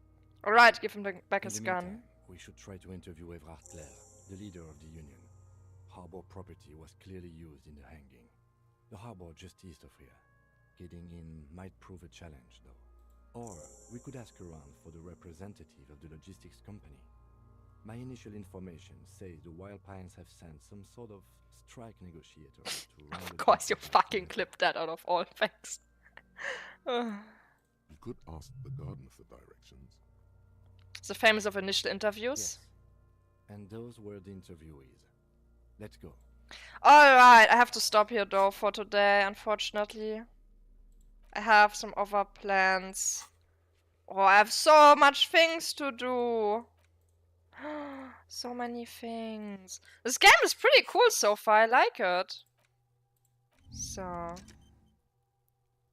Alright, give him back In his the gun. meantime, we should try to interview Evrard Clare, the leader of the Union. Harbor property was clearly used in the hanging. The harbor just east of here. Getting in might prove a challenge, though. Or we could ask around for the representative of the logistics company. My initial information says the Wild Pines have sent some sort of strike negotiator to round Of course you fucking clipped that out of all things. You could ask the garden for directions. The famous of initial interviews. Yes. And those were the interviewees. Let's go. Alright, I have to stop here though for today, unfortunately. I have some other plans. Oh, I have so much things to do. So many things. This game is pretty cool so far, I like it. So.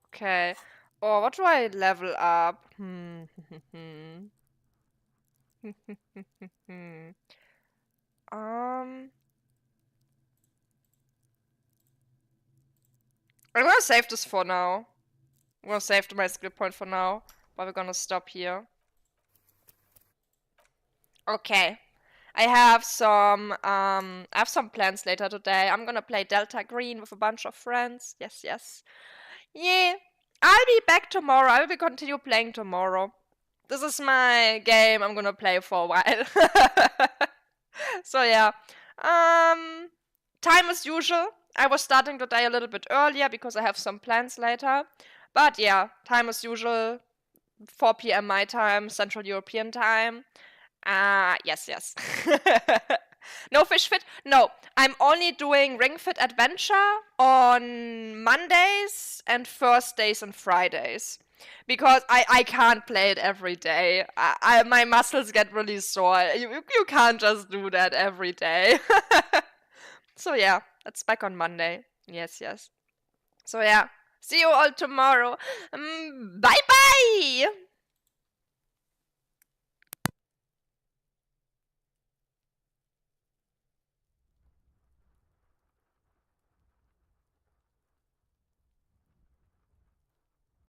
Okay. Oh, what do I level up? I'm gonna save this for now. I'm gonna save my skill point for now, but we're gonna stop here. Okay. I have some plans later today. I'm gonna play Delta Green with a bunch of friends. Yes, yes. Yeah. I'll be back tomorrow. I will continue playing tomorrow. This is my game I'm gonna play for a while. So yeah. Time as usual. I was starting the day a little bit earlier because I have some plans later. But yeah, time as usual. 4 p.m. my time, Central European time. Yes, yes. No Fish Fit? No, I'm only doing Ring Fit Adventure on Mondays and Thursdays and Fridays. Because I can't play it every day. My muscles get really sore. You can't just do that every day. So yeah, that's back on Monday. Yes, yes. So yeah, see you all tomorrow. Bye-bye!